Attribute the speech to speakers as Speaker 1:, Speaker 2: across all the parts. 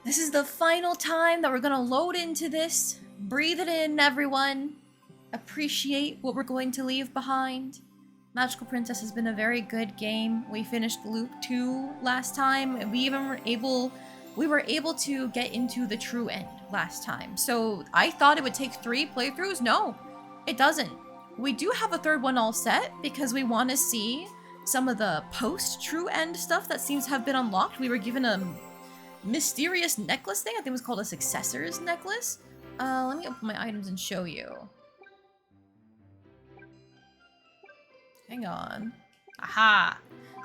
Speaker 1: This is the final time that we're gonna load into this. Breathe it in, everyone. Appreciate what we're going to leave behind. Magical Princess has been a very good game. We finished Loop 2 last time, and we were able to get into the true end last time. So I thought it would take 3 playthroughs. No, it doesn't. We do have a third one all set because we want to see some of the post-true end stuff that seems to have been unlocked. We were given a mysterious necklace thing. I think it was called a successor's necklace. Let me open my items and show you. Hang on. Aha!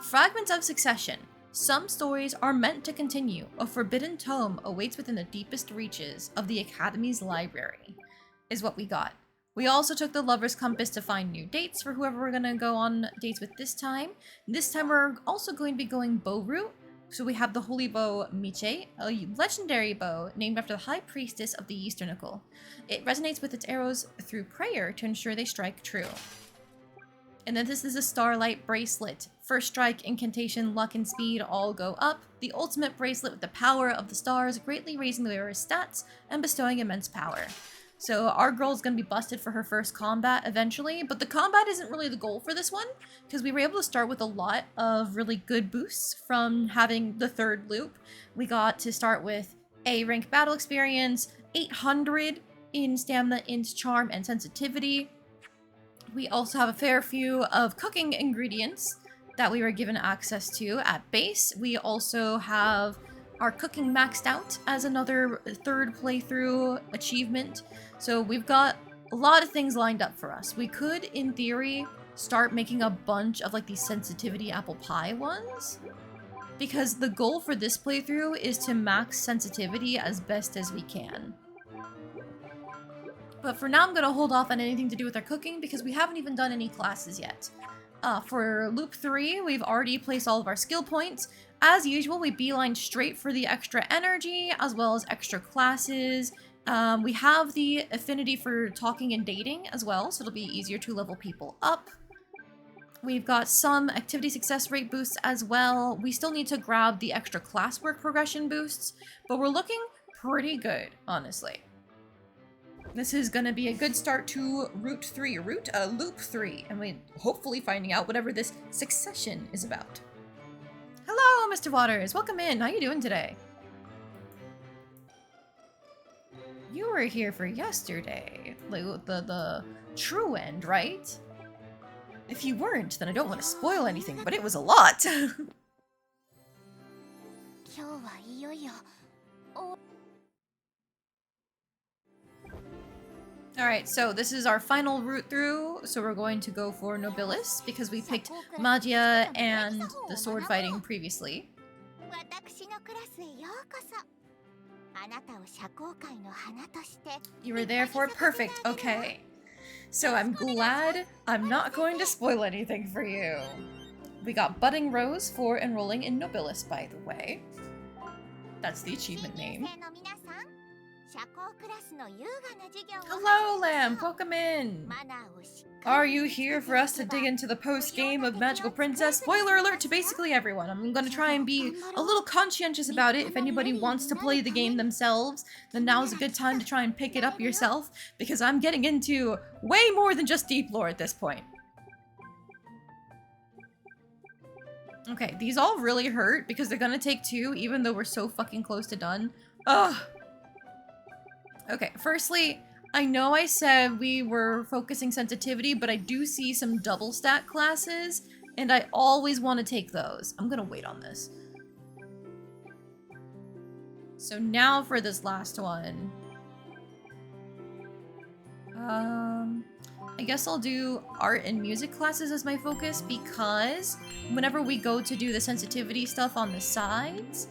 Speaker 1: Fragments of Succession. Some stories are meant to continue. A forbidden tome awaits within the deepest reaches of the Academy's library, is what we got. We also took the Lover's Compass to find new dates for whoever we're gonna go on dates with this time. This time we're also going to be going bow route. So we have the Holy Bow Miche, a legendary bow named after the High Priestess of the Easternical. It resonates with its arrows through prayer to ensure they strike true. And then this is a Starlight Bracelet. First strike, incantation, luck, and speed all go up. The ultimate bracelet with the power of the stars, greatly raising the wearer's stats and bestowing immense power. So our girl's gonna be busted for her first combat eventually, but the combat isn't really the goal for this one, because we were able to start with a lot of really good boosts from having the third loop. We got to start with A rank battle experience, 800 in stamina, int, charm, and sensitivity. We also have a fair few of cooking ingredients that we were given access to at base. We also have our cooking maxed out as another third playthrough achievement. So we've got a lot of things lined up for us. We could, in theory, start making a bunch of like these sensitivity apple pie ones, because the goal for this playthrough is to max sensitivity as best as we can. But for now, I'm going to hold off on anything to do with our cooking because we haven't even done any classes yet. For Loop 3, we've already placed all of our skill points. As usual, we beeline straight for the extra energy as well as extra classes. We have the affinity for talking and dating as well, so it'll be easier to level people up. We've got some activity success rate boosts as well. We still need to grab the extra classwork progression boosts, but we're looking pretty good, honestly. This is gonna be a good start to Loop 3, and we're hopefully finding out whatever this succession is about. Hello, Mr. Waters, welcome in. How you doing today? You were here for yesterday, like the true end, right? If you weren't, then I don't want to spoil anything, but it was a lot. Alright, so this is our final route through, so we're going to go for Nobilis, because we picked Magia and the sword fighting previously. You were there for it? Perfect, okay. So I'm glad I'm not going to spoil anything for you. We got Budding Rose for enrolling in Nobilis, by the way. That's the achievement name. Hello, Lamp! Welcome in! Are you here for us to dig into the post-game of Magical Princess? Spoiler alert to basically everyone. I'm gonna try and be a little conscientious about it. If anybody wants to play the game themselves, then now's a good time to try and pick it up yourself, because I'm getting into way more than just deep lore at this point. Okay, these all really hurt because they're gonna take 2, even though we're so fucking close to done. Ugh! Okay, firstly, I know I said we were focusing sensitivity, but I do see some double stack classes, and I always want to take those. I'm gonna wait on this. So now for this last one. I guess I'll do art and music classes as my focus, because whenever we go to do the sensitivity stuff on the sides,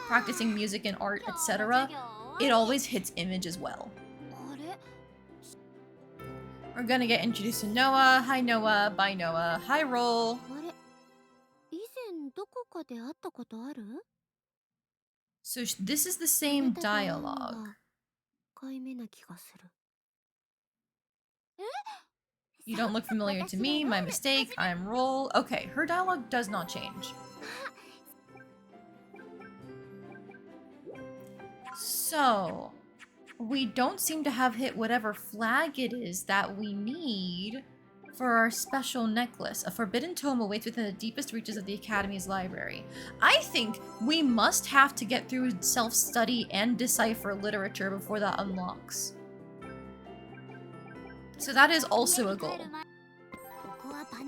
Speaker 1: practicing music and art, etc., it always hits image as well. We're gonna get introduced to Noah. Hi Noah, bye Noah, hi Roll. So this is the same dialogue. You don't look familiar to me, my mistake, I'm Roll. Okay, her dialogue does not change. So, we don't seem to have hit whatever flag it is that we need for our special necklace. A forbidden tome awaits within the deepest reaches of the Academy's library. I think we must have to get through self-study and decipher literature before that unlocks. So that is also a goal.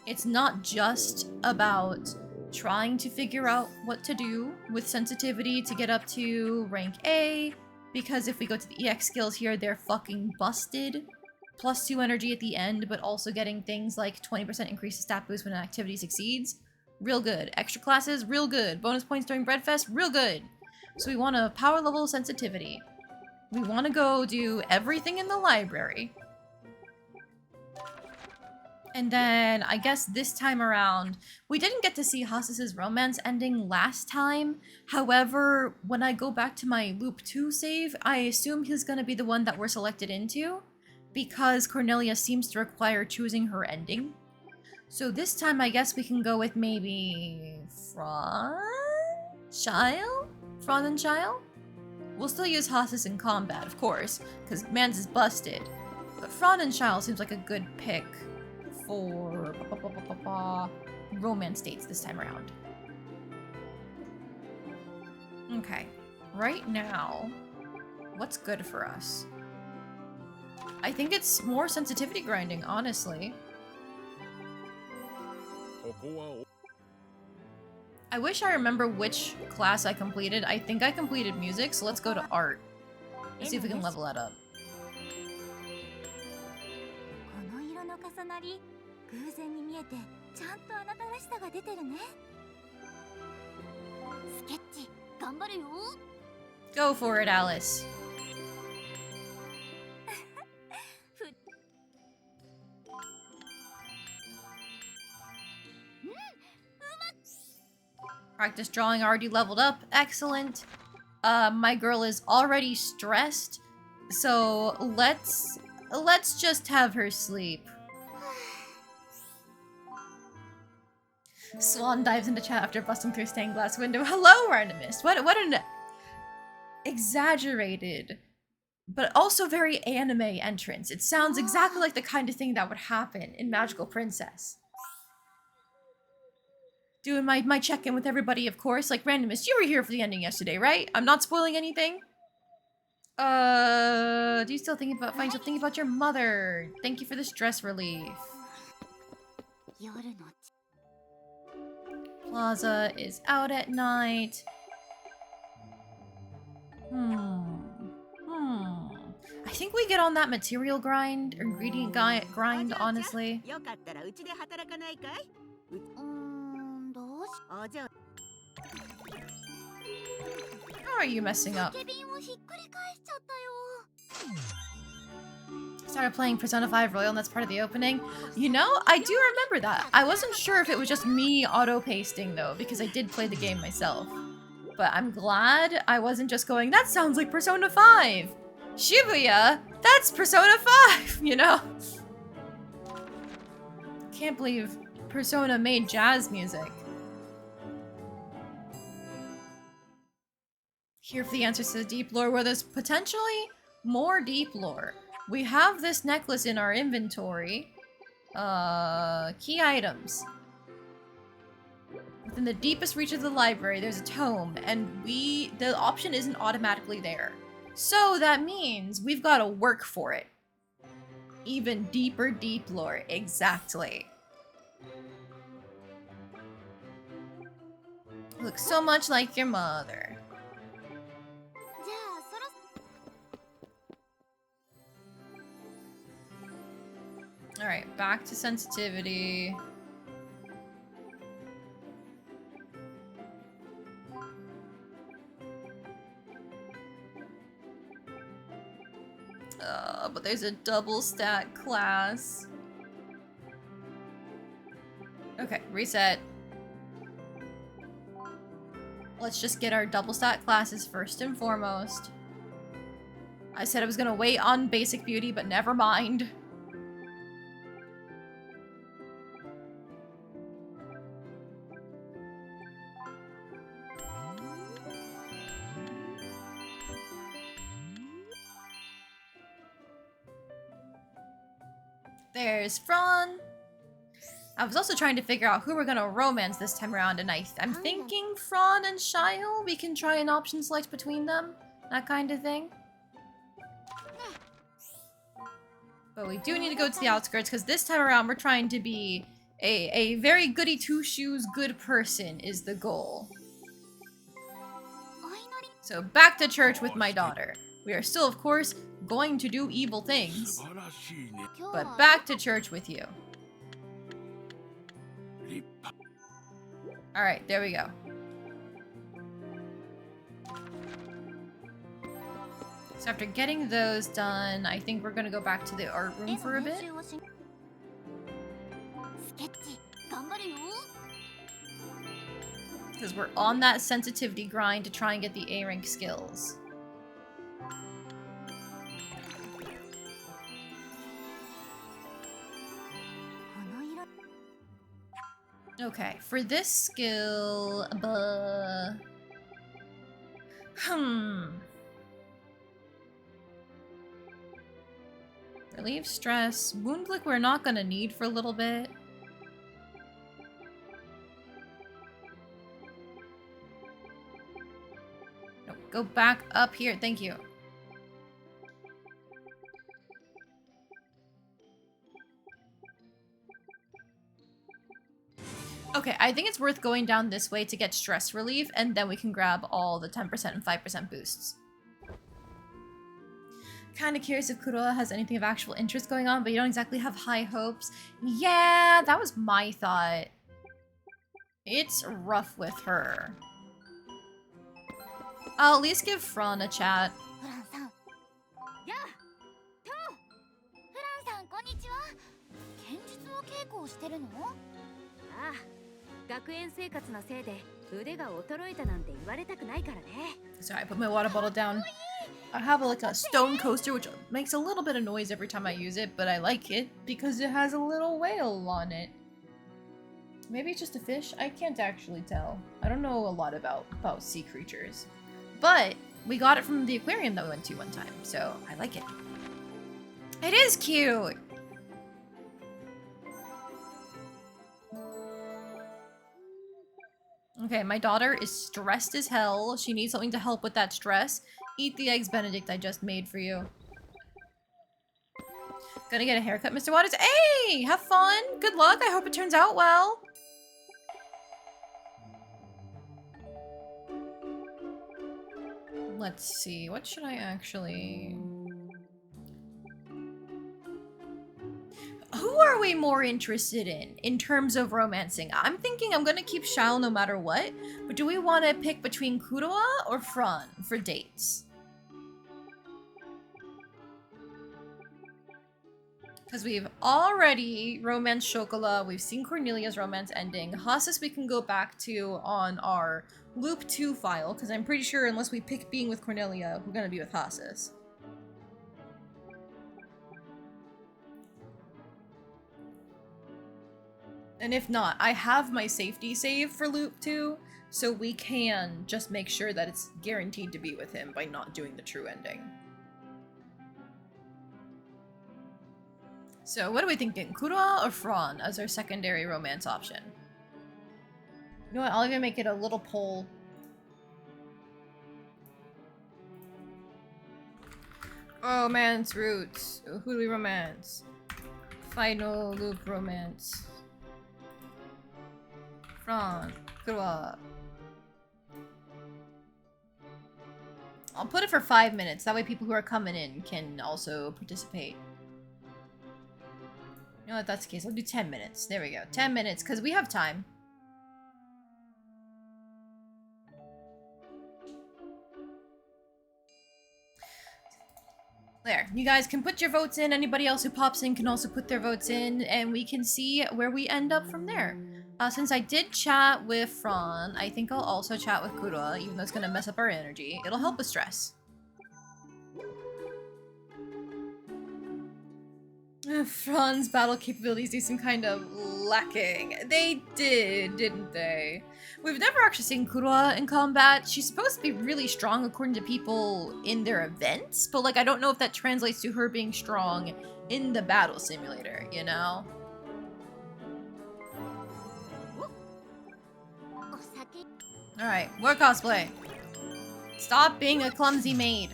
Speaker 1: It's not just about trying to figure out what to do with sensitivity to get up to rank A, because if we go to the EX skills here, they're fucking busted. +2 energy at the end, but also getting things like 20% increase stat boost when an activity succeeds. Real good. Extra classes, real good. Bonus points during Breadfest, real good. So we want a power level sensitivity. We want to go do everything in the library. And then, I guess this time around, we didn't get to see Hass's romance ending last time. However, when I go back to my Loop 2 save, I assume he's gonna be the one that we're selected into, because Cornelia seems to require choosing her ending. So this time, I guess we can go with maybe... Franz and Child? We'll still use Hass's in combat, of course, because Mans is busted. But Franz and Child seems like a good pick for romance dates this time around. Okay, right now, what's good for us? I think it's more sensitivity grinding, honestly. I wish I remember which class I completed. I think I completed music, so let's go to art. Let's see if we can level that up. Go for it, Alice. Practice drawing already leveled up. Excellent. My girl is already stressed, so let's just have her sleep. Swan dives into chat after busting through a stained glass window. Hello, Randomist. What an exaggerated, but also very anime entrance. It sounds exactly like the kind of thing that would happen in Magical Princess. Doing my check-in with everybody, of course. Like, Randomist, you were here for the ending yesterday, right? I'm not spoiling anything. Do you still find yourself thinking about your mother? Thank you for the stress relief. Plaza is out at night. I think we get on that material grind, or ingredient grind, honestly. How are you messing up? Started playing Persona 5 Royal and that's part of the opening. You know, I do remember that. I wasn't sure if it was just me auto-pasting though, because I did play the game myself. But I'm glad I wasn't just going, that sounds like Persona 5! Shibuya, that's Persona 5, you know? Can't believe Persona made jazz music. Here for the answers to the deep lore, where there's potentially more deep lore. We have this necklace in our inventory. Key items. Within the deepest reach of the library, there's a tome, and the option isn't automatically there. So that means we've got to work for it. Even deeper deep lore, exactly. Looks so much like your mother. Alright, back to sensitivity. But there's a double stat class. Okay, reset. Let's just get our double stat classes first and foremost. I said I was gonna wait on basic beauty, but never mind. There's Fran. I was also trying to figure out who we're gonna romance this time around, and I'm thinking Fran and Shyle. We can try an option select between them, that kind of thing. But we do need to go to the outskirts, because this time around we're trying to be a very goody two-shoes good person is the goal. So back to church with my daughter. We are still, of course, going to do evil things. But back to church with you. Alright, there we go. So after getting those done, I think we're gonna go back to the art room for a bit. Because we're on that sensitivity grind to try and get the A rank skills. Okay, for this skill, relieve stress. Wound Lick we're not gonna need for a little bit. No, go back up here, thank you. Okay, I think it's worth going down this way to get stress relief, and then we can grab all the 10% and 5% boosts. Kinda curious if Kuroa has anything of actual interest going on, but you don't exactly have high hopes. Yeah, that was my thought. It's rough with her. I'll at least give Fran a chat. Sorry, I put my water bottle down. I have like a stone coaster, which makes a little bit of noise every time I use it, but I like it because it has a little whale on it. Maybe it's just a fish? I can't actually tell. I don't know a lot about sea creatures. But we got it from the aquarium that we went to one time, so I like it. It is cute! Okay, my daughter is stressed as hell. She needs something to help with that stress. Eat the eggs Benedict I just made for you. Gonna get a haircut, Mr. Waters. Hey! Have fun! Good luck! I hope it turns out well! Let's see, what should I actually... Who are we more interested in terms of romancing? I'm thinking I'm gonna keep Shyle no matter what, but do we want to pick between Kuroa or Fran for dates? Because we've already romanced Chocolat, we've seen Cornelia's romance ending. Hasis we can go back to on our Loop 2 file, because I'm pretty sure unless we pick being with Cornelia, we're gonna be with Hasis. And if not, I have my safety save for Loop 2, so we can just make sure that it's guaranteed to be with him by not doing the true ending. So what are we thinking? Kuroa or Fran as our secondary romance option? You know what, I'll even make it a little poll. Romance roots. Who do we romance? Final loop romance. Fran. Kuroa. I'll put it for 5 minutes. That way people who are coming in can also participate. You know what, that's the case. I'll do 10 minutes. There we go. 10 minutes, because we have time. There. You guys can put your votes in. Anybody else who pops in can also put their votes in, and we can see where we end up from there. Since I did chat with Fran, I think I'll also chat with Kuroa, even though it's going to mess up our energy. It'll help with stress. Fran's battle capabilities do seem kind of lacking. They did, didn't they? We've never actually seen Kurua in combat. She's supposed to be really strong according to people in their events, but like I don't know if that translates to her being strong in the battle simulator, you know? Alright, more cosplay. Stop being a clumsy maid.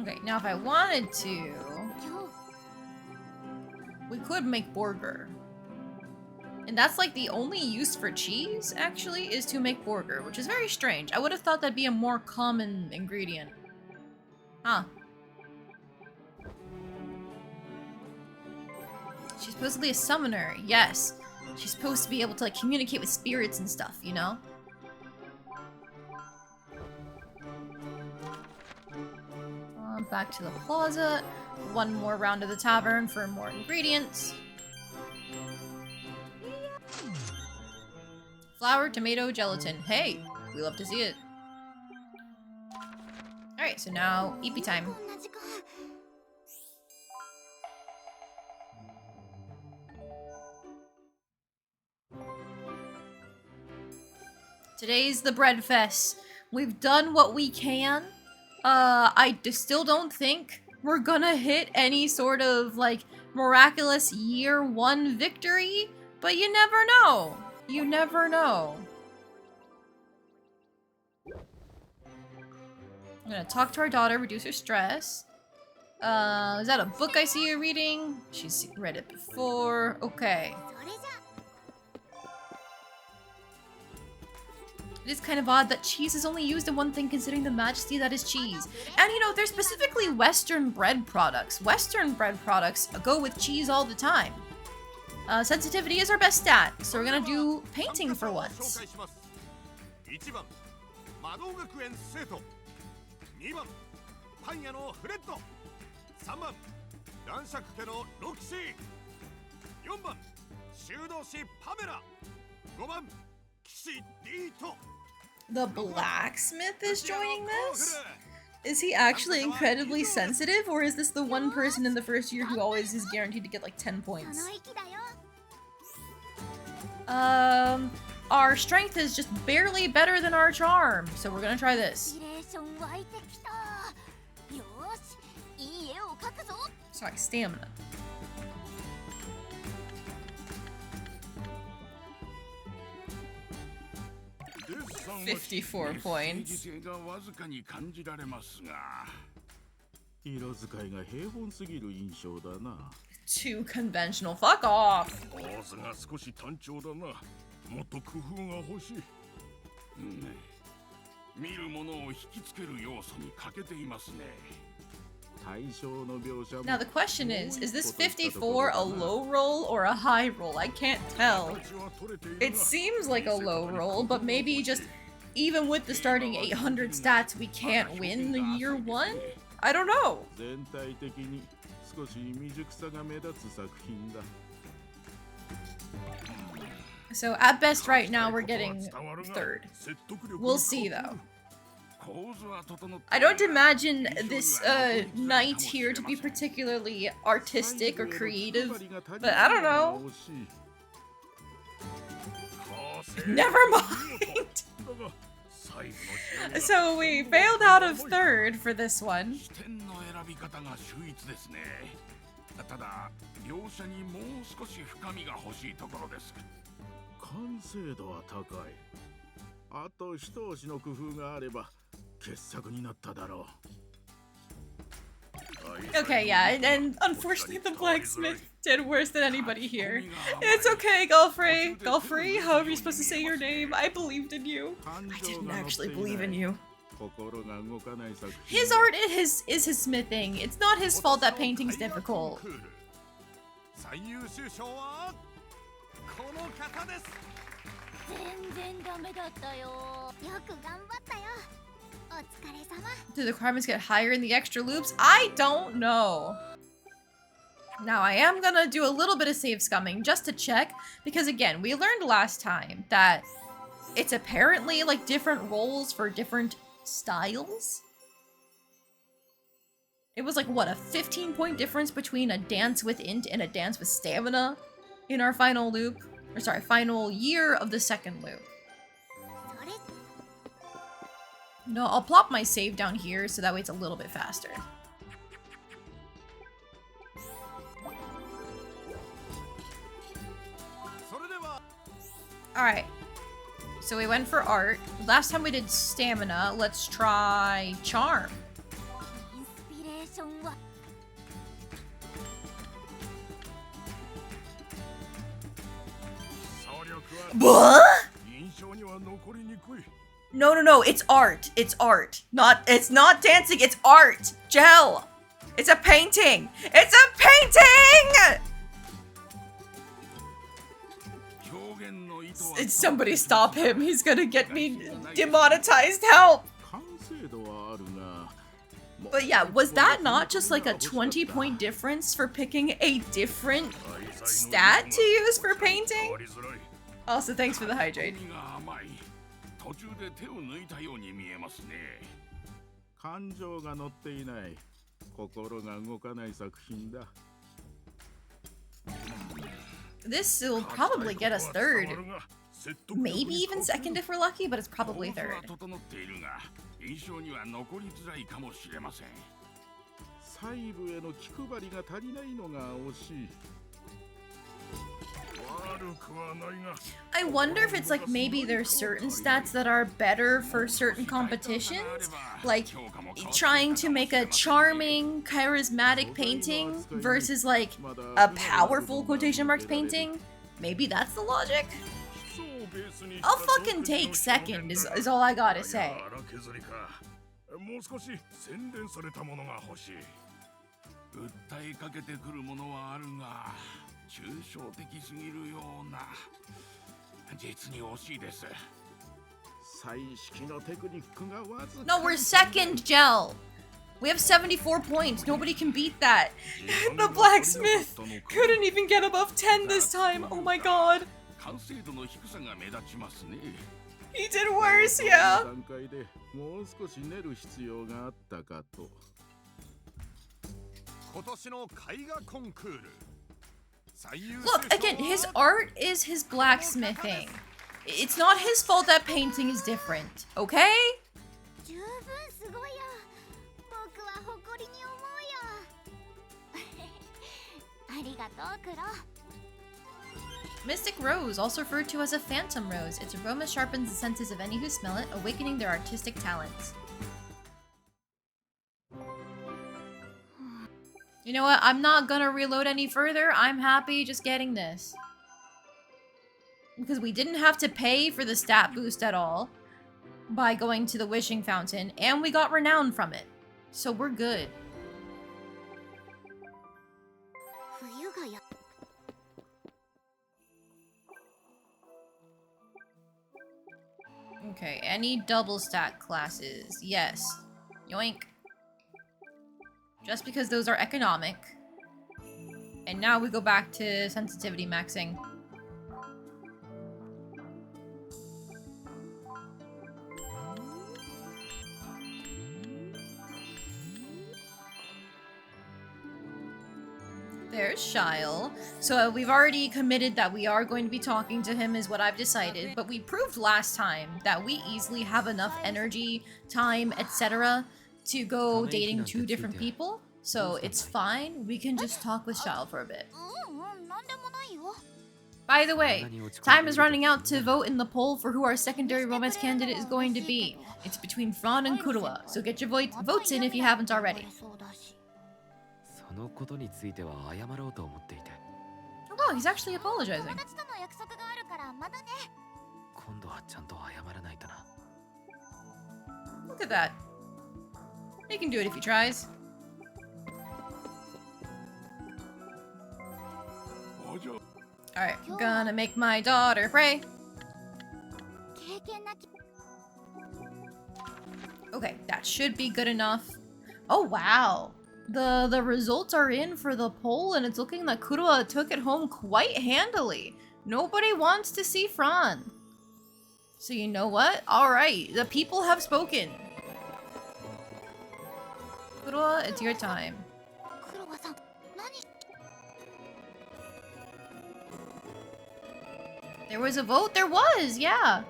Speaker 1: Okay, now if I wanted to, we could make burger. And that's like the only use for cheese, actually, is to make burger, which is very strange. I would have thought that'd be a more common ingredient. Huh. She's supposedly a summoner, yes. She's supposed to be able to like communicate with spirits and stuff, you know? Back to the plaza. One more round of the tavern for more ingredients. Flour, tomato, gelatin. Hey, we love to see it. Alright, so now Eepy time. Today's the bread fest. We've done what we can. I still don't think we're gonna hit any sort of, like, miraculous year 1 victory, but you never know. You never know. I'm gonna talk to our daughter, reduce her stress. Is that a book I see you reading? She's read it before. Okay. It is kind of odd that cheese is only used in one thing considering the majesty that is cheese. And you know, there's specifically Western bread products. Western bread products go with cheese all the time. Sensitivity is our best stat, so we're gonna do painting for once. The blacksmith is joining this? Is he actually incredibly sensitive, or is this the one person in the first year who always is guaranteed to get like 10 points? Our strength is just barely better than our charm, so we're gonna try this. Sorry, stamina. $54 points. Too conventional. Fuck off. Now the question is this 54 a low roll or a high roll? I can't tell. It seems like a low roll, but maybe just even with the starting 800 stats, we can't win the year 1? I don't know. So at best right now we're getting 3rd. We'll see though. I don't imagine this knight here to be particularly artistic or creative, but I don't know. Never mind! So we failed out of 3rd for this one. Okay, yeah, and unfortunately the blacksmith did worse than anybody here. It's okay, Galfrey. Galfrey, however you're supposed to say your name, I believed in you. I didn't actually believe in you. His art is his smithing. It's not his fault that painting's difficult. Do the requirements get higher in the extra loops? I don't know. Now, I am gonna do a little bit of save scumming just to check, because again, we learned last time that it's apparently like different roles for different styles. It was like, what, a 15-point difference between a dance with int and a dance with stamina in our final loop? Or sorry, final year of the second loop. No, I'll plop my save down here so that way it's a little bit faster. Alright. So we went for art. Last time we did stamina. Let's try charm. What? No, it's art. It's art. It's not dancing, it's art. Gel. It's a painting. It's a painting! Somebody stop him. He's gonna get me demonetized. Help! But yeah, was that not just like a 20-point difference for picking a different stat to use for painting? Also, thanks for the hydrate. This will probably get us third. Maybe even second if we're lucky, but it's probably third. I wonder if it's like maybe there's certain stats that are better for certain competitions, like trying to make a charming, charismatic painting versus like a powerful quotation marks painting. Maybe that's the logic. I'll fucking take second is all I gotta say. No, we're second, Gel. We have 74 points. Nobody can beat that. The blacksmith couldn't even get above 10 this time. Oh my god. He did worse, yeah. Look, again, his art is his blacksmithing. It's not his fault that painting is different, okay? Mystic Rose, also referred to as a phantom rose. Its aroma sharpens the senses of any who smell it, awakening their artistic talents. You know what? I'm not gonna reload any further. I'm happy just getting this. Because we didn't have to pay for the stat boost at all by going to the Wishing Fountain, and we got renown from it. So we're good. Okay, any double stack classes? Yes. Yoink. Just because those are economic. And now we go back to sensitivity maxing. There's Shyle. So we've already committed that we are going to be talking to him is what I've decided. But we proved last time that we easily have enough energy, time, etc. to go dating two different people. So it's fine. We can just talk with Shyle for a bit. By the way, time is running out to vote in the poll for who our secondary romance candidate is going to be. It's between Fran and Kuroa, so get your votes in if you haven't already. Oh wow, he's actually apologizing. Look at that. He can do it if he tries. Alright, gonna make my daughter pray. Okay, that should be good enough. Oh wow. The results are in for the poll, and it's looking like Kuroa took it home quite handily. Nobody wants to see Fran. So you know what? Alright, the people have spoken. Kurua, it's your time. There was a vote? There was, yeah.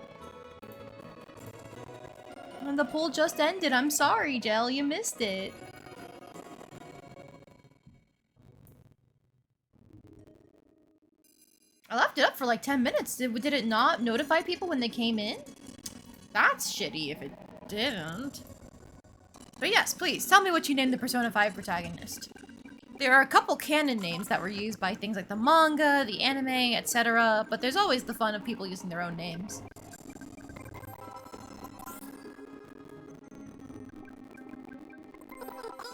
Speaker 1: And the poll just ended. I'm sorry, Jel, you missed it. I left it up for like 10 minutes. Did it not notify people when they came in? That's shitty if it didn't. But yes, please, tell me what you named the Persona 5 protagonist. There are a couple canon names that were used by things like the manga, the anime, etc. But there's always the fun of people using their own names.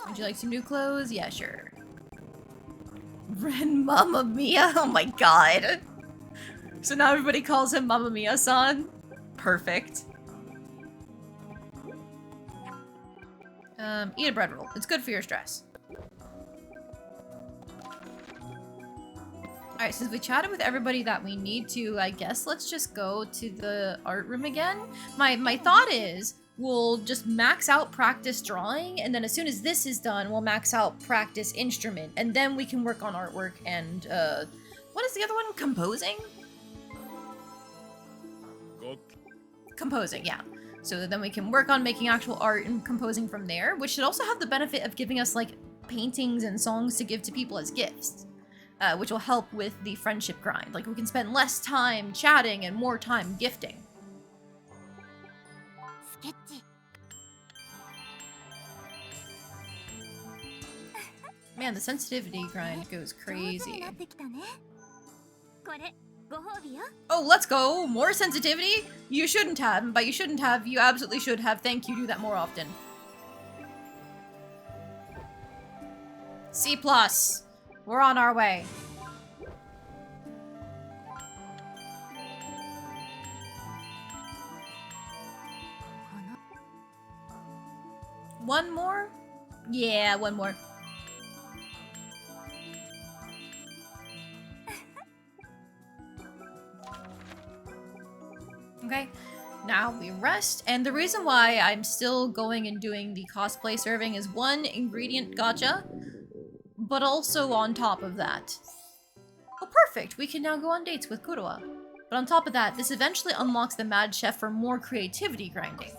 Speaker 1: Would you like some new clothes? Yeah, sure. Ren Mamma Mia? Oh my god. So now everybody calls him Mamma Mia-san? Perfect. Eat a bread roll. It's good for your stress. Alright, since we chatted with everybody that we need to, I guess let's just go to the art room again. My thought is, we'll just max out practice drawing, and then as soon as this is done, we'll max out practice instrument, and then we can work on artwork and, what is the other one? Composing? Composing, yeah. So then we can work on making actual art and composing from there, which should also have the benefit of giving us, like, paintings and songs to give to people as gifts. Which will help with the friendship grind. Like, we can spend less time chatting and more time gifting. Man, the sensitivity grind goes crazy. Oh, let's go! More sensitivity? You shouldn't have, but you shouldn't have. You absolutely should have. Thank you. Do that more often. C+. We're on our way. One more? Yeah, one more. Okay, now we rest, and the reason why I'm still going and doing the cosplay serving is one, ingredient gacha, but also on top of that. Oh, perfect! We can now go on dates with Kurua. But on top of that, this eventually unlocks the Mad Chef for more creativity grinding.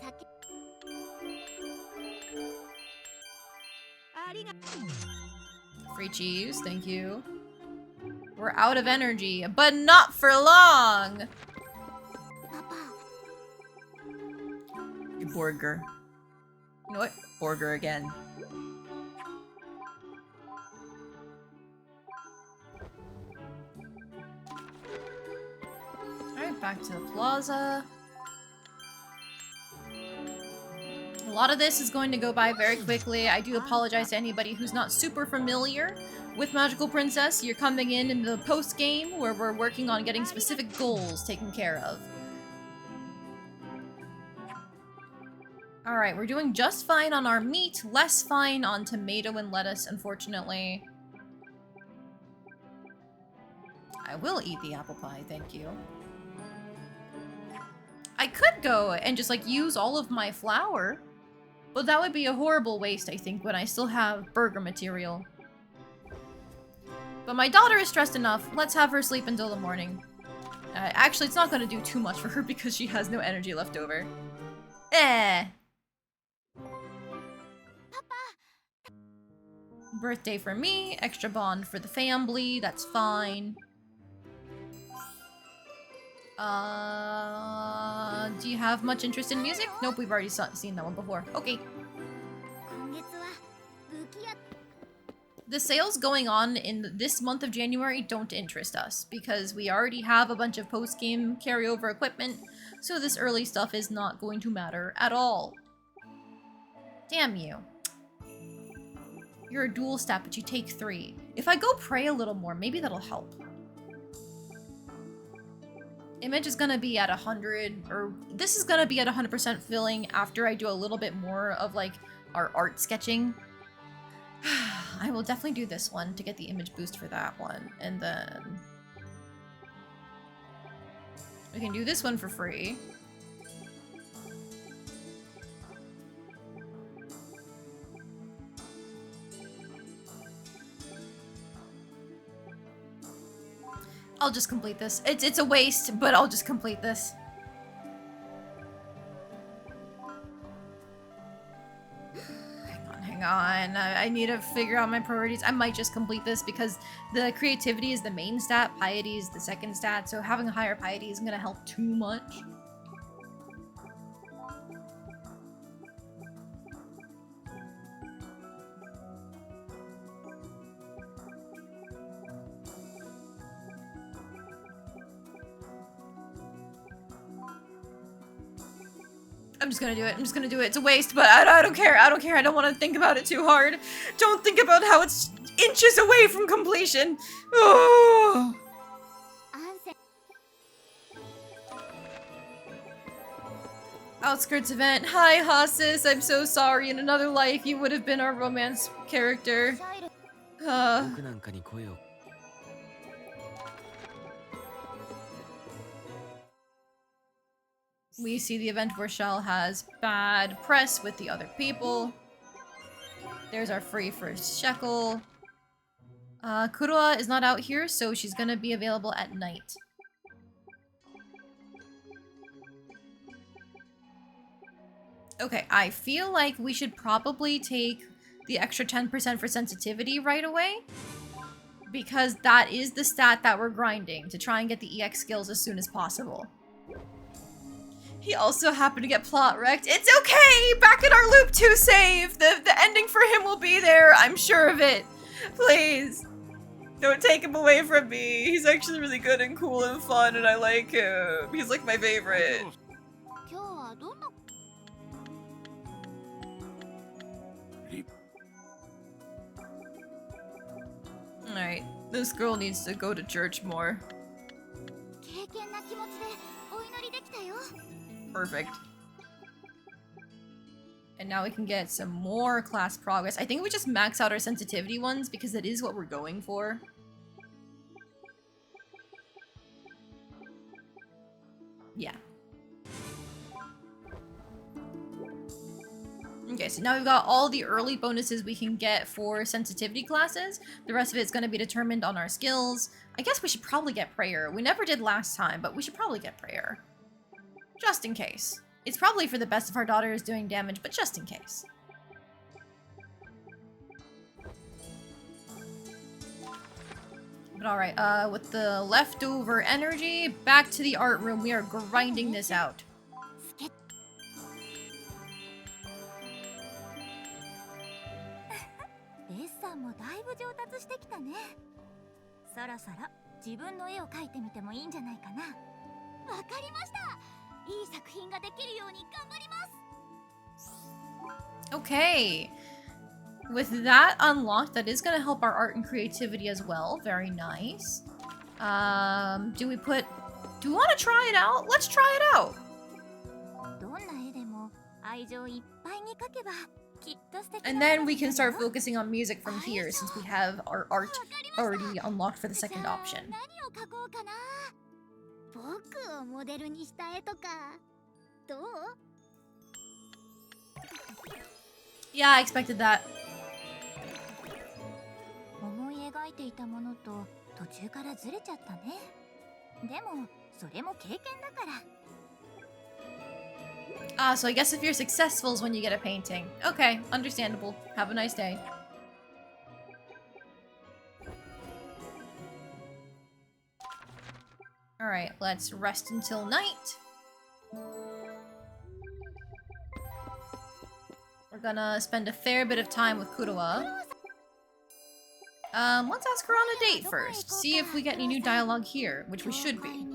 Speaker 1: Free cheese, thank you. We're out of energy, but not for long! Burger. You know what? Burger again. Alright, back to the plaza. A lot of this is going to go by very quickly. I do apologize to anybody who's not super familiar with Magical Princess. You're coming in the post-game where we're working on getting specific goals taken care of. Alright, we're doing just fine on our meat, less fine on tomato and lettuce, unfortunately. I will eat the apple pie, thank you. I could go and just, like, use all of my flour, but that would be a horrible waste, I think, when I still have burger material. But my daughter is stressed enough. Let's have her sleep until the morning. Actually, it's not going to do too much for her because she has no energy left over. Birthday for me, extra bond for the family, that's fine. Do you have much interest in music? Nope, we've already seen that one before. Okay. The sales going on in this month of January don't interest us, because we already have a bunch of post-game carryover equipment, so this early stuff is not going to matter at all. Damn you. You're a dual stat, but you take 3. If I go pray a little more, maybe that'll help. Image is gonna be at 100, or this is gonna be at 100% filling after I do a little bit more of, like, our art sketching. I will definitely do this one to get the image boost for that one, and then we can do this one for free. I'll just complete this. It's a waste, but I'll just complete this. Hang on. I need to figure out my priorities. I might just complete this because the creativity is the main stat, piety is the second stat, so having a higher piety isn't gonna help too much. I'm just gonna do it. I'm just gonna do it. It's a waste, but I don't care. I don't care. I don't want to think about it too hard. Don't think about how it's inches away from completion. Oh. Outskirts event. Hi, Hasis. I'm so sorry. In another life, you would have been our romance character. We see the event where Shell has bad press with the other people. There's our free first shekel. Kuroa is not out here, so she's gonna be available at night. Okay, I feel like we should probably take the extra 10% for sensitivity right away. Because that is the stat that we're grinding to try and get the EX skills as soon as possible. He also happened to get plot wrecked. It's okay! Back in our Loop 2 save! The ending for him will be there, I'm sure of it. Please. Don't take him away from me. He's actually really good and cool and fun and I like him. He's like my favorite. Alright, this girl needs to go to church more. Perfect. And now we can get some more class progress. I think we just max out our sensitivity ones because it is what we're going for. Yeah. Okay, so now we've got all the early bonuses we can get for sensitivity classes. The rest of it's going to be determined on our skills. I guess we should probably get prayer. We never did last time, but we should probably get prayer. Just in case. It's probably for the best if our daughter is doing damage, but just in case. But alright, with the leftover energy, back to the art room. We are grinding this out. Okay. With that unlocked, that is going to help our art and creativity as well. Very nice. Do we want to try it out? Let's try it out. And then we can start focusing on music from here since we have our art already unlocked for the second option. Yeah, I expected that. So I guess if you're successful is when you get a painting. Okay, understandable. Have a nice day. Alright, let's rest until night. We're gonna spend a fair bit of time with Kuroa. Let's ask her on a date first. See if we get any new dialogue here, which we should be.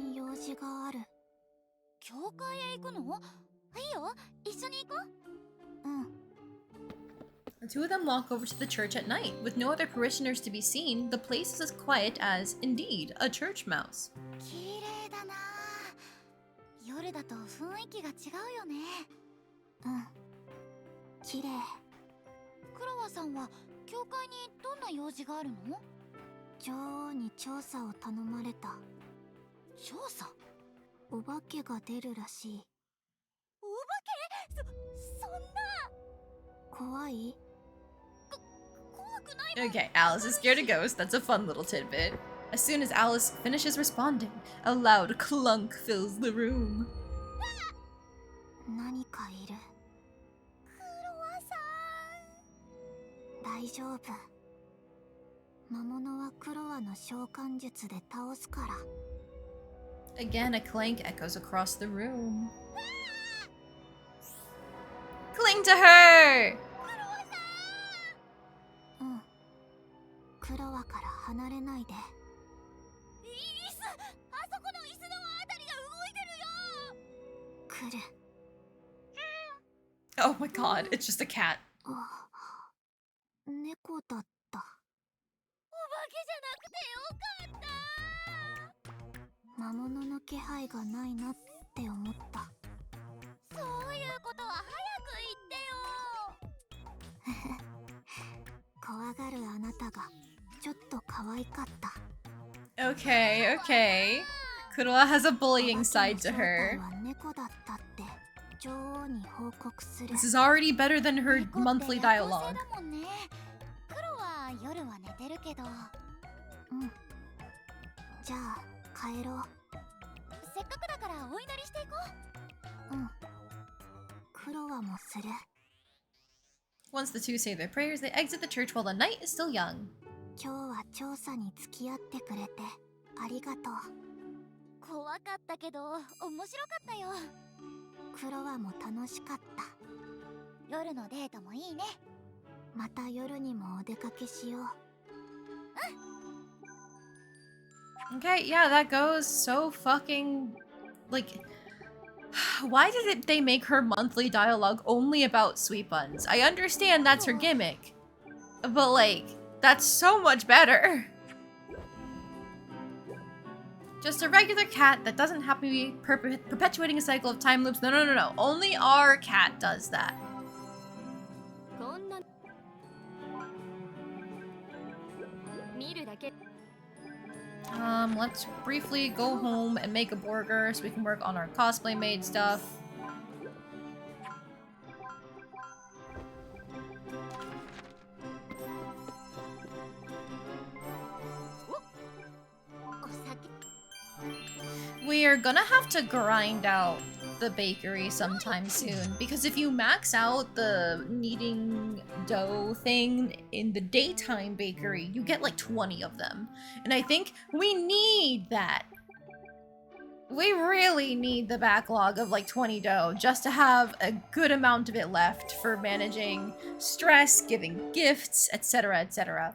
Speaker 1: The two of them walk over to the church at night. With no other parishioners to be seen, the place is as quiet as, indeed, a church mouse. Okay, Alice is scared of ghosts. That's a fun little tidbit. As soon as Alice finishes responding, a loud clunk fills the room.
Speaker 2: 何かいる。大丈夫。魔物はクロワの召喚術で倒すから。
Speaker 1: Again, a clank echoes across the room. Cling to her!
Speaker 2: うん。クロワから離れないで。椅子、あそこの椅子のあたりが動いてるよ。来る。
Speaker 1: Oh my god, it's just a cat.
Speaker 2: 猫だった。お化けじゃなくてよかった。魔物の気配がないなって思った。そういうことは早く言ってよ。怖がるあなたがちょっと可愛かった。
Speaker 1: Okay, okay. Kuroa has a bullying side to her.
Speaker 2: 猫だったって女王に報告する。
Speaker 1: This is already better than her monthly dialogue.
Speaker 2: クロは夜は寝てるけど。うん。じゃあ帰ろう。せっかくだからお祈りしていこう。うん。クロワもする。
Speaker 1: Once the two say their prayers, they exit the church while the night is still young.
Speaker 2: 今日は調査に付き合ってくれてありがとう。怖かったけど面白かったよ。クロワも楽しかった。夜のデートもいいね。また夜にもお出かけしよう。
Speaker 1: Okay, yeah, that goes so fucking... Like... Why did they make her monthly dialogue only about sweet buns? I understand that's her gimmick. But like, that's so much better. Just a regular cat that doesn't happen to be perpetuating a cycle of time loops. No, no, no, no. Only our cat does that. Let's briefly go home and make a burger so we can work on our cosplay made stuff. We are gonna have to grind out the bakery sometime soon, because if you max out the kneading dough thing in the daytime bakery, you get like 20 of them. And I think we need that. We really need the backlog of like 20 dough just to have a good amount of it left for managing stress, giving gifts, etc., etc.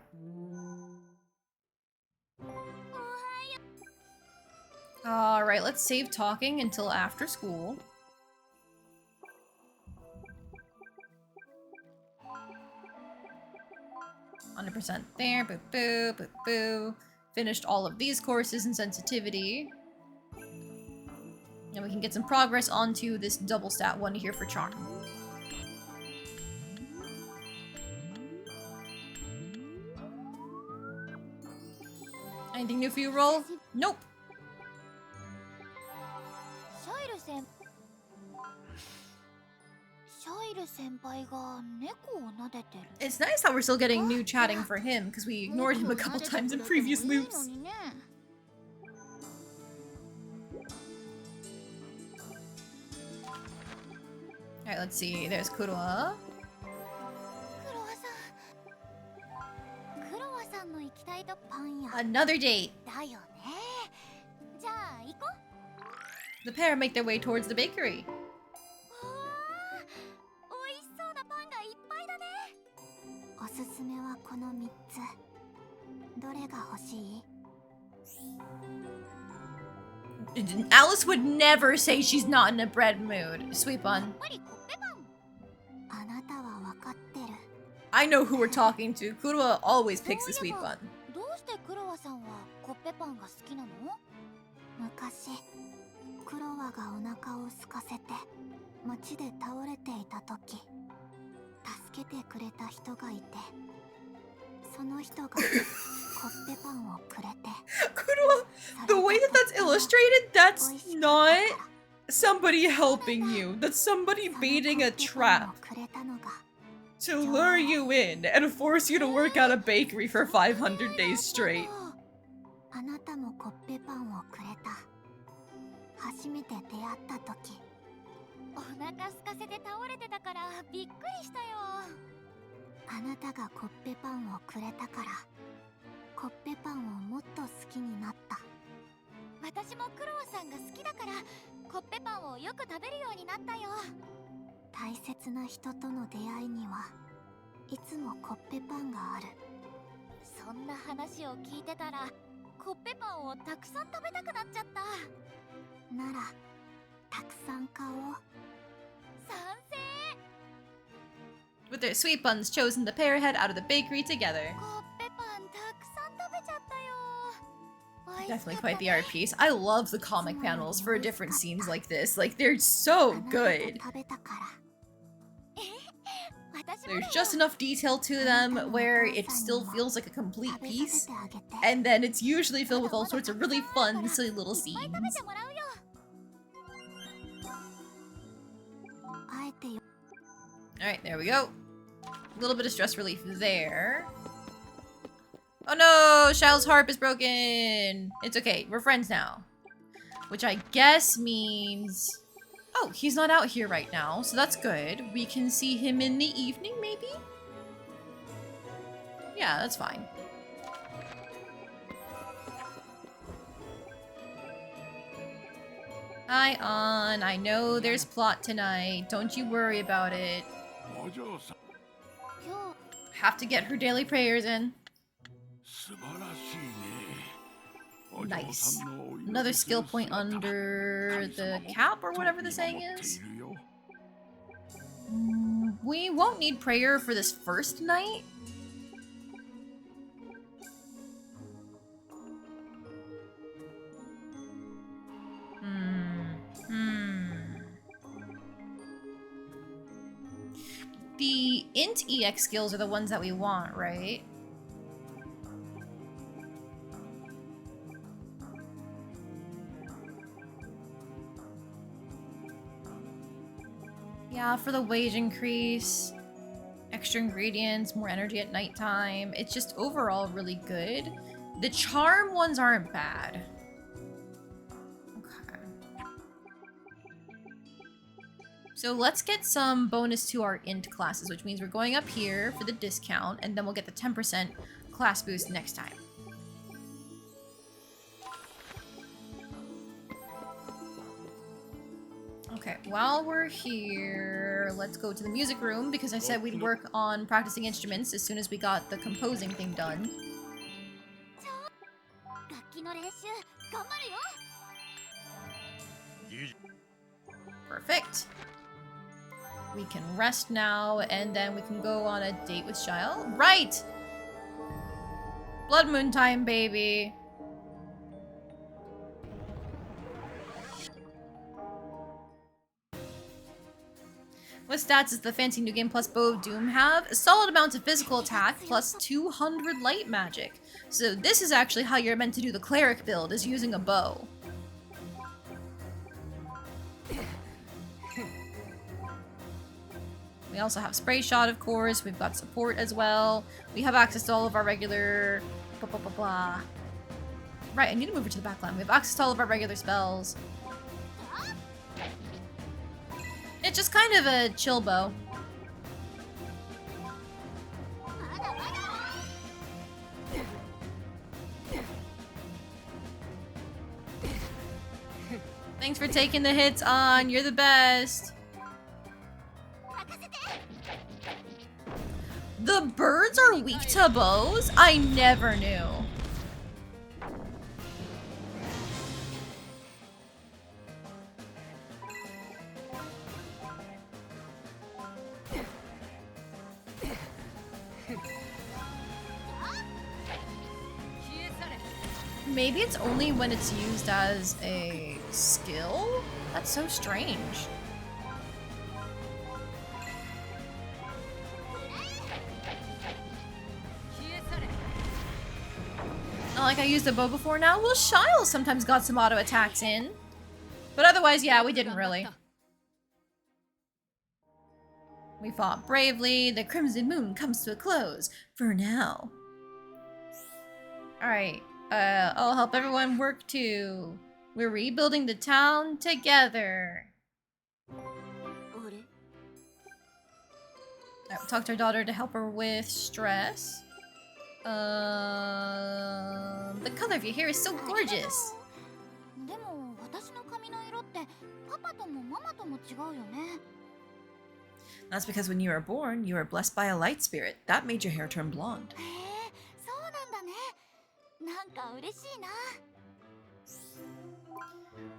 Speaker 1: Alright, let's save talking until after school. %, there, boo boo, boo boo. Finished all of these courses in sensitivity. And we can get some progress onto this double stat one here for charm. Anything new for you, Roll? Nope. It's nice that we're still getting new chatting for him, because we ignored him a couple times in previous loops. Alright, let's see. There's Kuroa. Another date. The pair make their way towards the bakery. Alice would never say she's not in a bread mood. Sweet bun. I know who we're talking to. Kuroa always picks the sweet bun.
Speaker 2: 昔、クロワがお腹を空かせて街で倒れていた時、助けてくれた人がいて、その人がコッペパンをくれて。
Speaker 1: Kuroa, the way that that's illustrated, that's not somebody helping you. That's somebody baiting a trap to lure you in and force you to work at a bakery for 500 days straight.
Speaker 2: あなたもコッペパンをくれた。初めて出会った時、お腹空かせて倒れてたからびっくりしたよ。あなたがコッペパンをくれたから、コッペパンをもっと好きになった。私もクロワさんが好きだからコッペパンをよく食べるようになったよ。大切な人との出会いにはいつもコッペパンがある。そんな話を聞いてたらコッペパンをたくさん食べたくなっちゃった。ならたくさん買おう。賛成。
Speaker 1: With their sweet buns chosen, the pair head out of the bakery together.
Speaker 2: コッペパンたくさん食べちゃったよ。
Speaker 1: Definitely quite the art piece. I love the comic panels for different scenes like this. Like, they're so good. There's just enough detail to them where it still feels like a complete piece, and then it's usually filled with all sorts of really fun, silly little scenes. Alright, there we go. A little bit of stress relief there. Oh no! Shell's harp is broken! It's okay, we're friends now. Which I guess means... Oh, he's not out here right now, so that's good. We can see him in the evening, maybe? Yeah, that's fine. Hi, An. I know there's plot tonight. Don't you worry about it. Have to get her daily prayers in. Nice. Another skill point under the cap, or whatever the saying is. We won't need prayer for this first night. The int EX skills are the ones that we want, right? Yeah, for the wage increase, extra ingredients, more energy at nighttime. It's just overall really good. The charm ones aren't bad. Okay. So let's get some bonus to our int classes, which means we're going up here for the discount, and then we'll get the 10% class boost next time. Okay, while we're here, let's go to the music room because I said we'd work on practicing instruments as soon as we got the composing thing done. Perfect. We can rest now, and then we can go on a date with Shyle. Right! Blood Moon time, baby! What stats does the fancy New Game Plus Bow of Doom have? A solid amount of physical attack, plus 200 light magic. So this is actually how you're meant to do the cleric build, is using a bow. We also have Spray Shot, of course. We've got support as well. We have access to all of our regular... blah, blah, blah, blah. Right, I need to move it to the back line. We have access to all of our regular spells. It's just kind of a chill bow. Thanks for taking the hits on. You're the best. The birds are weak to bows? I never knew. Maybe it's only when it's used as a skill? That's so strange. Not like I used a bow before now. Well, Shyle sometimes got some auto attacks in. But otherwise, yeah, we didn't really. We fought bravely. The Crimson Moon comes to a close. For now. Alright. I'll help everyone work too. We're rebuilding the town together.
Speaker 2: あれ
Speaker 1: Talk to our daughter to help her with stress. The color of your hair is so gorgeous.
Speaker 2: でも私の髪の色ってパパともママとも違うよね。
Speaker 1: That's because when you were born, you were blessed by a light spirit. That made your hair turn blonde.
Speaker 2: へえ、そうなんだね。なんか嬉しいな。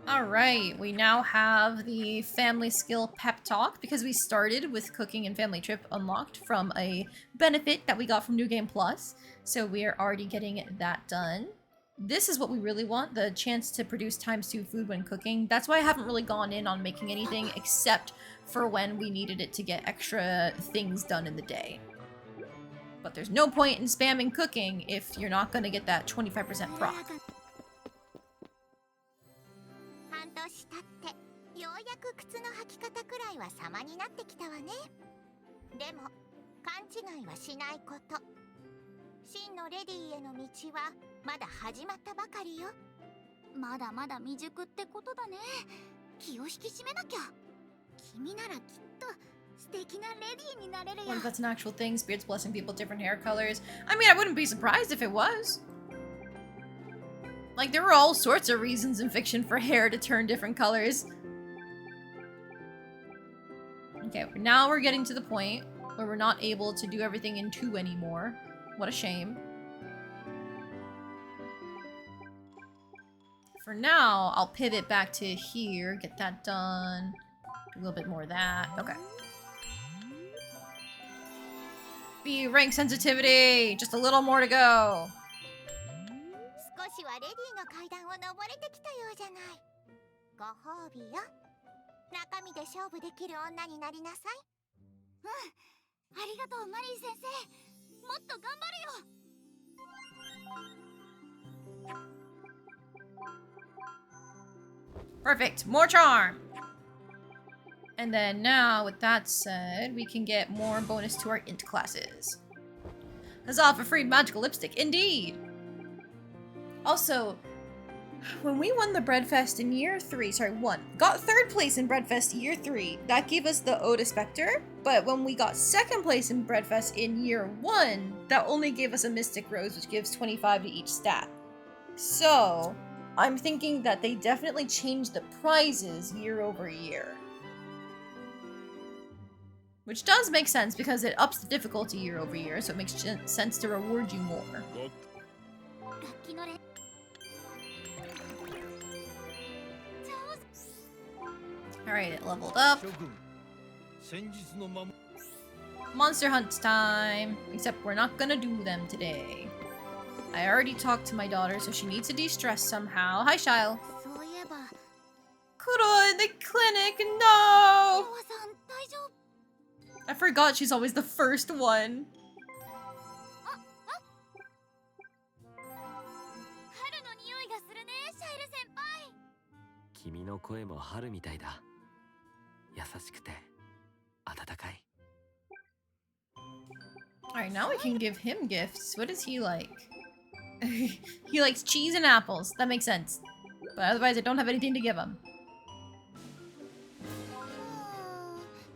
Speaker 1: Alright, we now have the family skill pep talk because we started with cooking and family trip unlocked from a benefit that we got from New Game Plus. So we are already getting that done. This is what we really want, the chance to produce ×2 food when cooking. That's why I haven't really gone in on making anything except for when we needed it to get extra things done in the day. But there's no point in spamming cooking if you're not going to get that 25% proc.
Speaker 2: 半年経ってようやく靴の履き方くらいは様になってきたわね。でも勘違いはしないこと。真のレディーへの道はまだ始まったばかりよ。まだまだ未熟ってことだね。気を引き締めなきゃ。君ならきっと素敵なレディーになれるよ。
Speaker 1: What if that's an actual thing? Spirits blessing people with different hair colors? I mean, I wouldn't be surprised if it was. Like, there were all sorts of reasons in fiction for hair to turn different colors. Okay, now we're getting to the point where we're not able to do everything in 2 anymore. What a shame. For now, I'll pivot back to here, get that done. Do a little bit more of that. Okay. B rank sensitivity! Just a little more to go.
Speaker 2: 少しはレディーの階段を登れてきたようじゃない。ご褒美よ。中身で勝負できる女になりなさい。うん、ありがとうマリー先生。もっと頑張るよ。
Speaker 1: Perfect. More charm. And then now, with that said, we can get more bonus to our int classes. Huzzah for free magical lipstick. Indeed. Also, when we won the Breadfest in year 3, got 3rd place in Breadfest year 3, that gave us the Ode Spectre, but when we got 2nd place in Breadfest in year 1, that only gave us a Mystic Rose, which gives 25 to each stat. So, I'm thinking that they definitely changed the prizes year over year. Which does make sense because it ups the difficulty year over year, so it makes sense to reward you more. Alright, it leveled up. Monster hunt time. Except we're not gonna do them today. I already talked to my daughter, so she needs to de-stress somehow. Hi, Shile.
Speaker 2: そういえば、
Speaker 1: Kuro in the clinic, no!
Speaker 2: 川さん大丈夫？
Speaker 1: I forgot she's always the first one.
Speaker 2: 春の匂いがするね、シャイル先輩。
Speaker 3: 君の声も春みたいだ。優しくて温かい。
Speaker 1: Alright, now we can give him gifts. What does he like? He likes cheese and apples. That makes sense. But otherwise, I don't have anything to give him.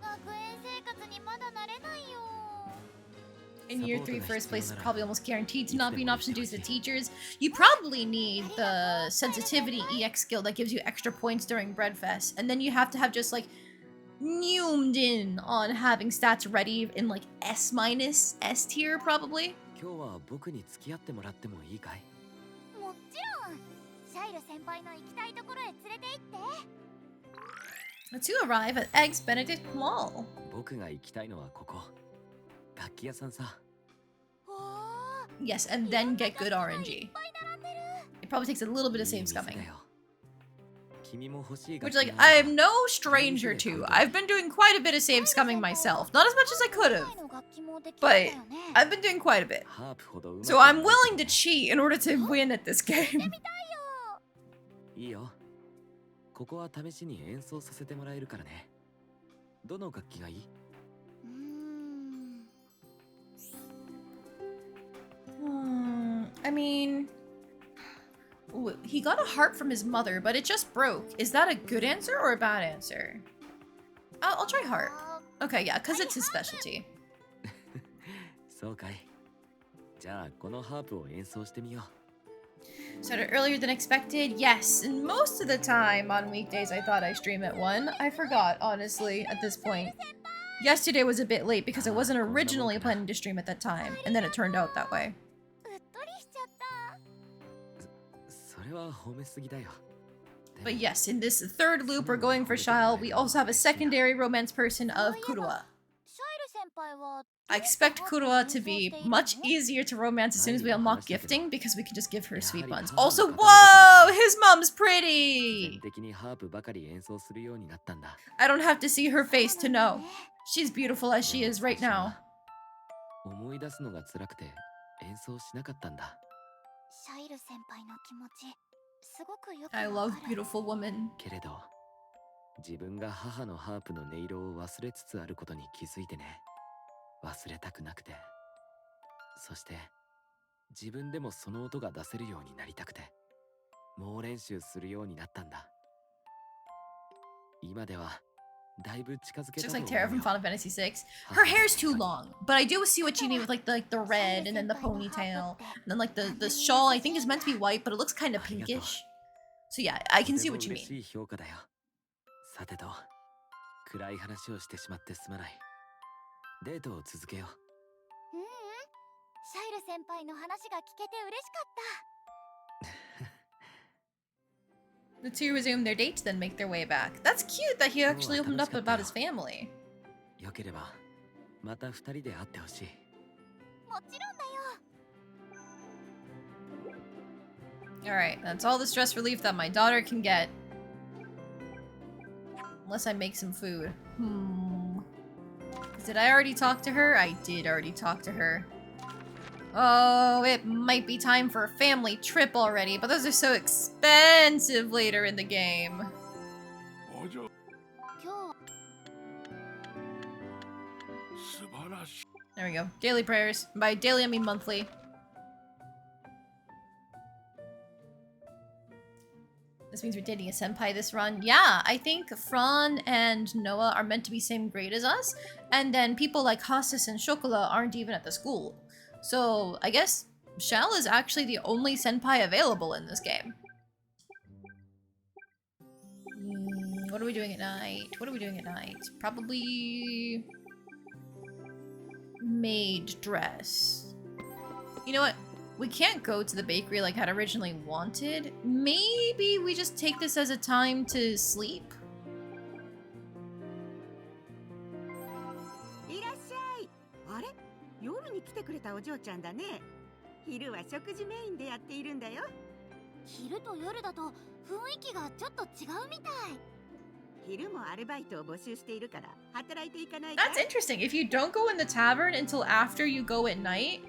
Speaker 2: 学園生活にまだ慣れないよ。
Speaker 1: In year 3, first place is probably almost guaranteed to not be an option due to the teachers. You probably need the sensitivity EX skill that gives you extra points during Breadfest. And then you have to have just like zoomed in on having stats ready in like S-, S tier probably.
Speaker 3: 今日は僕に付き合ってもらってもいいかい？
Speaker 2: もちろん。シャイル先輩の行きたいところへ連れて行って。
Speaker 1: To arrive at Eggs Benedict Mall.
Speaker 3: 僕が行きたいのはここ。楽器屋さんさ。
Speaker 1: Yes, and then get good RNG. It probably takes a little bit of
Speaker 3: いい
Speaker 1: save
Speaker 3: 店だ
Speaker 1: scumming.
Speaker 3: よ。君も欲しい楽
Speaker 1: Which,
Speaker 3: 器
Speaker 1: like,
Speaker 3: があれば
Speaker 1: I'm no stranger to. I've been doing quite a bit of save scumming myself. Not as much as I could have, but I've been doing quite a bit.
Speaker 3: ハープほどうまく
Speaker 1: So I'm willing to cheat in order to win at this game.
Speaker 3: いいよ。ここは試しに演奏させてもらえるからね。どの楽器がいい？
Speaker 1: I mean, He got a heart from his mother, but it just broke. Is that a good answer or a bad answer? I'll try heart. Okay, yeah, because it's his specialty.
Speaker 3: そうかい。じゃあこのハープを演奏してみよう。
Speaker 1: Started earlier than expected? Yes, and most of the time on weekdays I thought I stream at 1. I forgot, honestly, at this point. Yesterday was a bit late because I wasn't originally planning to stream at that time, and then it turned out that way.
Speaker 2: うっとりしちゃった。
Speaker 3: それは褒めすぎだよ。
Speaker 1: But yes, in this third loop we're going for Shile, we also have a secondary romance person of Kurua.
Speaker 2: シャイル先輩は
Speaker 1: I expect Kurua to be much easier to romance as soon as we unlock gifting, because we can just give her sweet buns. Also, whoa! His mom's pretty!
Speaker 3: 的にハープばかり演奏するようになったんだ。
Speaker 1: I don't have to see her face to know. She's beautiful as she is right now.
Speaker 3: 思い出すのが辛くて演奏しなかったんだ。
Speaker 2: シャイル先輩の気持ちすごくよく
Speaker 1: I
Speaker 2: わ
Speaker 1: love
Speaker 2: かる。
Speaker 1: beautiful women.
Speaker 3: けれど自分が母のハープの音色を忘れつつあることに気づいてね。忘れたくなくて、そして自分でもその音が出せるようになりたくて、猛練習するようになったんだ。今ではだいぶ近づけ
Speaker 1: She
Speaker 3: た
Speaker 1: looks
Speaker 3: と
Speaker 1: like
Speaker 3: 思う
Speaker 1: Terra
Speaker 3: よ。
Speaker 1: from Final Fantasy VI. Her hair's too long, but I do see what you mean with like the red and then the ponytail. And then like the shawl I think is meant to be white, but it looks kind of pinkish. So yeah, I can see what you
Speaker 3: とても嬉
Speaker 1: mean.
Speaker 3: しい評価だよ。さてと、暗い話をしてしまってすまない。デートを続けよう。
Speaker 2: ううん。シャイル先輩の話が聞けて嬉しかった。
Speaker 1: The two resume their dates, then make their way back. That's cute that he actually opened up about his family.
Speaker 3: よければまた二人で会ってほしい。
Speaker 2: もちろんだよ。
Speaker 1: Alright, that's all the stress relief that my daughter can get. Unless I make some food. Did I already talk to her? I did already talk to her. Oh, it might be time for a family trip already, but those are so expensive later in the game.
Speaker 2: 今日は
Speaker 1: There we go. Daily prayers. By daily, I mean monthly. This means we're dating a senpai this run. Yeah, I think Fran and Noah are meant to be same grade as us. And then people like Hasis and Shokola aren't even at the school. So I guess Shell is actually the only senpai available in this game. What are we doing at night? What are we doing at night? Probably... maid dress. You know what? We can't go to the bakery like I'd originally wanted. Maybe we just take this as a time to sleep?
Speaker 4: いらっしゃい。あれ、夜に来てくれたお嬢ちゃんだね。昼は食事メインでやっているんだよ。
Speaker 2: 昼と夜だと雰囲気がちょっと違うみたい。
Speaker 4: 昼もアルバイトを募集しているから働いていかないかい？
Speaker 1: That's interesting. If you don't go in the tavern until after you go at night,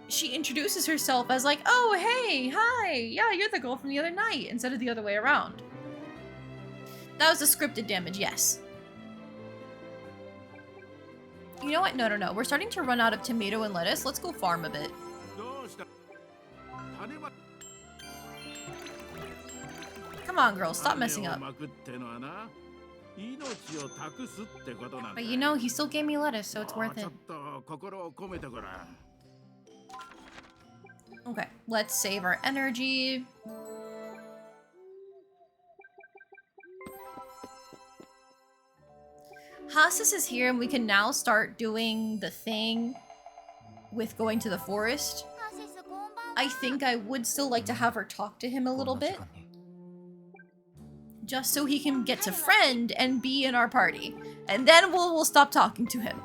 Speaker 1: she introduces herself as like, oh, hey, hi, yeah, you're the girl from the other night, instead of the other way around. That was a scripted damage, yes. You know what? No. We're starting to run out of tomato and lettuce. Let's go farm a bit. Come on, girl, stop messing up. But you know, he still gave me lettuce, so it's worth it. Okay, let's save our energy. Hasis is here, and we can now start doing the thing with going to the forest.
Speaker 2: ハシスこんばんは。
Speaker 1: I think I would still like to have her talk to him a little bit, just so he can get to friend and be in our party. And then we'll stop talking to him.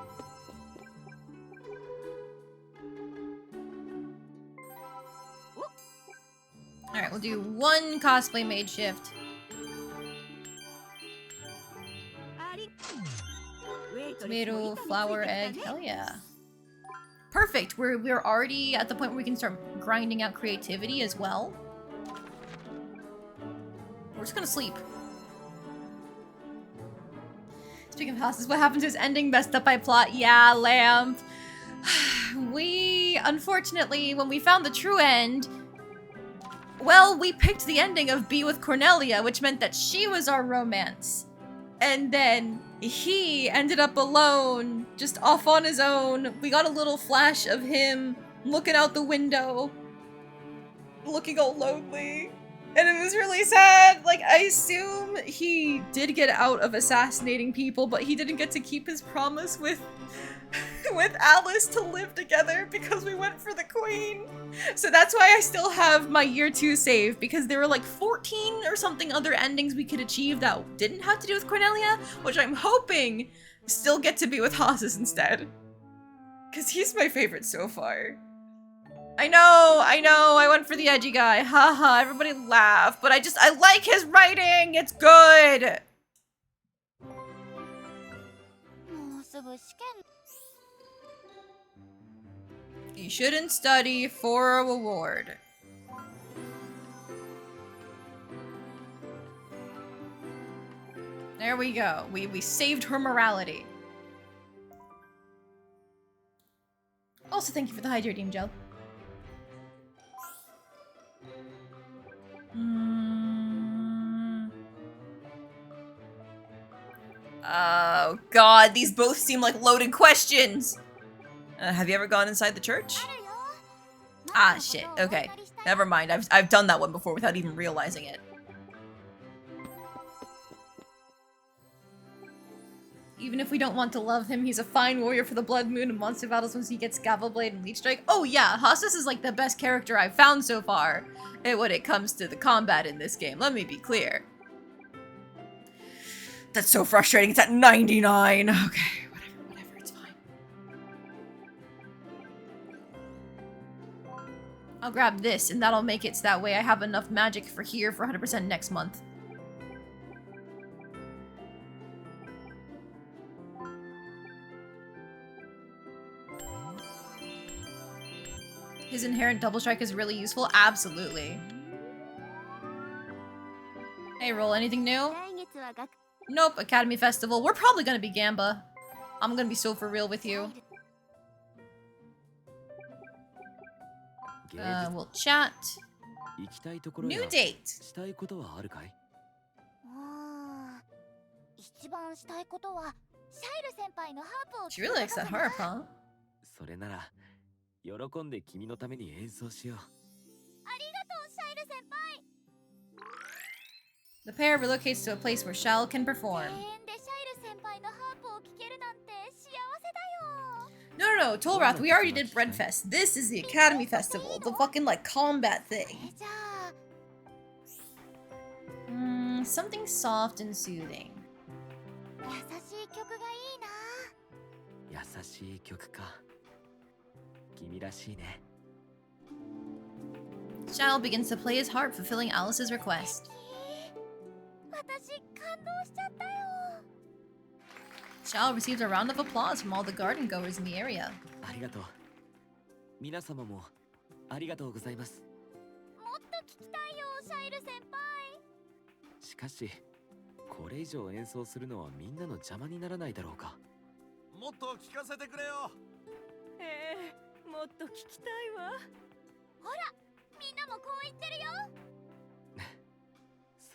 Speaker 1: Alright, we'll do one cosplay maid shift.
Speaker 4: あり。ウェイトレスも
Speaker 1: Tomato,
Speaker 4: 板についてきた
Speaker 1: flour,
Speaker 4: ね
Speaker 1: egg, hell yeah. Perfect, we're already at the point where we can start grinding out creativity as well. We're just gonna sleep. Speaking of houses, what happened to his ending messed up by plot? Yeah, Lamp. We, unfortunately, when we found the true end, Well, we picked the ending of Be with Cornelia, which meant that she was our romance. And then he ended up alone, just off on his own. We got a little flash of him looking out the window, looking all lonely. And it was really sad. Like, I assume he did get out of assassinating people, but he didn't get to keep his promise with Alice to live together because we went for the queen. So that's why I still have my year 2 save, because there were like 14 or something other endings we could achieve that didn't have to do with Cornelia, which I'm hoping still get to be with Haas's instead. Because he's my favorite so far. I know, I went for the edgy guy. Haha, everybody laugh, but I like his writing, it's good!
Speaker 2: もうすぐ試験
Speaker 1: You shouldn't study for a reward. There we go. We saved her morality. Also, thank you for the hydrating gel. Oh god, these both seem like loaded questions. Have you ever gone inside the church?
Speaker 2: あるよ
Speaker 1: Ah, shit. Okay. Never mind. I've done that one before without even realizing it. Even if we don't want to love him, he's a fine warrior for the Blood Moon and monster battles once he gets Gavel Blade and Leech Strike. Oh yeah, Haas's is like the best character I've found so far when it comes to the combat in this game. Let me be clear. That's so frustrating. It's at 99. Okay, whatever, it's fine. I'll grab this, and that'll make it so that way I have enough magic for here for 100% next month. His inherent double strike is really useful? Absolutely. Hey, Roll, anything new?
Speaker 2: 来月は学
Speaker 1: Nope, Academy Festival. We're probably gonna be Gamba. I'm gonna be so for real with you. We'll chat.
Speaker 3: 行きたいところ
Speaker 1: New
Speaker 3: や
Speaker 1: date.
Speaker 3: したいことはあるかい？
Speaker 2: 一番したいことはシャイル先輩のハープを
Speaker 1: She really likes that harp, huh?
Speaker 3: それなら喜んで君のために演奏しよう。
Speaker 2: ありがとうシャイル先輩
Speaker 1: The pair relocates to a place where Shell can
Speaker 2: 庭
Speaker 1: perform.
Speaker 2: 園でシャイル先輩のハープを聴けるなんて幸せだよ
Speaker 1: No, Tolrath, we already did Breadfest. This is the Academy Festival. The fucking, like, combat thing.
Speaker 2: じゃあ
Speaker 1: Something soft and soothing.
Speaker 2: 優しい曲がいいな
Speaker 3: 優しい曲か。君らしいね。
Speaker 1: Shell begins to play his harp, fulfilling Alice's request.
Speaker 2: 私感動しちゃったよ
Speaker 1: Shell receives a round of applause from all the garden goers in the area.
Speaker 3: ありがとう。皆様もありがとうございます。
Speaker 2: もっと聞きたいよシャイル先輩
Speaker 3: しかし、これ以上演奏するのはみんなの邪魔にならないだろうか。
Speaker 5: もっと聞かせてくれよ。
Speaker 6: もっと聞きたいわ。
Speaker 2: ほらみんなもこう言ってるよ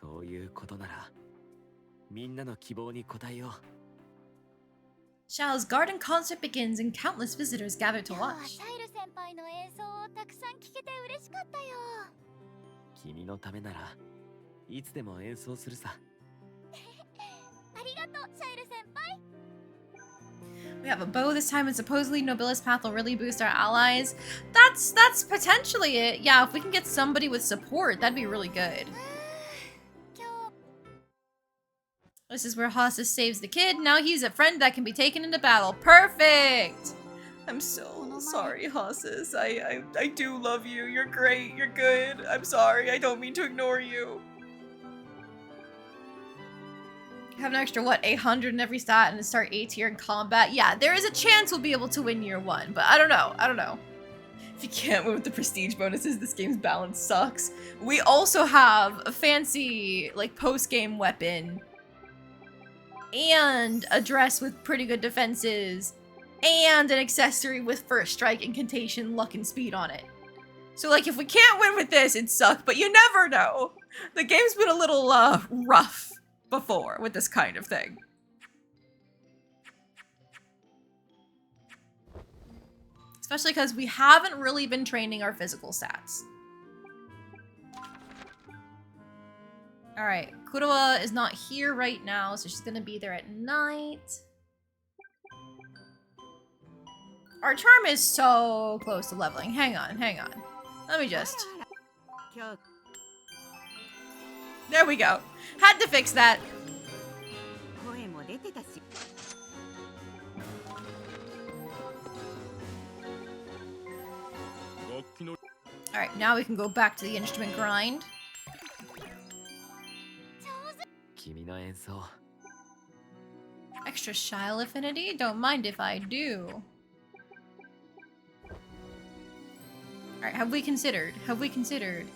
Speaker 3: そういうことなら、みんなの希望に応えよう。
Speaker 1: Shell's garden concert begins and countless visitors gather to
Speaker 2: 今日は
Speaker 1: watch.
Speaker 2: シャイル先輩の演奏をたくさん聞けて嬉しかったよ
Speaker 3: 君のためならいつでも演奏するさ。
Speaker 2: ありがとうシャイル先輩
Speaker 1: We have a bow this time, and supposedly Nobilis Path will really boost our allies. That's potentially it. Yeah, if we can get somebody with support, that'd be really good.
Speaker 2: 今日
Speaker 1: This is where Haas saves the kid. Now he's a friend that can be taken into battle. Perfect! I'm so sorry, Haas. I do love you. You're great. You're good. I'm sorry. I don't mean to ignore you. Have an extra, what, 800 in every stat and start A tier in combat? Yeah, there is a chance we'll be able to win year 1, but I don't know. If you can't win with the prestige bonuses, this game's balance sucks. We also have a fancy, like, post-game weapon and a dress with pretty good defenses and an accessory with first strike, incantation, luck, and speed on it. So, like, if we can't win with this, it sucks, but you never know. The game's been a little, rough before with this kind of thing. Especially because we haven't really been training our physical stats. Alright, Kuroa is not here right now, so she's gonna be there at night. Our charm is so close to leveling. Hang on, hang on. Let me just...
Speaker 4: 今日
Speaker 1: There we go. Had to fix that.
Speaker 4: 声も出てたし
Speaker 1: Alright, now we can go back to the instrument grind.
Speaker 3: 君の演奏
Speaker 1: Extra Shile affinity? Don't mind if I do. Alright, have we considered? Have we considered?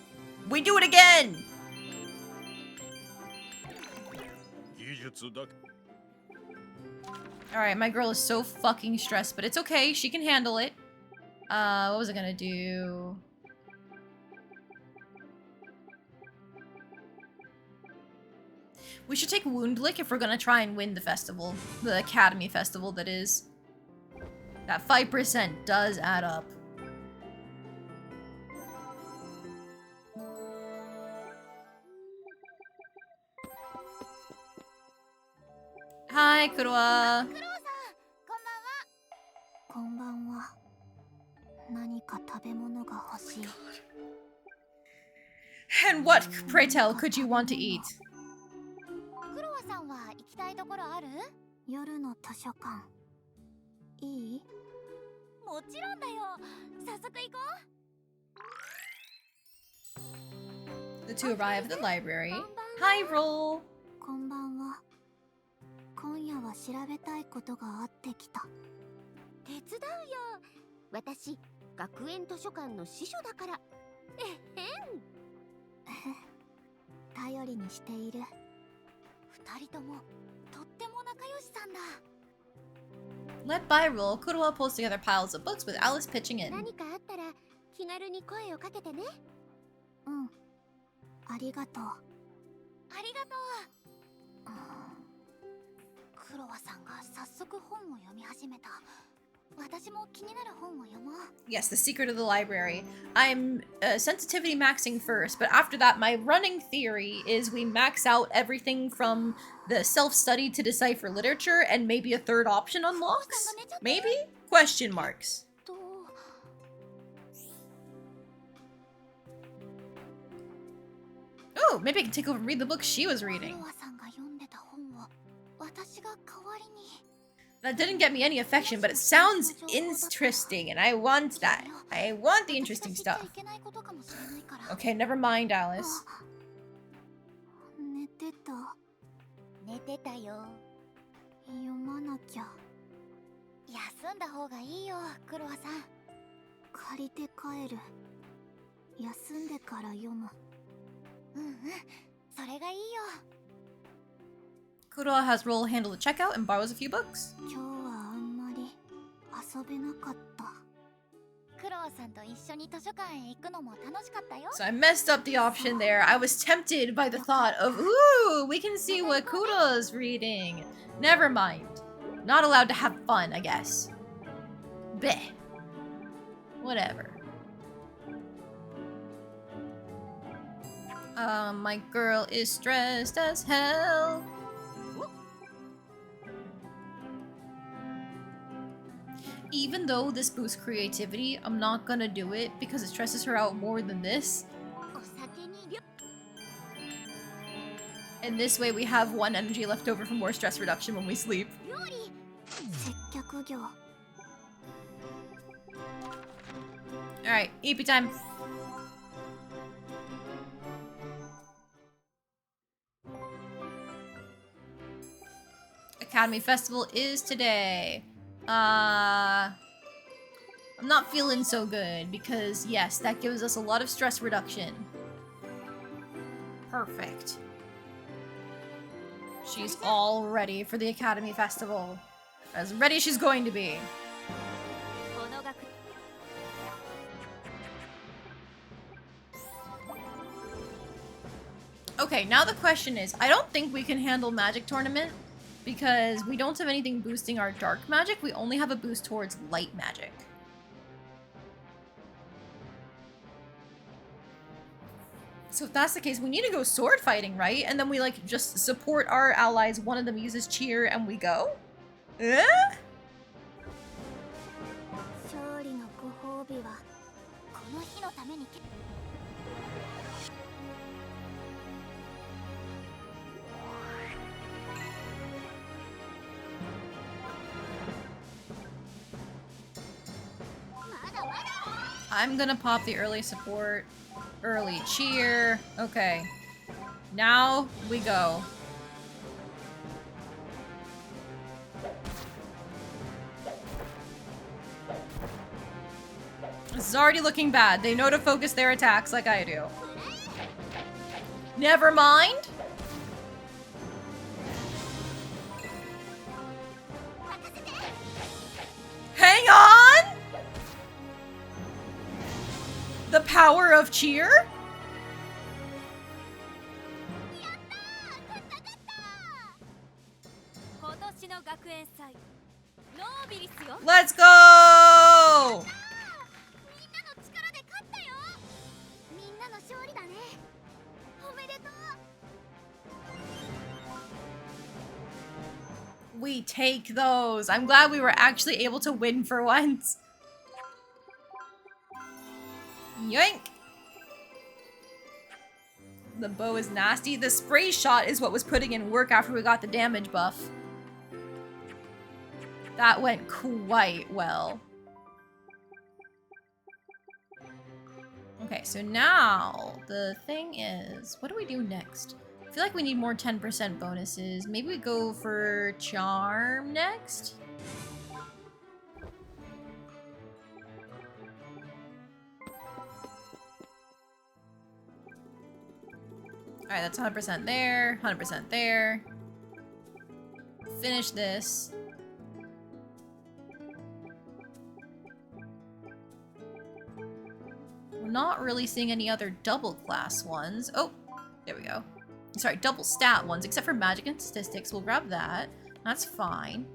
Speaker 1: We do it again! Alright, my girl is so fucking stressed, but it's okay. She can handle it. What was I gonna do? We should take Wound Lick if we're gonna try and win the festival. The Academy Festival, that is. That 5% does add up. Hi, Kuroa.
Speaker 2: クロウさん、こんばんは。こんばんは。何か食べ物が欲しい。
Speaker 1: And what, pray tell, could you want to eat?
Speaker 2: クロワさんは行きたいところある？夜の図書館。いい？もちろんだよ。早速行こう。
Speaker 1: The two arrive at the library. Hi, Roll.
Speaker 2: こんばんは。今夜は調べたいことがあってきた。手伝うよ。私、学園図書館の司書だから。えへん。頼りにしている。二人ともとっても仲良しさんだ。
Speaker 1: Led by Roll, Kuroa pulls together piles of books with Alice pitching in.
Speaker 2: 何かあったら気軽に声をかけてね。うん。ありがとう。ありがとう。クロワさんが早速本を読み始めた。私も気になる本を読もう。
Speaker 1: Yes, the secret of the library. I'm sensitivity maxing first, but after that, my running theory is we max out everything from the self-study to decipher literature, and maybe a third option unlocks? Maybe? Question marks.
Speaker 2: と。
Speaker 1: Oh, maybe I can take over and read the book she was
Speaker 2: ク
Speaker 1: reading.
Speaker 2: ロワさんが読んでた本を私が代わりに。
Speaker 1: That didn't get me any affection, but it sounds interesting, and I want that. I want the interesting stuff. Okay, never mind, Alice.
Speaker 2: 寝てた。寝てたよ。読まなきゃ。休んだ方がいいよ、クロワさん。借りて帰る。休んでから読む。うんうん、それがいいよ。
Speaker 1: Kuroa has Roll handle the checkout and borrows a few books.
Speaker 2: 今日はあんまり遊べなかった。クロワさんと一緒に図書館へ行くのも楽しかったよ。
Speaker 1: So I messed up the option there. I was tempted by the thought of, ooh, we can see what Kuroa's reading. Never mind. Not allowed to have fun, I guess. Bleh. Whatever. My girl is stressed as hell. Even though this boosts creativity, I'm not gonna do it because it stresses her out more than this.
Speaker 2: お酒に
Speaker 1: And this way we have one energy left over for more stress reduction when we sleep.
Speaker 2: 料理。接客業。
Speaker 1: Alright, EP time. Academy Festival is today. I'm not feeling so good because, yes, that gives us a lot of stress reduction. Perfect. She's all ready for the Academy Festival. As ready as she's going to be.
Speaker 2: この学
Speaker 1: Okay, now the question is, I don't think we can handle Magic Tournament because we don't have anything boosting our dark magic. We only have a boost towards light magic. So if that's the case, we need to go sword fighting, right? And then we like just support our allies. One of them uses cheer and we go? Eh?
Speaker 2: 勝利のご褒美はこの日のために
Speaker 1: I'm gonna pop the early support, early cheer. Okay. Now we go. This is already looking bad. They know to focus their attacks like I do. Never mind. Hang on! The power of cheer? Let's go!
Speaker 2: みんなの力で勝ったよ。みんなの勝利だね。おめでとう。
Speaker 1: We take those. I'm glad we were actually able to win for once. Yoink! The bow is nasty. The spray shot is what was putting in work after we got the damage buff. That went quite well. Okay, so now the thing is, what do we do next? I feel like we need more 10% bonuses. Maybe we go for charm next? Alright, that's 100% there, 100% there. Finish this. We're not really seeing any other double class ones. Oh, there we go. Sorry, double stat ones, except for magic and statistics. We'll grab that. That's fine.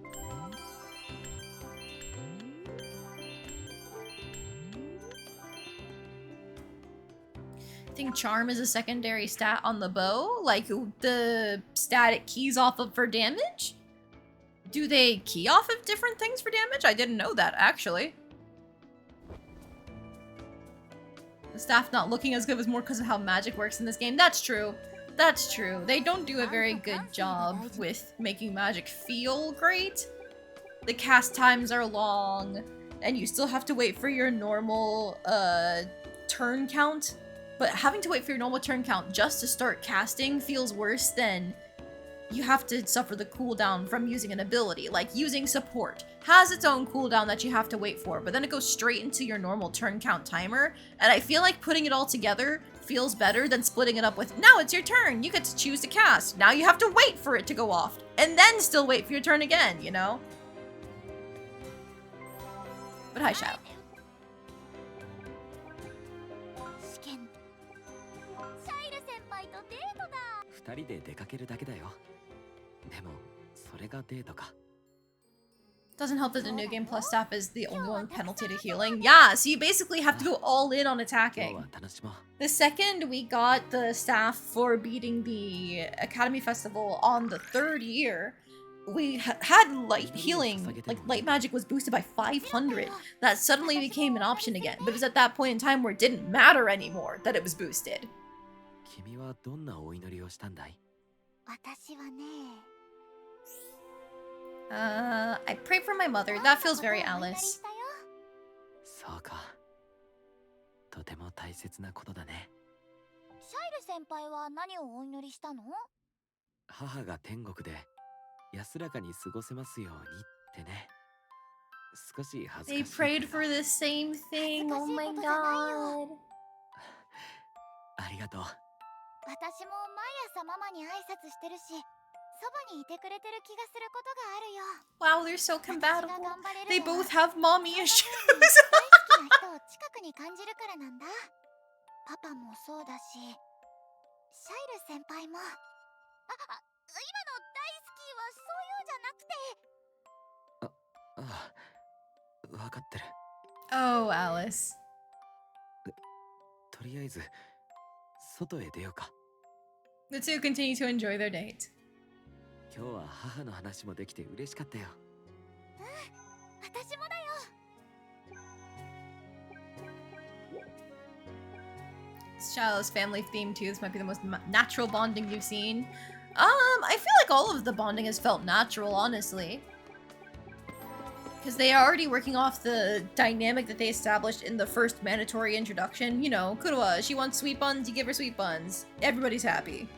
Speaker 1: I think charm is a secondary stat on the bow, like the stat it keys off of for damage. Do they key off of different things for damage? I didn't know that, actually. The staff not looking as good was more because of how magic works in this game. That's true. That's true. They don't do a very good job with making magic feel great. The cast times are long, and you still have to wait for your normal turn count. But having to wait for your normal turn count just to start casting feels worse than you have to suffer the cooldown from using an ability. Like using support has its own cooldown that you have to wait for, but then it goes straight into your normal turn count timer. And I feel like putting it all together feels better than splitting it up with, now it's your turn, you get to choose to cast. Now you have to wait for it to go off, and then still wait for your turn again, you know? But hi, Shao.
Speaker 3: 二人で出かけるだけだよ。でもそれがデートか。
Speaker 1: Doesn't help that the new game plus staff is the only one penalty to healing. Yeah, so you basically have to go all in on attacking. The second we got the staff for beating the Academy Festival on the 3rd year, we had light healing. Like, light magic was boosted by 500. That suddenly became an option again. But it was at that point in time where it didn't matter anymore that it was boosted.
Speaker 3: 君はどんなお祈りをしたんだい？
Speaker 2: 私はね。
Speaker 1: I prayed for my mother. That feels very Alice.
Speaker 3: そうか。とても大切なことだね。
Speaker 2: シャイル先輩は何をお祈りしたの？
Speaker 3: 母が天国で安らかに過ごせますようにってね。少し恥ず
Speaker 1: They
Speaker 3: かしいけど。
Speaker 1: prayed for the same thing. Oh my god.
Speaker 3: ありがとう。
Speaker 2: 私も毎朝ママに挨拶してるし、そばにいてくれてる気がすることがあるよ。
Speaker 1: Wow, they're so
Speaker 2: 私が
Speaker 1: compatible.
Speaker 2: 頑張れ
Speaker 1: They
Speaker 2: るのは
Speaker 1: both have mommy
Speaker 2: 大
Speaker 1: issues.
Speaker 2: 好きな人を近くに感じるからなんだ。パパもそうだし、シャイル先輩も。今の大好きはそういうじゃなくて。
Speaker 3: ああ、わかってる。
Speaker 1: Oh, Alice.
Speaker 3: とりあえず外へ出ようか。
Speaker 1: The two continue to enjoy their date.
Speaker 3: 今日は母の話もできて嬉しかったよ。
Speaker 2: 私もだよ。
Speaker 1: Shiloh's family theme too. This might be the most natural bonding you've seen. I feel like all of the bonding has felt natural, honestly. Because they are already working off the dynamic that they established in the first mandatory introduction. You know, Kurua, she wants sweet buns, you give her sweet buns. Everybody's happy.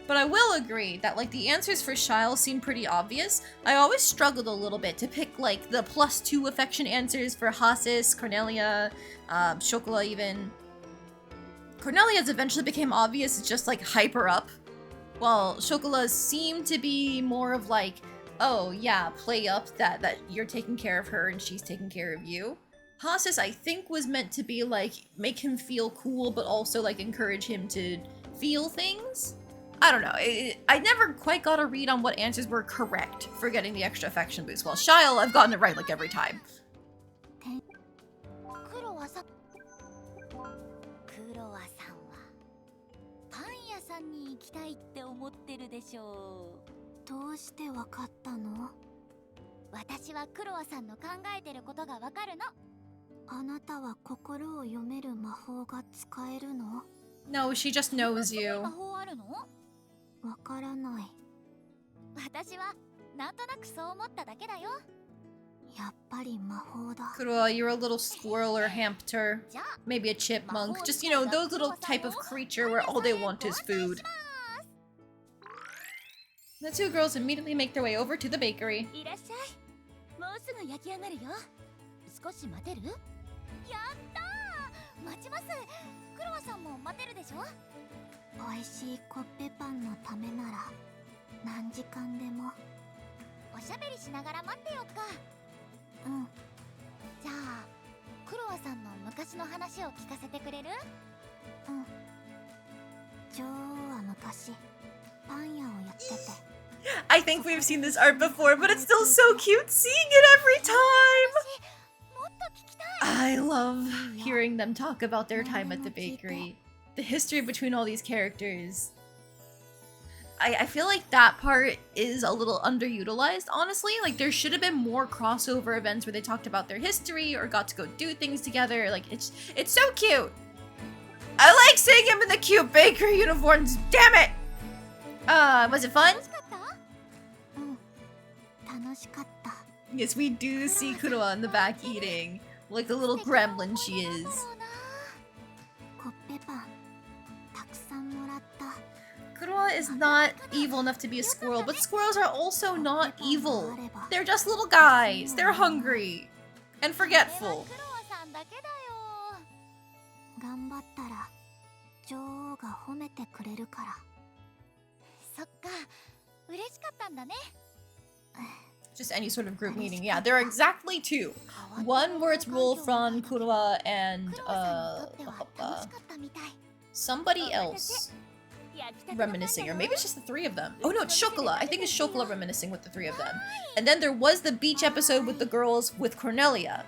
Speaker 1: But I will agree that, like, the answers for Shiloh seem pretty obvious. I always struggled a little bit to pick, like, the +2 affection answers for Hasis, Cornelia, Shokola even. Cornelia's eventually became obvious, it's just, like, hyper up. While Shokola's seemed to be more of, like, oh, yeah, play up that you're taking care of her and she's taking care of you. Hasis, I think, was meant to be, like, make him feel cool, but also, like, encourage him to feel things. I don't know. I never quite got a read on what answers were correct for getting the extra affection boost. While Shiloh, I've gotten it right, like, every time.
Speaker 2: クロワさんはパン屋さんに行きたいって思ってるでしょう。どうしてわかったの？私はクロワさんの考えてることがわかるの。あなたは心を読める魔法が使えるの？
Speaker 1: No, she just knows you.
Speaker 2: 魔法あるの？わからない。私はなんとなくそう思っただけだよ。やっぱり魔法だ。
Speaker 1: Kurua, you're a little squirrel or hamster. Maybe a chipmunk. Just, you know, those little type of creature where all they want is food. The two girls immediately make their way over to the bakery.
Speaker 2: いらっしゃい。もうすぐ焼き上がるよ。少し待てる？やったー！待ちます。クロワさんも待てるでしょ？美味しいコッペパンのためなら何時間でも。おしゃべりしながら待ってよっか。うん。じゃあ、クロワさんの昔の話を聞かせてくれる？うん。女王は昔パン屋をやってて。
Speaker 1: I think we've seen this art before, but it's still so cute seeing it every time! I love hearing them talk about their time at the bakery. The history between all these characters. I feel like that part is a little underutilized, honestly. Like, there should have been more crossover events where they talked about their history or got to go do things together. Like, it's so cute! I like seeing him in the cute bakery uniforms, damn it! Was it fun? Yes, we do see Kurua in the back eating, like the little gremlin she is. Kurua is not evil enough to be a squirrel, but squirrels are also not evil. They're just little guys. They're hungry and forgetful.
Speaker 2: 頑張ったら女王が褒めてくれるから。そっか、嬉しかったんだね。
Speaker 1: Just any sort of group meeting. Yeah, there are exactly two. One where it's Rolfron, Kurua, and somebody else reminiscing, or maybe it's just the three of them. Oh no, it's Shokola. I think it's Shokola reminiscing with the three of them. And then there was the beach episode with the girls with Cornelia.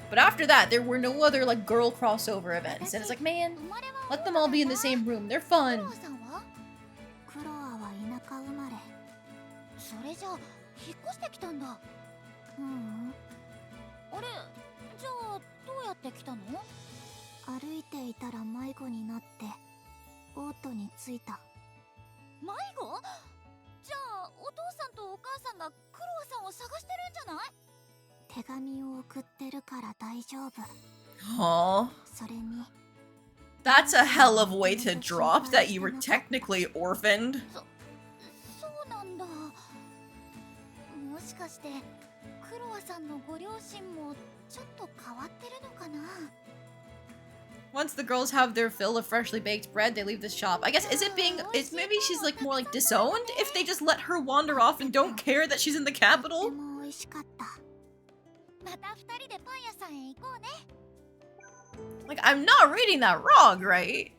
Speaker 1: But after that, there were no other like girl crossover events. And it's like, man, let them all be in the same room. They're fun.
Speaker 2: 引っ越してきたんだ。うん。あれ、じゃあどうやって来たの？歩いていたら迷子になってオートに着いた。迷子？じゃあお父さんとお母さんがクロワさんを探してるんじゃない？手紙を送ってるから大丈夫。
Speaker 1: Huh? それに。That's a hell of a way to drop that you were technically orphaned.
Speaker 2: そうなんだ。もしかしてクロワさんのご両親もちょっと変わってるのかな？
Speaker 1: Once the girls have their fill of freshly baked bread, they leave the shop. I guess, is maybe she's like more like disowned if they just let her wander off and don't care that she's in the capital? Like, I'm not reading that wrong, right?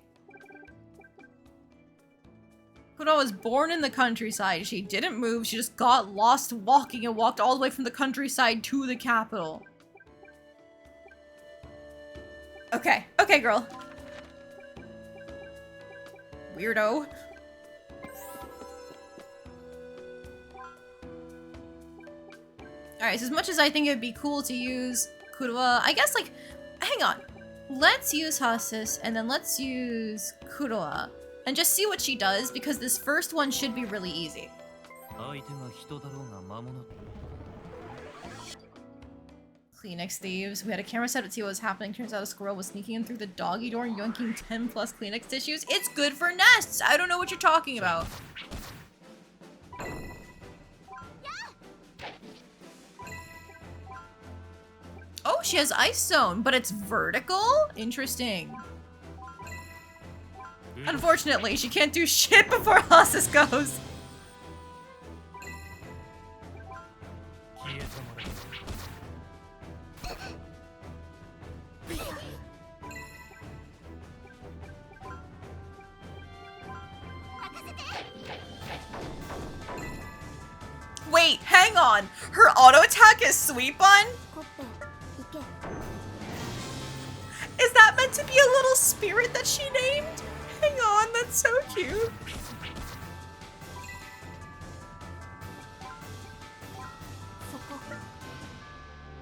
Speaker 1: Kuroa was born in the countryside. She didn't move. She just got lost walking and walked all the way from the countryside to the capital. Okay. Okay, girl. Weirdo. Alright, so as much as I think it'd be cool to use Kuroa, I guess, like, hang on. Let's use Hasis, and then let's use Kuroa, and just see what she does, because this first one should be really easy. Kleenex thieves. We had a camera set to see what was happening. Turns out a squirrel was sneaking in through the doggy door and yoinking 10 plus Kleenex tissues. It's good for nests! I don't know what you're talking about. Oh, she has Ice Zone, but it's vertical? Interesting. Unfortunately, she can't do shit before Hasis goes. Wait, hang on. Her auto attack is Sweet Bun? Is that meant to be a little spirit that she named? Hang on, that's so cute.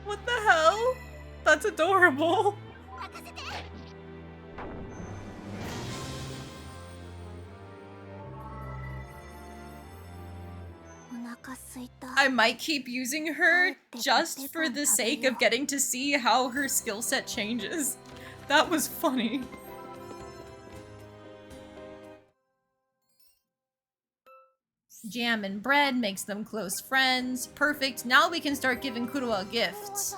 Speaker 1: What the hell? That's adorable. I might keep using her just for the sake of getting to see how her skill set changes. That was funny. Jam and bread makes them close friends. Perfect. Now we can start giving Kuroa gifts.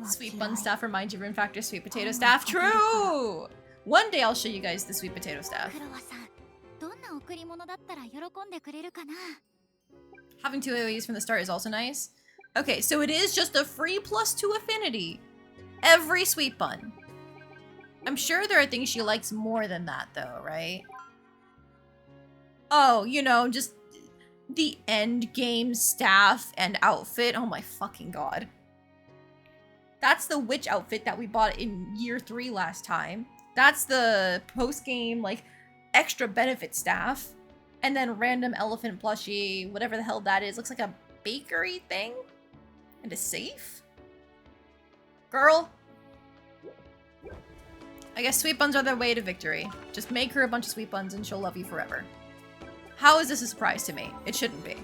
Speaker 1: Sweet bun staff reminds you of Rune Factor sweet potato staff. True! One day I'll show you guys the sweet potato staff. Having 2 AoEs from the start is also nice. Okay, so it is just a free +2 affinity. Every sweet bun. I'm sure there are things she likes more than that though, right? Oh, you know, just the end game staff and outfit. Oh my fucking god. That's the witch outfit that we bought in year 3 last time. That's the post-game, like, extra benefit staff. And then random elephant plushie, whatever the hell that is. Looks like a bakery thing? And a safe? Girl? I guess sweet buns are the way to victory. Just make her a bunch of sweet buns and she'll love you forever. How is this a surprise to me? It shouldn't be.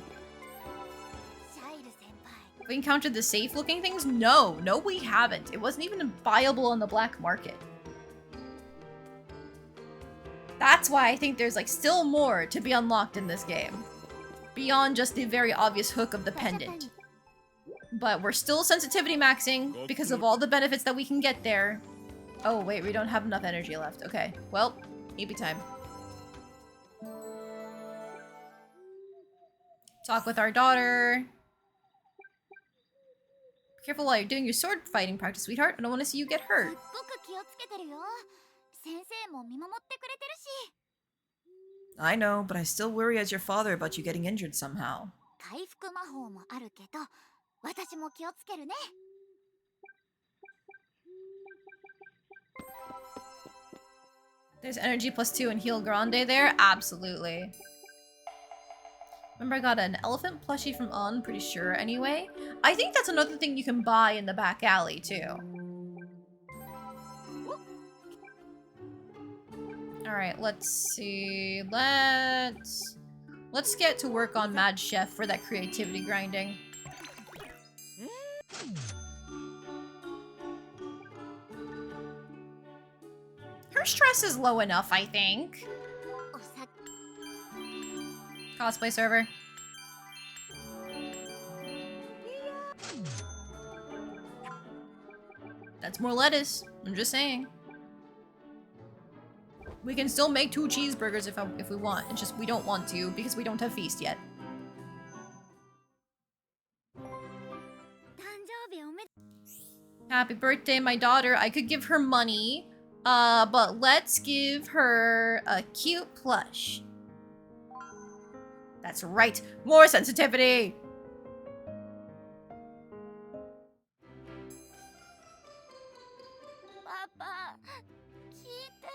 Speaker 1: Have we encountered the safe looking things? No, we haven't. It wasn't even viable on the black market. That's why I think there's like still more to be unlocked in this game. Beyond just the very obvious hook of the pendant. But we're still sensitivity maxing because of all the benefits that we can get there. Oh wait, we don't have enough energy left. Okay, well, EB time. Talk with our daughter. Careful while you're doing your sword fighting practice, sweetheart. I don't want to see you get hurt. I know, but I still worry as your father about you getting injured somehow. There's energy +2 and heal grande there? Absolutely. Remember I got an elephant plushie from On, pretty sure anyway. I think that's another thing you can buy in the back alley too. Alright, let's see. Let's get to work on Mad Chef for that creativity grinding. Her stress is low enough, I think. Cosplay server. That's more lettuce. I'm just saying. We can still make 2 cheeseburgers if we want. It's just we don't want to because we don't have feast yet. Happy birthday, my daughter. I could give her money, But let's give her a cute plush. That's right, more sensitivity.
Speaker 2: Papa, 聞いて。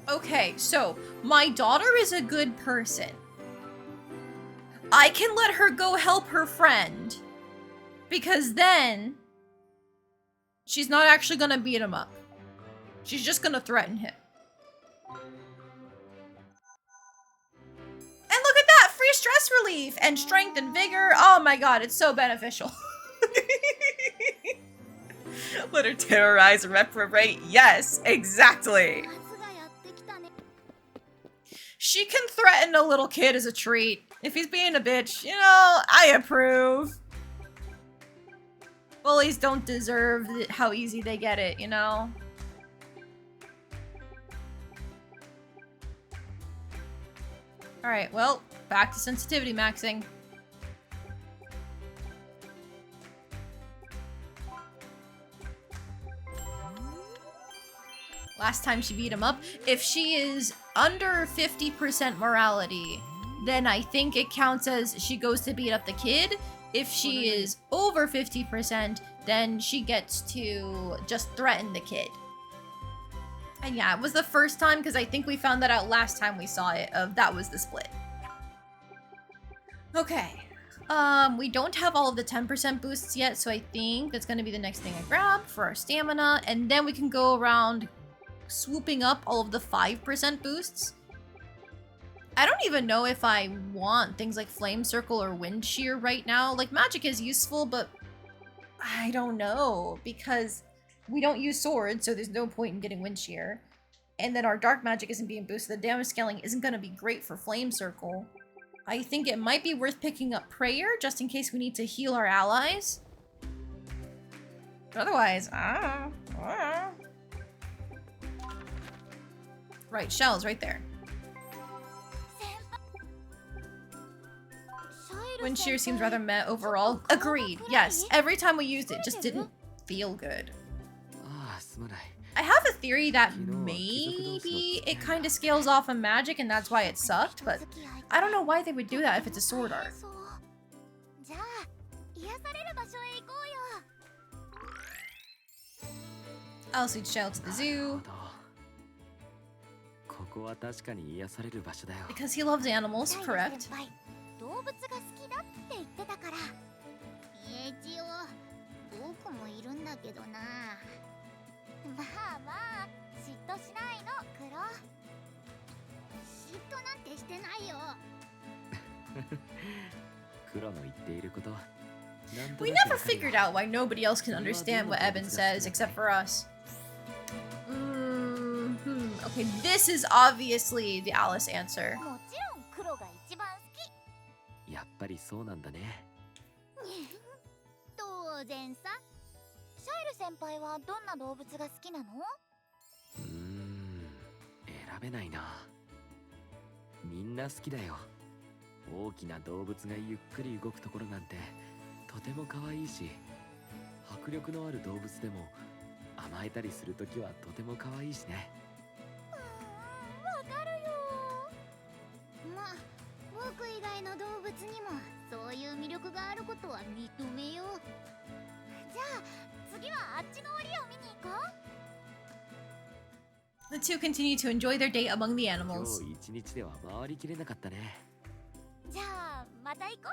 Speaker 1: Okay, so my daughter is a good person. I can let her go help her friend. Because then she's not actually gonna beat him up. She's just gonna threaten him. And look at that! Free stress relief and strength and vigor. Oh my god, it's so beneficial. Let her terrorize and reprobate. Yes, exactly.
Speaker 2: 夏がやってきたね。
Speaker 1: She can threaten a little kid as a treat. If he's being a bitch, you know, I approve. Bullies don't deserve how easy they get it, you know? Alright, well, back to sensitivity maxing. Last time she beat him up. If she is under 50% morality, then I think it counts as she goes to beat up the kid. If she is over 50%, then she gets to just threaten the kid. And yeah, it was the first time because I think we found that out last time we saw it. That was the split. Okay. We don't have all of the 10% boosts yet, so I think that's going to be the next thing I grab for our stamina. And then we can go around swooping up all of the 5% boosts. I don't even know if I want things like Flame Circle or Wind Shear right now. Like, magic is useful, but I don't know, because we don't use swords, so there's no point in getting Wind Shear. And then our dark magic isn't being boosted. The damage scaling isn't going to be great for Flame Circle. I think it might be worth picking up Prayer, just in case we need to heal our allies. But otherwise, Right, shells right there. Wind Shear seems rather meh overall. Agreed, yes. Every time we used it, just didn't feel good. I have a theory that maybe it kind of scales off of magic and that's why it sucked, but I don't know why they would do that if it's a sword art.
Speaker 2: じゃあ、癒される場所へ行こうよ。
Speaker 1: I'll lead Shell to the zoo.
Speaker 3: ここは確かに癒される場所だよ。
Speaker 1: Because he loves animals,
Speaker 2: シャイロ
Speaker 1: correct?
Speaker 2: 先輩、動物が好きだって言ってたから。一応、僕もいるんだけどな。まあまあ、嫉妬しないの、クロ。嫉妬なんてしてないよ。
Speaker 3: 黒の言っていること。
Speaker 1: We never figured out why nobody else can understand what Eben says except for us. Okay, this is obviously the Alice answer.
Speaker 2: もちろん黒が一番好き。
Speaker 3: やっぱりそうなんだね。
Speaker 2: 当然さ。シャイル先輩はどんな動物が好きなの？
Speaker 3: 選べないな。みんな好きだよ。大きな動物がゆっくり動くところなんてとても可愛いし、迫力のある動物でも甘えたりするときはとても可愛いしね。
Speaker 2: わかるよ。まあ、僕以外の動物にもそういう魅力があることは認めよう。じゃあ次はあっちの檻を見に行こう。
Speaker 1: The two continue to enjoy their day among the
Speaker 3: 今
Speaker 1: animals.
Speaker 3: 日一日では回りきれなかったね。
Speaker 2: じゃあまた行こう。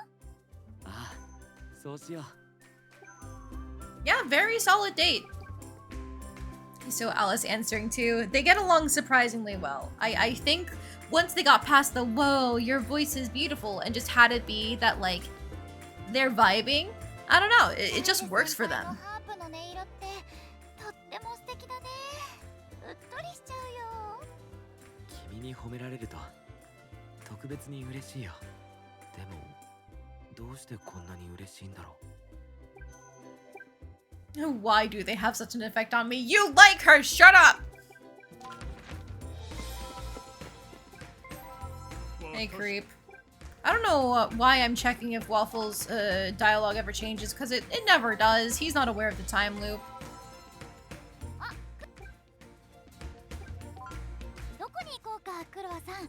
Speaker 3: ああ、そうしよう。
Speaker 1: Yeah, very solid date. So Alice answering too. They get along surprisingly well. I think once they got past the whoa, your voice is beautiful and just had it be that like they're vibing. I don't know. It just works for them.
Speaker 2: ハープの音色ってとっても素敵だね。うっとりしちゃうよ。
Speaker 3: 君に褒められると特別に嬉しいよ。でもどうしてこんなに嬉しいんだろう。
Speaker 1: Why do they have such an effect on me? You like her! Shut up! Hey, creep. I don't know why I'm checking if Waffle's dialogue ever changes, because it never does. He's not aware of the time loop.
Speaker 2: 黒羽さん。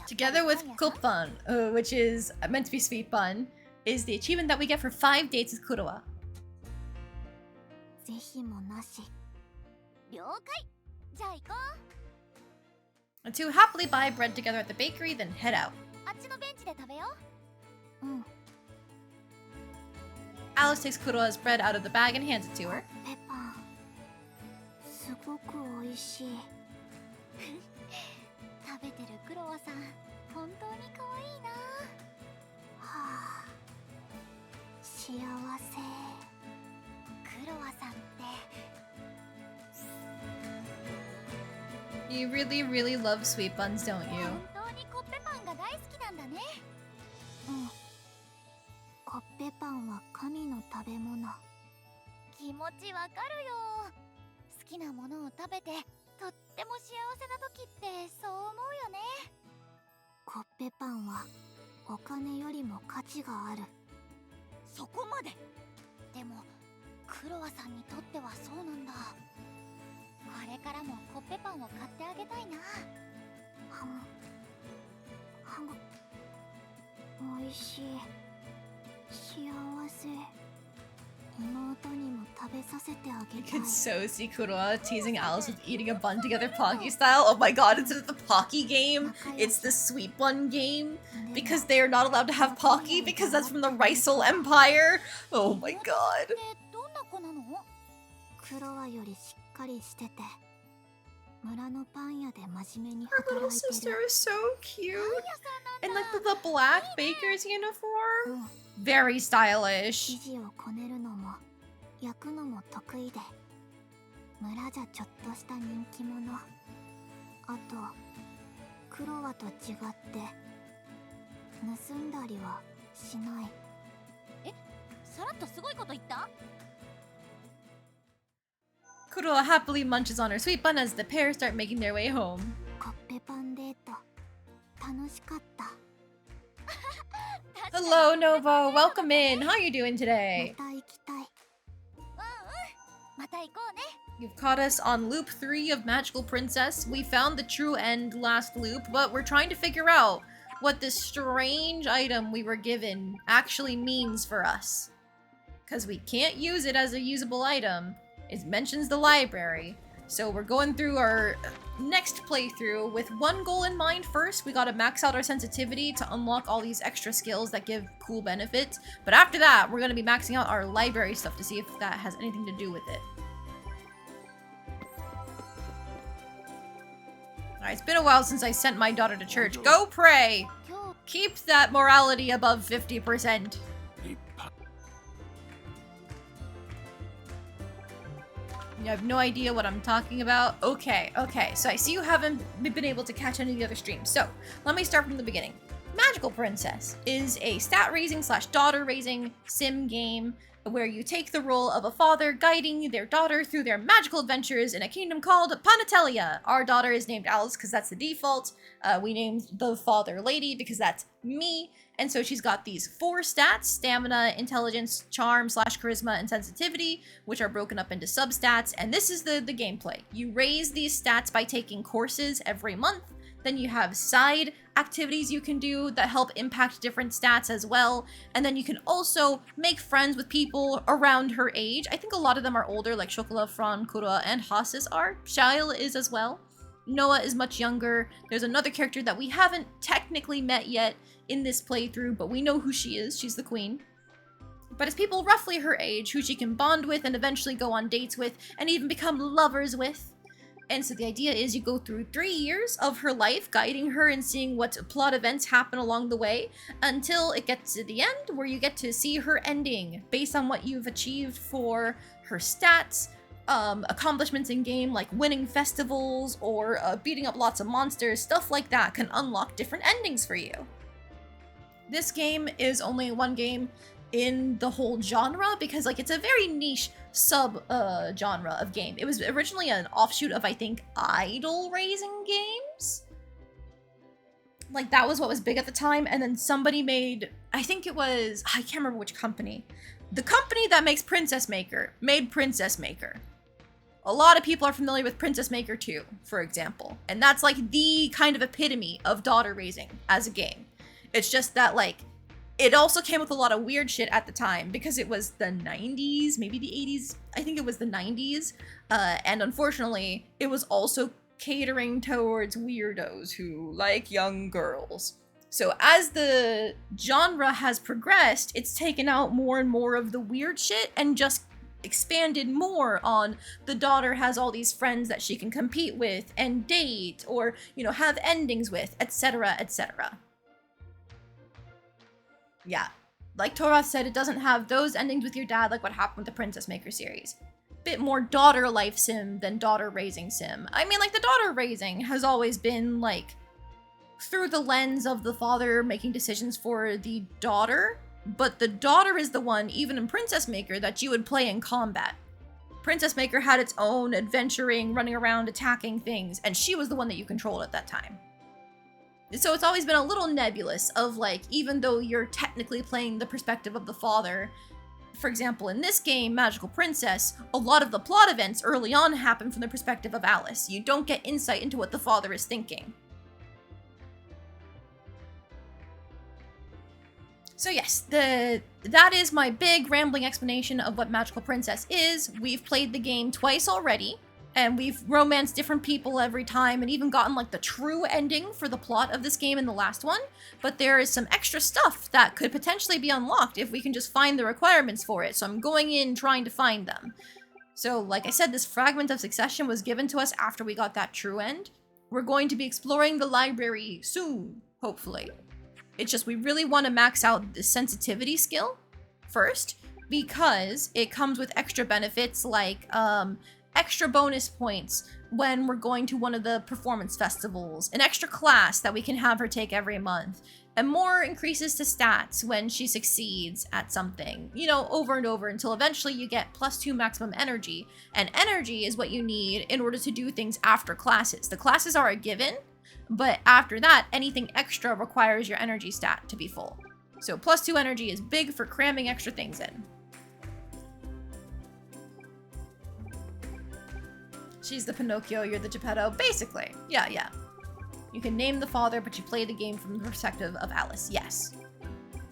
Speaker 1: Together with Kuppan, which is meant to be sweet bun, is the achievement that we get for 5 dates with Kuroa.
Speaker 2: ぜひもなし。了解。じゃあ行こう。
Speaker 1: The two happily buy bread together at the bakery, then head out.
Speaker 2: あっちのベンチで食べよう。うん。
Speaker 1: Alice takes Kuroa's bread out of the bag and hands it to her.
Speaker 2: ペパン。すごく美味しい。食べてるクロワさん、本当に可愛いな。はあ。幸せ。クロワさんって。
Speaker 1: You really, really love sweet buns, don't you?
Speaker 2: 本当にコッペパンが大好きなんだね。うん。コッペパンは神の食べ物。気持ちわかるよ。好きなものを食べてとっても幸せな時ってそう思うよね。コッペパンはお金よりも価値がある。そこまで。でもクロワさんにとってはそうなんだ。これからもコッペパンを買ってあげたいな。はむはむ。おいしい。幸せ。妹にも食べさせてあげ
Speaker 1: You
Speaker 2: たい。
Speaker 1: could so see Kuroa teasing Alice with eating a bun together Pocky style. Oh my god, instead of the Pocky game, it's the sweet bun game. Because they are not allowed to have Pocky because that's from the Rysel Empire. Oh my god.
Speaker 2: どんな子なの？クロワよりしっかりしてて、村のパン屋で真面目に
Speaker 1: Her little
Speaker 2: 働いて
Speaker 1: sister
Speaker 2: る。
Speaker 1: is so cute. And like the black baker's uniform.
Speaker 2: うん。
Speaker 1: Very stylish.
Speaker 2: 生地をこねるのも焼くのも得意で、村じゃちょっとした人気者。あとクロワと違って盗んだりはしない。え、さらっとすごいこと言った？
Speaker 1: Kuroa happily munches on her sweet bun as the pair start making their way home.
Speaker 2: コッペパンデート楽しかった。
Speaker 1: Hello, Novo. Welcome in. How are you doing
Speaker 2: ま
Speaker 1: today?
Speaker 2: た行きたい。うんうん。また行こうね。
Speaker 1: You've caught us on loop 3 of Magical Princess. We found the true end last loop, but we're trying to figure out what this strange item we were given actually means for us. Because we can't use it as a usable item. It mentions the library. So we're going through our next playthrough with one goal in mind first. We gotta max out our sensitivity to unlock all these extra skills that give cool benefits. But after that, we're gonna be maxing out our library stuff to see if that has anything to do with it. Alright, it's been a while since I sent my daughter to church. Go pray!
Speaker 2: 今日
Speaker 1: Keep that morality above 50%. You have no idea what I'm talking about? Okay, so I see you haven't been able to catch any of the other streams. So, let me start from the beginning. Magical Princess is a stat raising / daughter raising sim game where you take the role of a father guiding their daughter through their magical adventures in a kingdom called Panatelia. Our daughter is named Alice because that's the default. We named the father Lady because that's me. And so she's got these 4 stats: stamina, intelligence, charm / charisma, and sensitivity, which are broken up into substats. And this is the gameplay. You raise these stats by taking courses every month. Then you have side activities you can do that help impact different stats as well. And then you can also make friends with people around her age. I think a lot of them are older, like Shokola, Fran, Kura, and Hasis are. Shail is as well. Noah is much younger. There's another character that we haven't technically met yet in this playthrough, but we know who she is. She's the queen. But it's people roughly her age who she can bond with and eventually go on dates with and even become lovers with. And so the idea is you go through 3 years of her life, guiding her and seeing what plot events happen along the way, until it gets to the end, where you get to see her ending based on what you've achieved for her stats, accomplishments in game like winning festivals or beating up lots of monsters. Stuff like that can unlock different endings for you. This game is only one game in the whole genre because like it's a very niche sub genre of game. It was originally an offshoot of, I think, idol raising games. Like that was what was big at the time, and then somebody made, I think it was, I can't remember which company. The company that makes Princess Maker made Princess Maker. A lot of people are familiar with Princess Maker 2, for example. And that's like the kind of epitome of daughter raising as a game. It's just that like, it also came with a lot of weird shit at the time because it was the 90s, maybe the 80s. I think it was the 90s. And unfortunately, it was also catering towards weirdos who like young girls. So as the genre has progressed, it's taken out more and more of the weird shit and just expanded more on the daughter has all these friends that she can compete with and date or, you know, have endings with, etc., etc. Yeah, like Torath said, it doesn't have those endings with your dad like what happened with the Princess Maker series. Bit more daughter life sim than daughter raising sim. I mean, like, the daughter raising has always been, like, through the lens of the father making decisions for the daughter, but the daughter is the one, even in Princess Maker, that you would play in combat. Princess Maker had its own adventuring, running around, attacking things, and she was the one that you controlled at that time. So it's always been a little nebulous of, like, even though you're technically playing the perspective of the father, for example, in this game, Magical Princess, a lot of the plot events early on happen from the perspective of Alice. You don't get insight into what the father is thinking. So yes, that is my big rambling explanation of what Magical Princess is. We've played the game twice already, and we've romanced different people every time, and even gotten like the true ending for the plot of this game in the last one. But there is some extra stuff that could potentially be unlocked if we can just find the requirements for it. So I'm going in trying to find them. So like I said, this Fragment of Succession was given to us after we got that true end. We're going to be exploring the library soon, hopefully. It's just we really want to max out the sensitivity skill first, because it comes with extra benefits like extra bonus points when we're going to one of the performance festivals, an extra class that we can have her take every month, and more increases to stats when she succeeds at something, you know, over and over until eventually you get +2 maximum energy. And energy is what you need in order to do things after classes. The classes are a given, but after that, anything extra requires your energy stat to be full. So +2 energy is big for cramming extra things in. She's the Pinocchio, you're the Geppetto. Basically, yeah. You can name the father, but you play the game from the perspective of Alice, yes.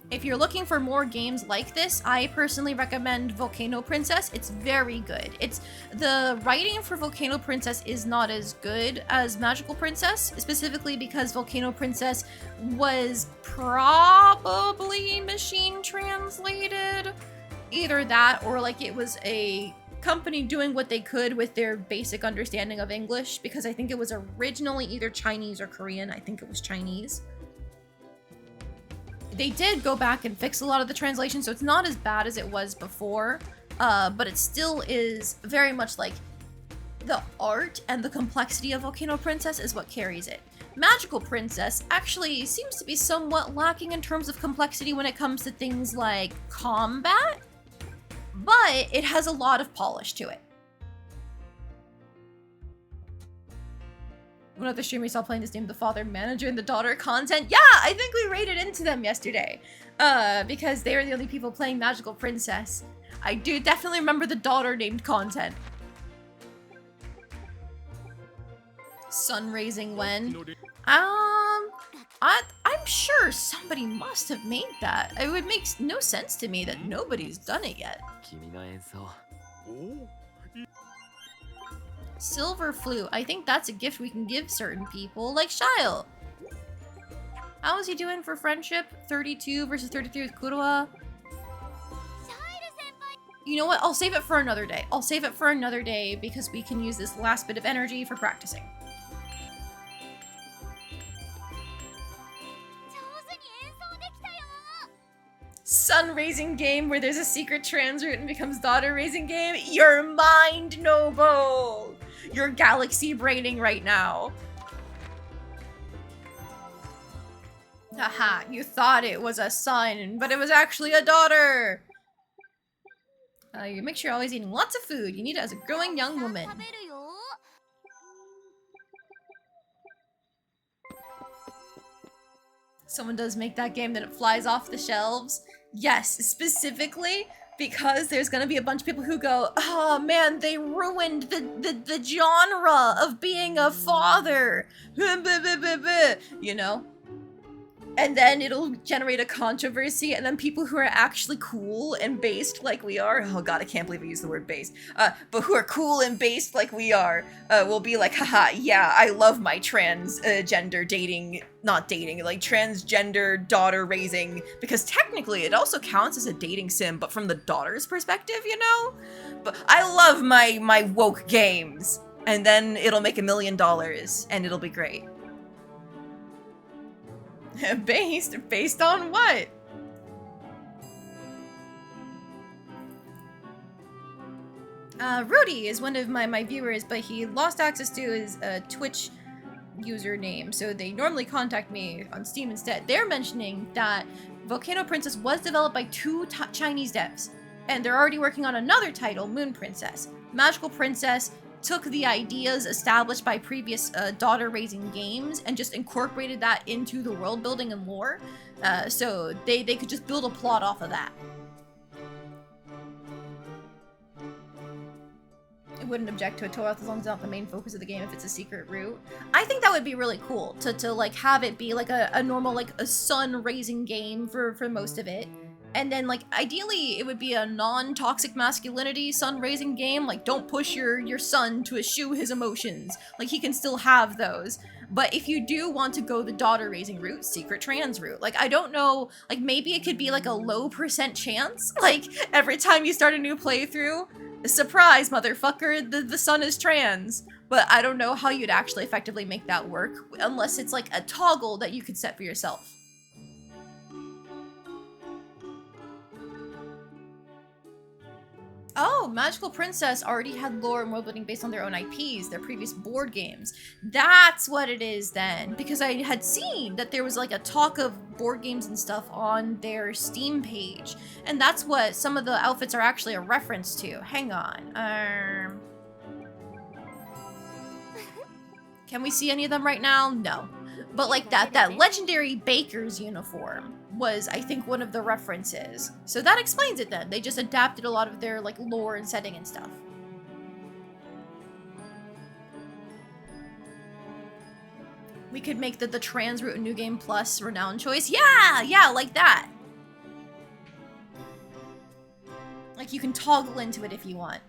Speaker 1: If you're looking for more games like this, I personally recommend Volcano Princess. It's very good. The writing for Volcano Princess is not as good as Magical Princess, specifically because Volcano Princess was probably machine translated. Either that or like it was a company doing what they could with their basic understanding of English, because I think it was originally either Chinese or Korean. I think it was Chinese. They did go back and fix a lot of the translation, so it's not as bad as it was before, but it still is very much like the art and the complexity of Volcano Princess is what carries it. Magical Princess actually seems to be somewhat lacking in terms of complexity when it comes to things like combat, but it has a lot of polish to it. One other streamer we saw playing this game, the father, manager, and the daughter content. Yeah, I think we raided into them yesterday. Because they were the only people playing Magical Princess. I do definitely remember the daughter named content. Sun raising when? I'm sure somebody must have made that. It would make no sense to me that nobody's done it yet. Silver flute. I think that's a gift we can give certain people, like Shile. How is he doing for friendship? 32 versus 33 with Kuroa. You know what? I'll save it for another day. I'll save it for another day because we can use this last bit of energy for practicing. Sun-raising game where there's a secret trans route and becomes daughter-raising game. Your mind, Noble! You're galaxy braining right now. Haha, you thought it was a son, but it was actually a daughter! You make sure you're always eating lots of food. You need it as a growing young woman. Someone does make that game, then it flies off the shelves. Yes, specifically, because there's gonna be a bunch of people who go, oh man, they ruined the genre of being a father. You know? And then it'll generate a controversy, and then people who are actually cool and based like we are, oh god, I can't believe I used the word based, but who are cool and based like we are, will be like, haha, yeah, I love my transgender dating, not dating, like transgender daughter raising, because technically it also counts as a dating sim, but from the daughter's perspective, you know? But I love my woke games, and then it'll make $1 million, and it'll be great. Based on what? Rudy is one of my viewers, but he lost access to his Twitch username, so they normally contact me on Steam instead. They're mentioning that Volcano Princess was developed by 2 Chinese devs, and they're already working on another title, Moon Princess. Magical Princess took the ideas established by previous daughter-raising games and just incorporated that into the world building and lore, so they could just build a plot off of that. I wouldn't object to a Toath as long as it's not the main focus of the game if it's a secret route. I think that would be really cool to like have it be like a normal, like a sun-raising game for most of it. And then, like, ideally, it would be a non-toxic masculinity sun-raising game. Like, don't push your son to eschew his emotions. Like, he can still have those. But if you do want to go the daughter-raising route, secret trans route. Like, I don't know, like, maybe it could be, like, a low % chance. Like, every time you start a new playthrough, surprise, motherfucker, the son is trans. But I don't know how you'd actually effectively make that work, unless it's, like, a toggle that you could set for yourself. Oh, Magical Princess already had lore and world building based on their own IPs, their previous board games. That's what it is then. Because I had seen that there was like a talk of board games and stuff on their Steam page. And that's what some of the outfits are actually a reference to. Hang on. Can we see any of them right now? No. But like that legendary baker's uniform was, I think, one of the references. So that explains it then. They just adapted a lot of their like lore and setting and stuff. We could make the trans route in New Game Plus renowned choice. Yeah, like that. Like you can toggle into it if you want.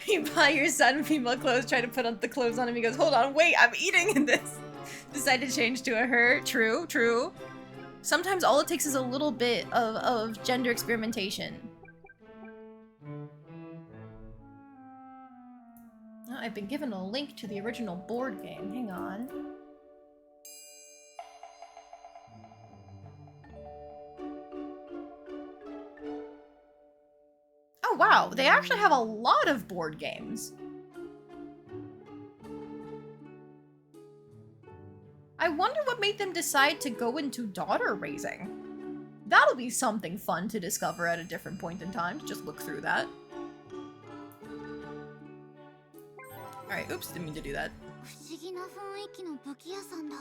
Speaker 1: You buy your son female clothes, try to put on the clothes on him, he goes, hold on, wait, I'm eating in this. Decide to change to a her. True. Sometimes all it takes is a little bit of gender experimentation. Oh, I've been given a link to the original board game. Hang on. Oh wow, they actually have a lot of board games. I wonder what made them decide to go into daughter raising. That'll be something fun to discover at a different point in time, to just look through that. Alright, oops, didn't mean to do that.
Speaker 2: 不思議な雰囲気の武器屋さんだ。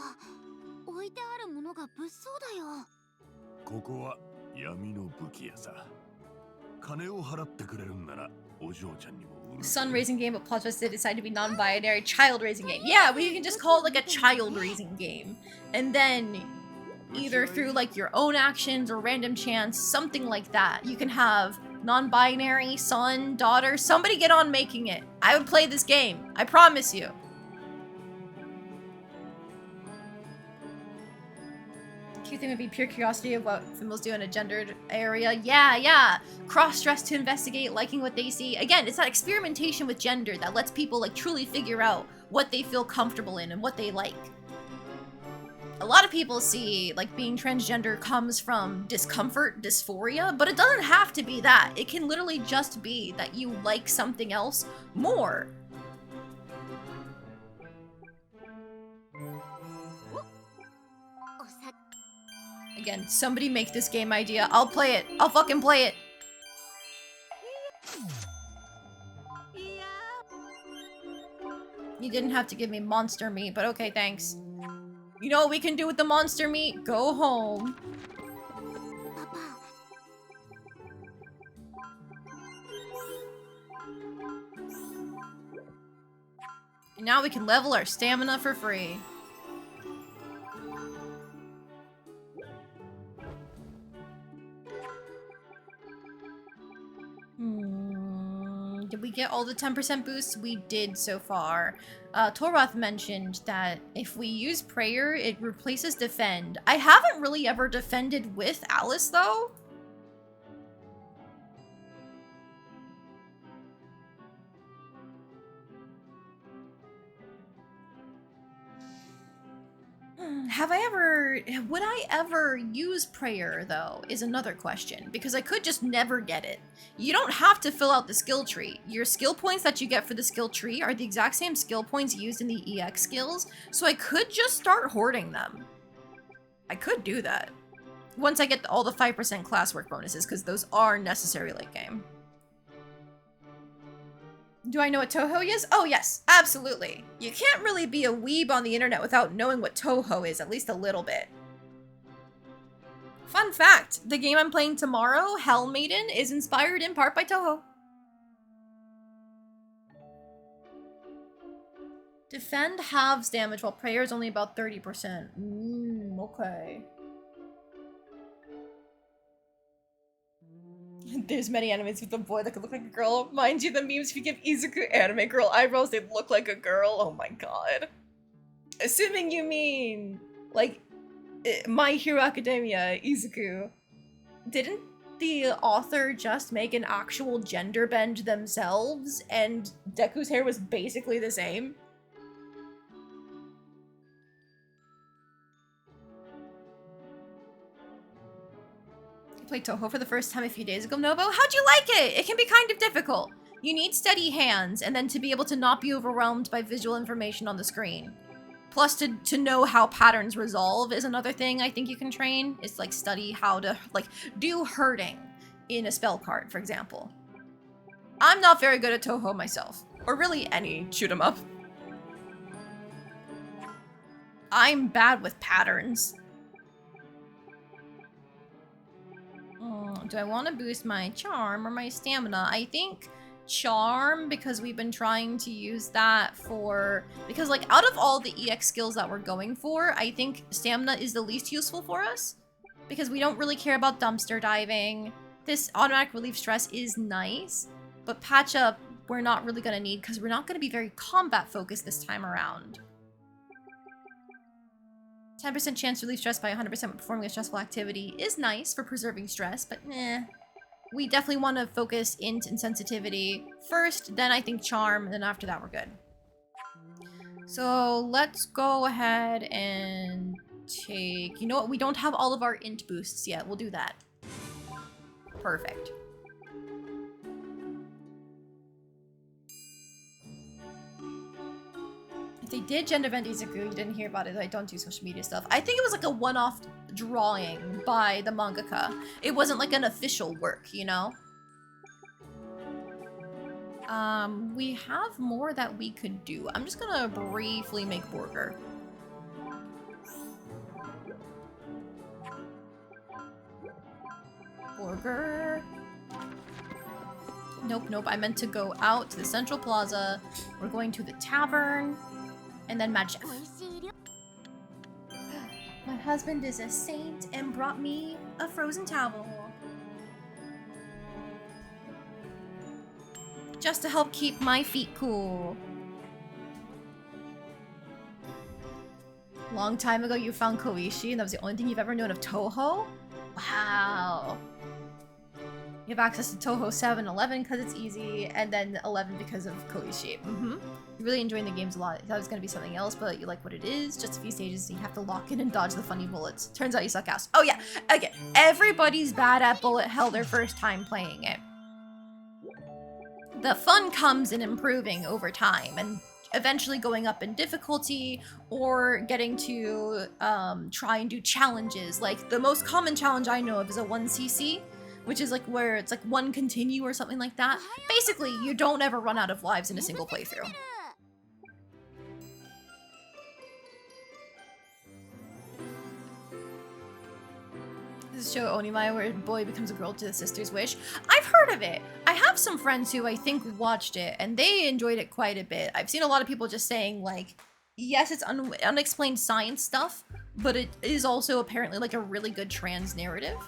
Speaker 2: 置いてあるものが物騒だよ。
Speaker 5: ここは闇の武器屋さ。金を払ってくれるんならお嬢ちゃんにも売る。
Speaker 1: Sun raising game, but plot twist they decide to be non-binary. Child raising game. Yeah, we can just call it like a child raising game. And then either through like your own actions or random chance, something like that. You can have non-binary, son, daughter, somebody get on making it. I would play this game. I promise you. Cute thing would be pure curiosity of what females do in a gendered area. Yeah. Cross-dress to investigate, liking what they see. Again, it's that experimentation with gender that lets people like truly figure out what they feel comfortable in and what they like. A lot of people see like being transgender comes from discomfort, dysphoria, but it doesn't have to be that. It can literally just be that you like something else more. Again, somebody make this game idea. I'll play it. I'll fucking play it. You didn't have to give me monster meat, but okay, thanks. You know what we can do with the monster meat? Go home. And now we can level our stamina for free. Did we get all the 10% boosts? We did so far. Toroth mentioned that if we use prayer, it replaces defend. I haven't really ever defended with Alice, though. Would I ever use prayer, though, is another question, because I could just never get it. You don't have to fill out the skill tree. Your skill points that you get for the skill tree are the exact same skill points used in the EX skills, so I could just start hoarding them. I could do that. Once I get all the 5% classwork bonuses, because those are necessary late game. Do I know what Touhou is? Oh yes, absolutely. You can't really be a weeb on the internet without knowing what Touhou is, at least a little bit. Fun fact, the game I'm playing tomorrow, Hell Maiden, is inspired in part by Touhou. Defend halves damage while prayer is only about 30%. Okay. There's many animes with a boy that could look like a girl. Mind you, the memes if you give Izuku anime girl eyebrows, they look like a girl. Oh my god. Assuming you mean, like, My Hero Academia, Izuku. Didn't the author just make an actual gender bend themselves, and Deku's hair was basically the same? Played Touhou for the first time a few days ago, Nobo. How'd you like it? It can be kind of difficult. You need steady hands, and then to be able to not be overwhelmed by visual information on the screen. Plus, to know how patterns resolve is another thing I think you can train. It's like study how to, like, do hurting in a spell card, for example. I'm not very good at Touhou myself, or really any shoot 'em up. I'm bad with patterns. Do I want to boost my charm or my stamina? I think charm, because we've been trying to use that for... Because, like, out of all the EX skills that we're going for, I think stamina is the least useful for us. Because we don't really care about dumpster diving. This automatic relief stress is nice, but patch up we're not really going to need because we're not going to be very combat focused this time around. 10% chance to relieve stress by 100% when performing a stressful activity is nice for preserving stress, but we definitely want to focus int and sensitivity first, then I think charm, and then after that we're good. So let's go ahead and take... You know what? We don't have all of our int boosts yet. We'll do that. Perfect. They did gender bend Izuku, you didn't hear about it, I don't do social media stuff. I think it was like a one-off drawing by the mangaka. It wasn't like an official work, you know? We have more that we could do. I'm just gonna briefly make burger. Burger. Nope, I meant to go out to the Central Plaza. We're going to the tavern. And then Mad Chef. My husband is a saint and brought me a frozen towel. Just to help keep my feet cool. Long time ago you found Koishi and that was the only thing you've ever known of Touhou? Wow. You have access to Touhou 7, 11 because it's easy, and then 11 because of Koishi. You're really enjoying the games a lot. I thought it was going to be something else, but you like what it is. Just a few stages, so you have to lock in and dodge the funny bullets. Turns out you suck ass. Oh yeah, again, everybody's bad at bullet hell their first time playing it. The fun comes in improving over time, and eventually going up in difficulty, or getting to try and do challenges. Like, the most common challenge I know of is a 1cc, which is like where it's like one continue or something like that. Basically, you don't ever run out of lives in a single playthrough. This show Onimai where a boy becomes a girl to the sister's wish. I've heard of it. I have some friends who I think watched it and they enjoyed it quite a bit. I've seen a lot of people just saying like, yes, it's unexplained science stuff, but it is also apparently like a really good trans narrative.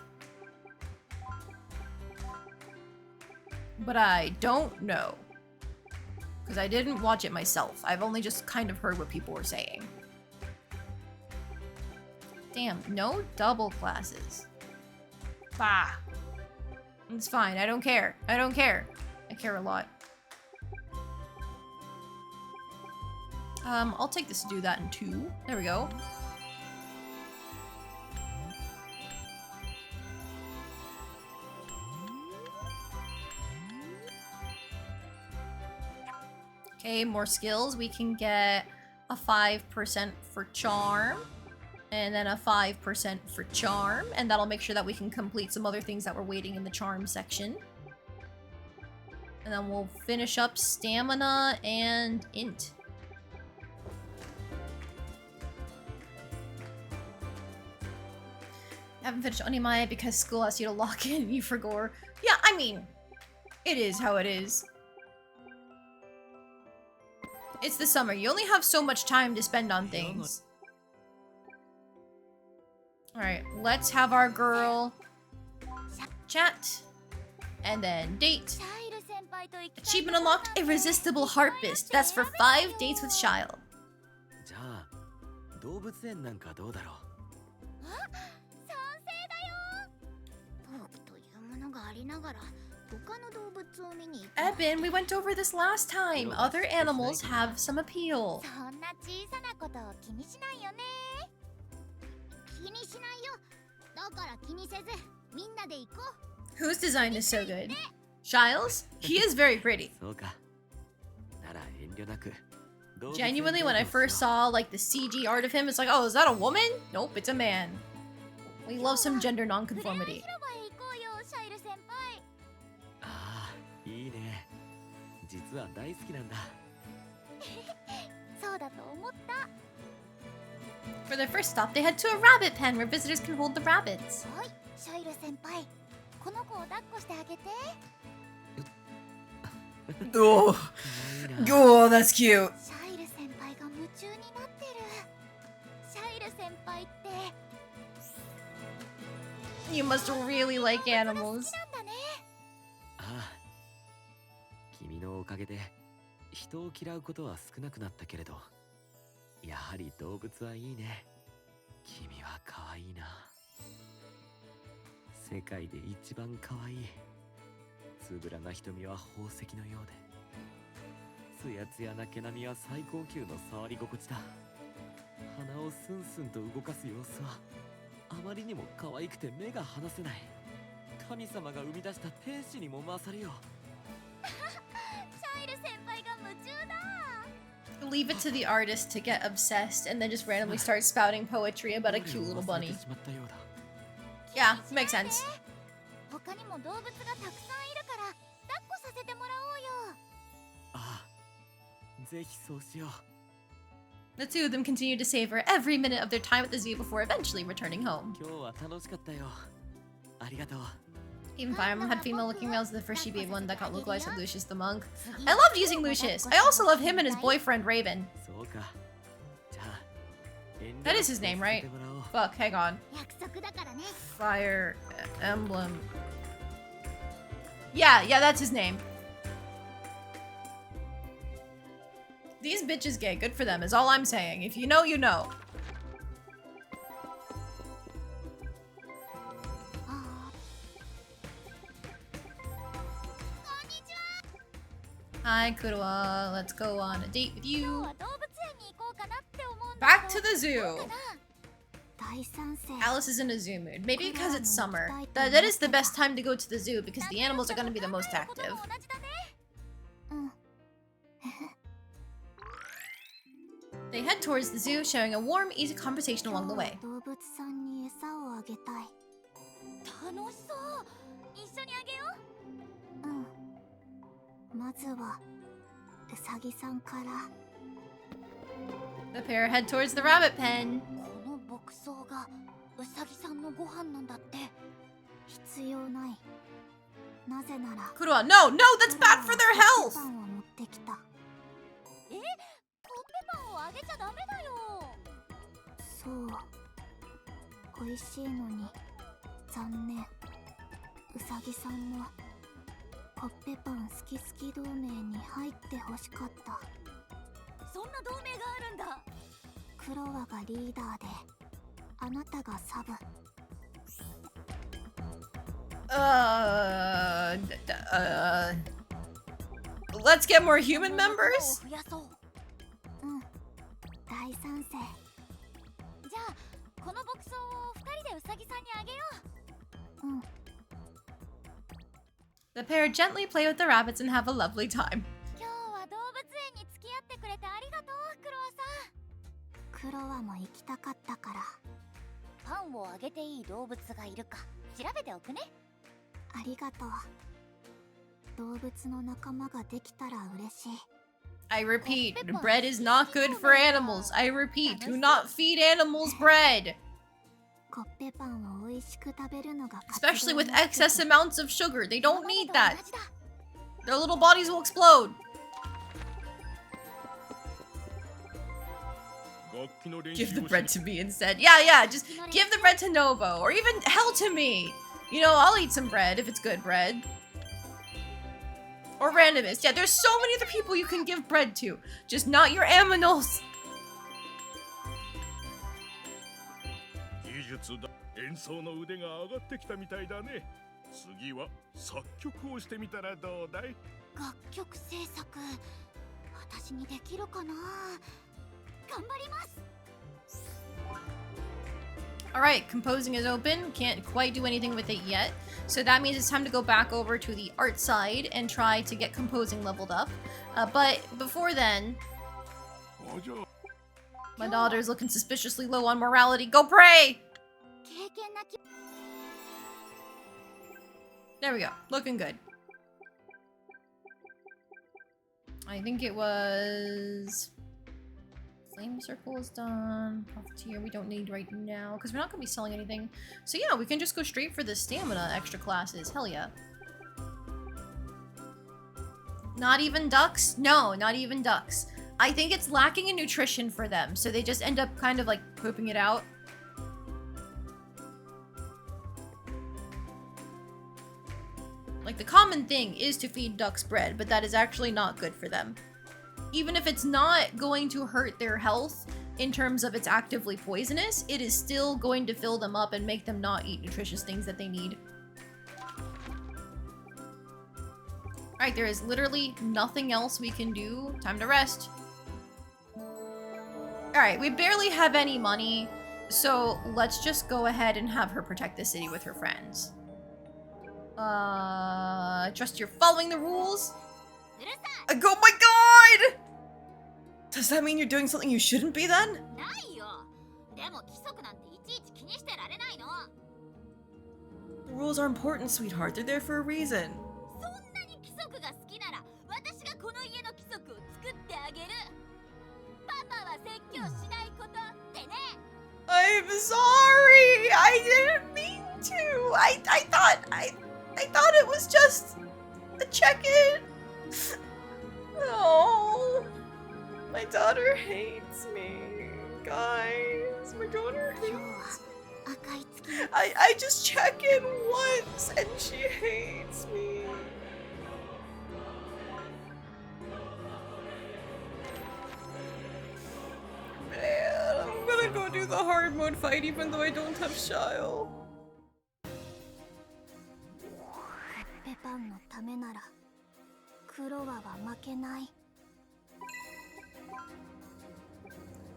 Speaker 1: But I don't know. Because I didn't watch it myself. I've only just kind of heard what people were saying. Damn, no double classes. Bah. It's fine, I don't care. I don't care. I care a lot. I'll take this to do that in 2. There we go. Okay, more skills. We can get a 5% for charm. And then a 5% for charm. And that'll make sure that we can complete some other things that were waiting in the charm section. And then we'll finish up stamina and int. I haven't finished Onimai because school asks you to lock in, you for gore. Yeah, I mean, it is how it is. It's the summer. You only have so much time to spend on things. Alright, let's have our girl chat. And then date. Achievement unlocked, Irresistible Harpist. That's for 5 dates with Shyle.
Speaker 3: じゃあ動物園なんかどうだろう。
Speaker 2: 賛成だよ。トークというものがありながら他の動物を見に行く。
Speaker 1: Eben, we went over this last time. Other animals have some appeal.
Speaker 2: そんな小さなことを気にしないよね。気にしないよ。だから気にせずみんなで行こう。
Speaker 1: Whose design is so good? Shyle's? He is very pretty.
Speaker 3: そうか。なら遠慮なく。
Speaker 1: Genuinely, when I first saw like the CG art of him, it's like, oh, is that a woman? Nope, it's a man. We love some gender nonconformity.
Speaker 3: ああ、いいね。実は大好きなんだ。
Speaker 2: そうだと思った。
Speaker 1: For their first stop, they head to a rabbit pen where visitors can hold the rabbits.
Speaker 2: はい、シャイル先輩。この子を抱っこしてあげて。
Speaker 1: Oh, oh, that's cute.
Speaker 2: シャイル先輩が夢中になってる。シャイル先輩って。
Speaker 1: You must really like animals.
Speaker 2: なんだね。
Speaker 3: ああ。君のおかげで人を嫌うことは少なくなったけれど、やはり動物はいいね。君は可愛いな。世界で一番可愛い。つぶらな瞳は宝石のようで、つやつやな毛並みは最高級の触り心地だ。鼻をスンスンと動かす様子はあまりにも可愛くて目が離せない。神様が生み出した天使にも勝るよ。
Speaker 2: シャイル先輩が夢中だ。
Speaker 1: Leave it to the artist to get obsessed and then just randomly start spouting poetry about a cute little bunny. Yeah, makes sense.
Speaker 2: 他にも動物がたくさんいるから抱っこさせてもらおうよ。
Speaker 3: ああ、ぜひそうしよう。
Speaker 1: The two of them continue to savor every minute of their time at the zoo before eventually returning home.
Speaker 3: 今日は楽しかったよ。ありがとう。
Speaker 1: Even Fireman had female-looking males, the first she'd be one that got localized with Lucius the monk. I loved using Lucius. I also love him and his boyfriend Raven.
Speaker 3: そうか。じゃあ、
Speaker 1: That is his name, right? Fuck, hang on.
Speaker 2: 約束だからね。
Speaker 1: Fire Emblem. Yeah, that's his name. These bitches gay, good for them is all I'm saying. If you know, you know. Hi, Kurua. Let's go on a date with
Speaker 2: 今日
Speaker 1: you.
Speaker 2: は動物園に行こうかなって思うんだ
Speaker 1: Back
Speaker 2: け
Speaker 1: to
Speaker 2: ど
Speaker 1: the zoo.
Speaker 2: どうかな。大賛成。
Speaker 1: Alice is in a zoo mood. Maybe because it's summer. That is the best time to go to the zoo because the animals are going to be the most active.
Speaker 2: 同じだね。うん。
Speaker 1: They head towards the zoo, sharing a warm, easy conversation along the way.
Speaker 2: 動物さんに餌をあげたい。楽しそう。一緒にあげよう。うん。まずはウサギさんから。
Speaker 1: The pair head towards the rabbit pen.
Speaker 2: この牧草がウサギさんのご飯なんだって。必要ない。なぜなら
Speaker 1: Kurua, no, no, that's bad for their
Speaker 2: コッ
Speaker 1: health!
Speaker 2: ペパンを持ってきた。コッペパンをあげちゃダメだよ。そう、美味しいのに残念。ウサギさんもコッペパン好き好き同盟に入ってほしかった。そんな同盟があるんだ。クロワがリーダーで、あなたがサブ。
Speaker 1: Let's get more human members?
Speaker 2: 増やそう。うん、大賛成。じゃあこの牧草を2人でウサギさんにあげよう。うん。
Speaker 1: The pair gently play with the rabbits and have a lovely time.
Speaker 2: 今日は動物園に付き合ってくれてありがとう、クロワさん。クロワも行きたかったから。パンをあげていい動物がいるか調べておくね。ありがとう。動物の仲間ができたら嬉しい。
Speaker 1: I repeat, bread is not good for animals. I repeat, do not feed animals bread.
Speaker 2: コッペパンを美味しく食べるのが
Speaker 1: Especially with excess amounts of sugar. They don't need that. Their little bodies will explode. Give the bread to me instead. Yeah, just give the bread to Nobo. Or even hell to me. You know, I'll eat some bread if it's good bread. Or randomist. Yeah, there's so many other people you can give bread to. Just not your aminals.
Speaker 5: 演奏の腕が上がってきたみたいだね。次は作曲をしてみたらどうだい？
Speaker 2: 楽曲制作、私にできるかな？頑張ります。
Speaker 1: Alright, composing is open. Can't quite do anything with it yet. So that means it's time to go back over to the art side and try to get composing leveled up. But before then, my daughter's looking suspiciously low on morality. Go pray! There we go. Looking good. I think it was... Flame circle is done. Profiteer we don't need right now because we're not going to be selling anything. So yeah, we can just go straight for the stamina extra classes. Hell yeah. Not even ducks? No, not even ducks. I think it's lacking in nutrition for them, so they just end up kind of like pooping it out. Like the common thing is to feed ducks bread, but that is actually not good for them. Even if it's not going to hurt their health in terms of it's actively poisonous, it is still going to fill them up and make them not eat nutritious things that they need. Alright, there is literally nothing else we can do. Time to rest. Alright, we barely have any money, so let's just go ahead and have her protect the city with her friends. Trust you're following the rules? Oh my god! Does that mean you're doing something you shouldn't be then? The rules are important, sweetheart. They're there for a reason. I'm sorry! I didn't mean to! I thought it was just a check-in! Oh, my daughter hates me, guys. My daughter hates me. I just check in once and she hates me. Man, I'm gonna go do the hard mode fight even though I don't have Shile.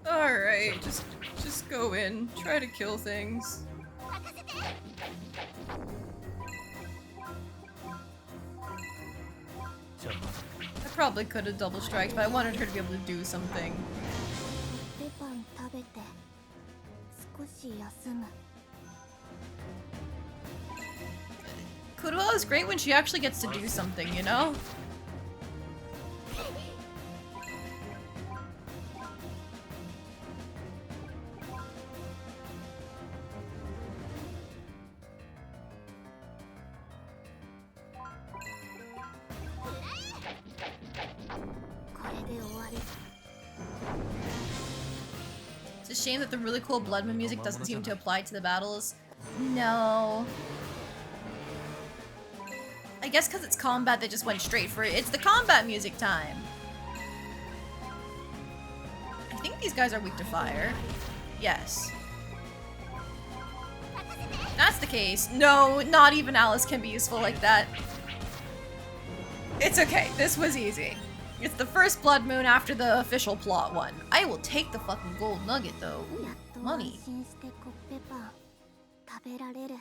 Speaker 1: Alright, just go in. Try to kill things. I probably could have double striked, but I wanted her to be able to do something. Kurua is great when she actually gets to do something, you know? shame that the really cool Blood Moon music doesn't seem to apply to the battles. No. I guess because it's combat, they just went straight for it. It's the combat music time. I think these guys are weak to fire. Yes. That's the case. No, not even Alice can be useful like that. It's okay. This was easy. It's the first Blood Moon after the official plot one. I will take the fucking gold nugget though. Ooh, money.
Speaker 2: 食べられる。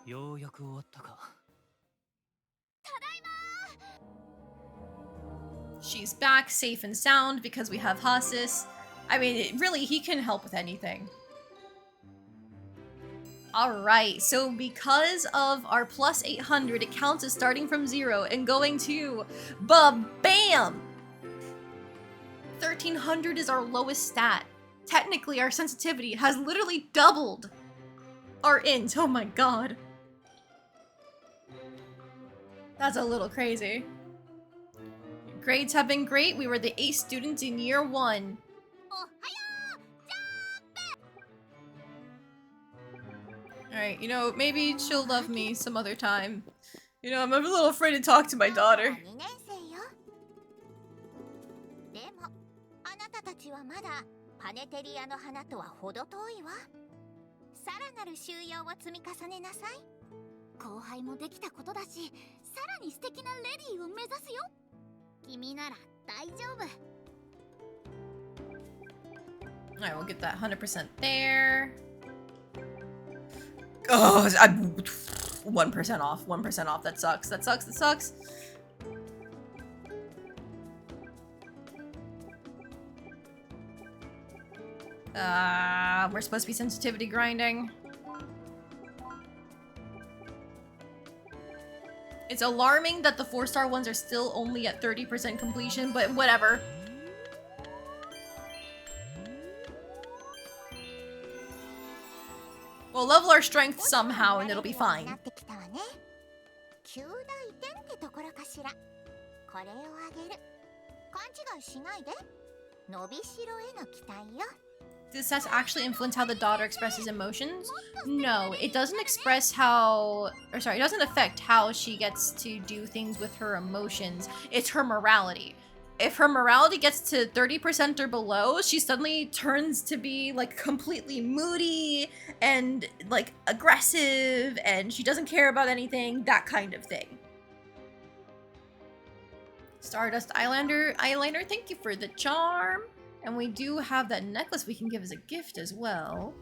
Speaker 7: ようやく終わったか。
Speaker 1: She's back, safe and sound, because we have Hasis. I mean, really, he can help with anything. Alright, so because of our plus 800, it counts as starting from 0 and going to BAM! 1300 is our lowest stat. Technically, our sensitivity has literally doubled our int. Oh my god. That's a little crazy. Grades have been great. We were the ace students in year 1. Alright, you know, maybe she'll love me some other time. You know, I'm a little afraid to talk to my daughter.
Speaker 2: 2年生よ。でも、あなたたちはまだパネテリアの花とは程遠いわ。さらなる修養を積み重ねなさい。後輩もできたことだし、さらに素敵なレディーを目指すよ。君なら大丈夫。
Speaker 1: Alright, we'll get that 100% there. Oh, I'm 1% off. 1% off. That sucks. That sucks. That sucks. We're supposed to be sensitivity grinding. It's alarming that the 4-star ones are still only at 30% completion, but whatever. We'll level our strength somehow and it'll be fine.
Speaker 2: 9大点ってところかしら。これをあげる。勘違いしないで。伸びしろへの期待よ。
Speaker 1: Does this actually influence how the daughter expresses emotions? No, it doesn't express how... Or sorry, it doesn't affect how she gets to do things with her emotions. It's her morality. If her morality gets to 30% or below, she suddenly turns to be, like, completely moody and, like, aggressive, and she doesn't care about anything, that kind of thing. Stardust Eyeliner, thank you for the charm. And we do have that necklace we can give as a gift as well.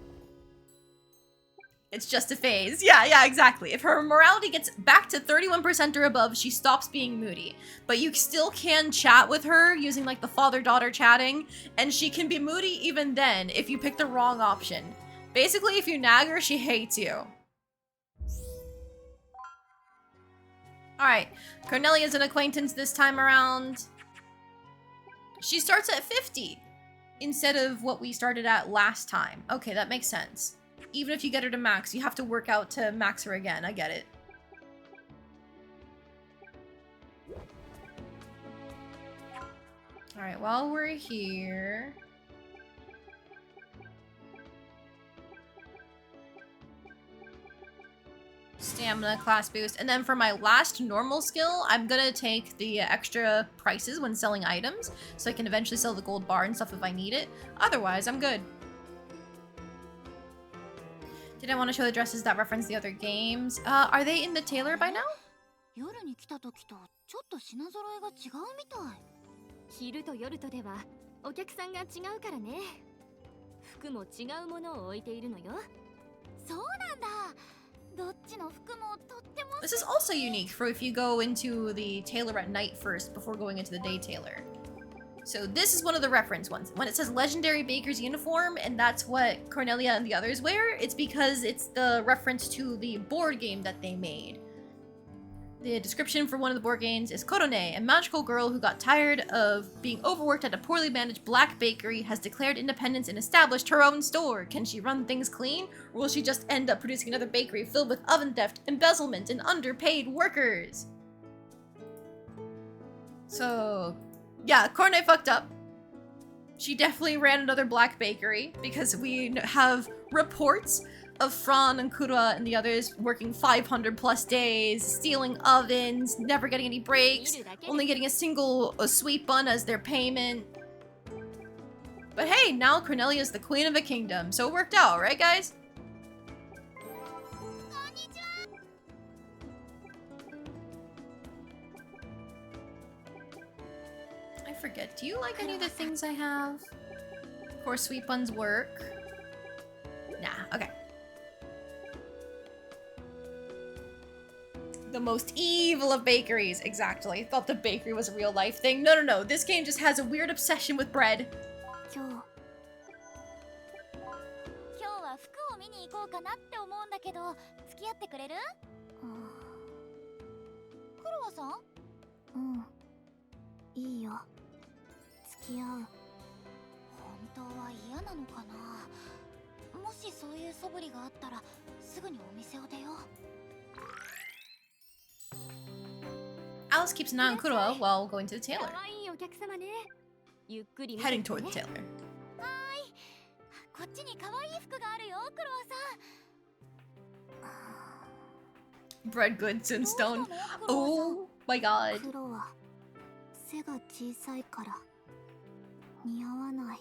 Speaker 1: It's just a phase. Yeah, exactly. If her morality gets back to 31% or above, she stops being moody. But you still can chat with her using like the father-daughter chatting, and she can be moody even then if you pick the wrong option. Basically, if you nag her, she hates you. Alright, Cornelia's an acquaintance this time around. She starts at 50 instead of what we started at last time. Okay, that makes sense. Even if you get her to max, you have to work out to max her again. I get it. Alright, while we're here... Stamina, class boost, and then for my last normal skill, I'm gonna take the extra prices when selling items, so I can eventually sell the gold bar and stuff if I need it. Otherwise, I'm good. Did I want to show the dresses that reference the other games? Are they in the tailor by now?
Speaker 2: 夜に来た時とちょっと品揃えが違うみたい。
Speaker 6: 昼と夜とではお客さんが違うからね。服も違うものを置いているのよ。
Speaker 2: そうなんだ。どっちの服もとっても。
Speaker 1: This is also unique for if you go into the tailor at night first before going into the day tailor. So this is one of the reference ones. When it says Legendary Baker's Uniform, and that's what Cornelia and the others wear, it's because it's the reference to the board game that they made. The description for one of the board games is Korone, a magical girl who got tired of being overworked at a poorly managed black bakery, has declared independence and established her own store. Can she run things clean, or will she just end up producing another bakery filled with oven theft, embezzlement, and underpaid workers? So, yeah, Korone fucked up. She definitely ran another black bakery because we have reports of Fran and Kurua and the others working 500 plus days, stealing ovens, never getting any breaks, only getting a sweet bun as their payment. But hey, now Cornelia's the queen of a kingdom, so it worked out, right guys? I forget, do you like any of the things I have? Of course, sweet buns work. Nah, okay. The most evil of bakeries, exactly. Thought the bakery was a real life thing. No, no, no, this game just has a weird obsession with bread.
Speaker 2: 今日は服を見に行こうかなって思うんだけど付き合ってくれる？クロワさん？いいよ。付き合う。本当は嫌なのかな。もしそういう素振りがあったらすぐにお店を出よう。
Speaker 1: Alice keeps an eye on Kurua while going to the tailor.
Speaker 6: 可愛いお客様ね。ゆっくり見て
Speaker 1: Heading
Speaker 6: てね
Speaker 1: toward the tailor.
Speaker 2: こっちに可愛い服があるよ、クロワさん。
Speaker 1: Bread goods and stone. Oh my god.
Speaker 2: 黒は背が小さいから似合わない。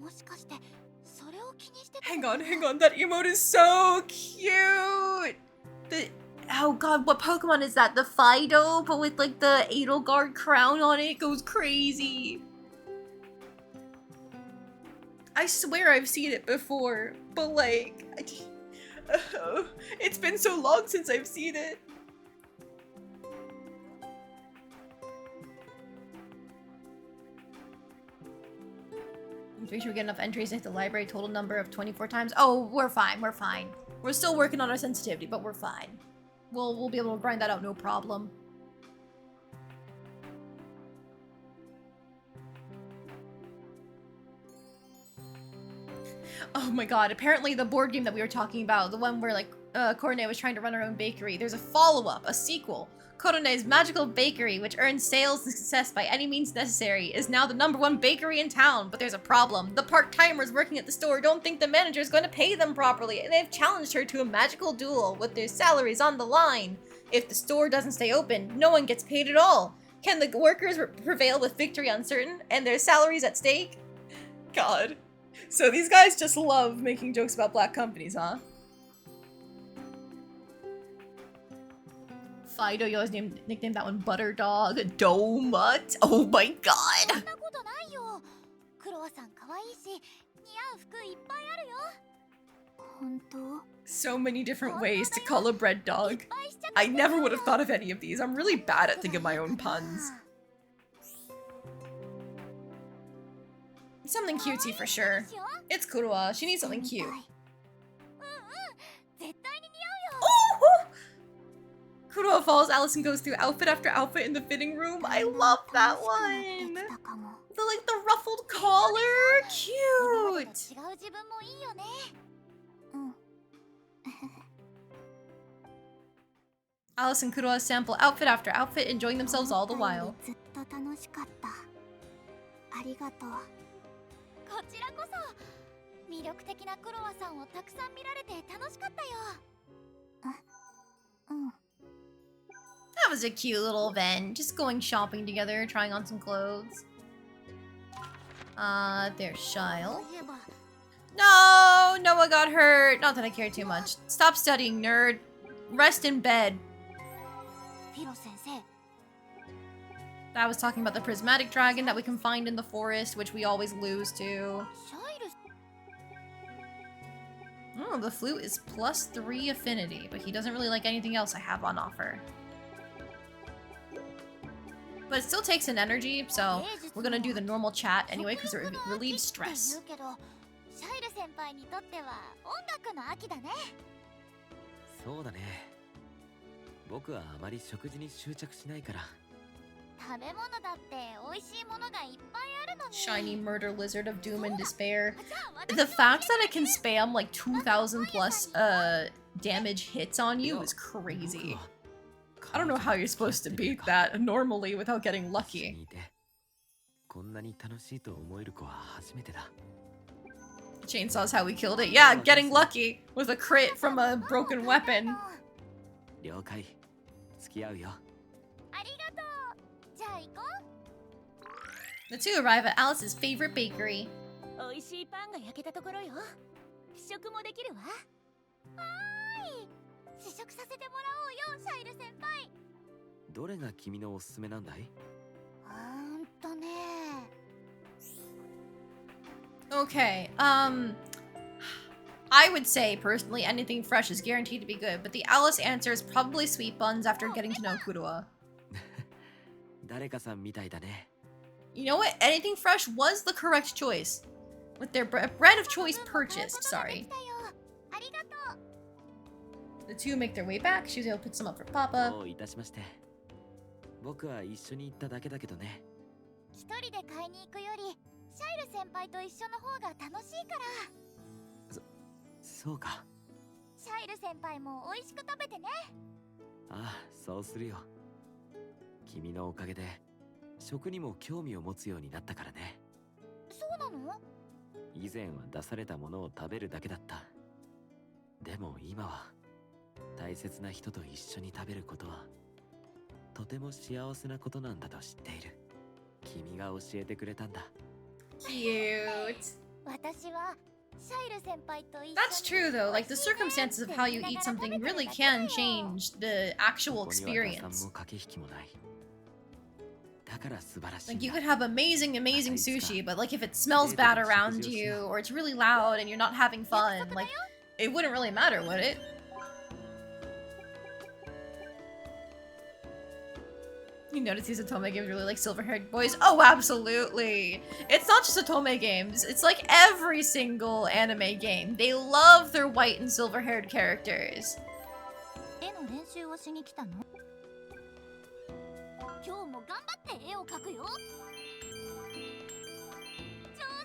Speaker 2: もしかしてそれを気にしてた
Speaker 1: Hang on. That emote is so cute. Oh god, what Pokemon is that? The Fido, but with like the Edelgard crown on it, goes crazy. I swear I've seen it before, but like, it's been so long since I've seen it. Make sure we get enough entries to hit the library total number of 24 times. Oh, we're fine. We're still working on our sensitivity, but we're fine. We'll be able to grind that out, no problem. Oh my god, apparently the board game that we were talking about, the one where like Korone was trying to run her own bakery, there's a follow-up, a sequel. Korone's Magical Bakery, which earns sales and success by any means necessary, is now the #1 bakery in town, but there's a problem. The part-timers working at the store don't think the manager is going to pay them properly, and they've challenged her to a magical duel with their salaries on the line. If the store doesn't stay open, no one gets paid at all. Can the workers prevail with victory uncertain, and their salaries at stake? God. So these guys just love making jokes about black companies, huh? Fido, you always nicknamed that one Butter Dog. Donut. Oh my god.
Speaker 2: そんなことないよ。クロワさん可愛いし、似合う服いっぱいあるよ。本当？
Speaker 1: So many different ways to call a bread dog. I never would have thought of any of these. I'm really bad at thinking of my own puns. Something cutesy for sure. It's Kurua. She needs something cute.
Speaker 2: 絶対に似合うよ。
Speaker 1: Oh! Kurua follows Alice and goes through outfit after outfit in the fitting room. I love that one. The like the ruffled collar, cute.
Speaker 2: 違う自分もいいよね。
Speaker 1: Alice and Kurua sample outfit after outfit, enjoying themselves all the while.
Speaker 2: ずっと楽しかった。ありがとう。こちらこそ魅力的なクロワさんをたくさん見られて楽しかったよ。
Speaker 1: That was a cute little event. Just going shopping together, trying on some clothes. There's Shyle.
Speaker 2: そういえば
Speaker 1: No! Noah got hurt. Not that I care too much. Stop studying, nerd. Rest in bed.
Speaker 2: フィロ先生。
Speaker 1: I was talking about the prismatic dragon that we can find in the forest, which we always lose to.
Speaker 2: シャイル
Speaker 1: Oh, the flute is +3 affinity, but he doesn't really like anything else I have on offer. But it still takes an energy, so we're gonna do the normal chat anyway, because it relieves stress.
Speaker 2: 言うけどシャイル先輩にとっては音楽の秋だね。
Speaker 3: そうだね。僕はあまり食事に執着しないから。
Speaker 2: 食べ物だって美味しいものがいっぱいあるのに。
Speaker 1: Shiny murder lizard of doom and despair. The fact that it can spam like 2,000 plus damage hits on you is crazy. I don't know how you're supposed to beat that normally without getting lucky.
Speaker 3: こんなに楽しいと思える子は初めてだ。
Speaker 1: Chainsaw's how we killed it. Yeah, getting lucky with a crit from a broken weapon.
Speaker 3: 了解。付き合うよ。
Speaker 2: ありがとう。じゃあ行こ
Speaker 1: The two arrive at Alice's favorite bakery.
Speaker 2: う。美味しいパンが焼けたところよ。試食もできるわ。はーい。試食させてもらおうよ、シャイル先輩。
Speaker 3: どれが君のおすすめなんだい？
Speaker 2: ね。
Speaker 1: Okay, I would say, personally, anything fresh is guaranteed to be good, but the Alice answer is probably sweet buns after getting to know Kuroa.
Speaker 3: 誰かさんみたいだね。
Speaker 1: You know what? Anything fresh was the correct choice. With their bread of choice purchased, sorry.
Speaker 2: ありがとう。
Speaker 1: The two make their way back. She was able to put some up for Papa.
Speaker 3: どういたしまして。僕は一緒に行っただけだけどね。
Speaker 2: 一人で買いに行くより、シャイル先輩と一緒の方が楽しいから。
Speaker 3: そうか。
Speaker 2: シャイル先輩も美味しく食べてね。
Speaker 3: ああ、そうするよ。君のおかげで食にも興味を持つようになったからね。
Speaker 2: そうなの？
Speaker 3: 以前は出されたものを食べるだけだった。でも今は大切な人と一緒に食べることはとても幸せなことなんだと知っている。君が教えてくれたんだ。
Speaker 1: Cute.
Speaker 2: 私はシャイル先輩と一緒に。
Speaker 1: That's true though. Like the circumstances of how you eat something really can change the actual
Speaker 3: ここには打算
Speaker 1: experience.
Speaker 3: も駆け引きもない。だから素晴らしいん
Speaker 1: Like you
Speaker 3: だ。
Speaker 1: could have amazing, amazing sushi, but like if it smells bad around you or it's really loud and you're not having fun, like it wouldn't really matter, would it? You notice these Otome games really like silver-haired boys? Oh, absolutely! It's not just Otome games, it's like every single anime game. They love their white and silver-haired characters.
Speaker 2: 絵の練習をしに来たの？今日も頑張って絵を描くよ。上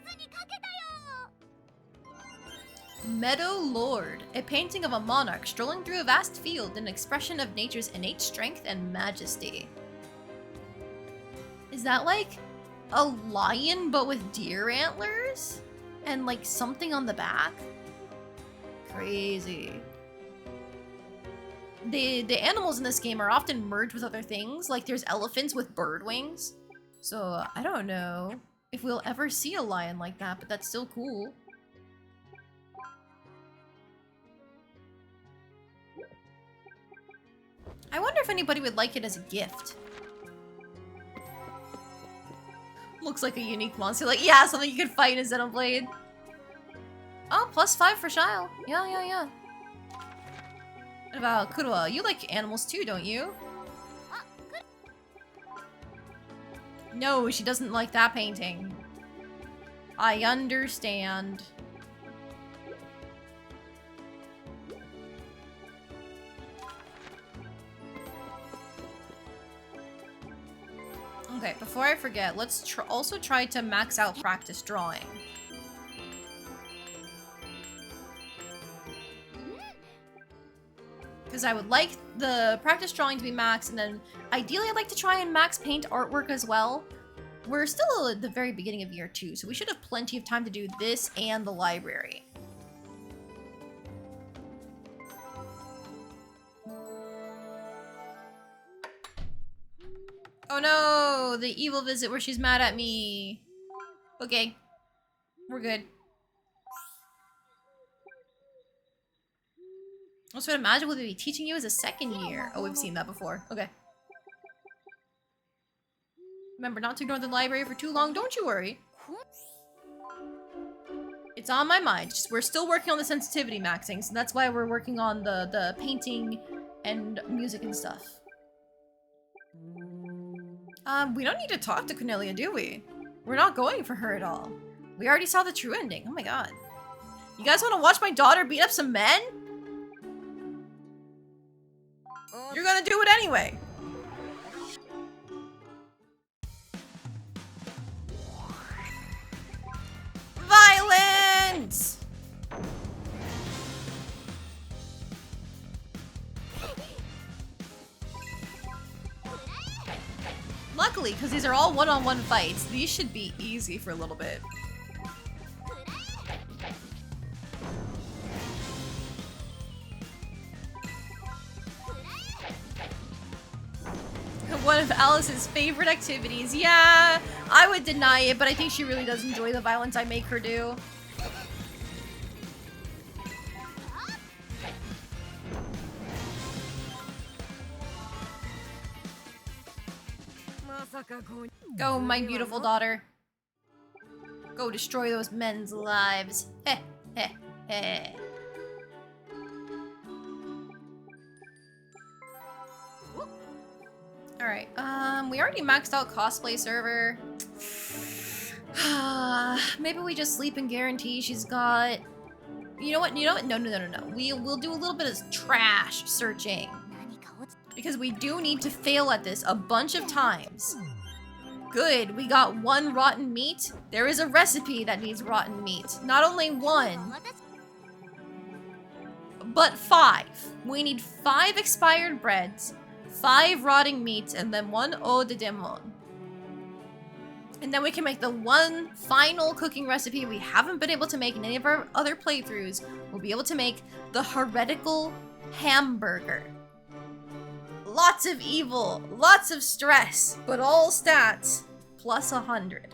Speaker 2: 手に描けたよ。
Speaker 1: Meadow Lord, a painting of a monarch strolling through a vast field, an expression of nature's innate strength and majesty. Is that like a lion but with deer antlers? And like something on the back? Crazy. The animals in this game are often merged with other things, like there's elephants with bird wings. So I don't know if we'll ever see a lion like that, but that's still cool. I wonder if anybody would like it as a gift. Looks like a unique monster. Like, yeah, something you could fight in a Xenoblade. Oh, +5 for Shile. Yeah. What about Kuroa? You like animals too, don't you? No, she doesn't like that painting. I understand. Okay, before I forget, let's also try to max out practice drawing. Because I would like the practice drawing to be max, and then ideally I'd like to try and max paint artwork as well. We're still at the very beginning of year 2, so we should have plenty of time to do this and the library. Oh no, the evil visit where she's mad at me. Okay, we're good. What sort of magic will they be teaching you as a second year? Oh, we've seen that before. Okay. Remember not to ignore the library for too long, don't you worry. It's on my mind, just we're still working on the sensitivity maxing, so that's why we're working on the painting and music and stuff. We don't need to talk to Cornelia, do we? We're not going for her at all. We already saw the true ending. Oh my god. You guys want to watch my daughter beat up some men? You're gonna do it anyway. Violence! luckily, because these are all one-on-one fights, these should be easy for a little bit. One of Alice's favorite activities. Yeah, I would deny it, but I think she really does enjoy the violence I make her do. Go, my beautiful daughter. Go destroy those men's lives. Heh, heh, heh. Alright, we already maxed out cosplay server. Maybe we just sleep and guarantee she's got... You know what? No. We'll do a little bit of trash searching. Because we do need to fail at this a bunch of times. Good, we got 1 rotten meat. There is a recipe that needs rotten meat. Not only 1, but 5. We need 5 expired breads, 5 rotting meats, and then 1 eau de demon. And then we can make the one final cooking recipe we haven't been able to make in any of our other playthroughs. We'll be able to make the heretical hamburger. Lots of evil, lots of stress, but all stats plus 100.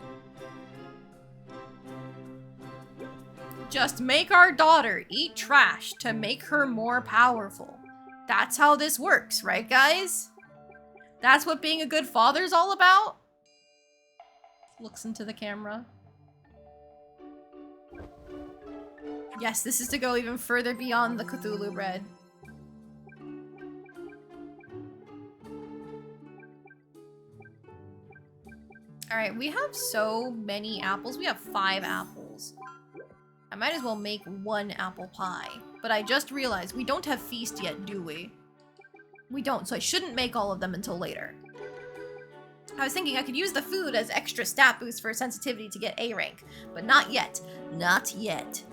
Speaker 1: Just make our daughter eat trash to make her more powerful. That's how this works, right guys? That's what being a good father's all about? Looks into the camera. Yes, this is to go even further beyond the Cthulhu bread. Alright, we have so many apples. We have 5 apples. I might as well make 1 apple pie. But I just realized we don't have feast yet, do we? We don't, so I shouldn't make all of them until later. I was thinking I could use the food as extra stat boost for sensitivity to get A rank, but not yet. Not yet.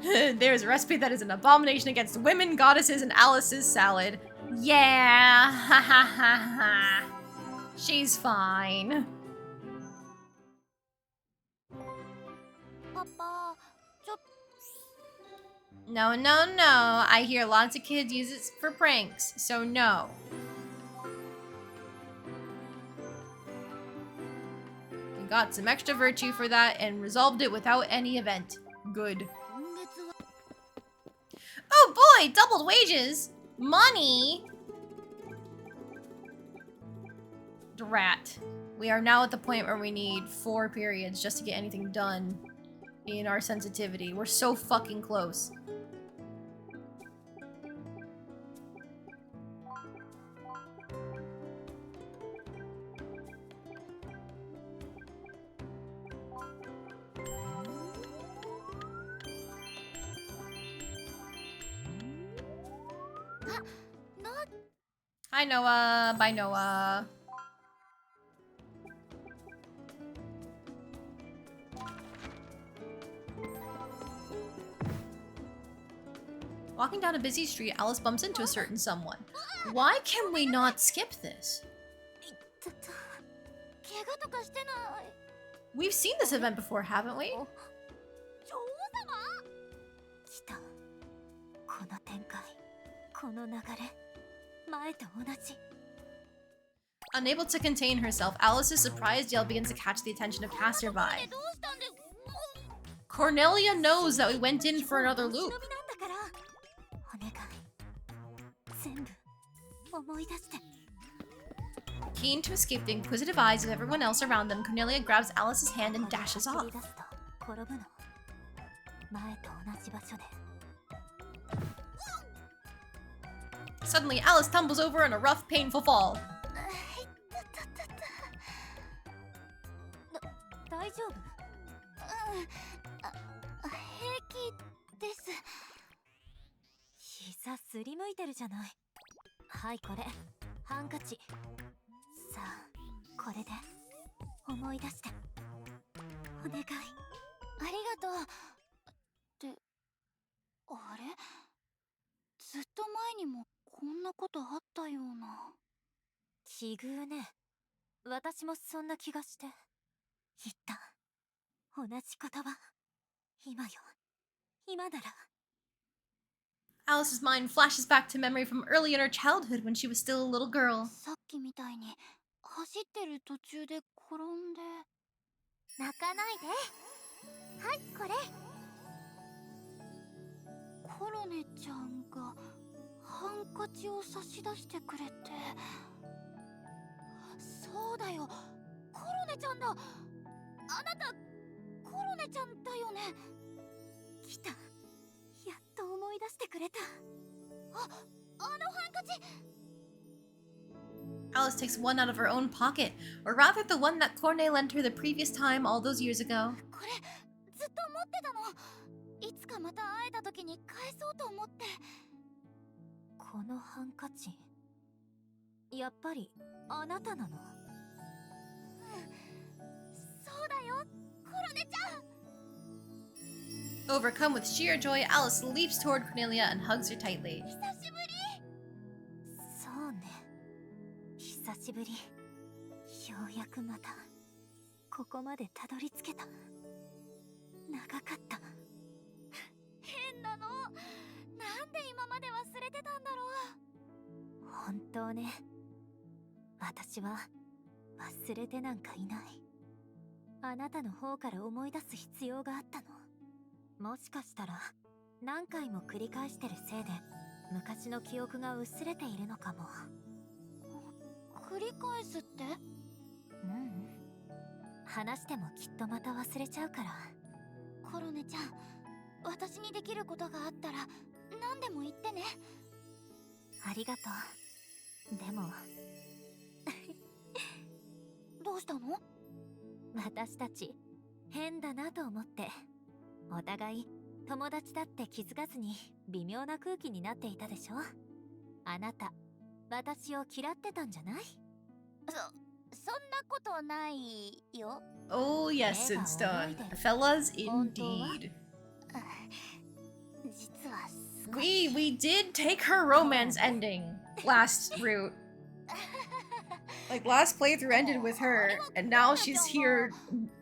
Speaker 1: There's a recipe that is an abomination against women, goddesses, and Alice's salad. Yeah, ha ha ha ha. She's fine.
Speaker 2: Papa,
Speaker 1: No, no, no. I hear lots of kids use it for pranks, so no. We got some extra virtue for that and resolved it without any event. Good. Oh boy, doubled wages! Money! Drat. We are now at the point where we need 4 periods just to get anything done in our sensitivity. We're so fucking close. Hi, Noah. Bye, Noah. Walking down a busy street, Alice bumps into a certain someone. Why can we not skip this? We've seen this event before, haven't we? Unable to contain herself, Alice's surprised yell begins to catch the attention of passerby. Cornelia knows that we went in for another loop. Keen to escape the inquisitive eyes of everyone else around them, Cornelia grabs Alice's hand and dashes off. Suddenly, Alice tumbles over in a rough, painful fall.
Speaker 2: こんなことあったような。
Speaker 6: 奇遇ね。私もそんな気がして。
Speaker 2: 言った。同じ言葉。今よ。今なら。
Speaker 1: Alice's mind flashes back to memory from early in her childhood when she was still a little girl.
Speaker 2: さっきみたいに走ってる途中で転んで。泣かないで。はい、これ。コロネちゃんがハンカチを差し出してくれて。そうだよ、コロネちゃんだ。あなたコロネちゃんだよね。来た。やっと思い出してくれた。あのハンカチ。
Speaker 1: Alice takes one out of her own pocket, or rather the one that Cornet lent her the previous time all those years ago.
Speaker 2: これずっと持ってたの。いつかまた会えた時に返そうと思って。
Speaker 6: このハンカチ、やっぱりあなたなの？
Speaker 2: そうだよ、コロネちゃん。
Speaker 1: Overcome with sheer joy, Alice leaps toward Cornelia and hugs her tightly.
Speaker 2: 久しぶり。
Speaker 6: そうね。久しぶり。ようやくまたここまでたどり着けた。長かった。
Speaker 2: 変なの。なんで今まで忘れてたんだろう。
Speaker 6: 本当ね。私は忘れてなんかいない。あなたの方から思い出す必要があったの。もしかしたら何回も繰り返してるせいで昔の記憶が薄れているのかも。
Speaker 2: 繰り返すって？
Speaker 6: 話してもきっとまた忘れちゃうから。
Speaker 2: コロネちゃん、私にできることがあったら何でも言ってね。
Speaker 6: ありがとう。でも
Speaker 2: どうしたの？
Speaker 6: 私たち変だなと思って。お互い友達だって気づかずに微妙な空気になっていたでしょ。あなた私を嫌ってたんじゃない？
Speaker 2: そんなことないよ。
Speaker 1: Oh yes, Sidstone. Fellas, indeed.
Speaker 2: 実は少し。
Speaker 1: We did take her romance ending last route. Like last playthrough ended with her, and now she's here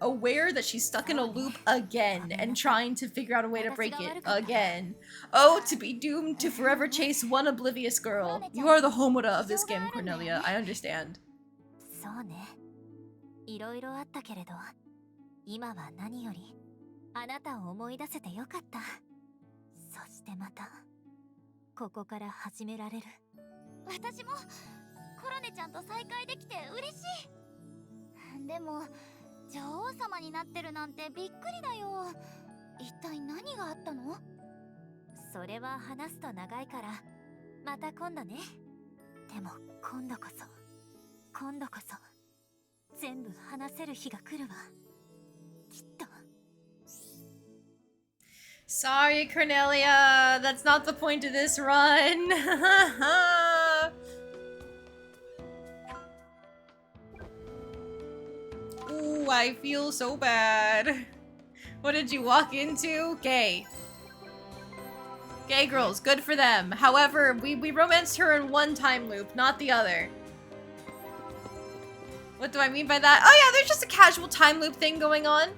Speaker 1: aware that she's stuck in a loop again and trying to figure out a way to break it again. Oh, to be doomed to forever chase one oblivious girl. You are the Homura of this game, Cornelia. I understand.
Speaker 6: そうね。いろいろあったけれど、今は何よりあなたを思い出せてよかった。そしてまたここから始められる。
Speaker 2: 私もコロネちゃんと再会できて嬉しい。でも女王様になってるなんてびっくりだよ。一体何があったの？
Speaker 6: それは話すと長いからまた今度ね。でも今度こそ全部話せる日が来るわ。きっと。
Speaker 1: Sorry, Cornelia. That's not the point of this run. Ooh, I feel so bad. What did you walk into? Gay. Gay girls, good for them. However, we romanced her in one time loop, not the other. What do I mean by that? Oh yeah, there's just a casual time loop thing going on.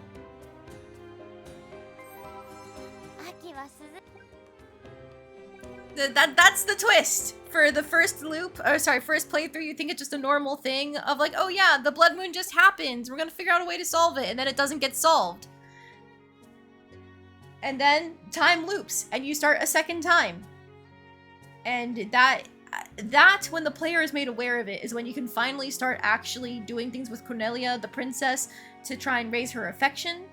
Speaker 1: That's the twist. For the first loop, or sorry, first playthrough, you think it's just a normal thing of like, oh yeah, the blood moon just happened. We're gonna figure out a way to solve it, and then it doesn't get solved. And then time loops, and you start a second time. And that when the player is made aware of it is when you can finally start actually doing things with Cornelia, the princess, to try and raise her affection.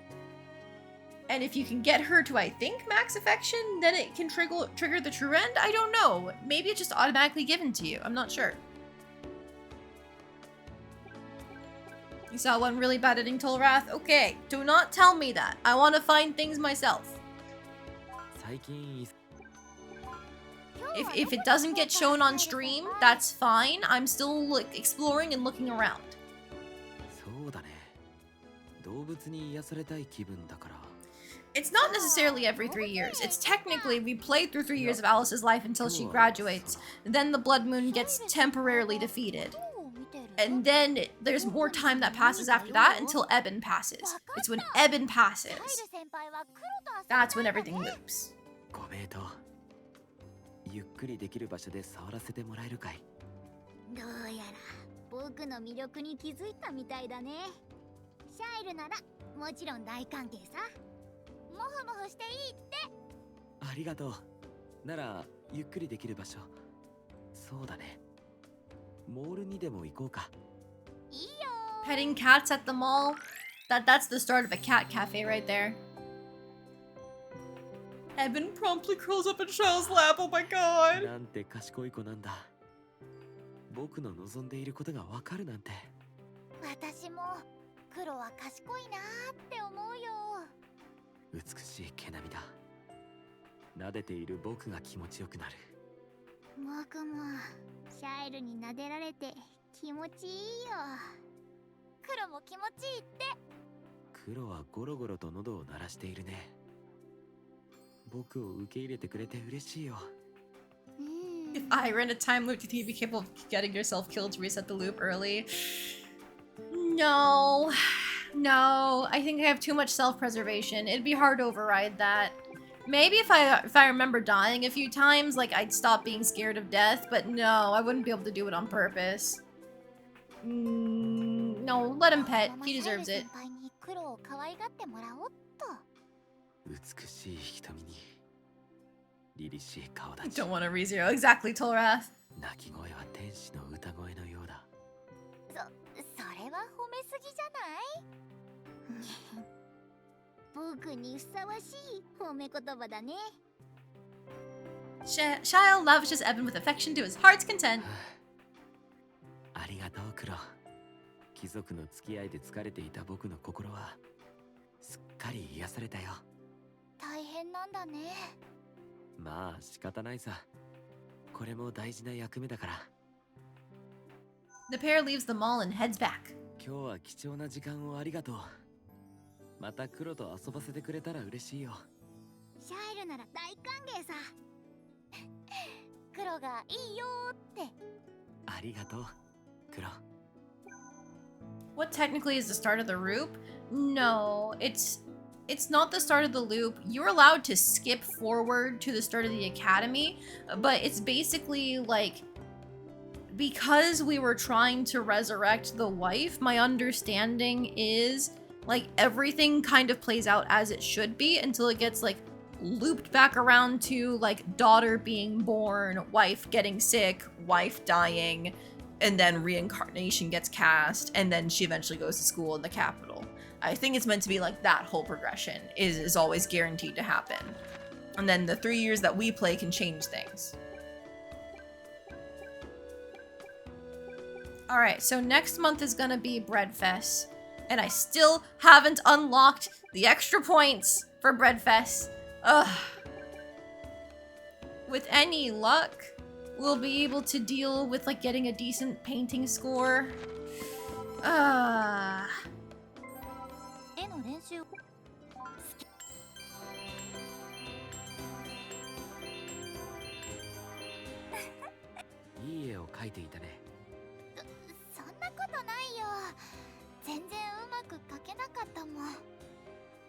Speaker 1: And if you can get her to, I think, max affection, then it can trigger the true end? I don't know. Maybe it's just automatically given to you. I'm not sure. You saw one really bad ending, Tolrath? Okay, do not tell me that. I want to find things myself. If it doesn't get shown on stream, that's fine. I'm still like exploring and looking around.
Speaker 3: そうだね。動物に癒されたい気分だから。
Speaker 1: It's not necessarily every 3 years. It's technically we played through 3 years of Alice's life until she graduates. Then the Blood Moon gets temporarily defeated. And then there's more time that passes after that until Eben passes. It's when Eben passes.
Speaker 2: 先輩は黒と遊び
Speaker 1: That's when everything loops.
Speaker 3: ご名答。ゆっくりできる場所で触らせてもらえるかい？
Speaker 2: どうやら僕の魅力に気づいたみたいだね。シャイルならもちろん大歓迎さ。もふもふしていいって。
Speaker 3: ありがとう。ならゆっくりできる場所。そうだね。モールにでも行こうか。
Speaker 2: いいよ。
Speaker 1: Petting cats at the mall. That's the start of a cat cafe right there. Eben promptly curls up in Shell's lap. Oh my god.
Speaker 3: なんて賢い子なんだ。僕の望んでいることがわかるなんて。
Speaker 2: 私も黒は賢いなーって思うよ。
Speaker 3: 美しい毛並みだ。撫でている僕が気持ちよくなる。
Speaker 2: 僕もシャイルに撫でられて気持ちいいよ。黒も気持ちいいって。
Speaker 3: 黒はゴロゴロと喉を鳴らしているね。僕を受け入れてくれて嬉しいよ。
Speaker 1: If I ran a time loop, do you think you'd be capable of getting yourself killed to reset the loop early? No. No. I think I have too much self-preservation. It'd be hard to override that. Maybe if I remember dying a few times, like I'd stop being scared of death, but no, I wouldn't be able to do it on purpose. No, let him pet. He deserves it.
Speaker 2: 先輩に黒を可愛がってもらおうっと。
Speaker 3: 美しい瞳に凛々しい顔立
Speaker 1: I
Speaker 3: ち。
Speaker 1: don't want to re-zero. Exactly, Tolrath.
Speaker 3: 鳴き声は天使の歌声のようだ。
Speaker 2: それは褒めすぎじゃない？僕にふさわしい褒め言葉だね。
Speaker 1: Shyle lavishes Eben with affection to his heart's content.
Speaker 3: ありがとうクロ。貴族の付き合いで疲れていた僕の心はすっかり癒されたよ。
Speaker 2: 大変なんだね。
Speaker 3: まあ仕方ないさ。これも大事な役目だから。
Speaker 1: The pair leaves the mall and heads back.
Speaker 3: 今日は貴重な時間をありがとう。またクロと遊ばせてくれたら嬉しいよ。
Speaker 2: シャイルなら大歓迎さ。黒がいいよーって。
Speaker 3: ありがとうクロ。
Speaker 1: What technically is the start of the loop? No, it's not the start of the loop. You're allowed to skip forward to the start of the academy, but it's basically like because we were trying to resurrect the wife, my understanding is like everything kind of plays out as it should be until it gets like looped back around to like daughter being born, wife getting sick, wife dying, and then reincarnation gets cast, and then she eventually goes to school in the capital. I think it's meant to be like that whole progression is always guaranteed to happen. And then the 3 years that we play can change things. Alright, so next month is gonna be Breadfest. And I still haven't unlocked the extra points for Breadfest. Ugh. With any luck, we'll be able to deal with like getting a decent painting score.
Speaker 2: 絵の練習。
Speaker 3: いい絵を描いていたね。
Speaker 2: そんなことないよ。全然うまく描けなかったもん。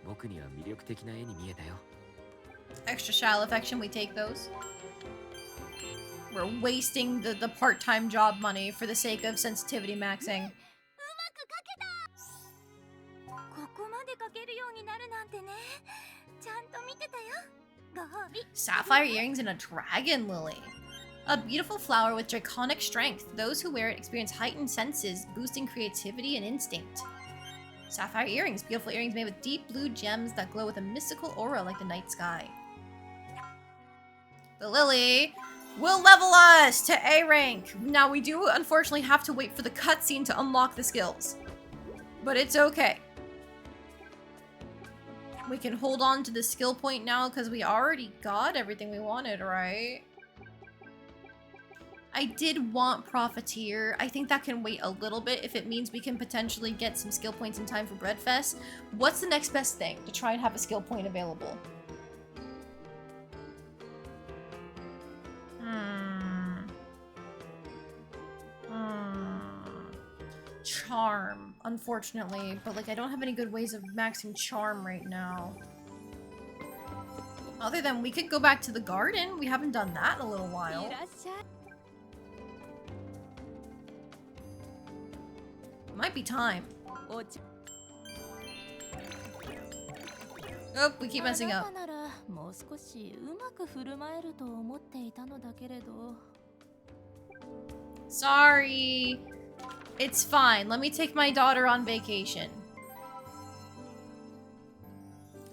Speaker 3: 僕には魅力的な絵に見えたよ。
Speaker 1: Extra Shyle affection, we take those. We're wasting the part-time job money for the sake of sensitivity maxing.
Speaker 2: ここまで描けるようになるなんてね。ちゃんと見てたよ。ご褒美。
Speaker 1: Sapphire earrings and a dragon lily. A beautiful flower with draconic strength. Those who wear it experience heightened senses, boosting creativity and instinct. Sapphire earrings. Beautiful earrings made with deep blue gems that glow with a mystical aura like the night sky. The lily will level us to A rank. Now we do unfortunately have to wait for the cutscene to unlock the skills. But it's okay. We can hold on to the skill point now because we already got everything we wanted, right? I did want Profiteer. I think that can wait a little bit if it means we can potentially get some skill points in time for Breadfest. What's the next best thing to try and have a skill point available? Charm, unfortunately. But, like, I don't have any good ways of maxing Charm right now. Other than we could go back to the garden. We haven't done that in a little while. Might be time. Oh, we keep messing up. Sorry. It's fine. Let me take my daughter on vacation.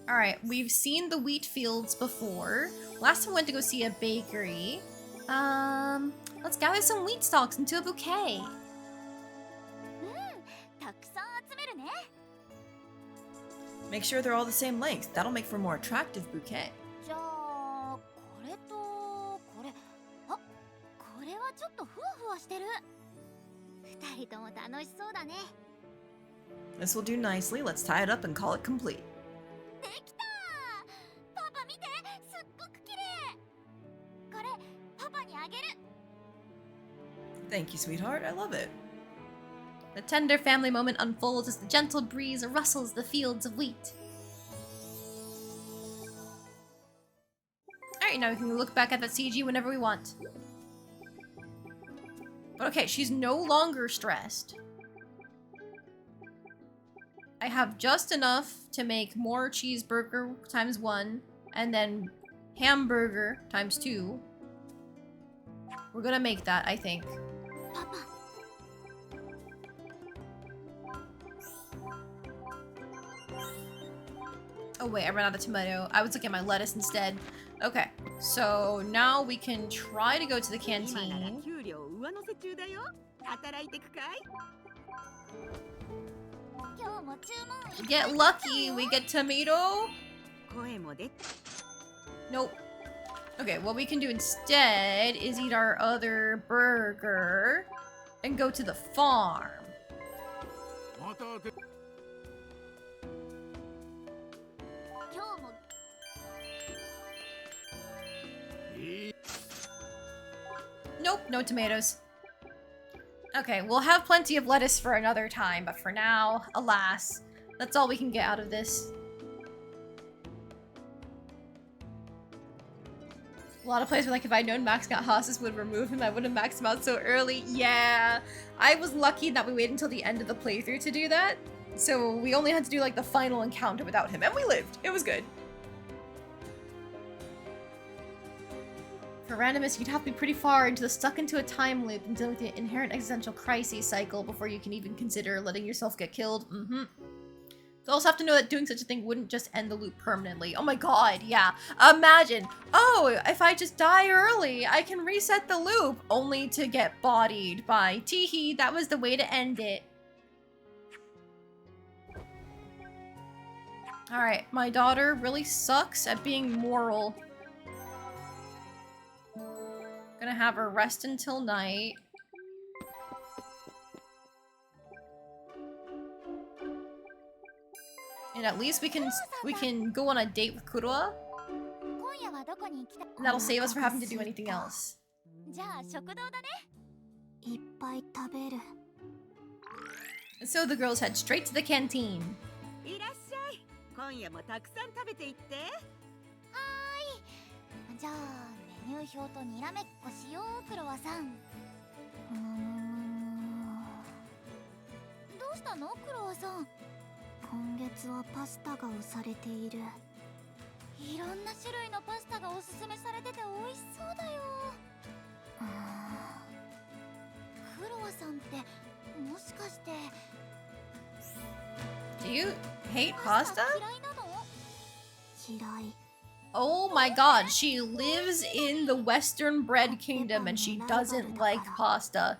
Speaker 1: Alright, we've seen the wheat fields before. Last time we went to go see a bakery. Let's gather some wheat stalks into a bouquet.
Speaker 2: たくさん集めるね。
Speaker 1: Make sure they're all the same length. That'll make for a more attractive bouquet.
Speaker 2: じゃあこれとこれ、あ、これはちょっとふわふわしてる。二人とも楽しそうだね。
Speaker 1: This will do nicely. Let's tie it up and call it complete.
Speaker 2: できた。パパ見て、すっごく綺麗。これパパにあげる。
Speaker 1: Thank you, sweetheart. I love it. The tender family moment unfolds as the gentle breeze rustles the fields of wheat. Alright, now we can look back at that CG whenever we want. But okay, she's no longer stressed. I have just enough to make more cheeseburger times 1, and then hamburger times 2. We're gonna make that, I think.
Speaker 2: パパ。
Speaker 1: Oh wait, I ran out of tomato. I was looking at my lettuce instead. Okay, so now we can try to go to the
Speaker 4: 今なら
Speaker 1: canteen.
Speaker 4: 給料上乗せ中だよ。働いてくかい？
Speaker 2: 今日も注文。
Speaker 1: Get lucky, we get tomato.
Speaker 4: 声も出。
Speaker 1: Nope. Okay, what we can do instead is eat our other burger and go to the farm.
Speaker 2: 今日も。
Speaker 1: Nope, no tomatoes. Okay, we'll have plenty of lettuce for another time, but for now, alas, that's all we can get out of this. A lot of players were like, if I'd known Max got Hosses would remove him, I wouldn't max him out so early. Yeah, I was lucky that we waited until the end of the playthrough to do that. So we only had to do like the final encounter without him, and we lived. It was good. For Randomus, you'd have to be pretty far stuck into a time loop and deal with the inherent existential crises cycle before you can even consider letting yourself get killed. Mm-hmm. You also have to know that doing such a thing wouldn't just end the loop permanently. Oh my god, yeah. Imagine, oh, if I just die early, I can reset the loop, only to get bodied by Teehee. That was the way to end it. Alright, my daughter really sucks at being moral. Gonna have her rest until night. And at least we can go on a date with Kurua.
Speaker 2: 今夜はどこに行きたい？
Speaker 1: And that'll save us from having to do anything else.
Speaker 2: じゃあ食堂だね。いっぱい食べる。
Speaker 1: And so the girls head straight to the canteen.
Speaker 4: いらっしゃい。今夜もたくさん食べていって。
Speaker 2: じゃあメニュー表とにらめっこしよう、クロワさん。どうしたの、クロワさん。今月はパスタが押されている。いろんな種類のパスタがおすすめされてて美味しそうだよ。クロワさんってもしかして
Speaker 1: Do you hate
Speaker 2: パス
Speaker 1: pasta?
Speaker 2: タ嫌いなの？嫌い。
Speaker 1: Oh my god, she lives in the Western Bread Kingdom and she doesn't like pasta.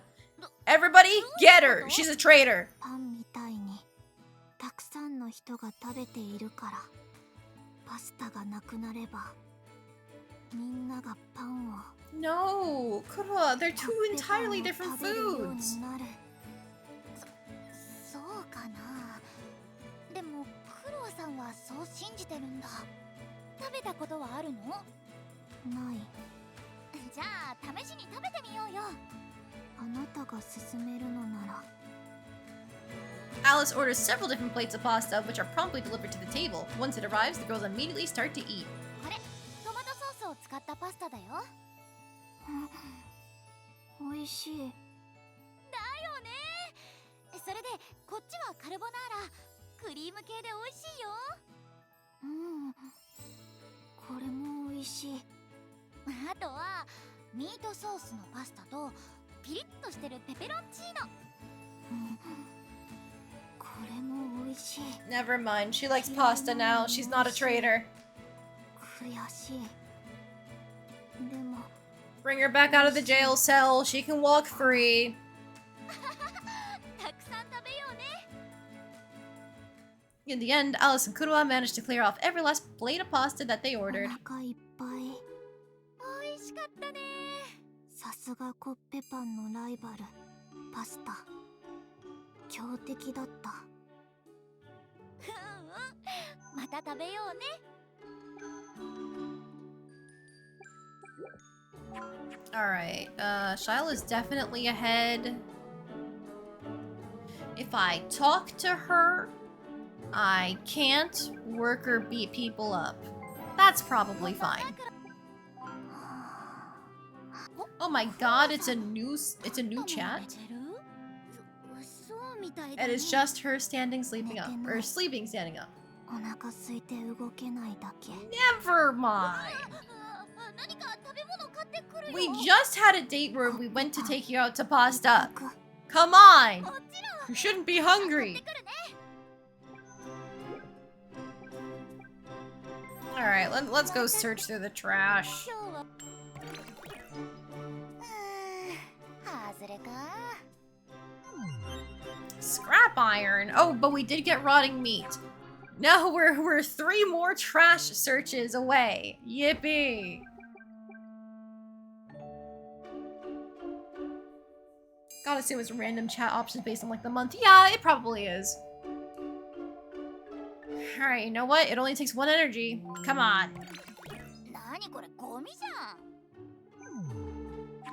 Speaker 1: Everybody, get her! She's a traitor!
Speaker 2: パンみたいにたくさんの人が食べているからパスタがなくなればみんながパンを
Speaker 1: No, Kurua, they're two
Speaker 2: コッペパン
Speaker 1: entirely
Speaker 2: を
Speaker 1: different
Speaker 2: 食べるよう
Speaker 1: foods.
Speaker 2: になる。そうかな。でもクロワさんはそう信じてるんだ。食べたことはあるの？ない。じゃあ試しに食べてみようよ。あなたが勧めるのなら。
Speaker 1: Alice orders several different plates of pasta, which are promptly delivered to the table. Once it arrives, the girls immediately start to eat.
Speaker 2: これトマトソースを使ったパスタだよ。美味しい。だよね。それでこっちはカルボナーラ、クリーム系で美味しいよ。これも美味しい。あとはミートソースのパスタとピリッとしてるペペロンチーノ。これも美味しい。
Speaker 1: Never mind, she likes pasta now. She's not a traitor.
Speaker 2: 悔しい。でも
Speaker 1: Bring her back out of the jail cell. She can walk free.
Speaker 2: たくさん食べようね。
Speaker 1: In the end, Alice and Kurua managed to clear off every last plate of pasta that they
Speaker 2: お
Speaker 1: ordered.
Speaker 2: 腹いっぱい。美味しかったね。さすがコッペパンのライバル。パスタ。強敵だった。また食べようね。
Speaker 1: Alright, Shila's definitely ahead. If I talk to her, I can't work or beat people up. That's probably fine. Oh my god, it's a new chat? And it's just her standing sleeping up. Or sleeping standing up.
Speaker 2: お腹空いて動けないだけ。
Speaker 1: Never mind.
Speaker 2: 何か食べ物買ってくるよ。
Speaker 1: We just had a date where we went to take you out to pasta.
Speaker 2: 僕
Speaker 1: Come on!
Speaker 2: もちろん
Speaker 1: You shouldn't be
Speaker 2: 買
Speaker 1: hungry.
Speaker 2: ってくるね。
Speaker 1: Alright, let's go search through the trash.
Speaker 2: 今日は外れか。
Speaker 1: Scrap iron. Oh, but we did get rotting meat. No, we're 3 more trash searches away. Yippee. Gotta assume it's random chat options based on like the month. Yeah, it probably is. Alright, you know what? It only takes 1 energy. Come on.
Speaker 2: 何これゴミじゃん。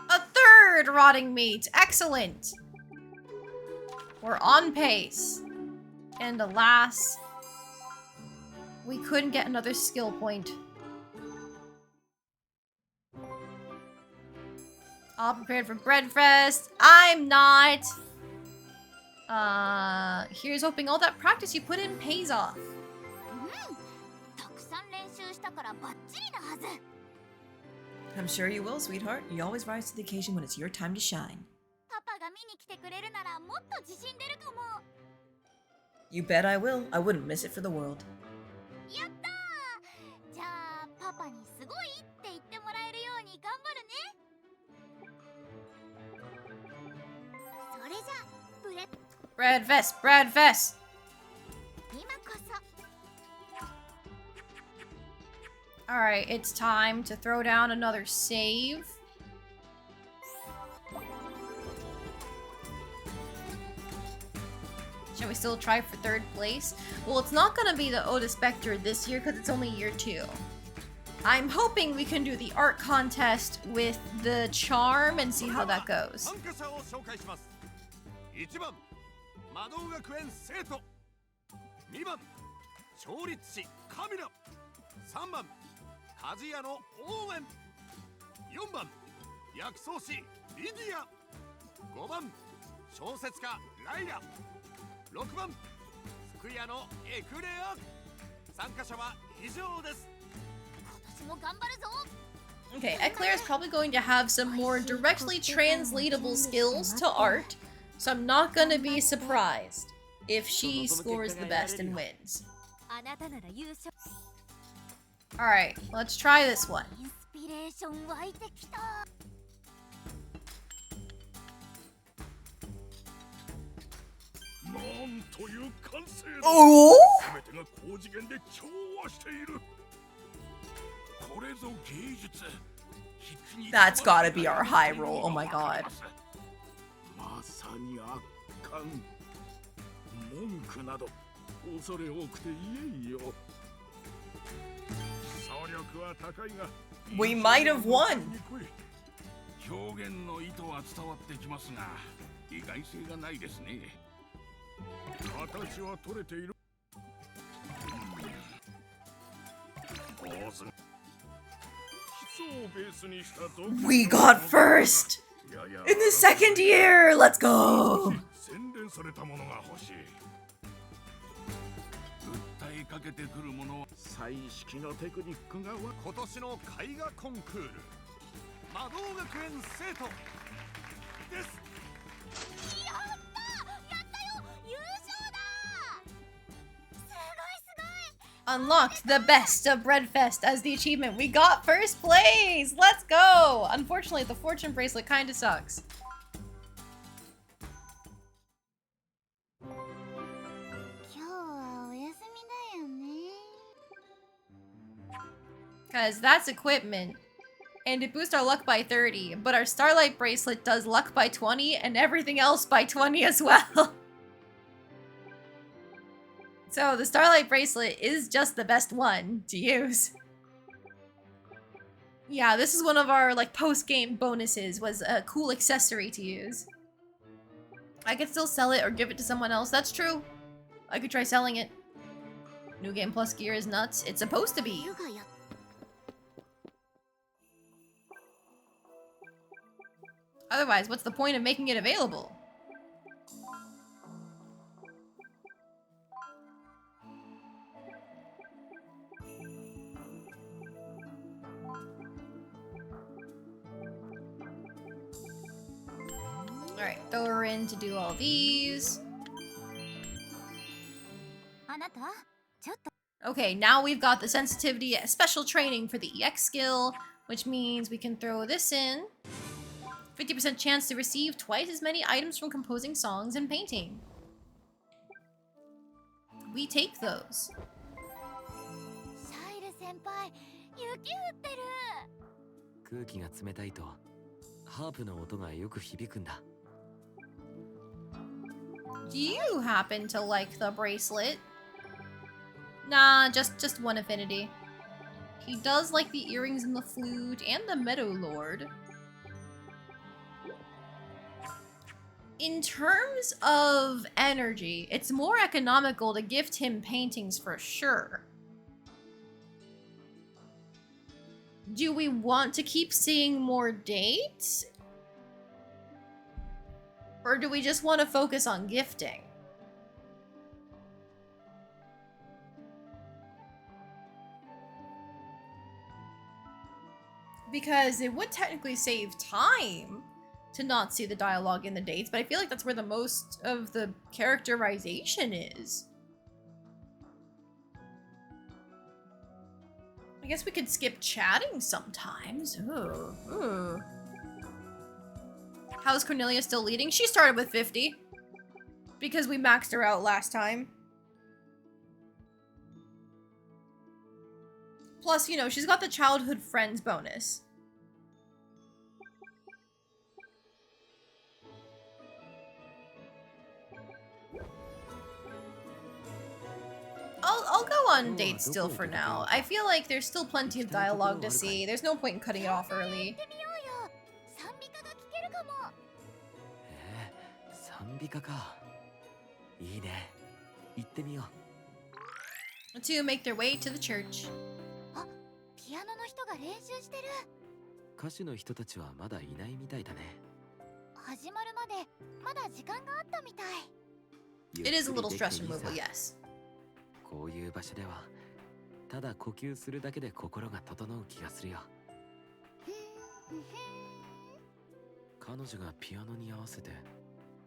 Speaker 1: A 3rd rotting meat. Excellent. We're on pace. And alas, we couldn't get another skill point. All prepared for Breadfest. I'm not. Here's hoping all that practice you put in pays off.
Speaker 2: たくさん練習したからバッチリなはず。
Speaker 7: I'm sure you will, sweetheart. You always rise to the occasion when it's your time to shine.
Speaker 2: パパが見に来てくれるならもっと自信出るかも。
Speaker 7: You bet I will. I wouldn't miss it for the world.
Speaker 2: やったー。じゃあパパにすごいって言ってもらえるように頑張るね。それじゃ
Speaker 1: Breadfest, Breadfest.
Speaker 2: 今こそ。
Speaker 1: Alright, it's time to throw down another save. Shall we still try for 3rd place? Well, it's not gonna be the Oda Spectre this year because it's only year 2. I'm hoping we can do the art contest with the charm and see how that goes.
Speaker 5: 参加者を紹介します。1番、魔導学園生徒。2番、調律師カミラ。3番、鍛冶屋のオーウェン。4番、薬草師リディア。5番、小説家ライラ。6番、服屋のエクレア。参加者は以上です。
Speaker 2: 今年も頑張るぞ。
Speaker 1: Okay, Eclair is probably going to have some more directly translatable skills to art, so I'm not gonna be surprised if she scores the best and wins.
Speaker 6: あなたなら優勝。
Speaker 1: Alright, let's try this one.
Speaker 2: インスピレーション湧いてきた。
Speaker 5: なんという完成だ。
Speaker 1: Oh!
Speaker 5: 全てが高次元で調和している。これぞ芸術。
Speaker 7: That's gotta be our high roll. Oh my god.
Speaker 5: まさに圧巻。文句など恐れ多くて言えんよ。総力は高いが
Speaker 7: We might have won.
Speaker 5: 表現の意図は伝わってきますが意外性がないですね。形は取れている。坊主。
Speaker 7: We got first in the second year. Let's go.
Speaker 5: 洗練されたものが欲しい。訴えかけてくるものは彩色のテクニックが今年の絵画コンクール魔導学園生徒です。
Speaker 1: Unlocked the best of Breadfest as the achievement. We got first place! Let's go! Unfortunately, the fortune bracelet kinda sucks. Because that's equipment. And it boosts our luck by 30. But our Starlight bracelet does luck by 20 and everything else by 20 as well. So the Starlight bracelet is just the best one to use. Yeah, this is one of our like post-game bonuses, was a cool accessory to use. I could still sell it or give it to someone else. That's true. I could try selling it. New Game Plus gear is nuts. It's supposed to be. Otherwise, what's the point of making it available? Alright, throw her in to do all these. Okay, now we've got the sensitivity special training for the EX skill, which means we can throw this in. 50% chance to receive twice as many items from composing songs and painting. We take those.
Speaker 3: 空気が冷たいとハープの音がよく響くんだ。
Speaker 1: Do you happen to like the bracelet? Nah, just one affinity. He does like the earrings and the flute and the Meadow Lord. In terms of energy, it's more economical to gift him paintings for sure. Do we want to keep seeing more dates? Or do we just want to focus on gifting? Because it would technically save time to not see the dialogue in the dates, but I feel like that's where the most of the characterization is. I guess we could skip chatting sometimes. Ooh, ooh. How's Cornelia still leading? She started with 50. Because we maxed her out last time. Plus, you know, she's got the childhood friends bonus. I'll go on dates still for now. I feel like there's still plenty of dialogue to see. There's no point in cutting it off early.
Speaker 3: 賛美歌か。いいね。行ってみよう。
Speaker 1: To make their way to the church.
Speaker 2: ピアノの人が練習してる。
Speaker 3: 歌手の人たちはまだいないみたいだね。
Speaker 2: 始まるまでまだ時間があったみたい。
Speaker 1: It is a little stress removal, yes.
Speaker 3: こういう場所ではただ呼吸するだけで心が整う気がするよ。彼女がピアノに合わせて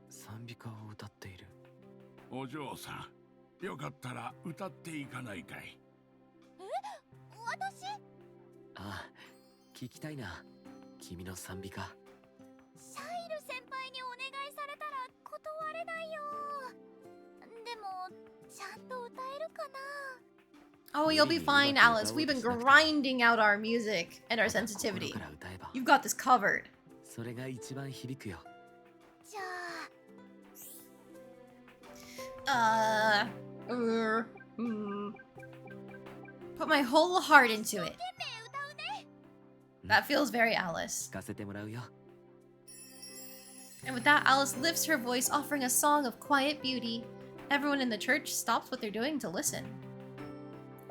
Speaker 3: 賛美歌を歌っている。
Speaker 5: お嬢さん、よかったら歌っていかないかい。
Speaker 2: 私？
Speaker 3: ああ、聞きたいな。君の賛美歌。
Speaker 2: シャイル先輩にお願いされたら断れないよ。でもちゃんと歌えるかな。
Speaker 1: Oh, you'll be fine, Alice. We've been grinding out our music and our sensitivity.
Speaker 3: 心から歌えば
Speaker 1: You've got this covered.
Speaker 3: それが一番響くよ。
Speaker 2: じゃあ
Speaker 1: Put my whole heart into it.
Speaker 2: 歌うね
Speaker 1: That feels very Alice.
Speaker 3: 聞かせてもらうよ。
Speaker 1: And with that, Alice lifts her voice, offering a song of quiet beauty. Everyone in the church stops what they're doing to listen.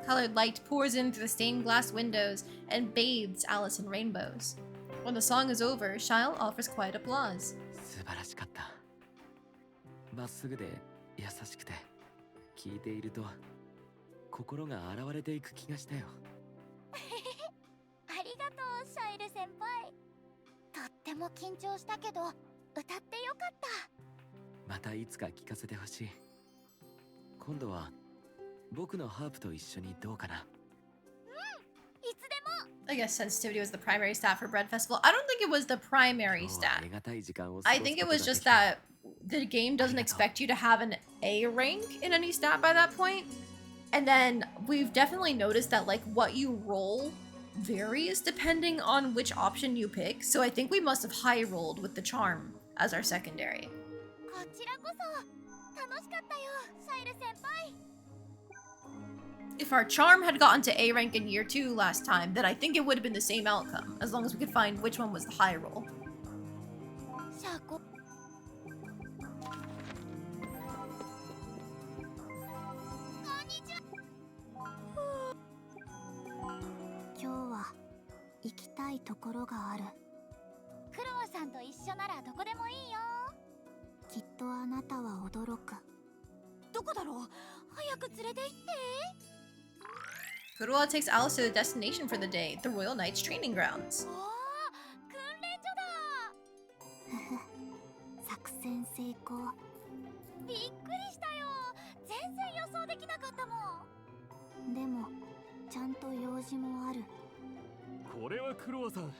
Speaker 1: Colored light pours in through the stained glass windows and bathes Alice in rainbows. When the song is over, Shyle offers quiet applause.
Speaker 3: 素晴らしかった。まっすぐで優しくて、聞いていると心が洗われていく気がしたよ。
Speaker 2: ありがとうシャイル先輩とっても緊張したけど歌ってよかった
Speaker 3: またいつか聞かせてほしい。今度は僕のハープと一緒にどうかな。
Speaker 2: いつでも
Speaker 1: I guess sensitivity was the primary stat for Bread Festival. I don't think it was the primary
Speaker 3: 今日はあ
Speaker 1: stat.
Speaker 3: りがたい時間を過ご
Speaker 1: I
Speaker 3: す
Speaker 1: think
Speaker 3: こ
Speaker 1: it
Speaker 3: とが
Speaker 1: was
Speaker 3: で
Speaker 1: just
Speaker 3: きた。
Speaker 1: that the game doesn't expect you to have an A rank in any stat by that point. And then we've definitely noticed that like what you roll varies depending on which option you pick. So I think we must have high rolled with the charm as our secondary.
Speaker 2: こちらこそ楽しかったよシャイル先輩
Speaker 1: If our charm had gotten to A rank in year 2 last time, then I think it would have been the same outcome, as long as we could find which one was the high roll.
Speaker 2: シャコこんにちは今日は行きたいところがあるクロワさんと一緒ならどこでもいいよきっとあなたは驚くどこだろう早く連れて行って
Speaker 1: Kuroa takes Alice to the destination for the day, the Royal Knights training grounds.
Speaker 2: おお訓練所だ作戦成功びっくりしたよ全然予想できなかったもんでもちゃんと用事もある
Speaker 5: これはクロワさん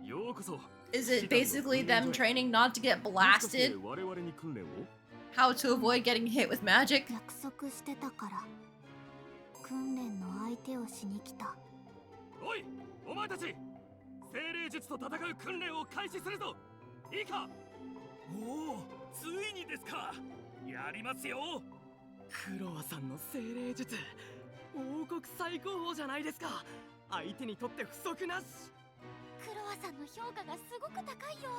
Speaker 5: ようこそ
Speaker 1: Is it basically them training not to get
Speaker 5: もしかして
Speaker 1: blasted?
Speaker 5: 我々に訓練を
Speaker 1: How to avoid getting hit with magic?
Speaker 2: 約束してたから訓練の相手をしに来た
Speaker 5: おいお前たち精霊術と戦う訓練を開始するぞいいかおおついにですかやりますよクロワさんの精霊術王国最高峰じゃないですか相手にとって不足なし
Speaker 2: クロワさんの評価がすごく高いよ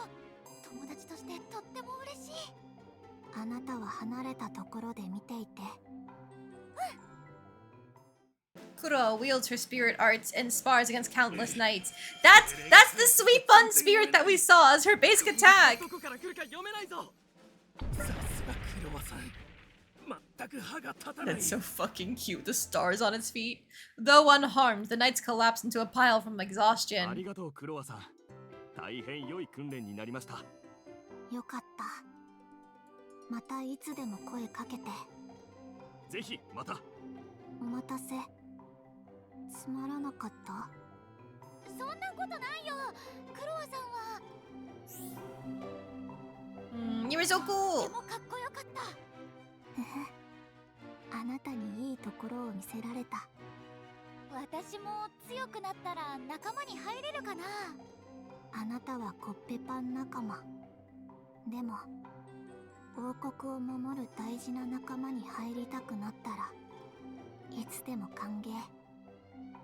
Speaker 2: 友達としてとっても嬉しいあなたは離れたところで見ていて
Speaker 1: Kuroa wields her spirit arts and spars against countless knights. That's the sweet fun spirit that we saw as her basic attack.
Speaker 5: どこから来るか読めないぞさすがクロワさん全く歯が立たない
Speaker 1: That's so fucking cute. The stars on its feet. Though unharmed, the knights collapse into a pile from
Speaker 5: あり
Speaker 1: exhaustion.
Speaker 5: がとうクロワさん大変良い訓練になりました
Speaker 2: よかったまたいつでも声かけて
Speaker 5: ぜひまた
Speaker 2: お待たせつまらなかったそんなことないよクロワさんは
Speaker 1: You were so
Speaker 2: と
Speaker 1: cool.
Speaker 2: てもかっこよかったあなたにいいところを見せられた私も強くなったら仲間に入れるかなあなたはコッペパン仲間でも王国を守る大事な仲間に入りたくなったらいつでも歓迎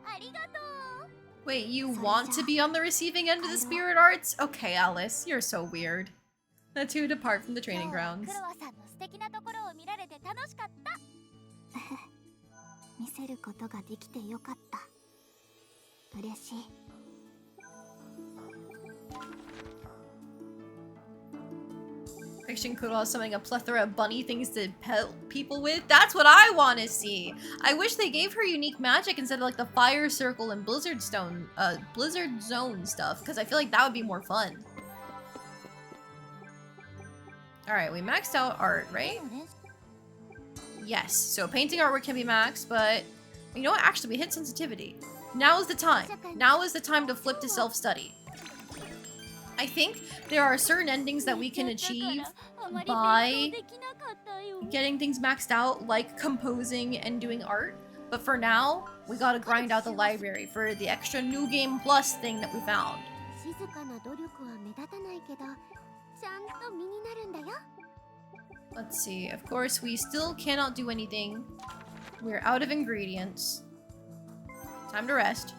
Speaker 2: ありがとう
Speaker 1: Wait, you want to be on the receiving end of the spirit arts? Okay, Alice, you're so weird. The two depart from the
Speaker 2: 今
Speaker 1: training
Speaker 2: 日は
Speaker 1: grounds.
Speaker 2: クロワさんの素敵なところを見られて楽しかった見せることができてよかった嬉しい
Speaker 1: Picturing Kuroa summoning a plethora of bunny things to pelt people with. That's what I want to see. I wish they gave her unique magic instead of like the fire circle and blizzard zone stuff, because I feel like that would be more fun. All right, we maxed out art, right? Yes. So painting artwork can be maxed, but you know what? Actually, we hit sensitivity. Now is the time. Now is the time to flip to self-study. I think there are certain endings that we can achieve by getting things maxed out, like composing and doing art. But for now, we gotta grind out the library for the extra New Game Plus thing that we found.
Speaker 2: 静かな努力は目立たないけど、ちゃんと身になるんだよ。
Speaker 1: Let's see. Of course, we still cannot do anything. We're out of ingredients. Time to rest.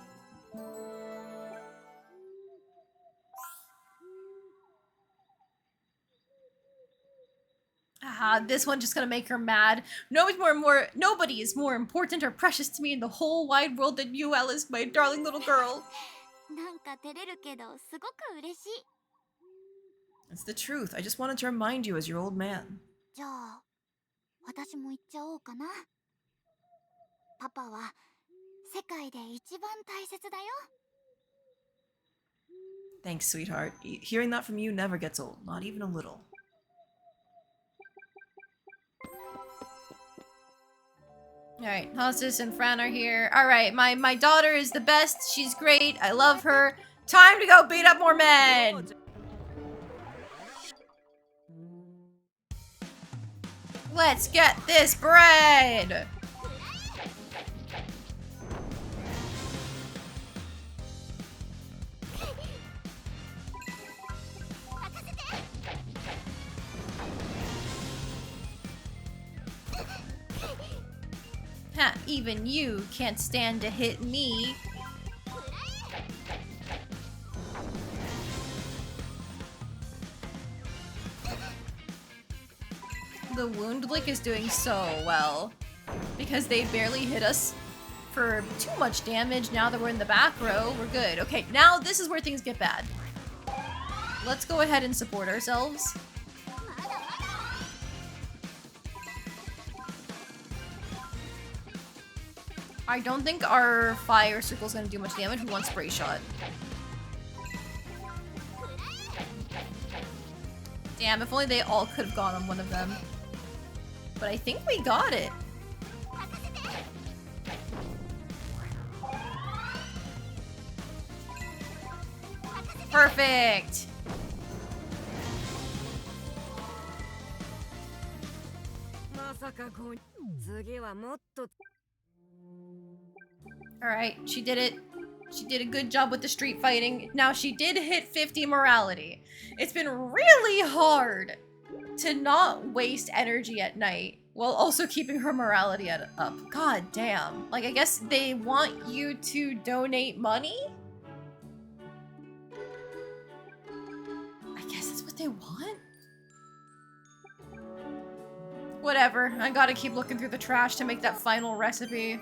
Speaker 1: Ah, this one just gonna make her mad. Nobody is more important or precious to me in the whole wide world than you, Alice, my darling little girl.
Speaker 2: なんか照れるけど、すごく嬉しい。
Speaker 7: It's the truth. I just wanted to remind you as your old man.
Speaker 2: じゃあ、私も言っちゃおうかな。パパは世界で一番大切だよ。
Speaker 7: Thanks, sweetheart. Hearing that from you never gets old, not even a little.
Speaker 1: Alright, Hostis and Fran are here. Alright, my daughter is the best. She's great. I love her. Time to go beat up more men! Let's get this bread! Ha, even you can't stand to hit me. The wound lick is doing so well because they barely hit us for too much damage. Now that we're in the back row, we're good. Okay, now this is where things get bad. Let's go ahead and support ourselves. I don't think our fire circle is going to do much damage. We want spray shot. Damn, if only they all could have gone on one of them. But I think we got it. Perfect. Alright, she did it. She did a good job with the street fighting. Now, she did hit 50 morality. It's been really hard to not waste energy at night while also keeping her morality up. God damn. Like, I guess they want you to donate money? I guess that's what they want? Whatever. I gotta keep looking through the trash to make that final recipe.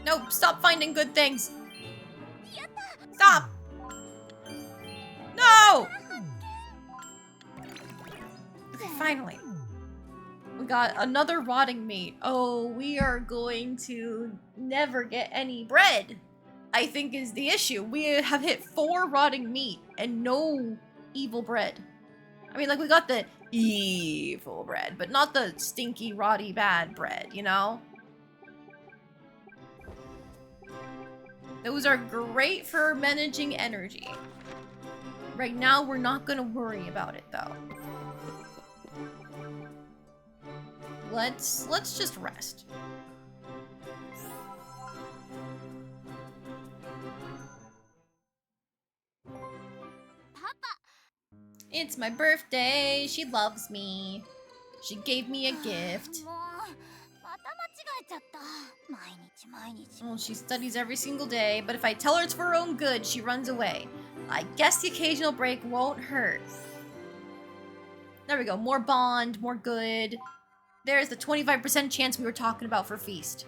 Speaker 1: Nope, stop finding good things. Stop! No! Okay, finally. We got another rotting meat. Oh, we are going to never get any bread, I think is the issue. We have hit 4 rotting meat and no evil bread. I mean, like, we got the evil bread, but not the stinky, rotty, bad bread, you know? Those are great for managing energy. Right now, we're not gonna worry about it, though. Let's just rest.
Speaker 2: Papa!
Speaker 1: It's my birthday. She loves me. She gave me a gift.
Speaker 2: もう、また間違えちゃった。毎日。
Speaker 1: Well, she studies every single day, but if I tell her it's for her own good, she runs away. I guess the occasional break won't hurt. There we go. More bond, more good. There's the 25% chance we were talking about for Feast.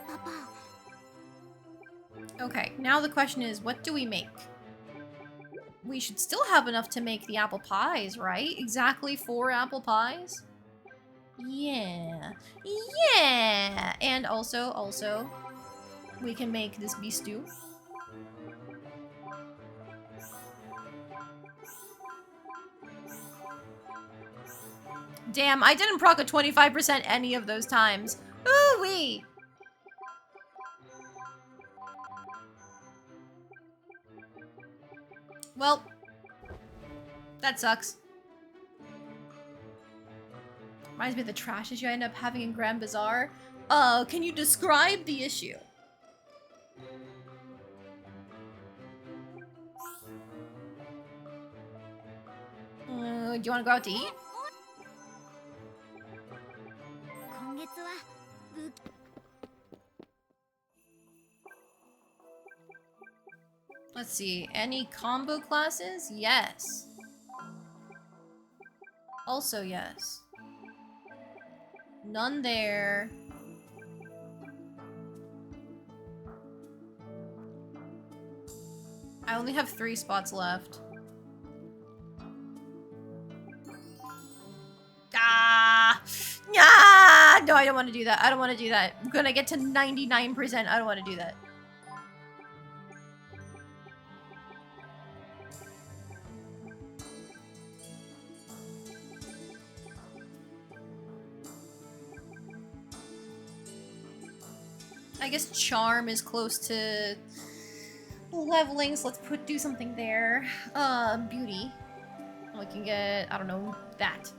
Speaker 2: パパ、
Speaker 1: Okay, now the question is, what do we make? We should still have enough to make the apple pies, right? Exactly 4 apple pies? Yeah. Yeah! And also, we can make this beef stew. Damn, I didn't proc a 25% any of those times. Ooh-wee! Well, that sucks. Reminds me of the trash issue I end up having in Grand Bazaar. Can you describe the issue? Do you want to go out to eat?
Speaker 2: 今月は武
Speaker 1: Let's see. Any combo classes? Yes. Also yes. None there. I only have 3 spots left. Ah! Yeah! No, I don't want to do that. I don't want to do that. I'm gonna get to 99%. I don't want to do that. I guess charm is close to leveling, so let's do something there. Beauty. We can get, I don't know, that.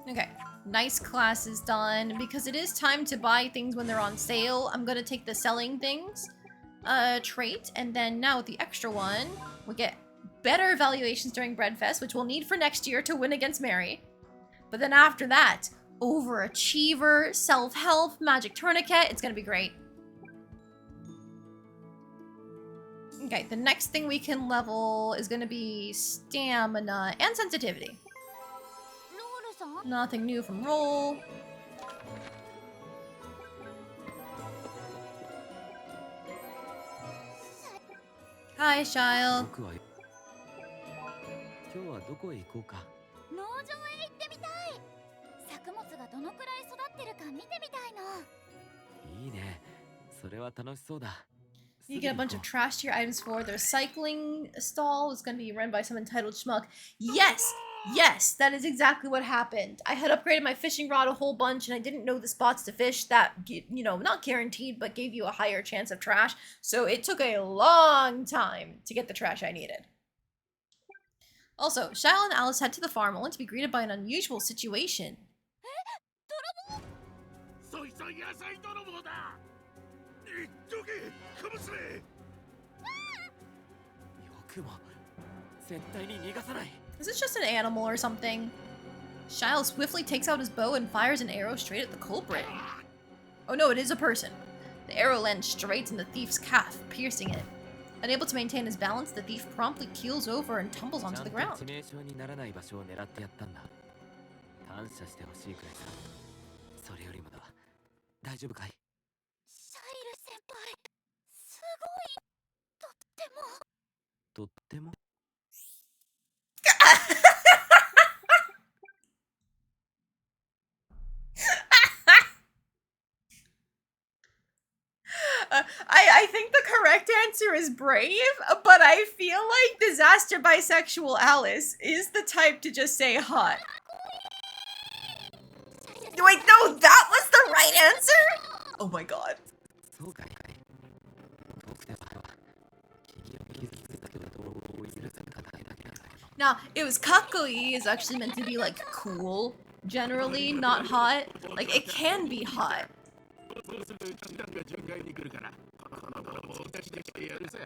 Speaker 1: Okay, nice class is done. Because it is time to buy things when they're on sale, I'm gonna take the selling things trait, and then now with the extra one, we get better evaluations during Breadfest, which we'll need for next year to win against Mary. But then after that, overachiever, self-help, magic tourniquet, it's gonna be great. Okay, the next thing we can level is gonna be stamina and sensitivity.
Speaker 2: ロールさん
Speaker 1: Nothing new from roll. Hi, Shile.
Speaker 3: 僕は今日はどこへ行こうか。
Speaker 2: 農場へ行ってみたい。作物がどのくらい育ってるか見てみたいの。
Speaker 3: いいね。それは楽しそうだ。
Speaker 1: You get a bunch of trash tier items for the recycling stall. It's going to be run by some entitled schmuck. Yes! Yes! That is exactly what happened. I had upgraded my fishing rod a whole bunch and I didn't know the spots to fish that, you know, not guaranteed, but gave you a higher chance of trash. So it took a long time to get the trash I needed. Also, Shile and Alice head to the farm only to be greeted by an unusual situation.
Speaker 5: そいつは野菜泥棒だ。言っとけ、小娘。
Speaker 3: よくも絶対に逃がさない。
Speaker 1: Is this just an animal or something? Shile swiftly takes out his bow and fires an arrow straight at the culprit. Oh no, it is a person. The arrow lands straight in the thief's calf, piercing it. Unable to maintain his balance, the thief promptly keels over and tumbles onto the
Speaker 3: ちゃん
Speaker 1: ground.
Speaker 3: と致命傷にならない場所を狙ってやったんだ。感謝してほしいくらいさ。それよりもだ。大丈夫かい？
Speaker 2: シャイル先輩、すごい。とっても。
Speaker 3: とっても。
Speaker 1: I think the correct answer is brave, but I feel like Disaster Bisexual Alice is the type to just say hot. Wait, no, that was the right answer? Oh my god.
Speaker 3: そうかい。僕では君を傷つけたけどどう許されただけだけど。
Speaker 1: Now, it was kakoi is actually meant to be like cool, generally, not hot. Like, it can be hot.
Speaker 5: そうすると時間が巡回に来るからこの泥棒を出してやるさ。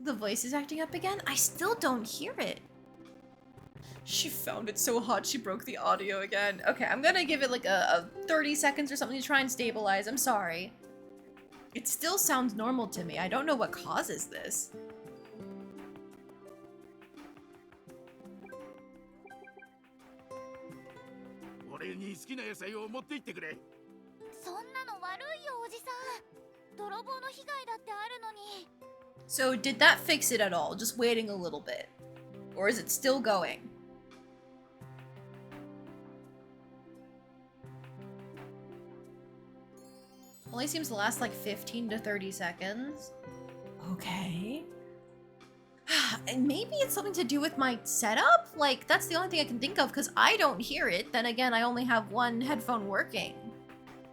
Speaker 1: The voice is acting up again? I still don't hear it. She found it so hot she broke the audio again. Okay, I'm gonna give it like a 30 seconds or something to try and stabilize. I'm sorry. It still sounds normal to me. I don't know what causes this. So did that fix it at all? Just waiting a little bit? Or is it still going? Only seems to last like 15 to 30 seconds. Okay. And maybe it's something to do with my setup? Like, that's the only thing I can think of because I don't hear it. Then again, I only have one headphone working.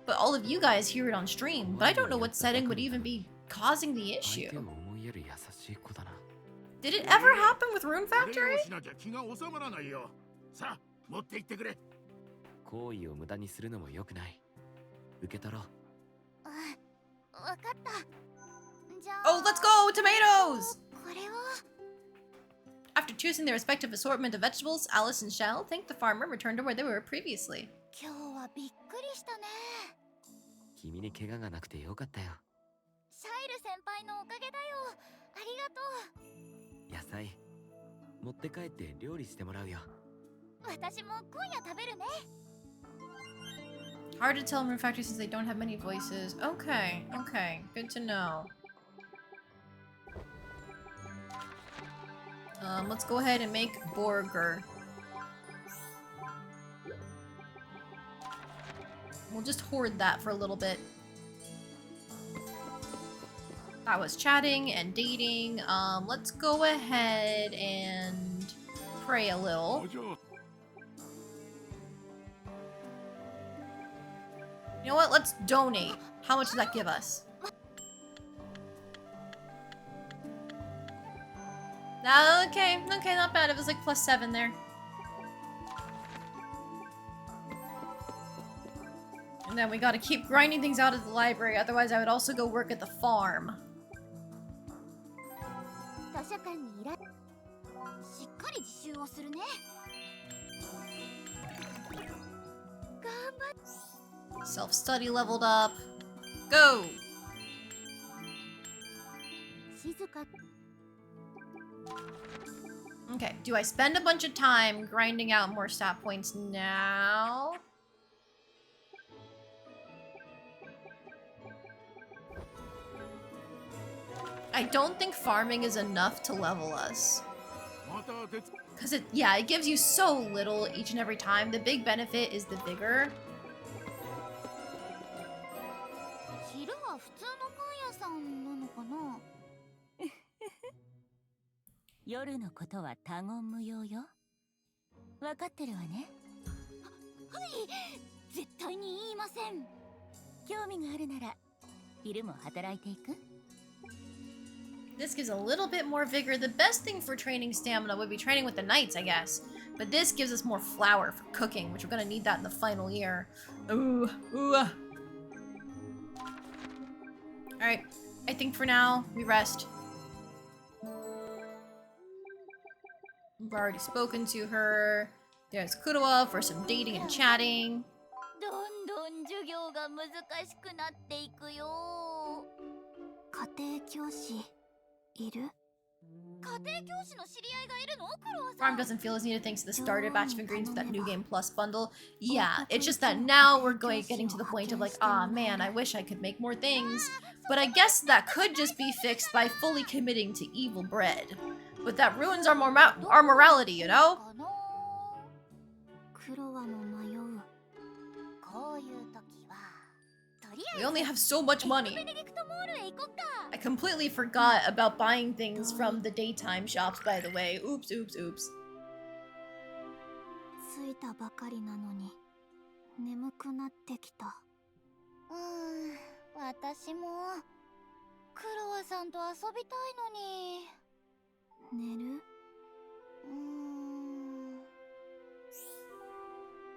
Speaker 1: But all of you guys hear it on stream. But I don't know what setting would even be causing the
Speaker 3: 相
Speaker 1: issue.
Speaker 3: 手を思いやる優しい子だな。
Speaker 1: Did it ever happen with Rune
Speaker 5: 礼
Speaker 1: Factory?
Speaker 5: をしなきゃ気が収まらないよ。さあ、持って行ってくれ。
Speaker 3: 行為を無駄にするのも良くない。受け取ろう。
Speaker 2: わかったじゃあ
Speaker 1: Oh, let's go! Tomatoes!
Speaker 2: これを
Speaker 1: After choosing their respective assortment of vegetables, Alice and Shell thanked the farmer and returned to where they were previously.
Speaker 2: 今日はびっくりしたね
Speaker 3: 君に怪我がなくてよかったよ。
Speaker 2: シャイル先輩のおかげだよありがと
Speaker 3: 野菜持って帰って料理してもらうよ。
Speaker 2: う私も今夜食べるね
Speaker 1: Hard to tell in Rune Factory since they don't have many voices. Okay, okay. Good to know. Let's go ahead and make burger. We'll just hoard that for a little bit. That was chatting and dating. Let's go ahead and pray a little.
Speaker 5: お嬢
Speaker 1: You know what? Let's donate. How much does that give us? Okay, okay, not bad. It was like +7 there. And then we gotta keep grinding things out of the library, otherwise I would also go work at the farm.
Speaker 2: 図書館にいらしっかり自習をするね頑張っ
Speaker 1: Self-study leveled up. Go!
Speaker 2: 静か
Speaker 1: Okay, do I spend a bunch of time grinding out more stat points now? I don't think farming is enough to level us.
Speaker 5: また手つ
Speaker 1: Because it gives you so little each and every time. The big benefit is the vigor.
Speaker 2: 昼は普通のパン屋さんなのかな
Speaker 6: 夜のことは他言無用よ。わかってるわね。
Speaker 2: はい絶対に言いません
Speaker 6: 興味があるなら昼も働いていく？
Speaker 1: This gives a little bit more vigor. The best thing for training stamina would be training with the knights, I guess. But this gives us more flour for cooking, which we're gonna need that in the final year. Ooh, ooh. Alright, I think for now, we rest. We've already spoken to her. There's Kuroa for some dating and chatting.
Speaker 2: どんどん授業が難しくなっていくよ家庭教師いる家庭教師の知り合いがいるのクロワさ
Speaker 1: Farm
Speaker 2: ん
Speaker 1: doesn't feel as needed thanks to the starter batch of ingredients with that new game plus bundle. Yeah, it's just that now we're getting to the point of like, ah man, I wish I could make more things. But I guess that could just be fixed by fully committing to evil bread. But that ruins our morality, you know?
Speaker 2: かなクロワも迷うこういう時はとりあ
Speaker 1: We
Speaker 2: えず
Speaker 1: only have so much
Speaker 2: ベ
Speaker 1: money.
Speaker 2: ネディクトモールへ行こっか
Speaker 1: I completely forgot about buying things from the daytime shops, by the way. Oops, oops, oops.
Speaker 2: 着いたばかりなのに眠くなってきた私もクロワさんと遊びたいのに寝る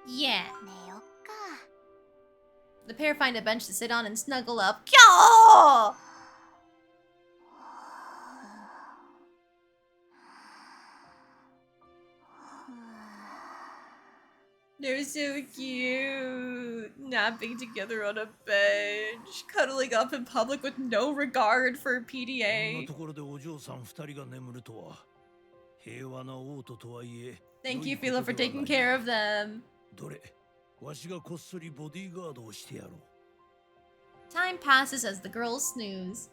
Speaker 1: Yeah.
Speaker 2: 寝よっか
Speaker 1: The pair find a bench to sit on and snuggle up. Kyo! They're so cute. Napping together on a bench. Cuddling up in public with no regard for
Speaker 8: こんな
Speaker 1: PDA.
Speaker 8: ところでお嬢さん二人が眠るとは平和な王都とはいえ
Speaker 1: Thank
Speaker 8: 良
Speaker 1: you,
Speaker 8: いこと
Speaker 1: Philo, for
Speaker 8: では
Speaker 1: taking
Speaker 8: ない
Speaker 1: care of them.
Speaker 8: どれわしがこっそりボディーガードをしてやろう
Speaker 1: Time passes as the girls snooze.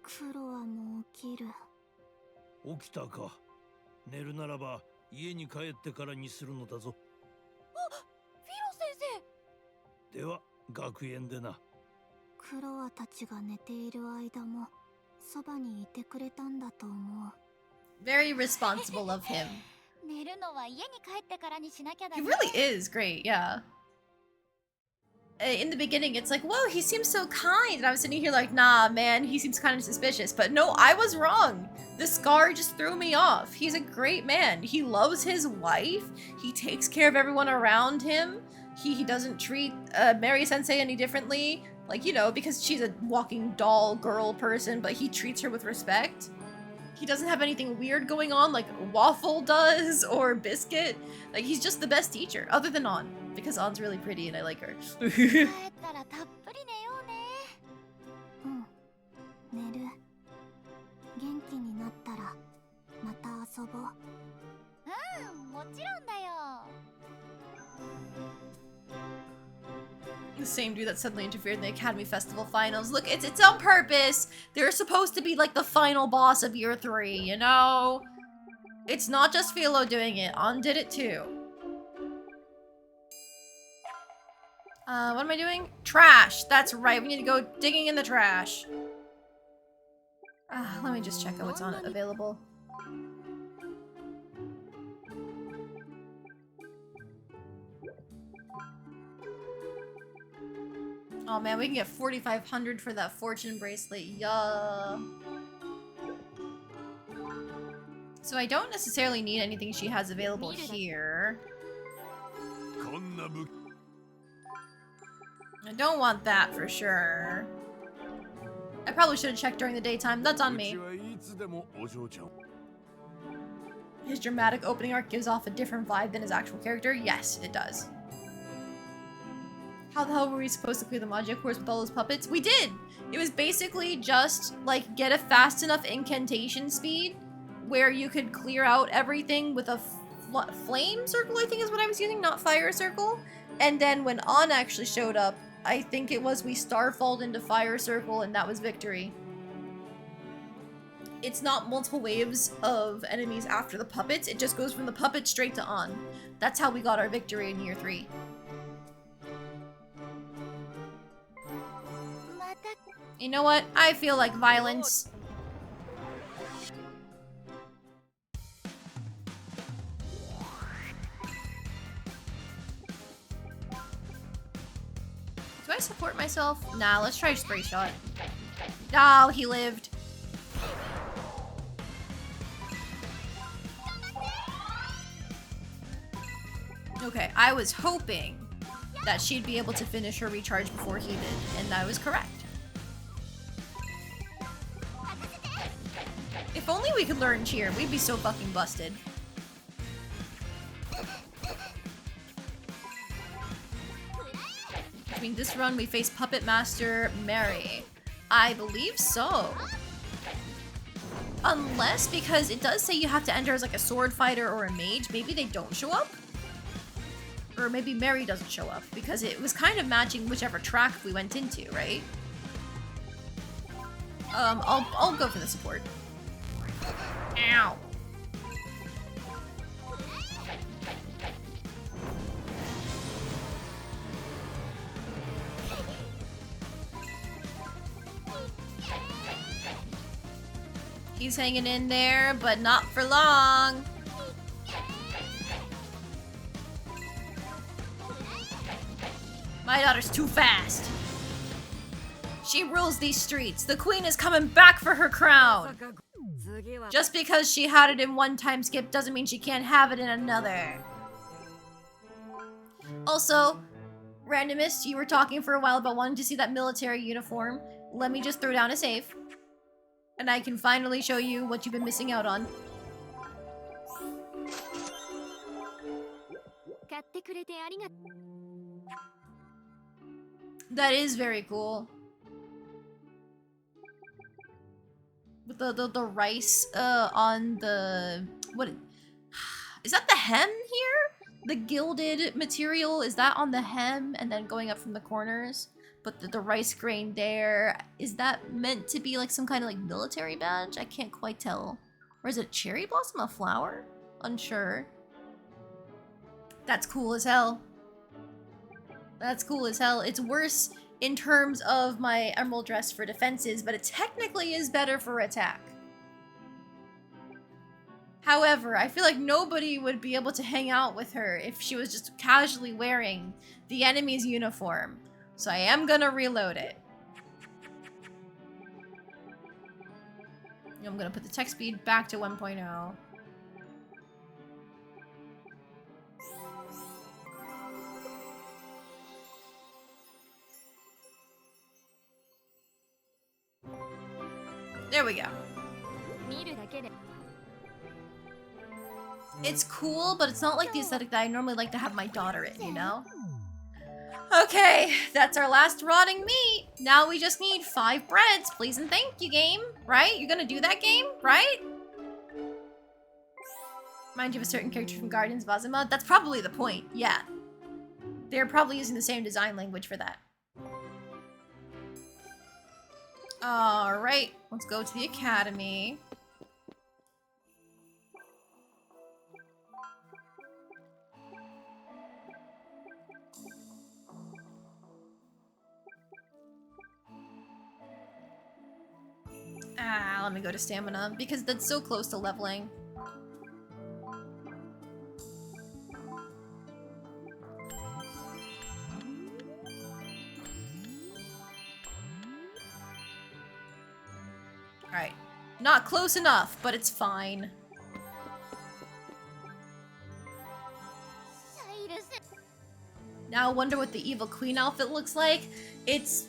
Speaker 2: クロワも起きる
Speaker 8: 起きたか寝るならば家に帰ってからにするのだぞ
Speaker 2: フィロ先生
Speaker 8: では学園でな。
Speaker 2: クロワたちが寝ている間もそばにいてくれたんだと思う。
Speaker 1: Very responsible of him.
Speaker 2: 寝るのは家に帰ってからにしなきゃだ
Speaker 1: He
Speaker 2: ね。
Speaker 1: really is great, yeah. In the beginning, it's like, whoa, he seems so kind. And I was sitting here like, nah, man, he seems kind of suspicious. But no, I was wrong. The scar just threw me off. He's a great man. He loves his wife. He takes care of everyone around him. He doesn't treat Mary Sensei any differently. Like, you know, because she's a walking doll girl person, but he treats her with respect. He doesn't have anything weird going on like Waffle does or Biscuit. Like, he's just the best teacher, other than On. Because On's really pretty and I like her.
Speaker 2: 帰ったらたっぷり寝ようね。うん、寝る。元気になったらまた遊ぼう。うん、もちろんだよ。
Speaker 1: The same dude that suddenly interfered in the Academy Festival finals. Look, it's on purpose. They're supposed to be like the final boss of year 3, you know? It's not just Philo doing it. On did it too. What am I doing? Trash. That's right. We need to go digging in the trash. Let me just check out what's on it available. Oh man, we can get 4,500 for that fortune bracelet. Yeah. So I don't necessarily need anything she has available here. I don't want that for sure. I probably should have checked during the daytime. That's on me. His dramatic opening arc gives off a different vibe than his actual character. Yes, it does. How the hell were we supposed to clear the Magia course with all those puppets? We did! It was basically just, like, get a fast enough incantation speed where you could clear out everything with a flame circle, I think is what I was using, not fire circle. And then when On actually showed up, I think it was we starfalled into fire circle and that was victory. It's not multiple waves of enemies after the puppets, it just goes from the puppet straight to On. That's how we got our victory in year 3. You know what? I feel like violence. Do I support myself? Nah, let's try spray shot. Oh, he lived. Okay, I was hoping that she'd be able to finish her recharge before he did, and I was correct. If only we could learn cheer, we'd be so fucking busted. Between this run, we face Puppet Master Mary. I believe so. Unless, because it does say you have to enter as like a sword fighter or a mage, maybe they don't show up? Or maybe Mary doesn't show up, because it was kind of matching whichever track we went into, right? I'll go for the support. Ow. He's hanging in there, but not for long. My daughter's too fast. She rules these streets. The queen is coming back for her crown. Just because she had it in one time skip doesn't mean she can't have it in another. Also, Randomist, you were talking for a while about wanting to see that military uniform. Let me just throw down a save. And I can finally show you what you've been missing out on. That is very cool. With the rice on the... what is that, the hem here? The gilded material, is that on the hem and then going up from the corners? But the rice grain there, is that meant to be like some kind of like military badge? I can't quite tell. Or is it a cherry blossom, a flower? Unsure. That's cool as hell. That's cool as hell. It's worse in terms of my emerald dress for defenses, but it technically is better for attack. However, I feel like nobody would be able to hang out with her if she was just casually wearing the enemy's uniform. So I am gonna reload it. I'm gonna put the text speed back to 1.0. There we go. It's cool, but it's not like the aesthetic that I normally like to have my daughter in, you know? Okay, that's our last rotting meat. Now we just need 5 breads. Please and thank you, game. Right? You're gonna do that, game? Right? Mind you of a certain character from Guardians of Azuma? That's probably the point, yeah. They're probably using the same design language for that. Alright, let's go to the academy. Let me go to stamina, because that's so close to leveling. Alright. Not close enough, but it's fine. Now I wonder what the Evil Queen outfit looks like. It's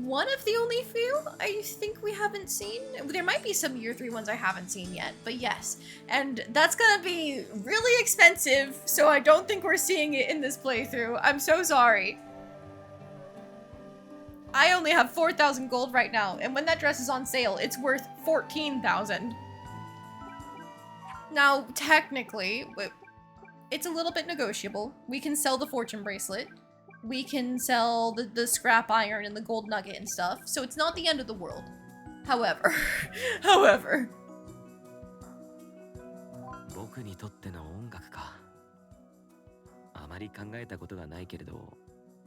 Speaker 1: one of the only few I think we haven't seen. There might be some year 3 ones I haven't seen yet, but yes. And that's gonna be really expensive, so I don't think we're seeing it in this playthrough. I'm so sorry. I only have 4,000 gold right now, and when that dress is on sale, it's worth 14,000. Now, technically, it's a little bit negotiable. We can sell the fortune bracelet. We can sell the scrap iron and the gold nugget and stuff, so it's not the end of the world. However,
Speaker 3: 僕にとっての音楽か。あまり考えたことがないけれど、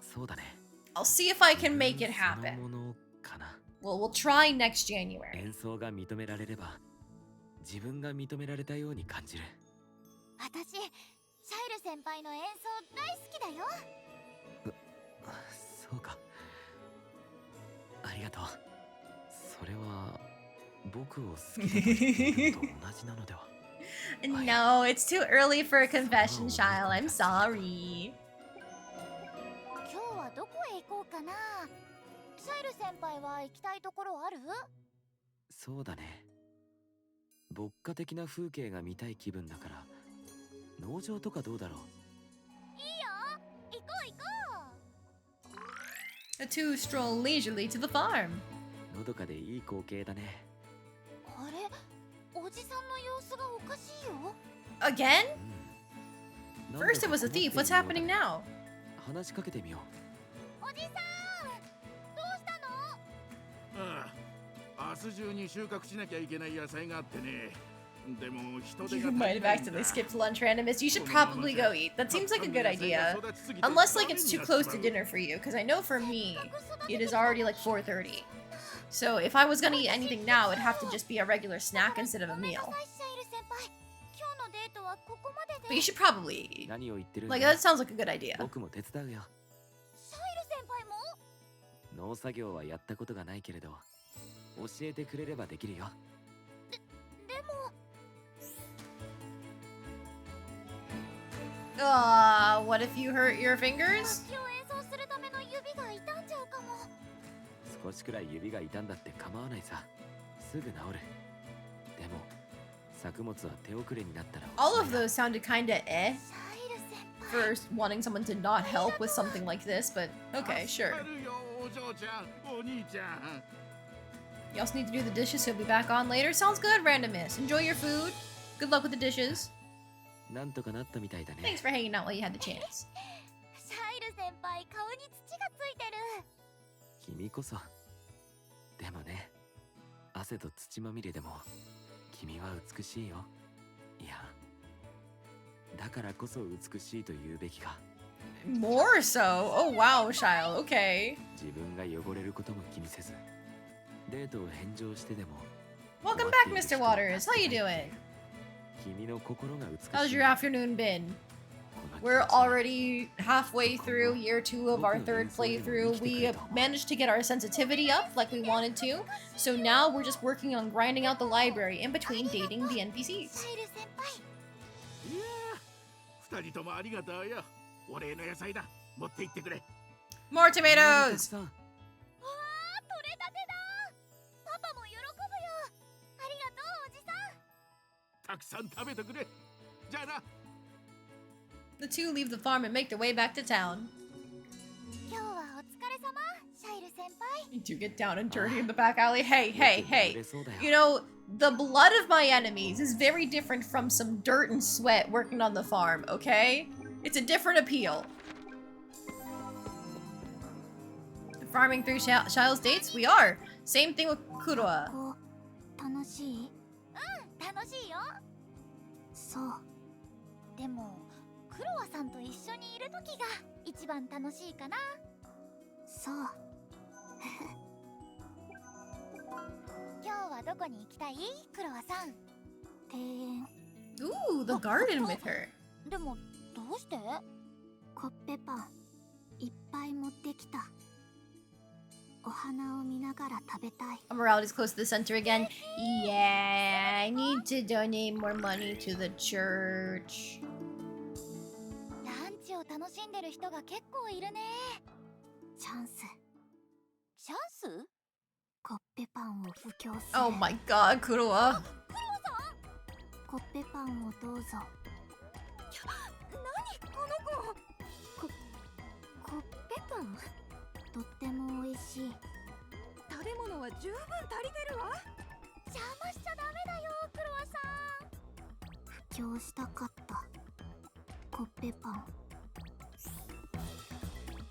Speaker 3: そうだね。
Speaker 1: I'll see if I can make it happen.
Speaker 3: そのものかな。
Speaker 1: Well, we'll try next January.
Speaker 3: 演奏が認められれば、自分が認められたように感じる。
Speaker 2: 私、シャイル先輩の演奏大好きだよ。
Speaker 3: そうか。ありがとう。それは僕を好きだと言っているのと同じなのでは。
Speaker 1: No, it's too early for a confession, child. I'm sorry.
Speaker 2: 今日はどこへ行こうかな。シャイル先輩は行きたいところある？
Speaker 3: そうだね。牧歌的な風景が見たい気分だから、農場とかどうだろう。
Speaker 2: いいよ。行こう行こう。
Speaker 1: The two stroll leisurely to the farm.
Speaker 3: のどかでいい光景だね。
Speaker 2: あれ、おじさんの様子がおかしいよ。
Speaker 1: Again? First it was a thief. What's happening now?
Speaker 3: 話しかけてみよ
Speaker 2: う。おじさん、どうしたの？
Speaker 5: ああ、明日中に収穫しなきゃいけない野菜があってね。でも人手
Speaker 1: You
Speaker 5: が
Speaker 1: might have accidentally skipped lunch, randomness. You should probably go eat. That seems like a good idea. Unless like it's too close to dinner for you, because I know for me, it is already like 4:30. So if I was gonna eat anything now, it'd have to just be a regular snack instead of a meal. But you should probably eat.
Speaker 3: う。何を言ってるん
Speaker 1: Like
Speaker 3: だ。
Speaker 1: that sounds like a good idea.
Speaker 3: 僕も手伝うよ。
Speaker 2: シャイル先輩も？
Speaker 3: 農作業はやったことがないけれど、教えてくれればできるよ。
Speaker 2: でも。
Speaker 1: What if you hurt your fingers?
Speaker 2: 楽器を演奏するための指が傷んじゃうかも。
Speaker 3: 少しくらい指が痛んだって構わないさ。すぐ治る。でも、作物は手遅れになったら。
Speaker 1: All of those sounded kinda eh
Speaker 2: シャイル先輩。
Speaker 1: for wanting someone to not help with something like this, but okay, sure.
Speaker 5: お嬢ちゃん、お兄ちゃん。
Speaker 1: You also need to do the dishes, so you'll be back on later. Sounds good, randomness. Enjoy your food. Good luck with the dishes.
Speaker 3: なんとかなったみたいだね。
Speaker 1: Thanks for hanging out while you had the chance.
Speaker 2: シャイル先輩、顔に土がついてる。
Speaker 3: 君こそ。でもね、汗と土まみれでも君は美しいよ。いや、だからこそ美しいと言うべきか。
Speaker 1: More so? Oh wow, Shile. Okay.
Speaker 3: 自分が汚れることも気にせず、デートを返上してでも。
Speaker 1: Welcome back, Mr. Waters. How you doing?
Speaker 3: 君の心が美しい。
Speaker 1: How's your afternoon been? We're already halfway through year 2 of our third playthrough. We managed to get our sensitivity up like we wanted to. So now we're just working on grinding out the library in between dating the NPCs.
Speaker 2: シャイル先輩。
Speaker 5: いやー、二人ともありがとうよ。お礼の野菜だ。持って行ってくれ。
Speaker 1: More
Speaker 3: たく
Speaker 1: tomatoes!
Speaker 3: さん。
Speaker 2: わあ、取れたてだ。パパも喜ぶよ。ありがとう、おじさん。
Speaker 5: たくさん食べてくれ。じゃあな。
Speaker 1: The two leave the farm and make their way back to town.
Speaker 2: 今日はお疲れ様、シャイル先輩。
Speaker 1: You two get down and dirty in the back alley. Hey, hey,
Speaker 3: よく
Speaker 1: hey.
Speaker 3: 濡れそうだよ。
Speaker 1: You know, the blood of my enemies is very different from some dirt and sweat working on the farm, okay? It's a different appeal. Farming through Shile's dates? We are. Same thing with Kuroa.
Speaker 2: ここ楽しい？楽しいよ。そう。でも、クロワさんと一緒にいる時が一番楽しいかな。そう。今日はどこに行きたい？クロワさん。庭園。
Speaker 1: Ooh, the garden with her.
Speaker 2: でも、どうして？コッペパンいっぱい持ってきた。お花を見ながら食べたい。
Speaker 1: Morality's close to the center again. Yeah, I need to donate more money to the church.
Speaker 2: ランチを楽しんでる人が結構いるね。チャンス。チャンス？コッペパンを布教する。
Speaker 1: Oh my god, Kuroa.
Speaker 2: コッペパンをどうぞ。何この子。コッペパン？とっても美味しい。
Speaker 4: 食べ物は十分足りてるわ。
Speaker 2: 邪魔しちゃダメだよ、クロワさん。布教したかった。コッペパン。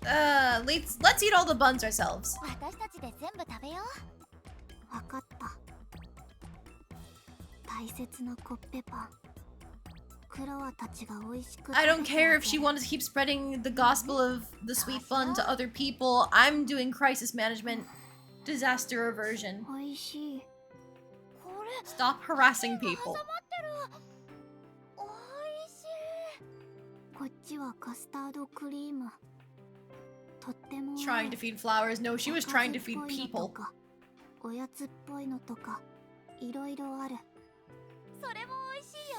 Speaker 1: Let's eat all the buns ourselves.
Speaker 2: 私たちで全部食べよう。わかった。大切なコッペパン。クロワたちが美味しく。
Speaker 1: I don't care if she wanted to keep spreading the gospel of the sweet bun to other people. I'm doing crisis management, disaster aversion.
Speaker 2: 美味しい。これ。
Speaker 1: Stop harassing people.
Speaker 2: 挟まってる。美味しい。こっちはカスタードクリーム。とっても。
Speaker 1: Trying to feed flowers. No, she was trying to feed people.
Speaker 2: おやつっぽいのとか、いろいろある。それも美味しいよ。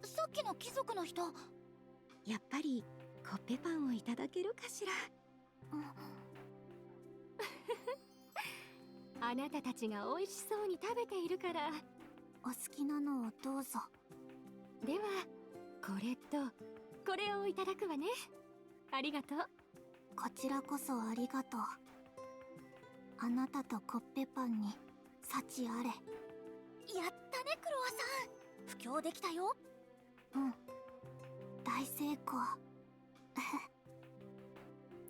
Speaker 2: さっきの貴族の人。
Speaker 4: やっぱりコッペパンをいただけるかしら。あなたたちが美味しそうに食べているから。
Speaker 2: お好きなのをどうぞ。
Speaker 4: ではこれとこれをいただくわね。ありがとう。
Speaker 2: こちらこそありがとう。あなたとコッペパンに幸あれ。やったね、クロワさん。布教できたよ。うん。大成功。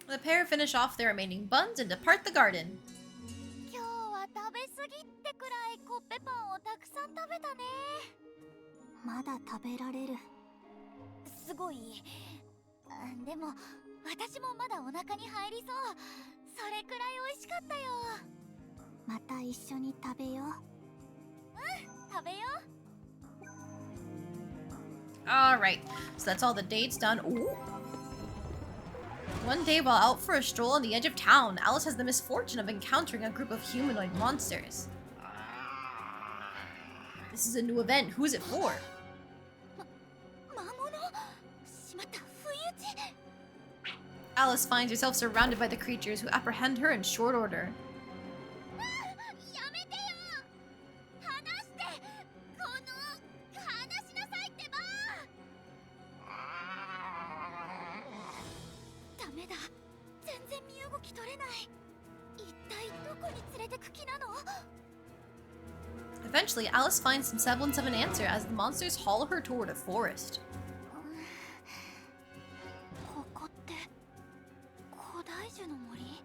Speaker 1: The pair finish off their remaining buns and depart the garden.
Speaker 2: 今日は食べ過ぎってくらいコッペパンをたくさん食べたね。まだ食べられる。すごい。でも私もまだお腹に入りそう。それくらい美味しかったよ。また一緒に食べよう。食べよう。
Speaker 1: Alright, so that's all the dates done. Ooh. One day while out for a stroll on the edge of town, Alice has the misfortune of encountering a group of humanoid monsters. This is a new event. Who is it for?
Speaker 2: 魔物。しまった、不意打ち。
Speaker 1: Alice finds herself surrounded by the creatures who apprehend her in short order.
Speaker 2: やめてよ。離して。この離しなさいってば。ダメだ。全然身動き取れない。一体どこに連れてく気なの？
Speaker 1: Eventually, Alice finds some semblance of an answer as the monsters haul her toward a forest.
Speaker 2: ここって古代樹の森？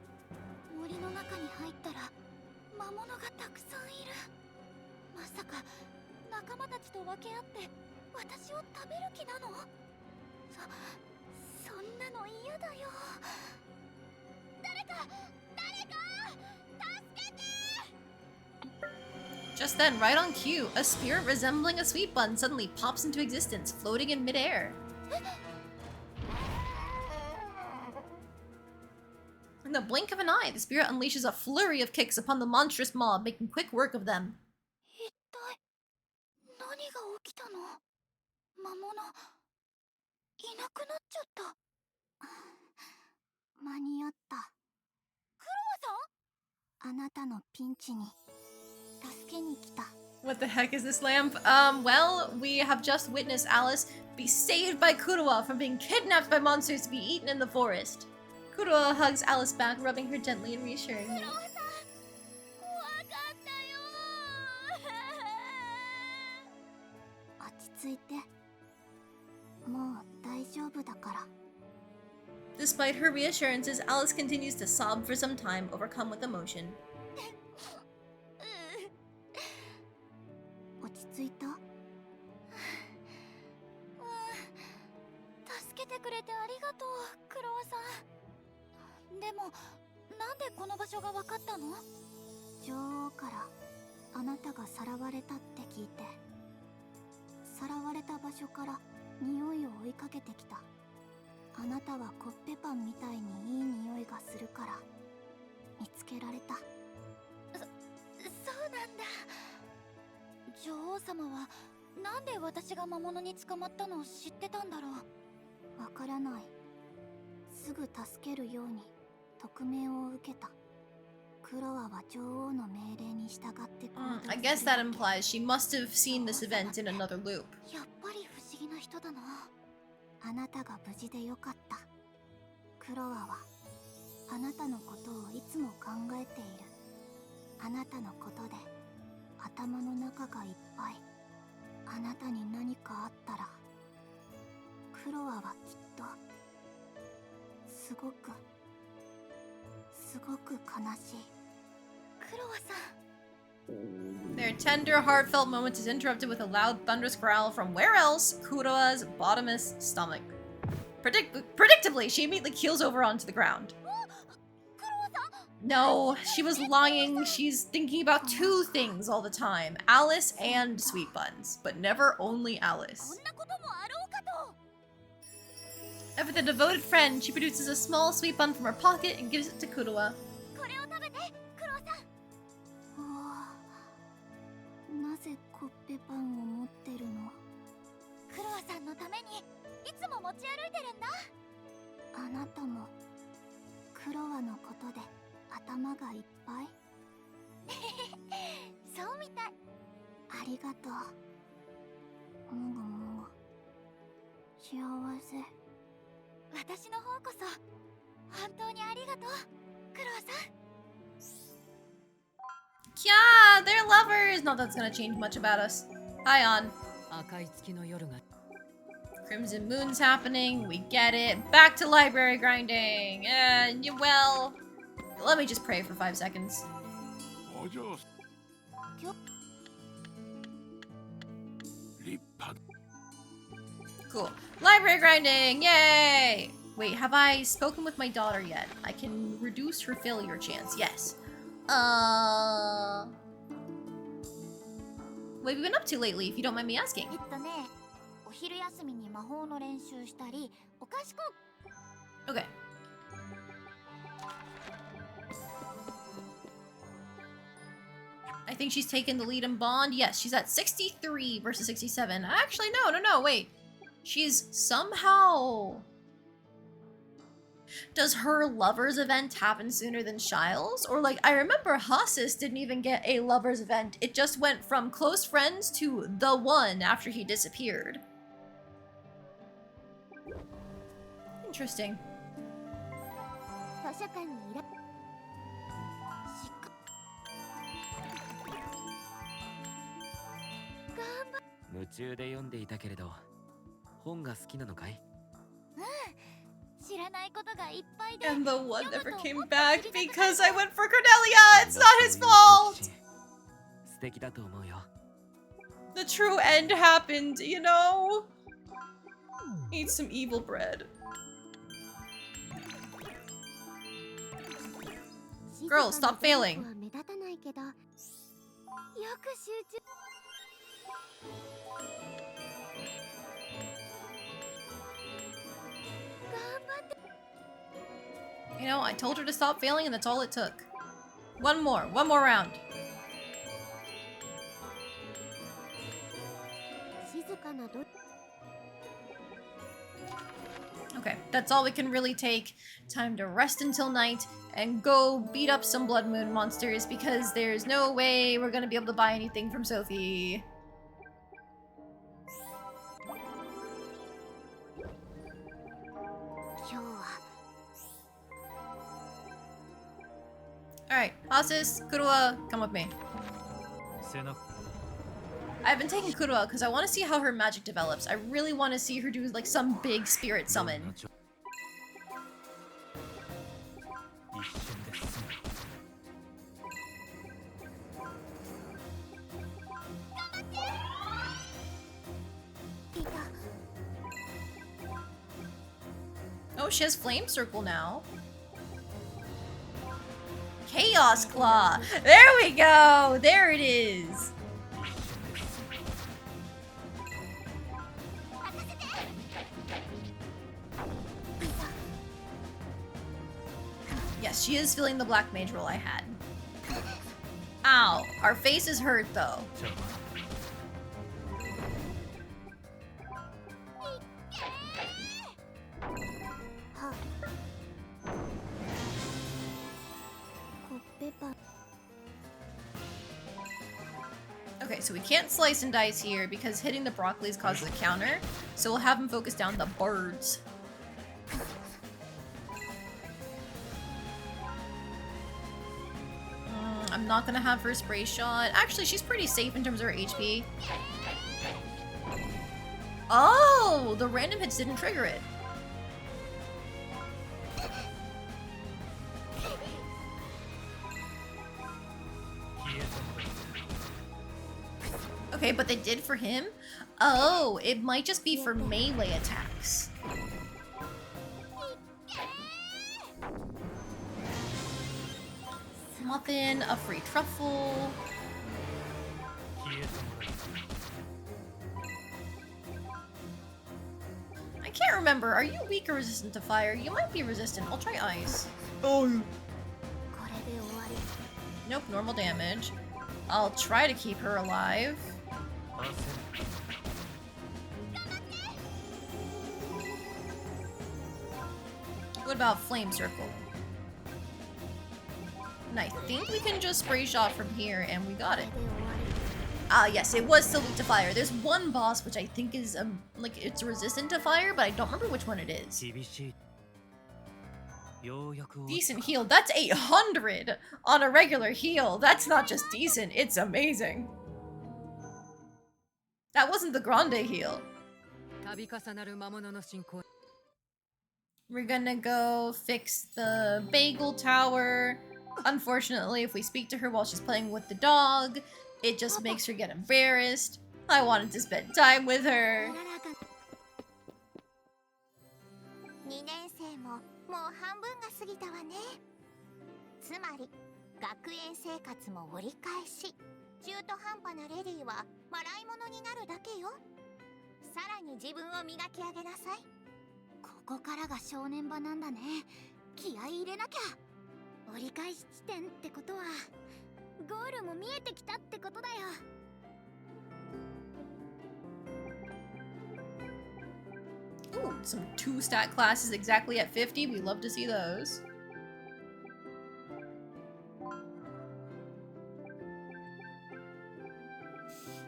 Speaker 2: 森の中に入ったら魔物がたくさんいる。まさか仲間たちと分け合って私を食べる気も嫌だよ。誰か助けて。
Speaker 1: Just then, right on cue, a spirit resembling a sweet bun suddenly pops into existence, floating in midair. In the blink of an eye, the spirit unleashes a flurry of kicks upon the monstrous mob, making quick work of them.
Speaker 2: 一体何が起きたの？魔物いなくなっちゃった。間に合った。クロワさん？あなたのピンチに助けに来た。
Speaker 1: What the heck is this lamp? Well, we have just witnessed Alice be saved by Kuroa from being kidnapped by monsters to be eaten in the forest. Kuroa hugs Alice back, rubbing her gently and reassuring her.
Speaker 2: クロワさん、怖かったよ。落ち着いて。もう大丈夫だから。
Speaker 1: Despite her reassurances, Alice continues to sob for some time, overcome with emotion.
Speaker 2: 落ち着いた？助けてくれてありがとう、クロワさん。でも、なんでこの場所が分かったの？女王からあなたがさらわれたって聞いて、さらわれた場所から匂いを追いかけてきた。あなたはコッペパンみたいにいい匂いがするから見つけられた。そうなんだ。女王様はなんで私が魔物に捕まったのを知ってたんだろう。わからない。すぐ助けるように匿名を受けた。クロアは女王の命令に従って行動する。
Speaker 1: I guess that implies she must have seen this event in another loop.
Speaker 2: やっぱり不思議な人だな。あなたが無事でよかった。クロアはあなたのことをいつも考えている。あなたのことで頭の中がいっぱい。あなたに何かあったらクロアはきっとすごく悲しい。クロアさん。
Speaker 1: Their tender, heartfelt moment is interrupted with a loud, thunderous growl from where else? Kuroa's bottomless stomach. Predictably, she immediately keels over onto the ground. No, she was lying. She's thinking about two things all the time. Alice and Sweet Buns, but never only Alice. And with a devoted friend, she produces a small sweet bun from her pocket and gives it to Kuroa.
Speaker 2: なぜコッペパンを持ってるの？クロアさんのためにいつも持ち歩いてるんだ。あなたもクロアのことで頭がいっぱい？そうみたい。ありがとう。もごもご。幸せ。私の方こそ本当にありがとう、クロアさん。
Speaker 1: Yeah, they're lovers! Not that's gonna change much about us. Hi, on. Crimson Moon's happening, we get it. Back to library grinding! And, well... Let me just pray for 5 seconds. Cool. Library grinding! Yay! Wait, have I spoken with my daughter yet? I can reduce her failure chance. Yes. What have you been up to lately, if you don't mind me asking?
Speaker 2: お昼休みに魔法の練習したり、お菓子交
Speaker 1: Okay. I think she's taken the lead in Bond. Yes, she's at 63 versus 67. Actually, no, wait. She's somehow... Does her lovers event happen sooner than Shiles? Or like, I remember Hasis didn't even get a lovers event. It just went from close friends to the one after he disappeared. Interesting.
Speaker 2: 図書館にいら
Speaker 3: 夢中で読んでいたけれど、本が好きなのかい？
Speaker 2: 知らないことがいっぱいで
Speaker 1: And the one never came back because I went for Cornelia! It's not his fault!
Speaker 3: 素敵だと思うよ。
Speaker 1: The true end happened, you know? Eat some evil bread. Girls, stop failing.
Speaker 2: は目立たないけど、よく集中。
Speaker 1: You know, I told her to stop failing and that's all it took. One more round.
Speaker 2: 静かなど
Speaker 1: Okay, that's all we can really take. Time to rest until night and go beat up some Blood Moon monsters because there's no way we're gonna be able to buy anything from Sophie. Alright, Hasis, Kurua, come with me. I've been taking Kurua because I want to see how her magic develops. I really want to see her do like some big spirit summon. Oh, she has Flame Circle now. Chaos Claw! There we go! There it is! Yes, she is filling the Black Mage role I had. Ow! Our faces hurt though. Okay, so we can't slice and dice here because hitting the broccolis causes a counter, so we'll have him focus down the birds. I'm not gonna have her spray shot. Actually, she's pretty safe in terms of her HP. Oh, the random hits didn't trigger it. Okay, but they did for him? Oh, it might just be for melee attacks. Muffin, a free truffle. I can't remember. Are you weak or resistant to fire? You might be resistant. I'll try ice. Oh. Nope, normal damage. I'll try to keep her alive. What about Flame Circle? And I think we can just spray shot from here and we got it. Ah, yes, it was still weak to fire. There's one boss which I think is, like, it's resistant to fire, but I don't remember which one it is. Decent heal. That's 800 on a regular heal. That's not just decent, it's amazing. That wasn't the Grande heal. We're gonna go fix the bagel tower. Unfortunately, if we speak to her while she's playing with the dog, it just makes her get embarrassed. I wanted to spend time with her.
Speaker 2: 2年生ももう半分が過ぎたわね。つまり学園生活も折り返し、中途半端なレディは笑い物になるだけよ。さらに自分を磨き上げなさい。ここからが正念場なんだね。気合い入れなきゃ。折り返し地点ってことはゴールも見えてきたってことだよ。
Speaker 1: Ooh, some 2-stat classes exactly at 50. We love to see those.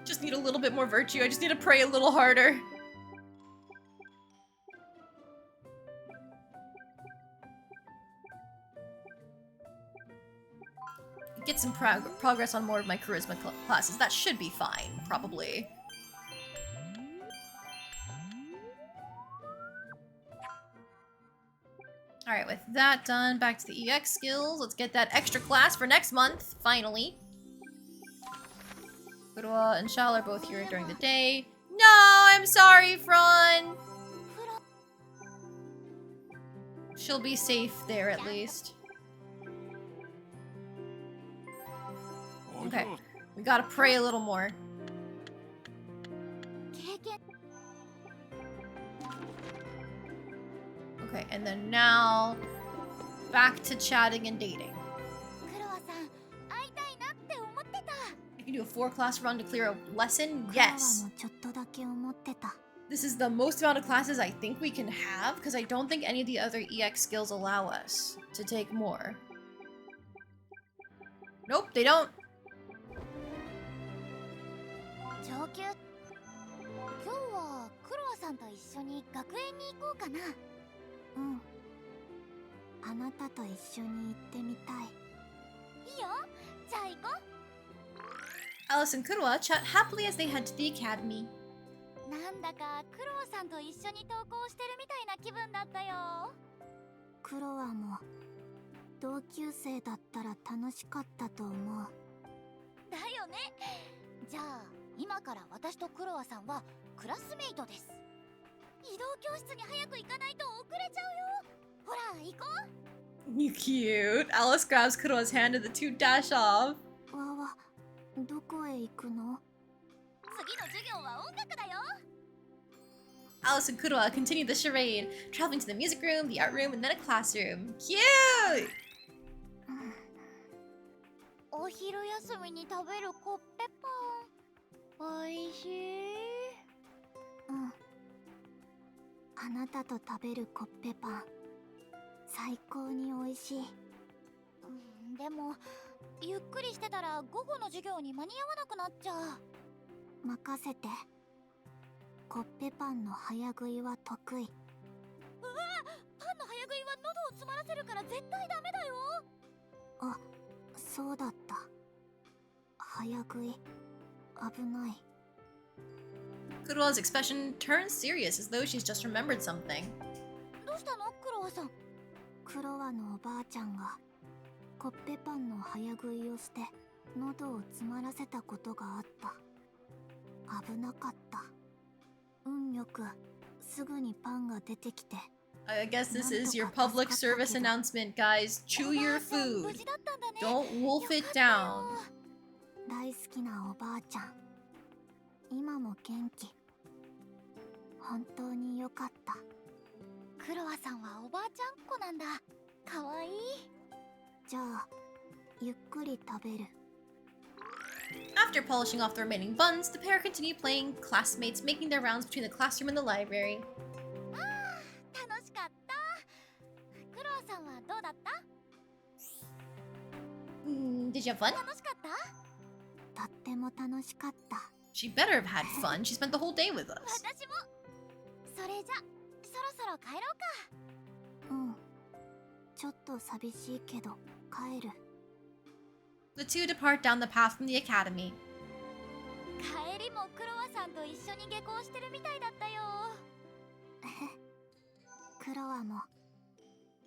Speaker 1: Just need a little bit more virtue. I just need to pray a little harder. Get some progress on more of my charisma classes. That should be fine, probably. Alright, with that done, back to the EX skills. Let's get that extra class for next month, finally. Kurua and Shal are both here during the day. No, I'm sorry, Fron! She'll be safe there, at least. Okay, we gotta pray a little more.
Speaker 2: 経験
Speaker 1: Okay, and then now back to chatting and dating.
Speaker 2: クロワさん会いたいなって思ってた
Speaker 1: You can do a 4-class run to clear a lesson?
Speaker 2: クロワ
Speaker 1: Yes.
Speaker 2: もちょっとだけ思ってた
Speaker 1: This is the most amount of classes I think we can have because I don't think any of the other EX skills allow us to take more. Nope, they don't.
Speaker 2: 上級今日はクロワさんと一緒に学園に行こうかなうんあなたと一緒に行ってみたいいいよじゃあ行こ
Speaker 1: Alice and Kurua chat happily as they head to the academy.
Speaker 2: うなんだかクロワさんと一緒に登校してるみたいな気分だったよクロワも同級生だったら楽しかったと思うだよねじゃあ今から私とクロワさんはクラスメイトです移動教室に早く行かないと遅れちゃうよほら行こ
Speaker 1: You cute. Alice grabs Kurua's hand and the two dash off.
Speaker 2: うわわどこへ行くの次の授業は音楽だよ
Speaker 1: Alice and Kurua continue the charade, traveling to the music room, the art room, and then a classroom. Cute!
Speaker 2: お昼休みに食べるコッペパンおいしいうんあなたと食べるコッペパン最高においしい、でもゆっくりしてたら午後の授業に間に合わなくなっちゃう任せてコッペパンの早食いは得意うわパンの早食いは喉を詰まらせるから絶対ダメだよあそうだった早食い危ない
Speaker 1: Kurua's expression turns serious as though she's just remembered something.
Speaker 2: どうしたのクロワさんクロワのおばあちゃんがコッペパンの早食いをして喉を詰まらせたことがあった危なかった運よくすぐにパンが出てきて
Speaker 1: I guess this is your public service announcement, guys. Chew your food.
Speaker 2: 無事だったんだね
Speaker 1: Don't wolf it down.
Speaker 2: 大好きなおばあちゃん今も元気本当によかったクロワさんはおばあちゃんっ子なんだかわいいじゃあゆっくり食べる
Speaker 1: After polishing off the remaining buns, the pair continue playing classmates, making their rounds between the classroom and the library.
Speaker 2: 楽しかったクロワさんはどうだった
Speaker 1: Did you have fun?
Speaker 2: 楽しかったとっても楽しかった
Speaker 1: She better have had fun. She spent the whole day with us.
Speaker 2: 私もそれじゃそろそろ帰ろうかうんちょっと寂しいけど帰る
Speaker 1: The two depart down the path from the academy.
Speaker 2: 帰りもクロワさんと一緒に下校してるみたいだったよクロワも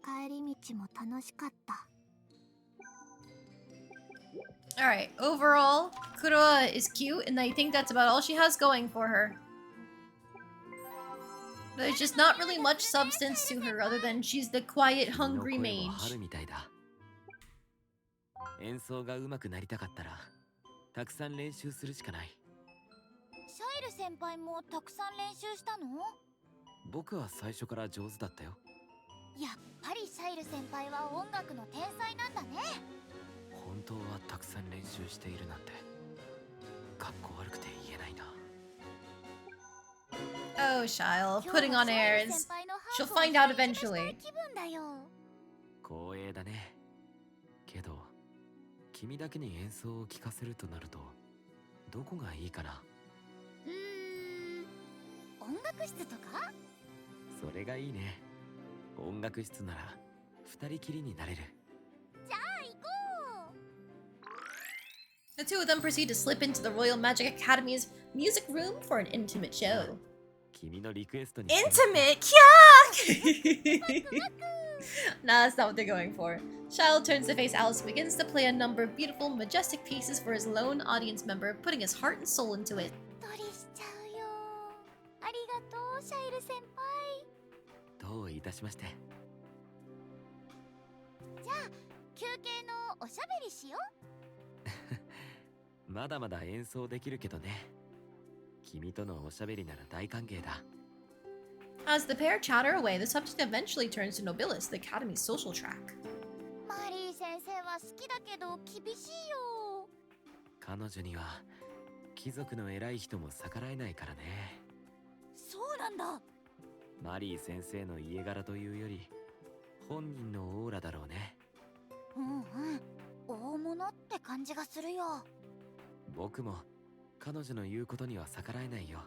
Speaker 2: 帰り道も楽しかった
Speaker 1: Alright, overall, Kurua is cute, and I think that's about all she has going for her. There's just not really much substance to her other than she's the quiet, hungry
Speaker 3: 君の声も
Speaker 1: mage.
Speaker 3: 春みたいだ。演奏が上手くなりたかったらたくさん練習するしかない。
Speaker 2: シャイル先輩もたくさん練習したの
Speaker 3: 僕は最初から上手だったよ。
Speaker 2: やっぱりシャイル先輩は音楽の天才なんだね
Speaker 3: 本当はたくさん練習しているなんてかっこ悪くて言えないな。
Speaker 1: Oh, Shile, putting on airs. She'll find out eventually.
Speaker 2: 気分だよ
Speaker 3: 光栄だね。けど君だけに演奏を聴かせるとなるとどこがいいかな。
Speaker 2: 音楽室とか
Speaker 3: それがいいね。音楽室なら二人きりになれる。
Speaker 2: じゃあ行こ
Speaker 1: The two of them proceed to slip into the Royal Magic Academy's music room for an intimate show.
Speaker 3: 君のリクエストに
Speaker 1: Intimate? Kyak! Nah, that's not what they're going for. Shile turns to face Alice and begins to play a number of beautiful, majestic pieces for his lone audience member, putting his heart and soul into it.
Speaker 2: うっとりしちゃうよありがとうシャイル先輩
Speaker 3: どういたしまして。
Speaker 2: じゃあ休憩のおしゃべりしよ
Speaker 3: まだまだ演奏できるけどね。君とのおしゃべりなら大歓迎だ。
Speaker 1: As the pair chatter away, the subject eventually turns to Nobilis, the Academy's social track.
Speaker 2: マリー先生は好きだけど厳しいよ。
Speaker 3: 彼女には貴族の偉い人も逆らえないからね。
Speaker 2: そうなんだ。
Speaker 3: マリー先生の家柄というより本人のオーラだろうね。
Speaker 2: うんうん、大物って感じがするよ。
Speaker 3: 僕も彼女の言うことには逆らえないよ。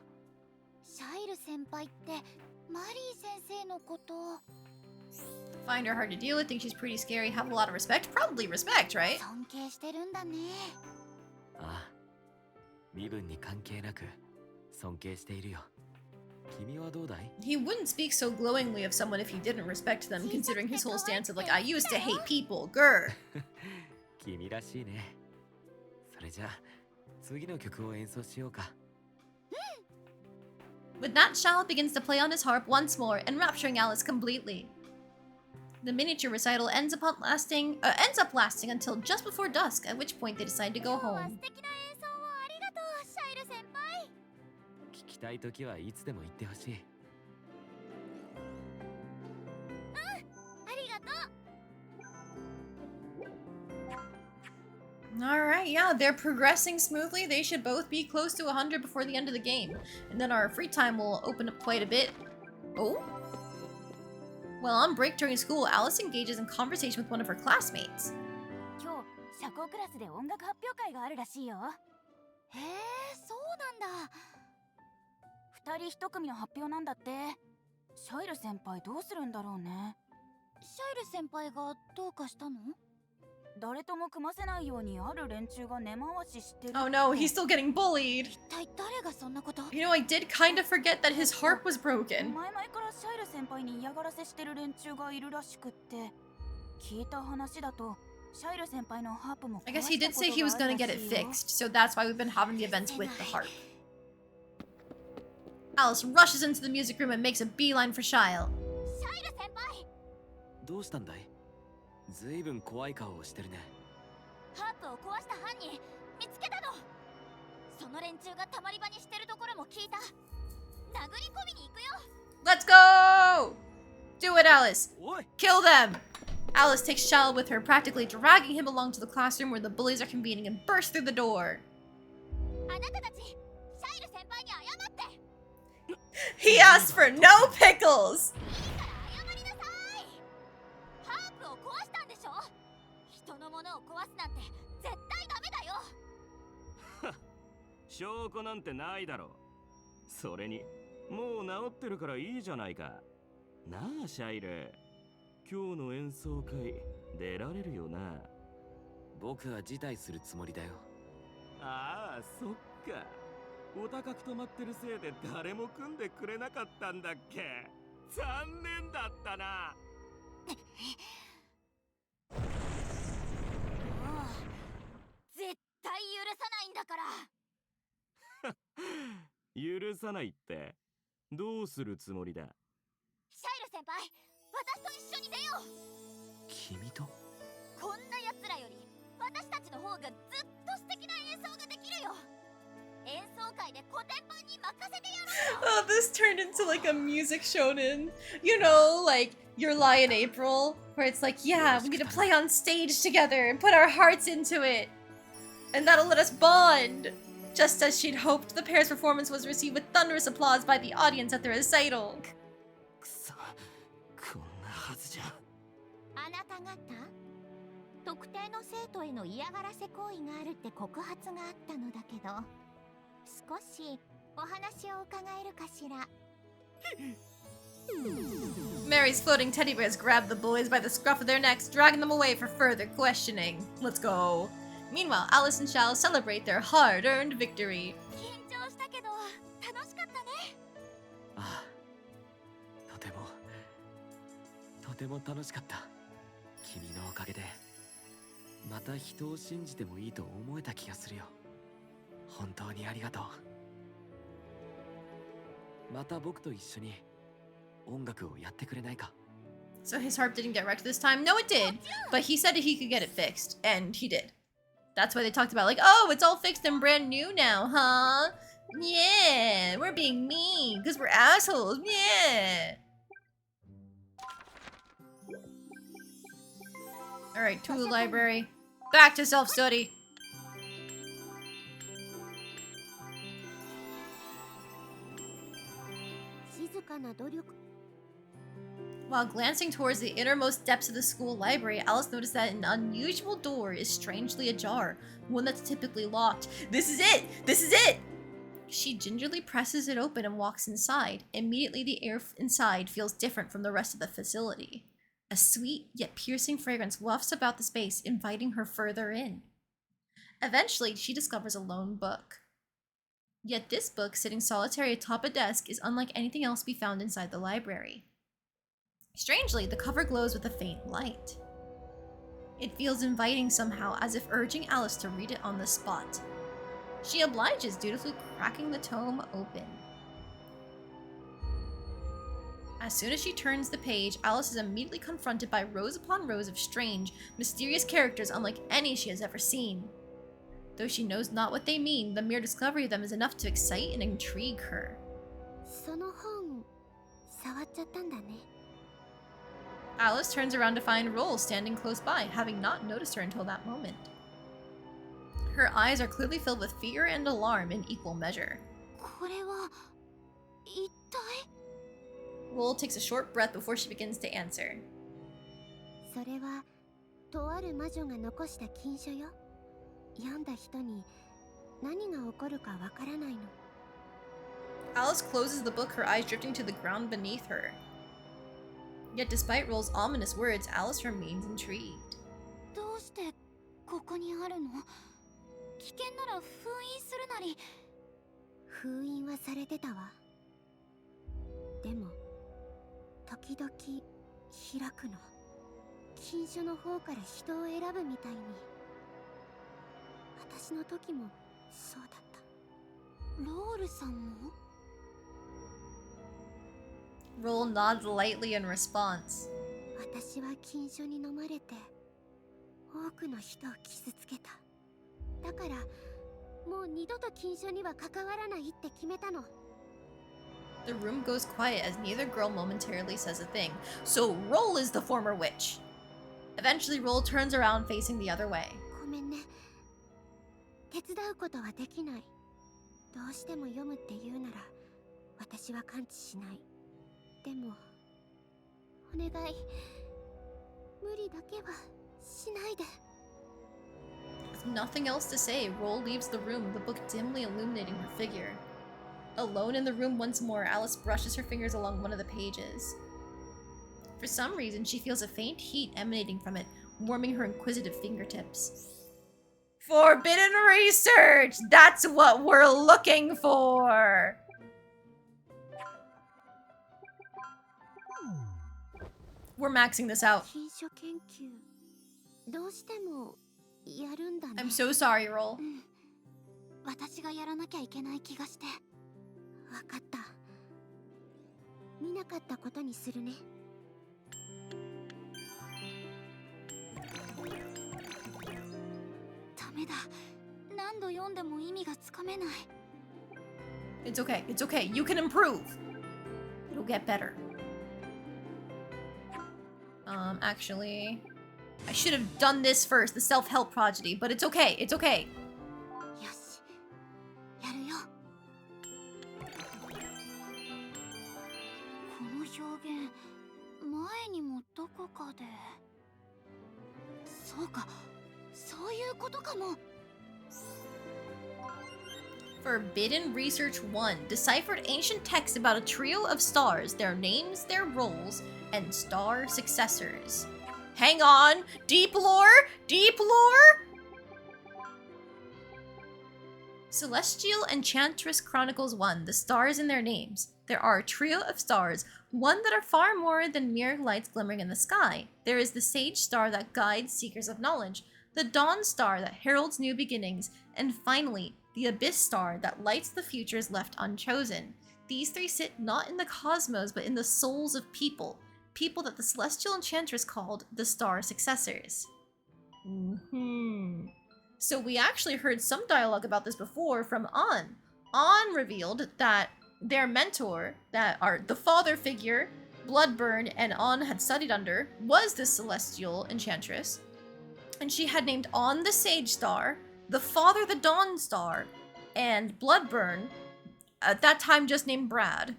Speaker 2: シャイル先輩ってマリー先生のこと。
Speaker 1: Find her hard to deal with, think she's pretty scary, have a lot of respect? Probably respect, right?
Speaker 2: 尊敬してるんだね。
Speaker 3: ああ、身分に関係なく尊敬しているよ。君はどうだい？
Speaker 1: He wouldn't speak so glowingly of someone if he didn't respect them, considering his whole stance of like, I used to hate people, grr.
Speaker 3: 君らしいね。それじゃあ次の曲を演奏しようか。
Speaker 1: With that, Shao begins to play on his harp once more, enrapturing Alice completely. The miniature recital ends up lasting until just before dusk, at which point they decide to go
Speaker 2: 今日は素
Speaker 1: home.
Speaker 2: 敵な演奏をありがとう、シャイル先輩。
Speaker 3: 聞きたいときはいつでも言ってほしい。
Speaker 2: ありがとう。
Speaker 1: Alright, yeah, they're progressing smoothly. They should both be close to 100 before the end of the game. And then our free time will open up quite a bit. Oh? While on break during school, Alice engages in conversation with one of her classmates.
Speaker 2: 今日社交クラスで音楽発表会があるらしいよ。へえ、そうなんだ。二人一組の発表なんだって。シャイル先輩どうするんだろうね。シャイル先輩がどうかしたの？誰とも組ませないようにある連中が根回ししてる。
Speaker 1: Oh no, he's still getting bullied.
Speaker 2: 一体誰がそんなこと？
Speaker 1: You know, I did kind of forget that his harp was broken.
Speaker 2: 前々からシャイル先輩に嫌がらせしてる連中がいるらしくって、聞いた話だとシャイル先輩のハープも
Speaker 1: I guess he did say he was gonna get it fixed, so that's why we've been having the events with the harp. Alice rushes into the music room and makes a beeline for Shile.
Speaker 2: シャイル先輩、
Speaker 3: どうしたんだい？ずいぶん怖い顔をしてるね。
Speaker 2: ハープを壊した犯人見つけたの。その連中がたまり場にしてるところも聞いた。殴り込みに行くよ。
Speaker 1: Let's go! Do it, Alice.
Speaker 3: おい！
Speaker 1: Kill them! Alice takes Shile with her, practically dragging him along to the classroom where the bullies are convening and bursts through the door.
Speaker 2: あなたたち、シャイル先輩に謝って。
Speaker 1: He asked for no pickles!
Speaker 2: いいから謝りなさい。ハープを壊したんでしょ。人のものを壊すなんて絶対ダメだよ。
Speaker 9: 証拠なんてないだろう。それにもう治ってるからいいじゃないか。なあシャイル、今日の演奏会出られるよな。
Speaker 3: 僕は辞退するつもりだよ。
Speaker 9: ああ、そっか。お高く止まってるせいで誰も組んでくれなかったんだっけ。残念だったな。
Speaker 2: もう絶対許さないんだから。
Speaker 9: 許さないってどうするつもりだ。
Speaker 2: シャイル先輩、私と一緒に出よう。
Speaker 3: 君と？
Speaker 2: こんな奴らより私たちの方がずっと素敵な演奏ができるよ。演奏会でコテンパンに任せてやろうよ。
Speaker 1: Oh, this turned into like a music shonen. You know, like Your Lie in April, where it's like, yeah, we need to play on stage together and put our hearts into it. And that'll let us bond. Just as she'd hoped, the pair's performance was received with thunderous applause by the audience at the recital.
Speaker 9: くそ、こんなはずじゃ。
Speaker 2: あなた方、特定の生徒への嫌がらせ行為があるって告発があったのだけど、少しお話を伺えるかしら。
Speaker 1: Mary's floating teddy bears grab the boys by the scruff of their necks, dragging them away for further questioning. Let's go. Meanwhile, Alice and Shao celebrate their hard-earned victory.
Speaker 2: 緊張したけど楽しかったね。
Speaker 3: ああ、とても楽しかった。君のおかげでまた人を信じてもいいと思えた気がするよ。本当にありがとう。また僕と一緒に音楽をやってくれないか？
Speaker 1: So his harp didn't get wrecked this time? No, it did. But he said he could get it fixed, and he did. That's why they talked about, like, oh, it's all fixed and brand new now, huh? Yeah, we're being mean because we're assholes. Yeah. All right, to the library. Back to self-study. While glancing towards the innermost depths of the school library, Alice noticed that an unusual door is strangely ajar, one that's typically locked. This is it! This is it! She gingerly presses it open and walks inside. Immediately, the air inside feels different from the rest of the facility. A sweet yet piercing fragrance wafts about the space, inviting her further in. Eventually, she discovers a lone book. Yet this book, sitting solitary atop a desk, is unlike anything else to be found inside the library. Strangely, the cover glows with a faint light. It feels inviting somehow, as if urging Alice to read it on the spot. She obliges, dutifully cracking the tome open. As soon as she turns the page, Alice is immediately confronted by rows upon rows of strange, mysterious characters unlike any she has ever seen. Though she knows not what they mean, the mere discovery of them is enough to excite and intrigue her. Alice turns around to find Roll standing close by, having not noticed her until that moment. Her eyes are clearly filled with fear and alarm in equal measure. Roll takes a short breath before she begins to answer. Alice closes the book, her eyes drifting to the ground beneath her. Yet despite Roll's ominous words, Alice remains intrigued. Roll nods lightly in response. The room goes quiet as neither girl momentarily says a thing. So Roll is the former witch. Eventually, Roll turns around facing the other way. With nothing else to say, Roll leaves the room, the book dimly illuminating her figure. Alone in the room once more, Alice brushes her fingers along one of the pages. For some reason, she feels a faint heat emanating from it, warming her inquisitive fingertips. Forbidden research! That's what we're looking for! We're maxing this out. I'm so sorry, Roll. It's okay, it's okay. You can improve. It'll get better. Actually, I should have done this first, the self-help prodigy, but it's okay, it's okay. Forbidden Research 1 deciphered ancient texts about a trio of stars, their names, their roles, and star successors. Hang on! Deep lore? Deep lore? Celestial Enchantress Chronicles 1, the stars and their names. There are a trio of stars, one that are far more than mere lights glimmering in the sky. There is the Sage Star that guides seekers of knowledge, the Dawn Star that heralds new beginnings, and finally, the Abyss Star that lights the futures left unchosen. These three sit not in the cosmos, but in the souls of people that the Celestial Enchantress called the Star Successors. So we actually heard some dialogue about this before from An. An revealed that their mentor, that are the father figure Bloodburn and An had studied under, was the celestial enchantress. And she had named An the Sage Star, the father the Dawn Star, and Bloodburn, at that time just named Brad,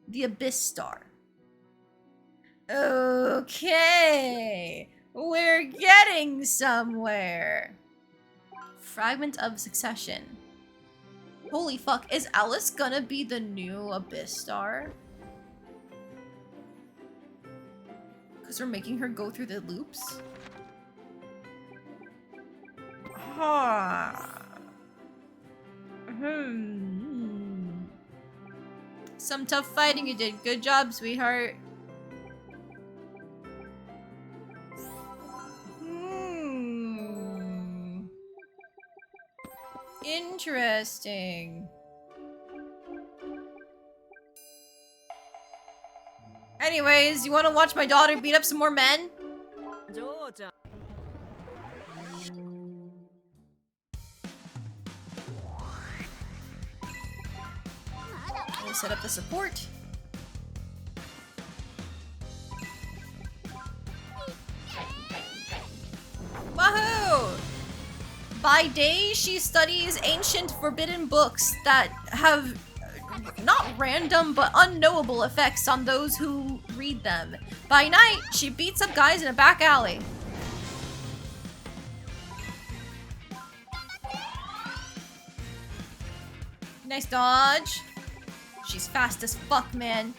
Speaker 1: the Abyss Star. Okay, we're getting somewhere. Fragment of Succession. Holy fuck, is Alice gonna be the new Abyss Star? Because we're making her go through the loops? Some tough fighting you did. Good job, sweetheart. Interesting. Anyways, you want to watch my daughter beat up some more men? We'll set up the support. Wahoo! By day, she studies ancient forbidden books that have not random but unknowable effects on those who read them. By night, she beats up guys in a back alley. Nice dodge. She's fast as fuck, man.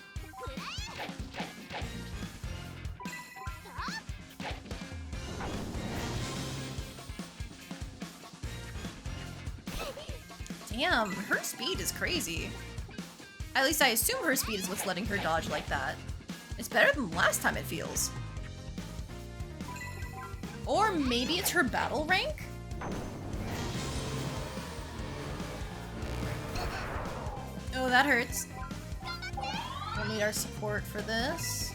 Speaker 1: Damn, her speed is crazy. At least I assume her speed is what's letting her dodge like that. It's better than last time, it feels. Or maybe it's her battle rank? Oh, that hurts. We'll need our support for this.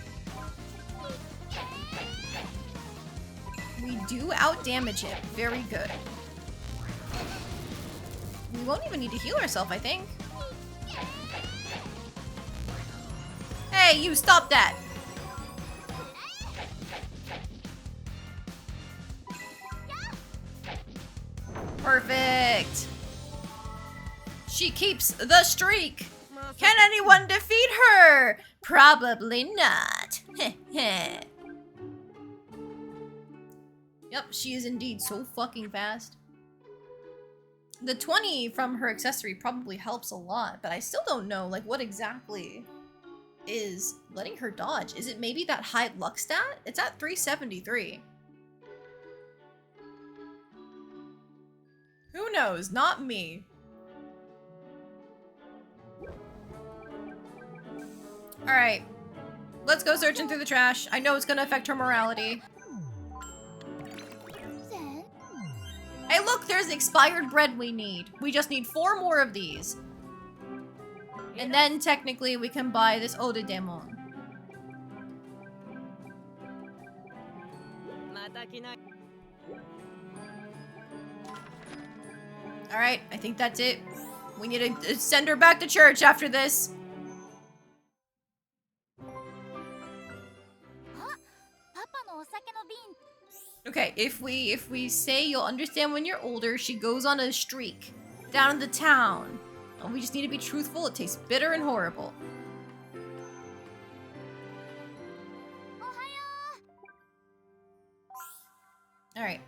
Speaker 1: We do outdamage it. Very good. We won't even need to heal ourselves, I think. Hey, you, stop that! Perfect! She keeps the streak! Can anyone defeat her? Probably not. Yep, she is indeed so fucking fast. The 20 from her accessory probably helps a lot, but I still don't know, like, what exactly is letting her dodge. Is it maybe that high luck stat? It's at 373. Who knows? Not me. Alright. Let's go searching through the trash. I know it's gonna affect her morality. Hey look, there's expired bread we need. We just need 4 more of these. And then technically we can buy this Eau de Démon. Alright, I think that's it. We need to send her back to church after this. Okay, if we say you'll understand when you're older, she goes on a streak down in the town. And we just need to be truthful, it tastes bitter and horrible. Alright,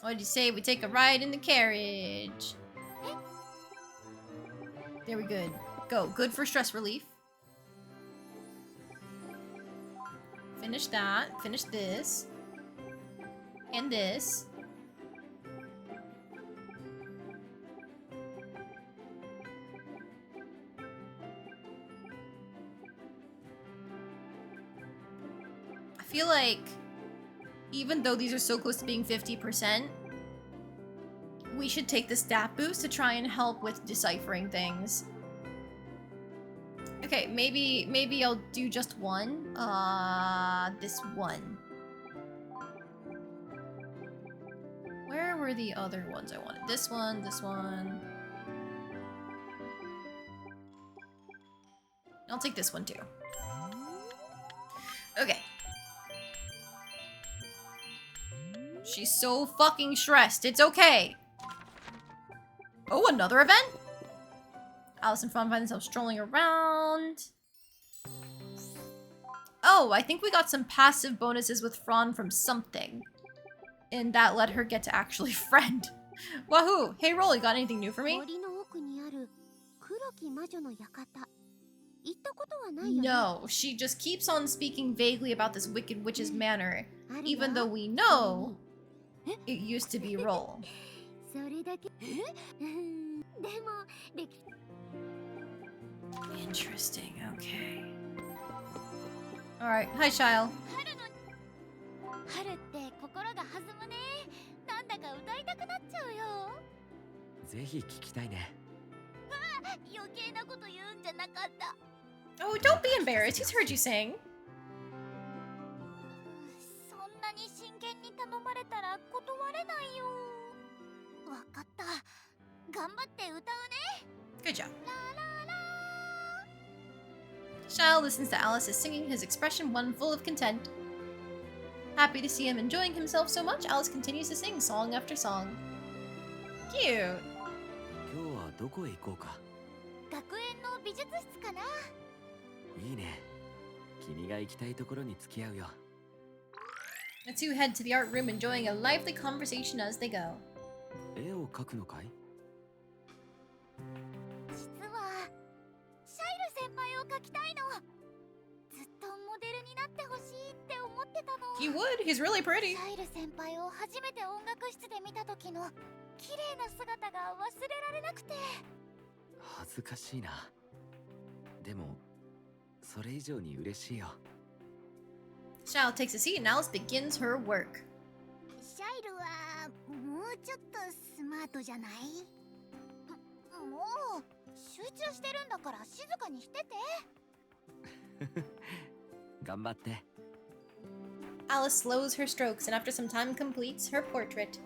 Speaker 1: what did you say? We take a ride in the carriage. There we good. Go. Good for stress relief. Finish that. Finish this. And this. I feel like even though these are so close to being 50%, we should take the stat boost to try and help with deciphering things. Okay, maybe I'll do just one. This one. were the other ones I wanted? This one, this one. I'll take this one too. Okay. She's so fucking stressed. It's okay. Oh, another event? Alice and Fawn find themselves strolling around. Oh, I think we got some passive bonuses with Fran from something. And that let her get to actually friend. Wahoo! Hey Rolly, got anything new for me?
Speaker 2: 森の奥にある黒き魔女の館。行ったことはないよね。
Speaker 1: No, she just keeps on speaking vaguely about this Wicked Witch's manor,
Speaker 2: あるわ
Speaker 1: even though we know it used to be Roll.
Speaker 2: それだけ。でも歴
Speaker 1: Interesting, okay. Alright, hi Shile.
Speaker 2: 春って心が弾むね。なんだか歌いたくなっちゃうよ。
Speaker 3: ぜひ聞きたいね。
Speaker 2: 余計なこと言うんじゃなかった。
Speaker 1: Oh, don't be embarrassed, he's heard you sing.
Speaker 2: そんなに真剣に頼まれたら断れないよ。わかった。頑張って歌うね。
Speaker 1: Good job. Shile listens to Alice as singing, his expression one full of content. Happy to see him enjoying himself so much, Alice continues to sing song after song. Cute.
Speaker 3: 今日はどこへ行こうか。
Speaker 2: 学園の美術室かな。
Speaker 3: いいね。君が行きたいところに付き合うよ。
Speaker 1: The two head to the art room, enjoying a lively conversation as they go.
Speaker 3: 絵を描くのかい？
Speaker 2: 実はシャイル先輩を描きたいの。ずっとモデルになってほしいって思ってたの。
Speaker 1: He would, he's really pretty.
Speaker 2: シャイル先輩を初めて音楽室で見た時の綺麗な姿が忘れられなくて。
Speaker 3: 恥ずかしいな。でもそれ以上に嬉しいよ。
Speaker 1: Shile takes a seat and Alice begins her work.
Speaker 2: シャイルはもうちょっとスマートじゃない？もう集中してるんだから静かにしてて。
Speaker 3: 頑張って。
Speaker 1: Alice slows her strokes and after some time completes her portrait.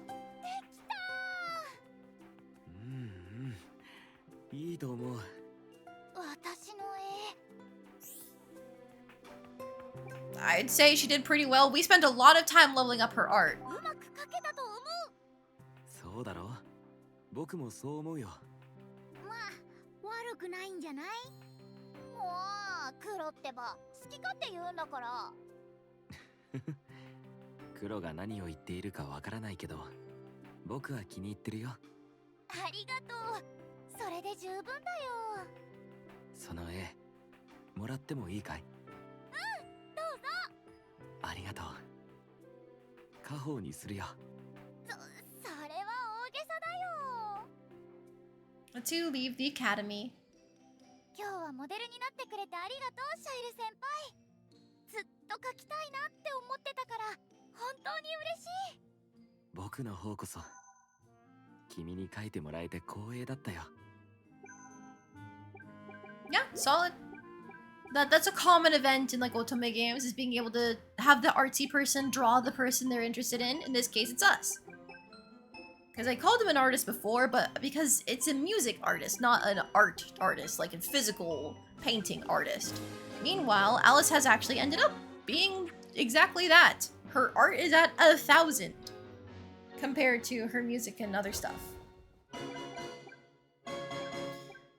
Speaker 3: いいと思う。
Speaker 2: 私の絵。
Speaker 1: I'd say she did pretty well. We spent a lot of time leveling up her art.
Speaker 2: うまく描けたと思う。
Speaker 3: そうだろう。僕もそう思うよ。
Speaker 2: まあ悪くないんじゃない？もう黒ってば好き勝手言うんだから。
Speaker 3: 黒が何を言っているかわからないけど、僕は気に入ってるよ。
Speaker 2: ありがとう。それで十分だよ。
Speaker 3: その絵、もらってもいいかい？
Speaker 2: どうぞ。
Speaker 3: ありがとう。家宝にするよ。
Speaker 2: それは大げさだよ。
Speaker 1: The two leave the academy.
Speaker 2: 今日はモデルになってくれてありがとう、シャイル先輩。ずっと描きたいなって思ってたから本当に嬉しい。
Speaker 3: 僕の方こそ君に描いてもらえて光栄だったよ。
Speaker 1: Yeah, solid. That's a common event in like Otome games, is being able to have the artsy person draw the person they're interested in. In this case, it's us. Because I called him an artist before, but because it's a music artist, not an art artist, like a physical painting artist. Meanwhile, Alice has actually ended up being exactly that. Her art is at 1,000 compared to her music and other stuff.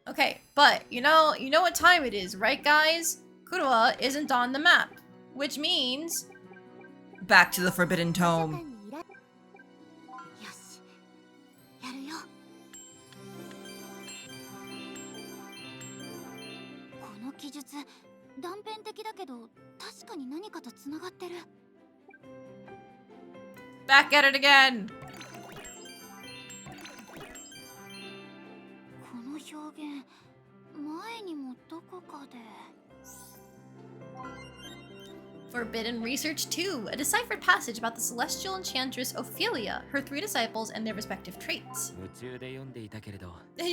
Speaker 1: Okay, but you know what time it is, right guys? Kuroa isn't on the map, which means
Speaker 7: Back to the Forbidden Tome.
Speaker 2: よし、やるよ。この記述、断片的だけど確かに何かとつながってる。
Speaker 1: back at it again.
Speaker 2: この表現、前にもどこかで。
Speaker 1: Forbidden Research 2, a deciphered passage about the celestial enchantress Ophelia, her 3 disciples, and their respective traits.
Speaker 3: 夢中で読んでいたけれど、
Speaker 1: Yeah,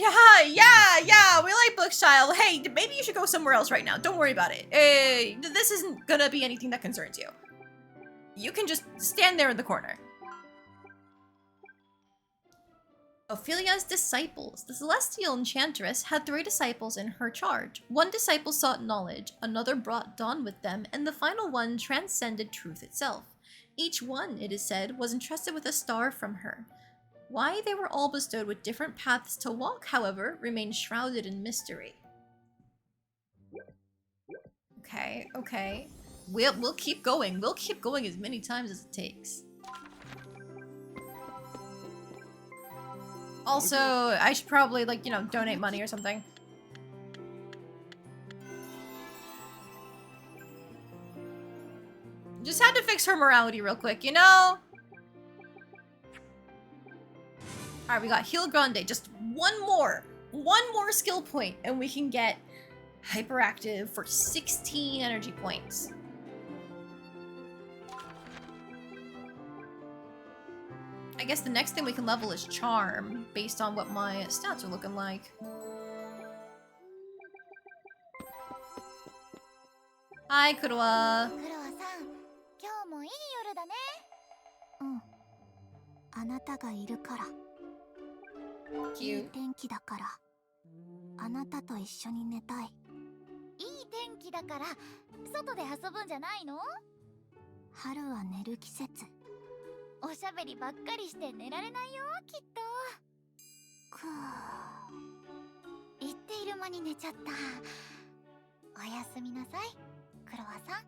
Speaker 1: we like books, child. Hey, maybe you should go somewhere else right now. Don't worry about it. This isn't gonna be anything that concerns you. You can just stand there in the corner. Ophelia's disciples. The celestial enchantress had 3 disciples in her charge. 1 disciple sought knowledge, another brought dawn with them, and the final one transcended truth itself. Each one, it is said, was entrusted with a star from her. Why they were all bestowed with different paths to walk, however, remains shrouded in mystery. Okay. We'll keep going. We'll keep going as many times as it takes. Also, I should probably, like, you know, donate money or something. Just had to fix her morality real quick, you know? Alright, we got Heal Grande. Just one more skill point, and we can get hyperactive for 16 energy points. I guess the next thing we can level is Charm, based on what my stats are looking like. Hi, Kuroa.
Speaker 2: クロワさん、今日もいい夜だね。あなたがいるから。いい
Speaker 1: Cute.
Speaker 2: 天気だから。あなたと一緒に寝たい。いい天気だから外で遊ぶんじゃないの？春は寝る季節。おしゃべりばっかりして寝られないよ、きっと。く言っている間に寝ちゃった。おやすみなさい、クロワさん。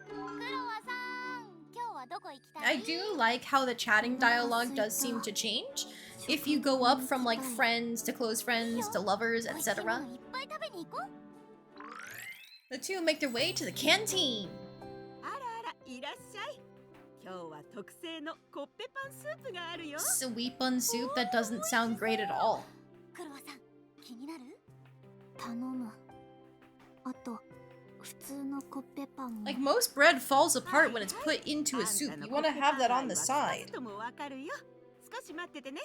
Speaker 2: クロワさん、今日はどこ行きたい？
Speaker 1: I do like how the chatting dialogue does seem to change. If you go up from like friends to close friends to lovers, etc. The two make their way to the canteen.
Speaker 4: あらあら、いらっしゃい。今日は特製のコッペパンスープがあるよ。
Speaker 1: Sweet bun soup that doesn't sound great at all.
Speaker 2: クロワさん、気になる？頼む。あと、普通のコッペパンも。
Speaker 1: Like most bread falls apart when it's put into a soup. You want to have that on the side.
Speaker 4: わかるよ。少し待っててね。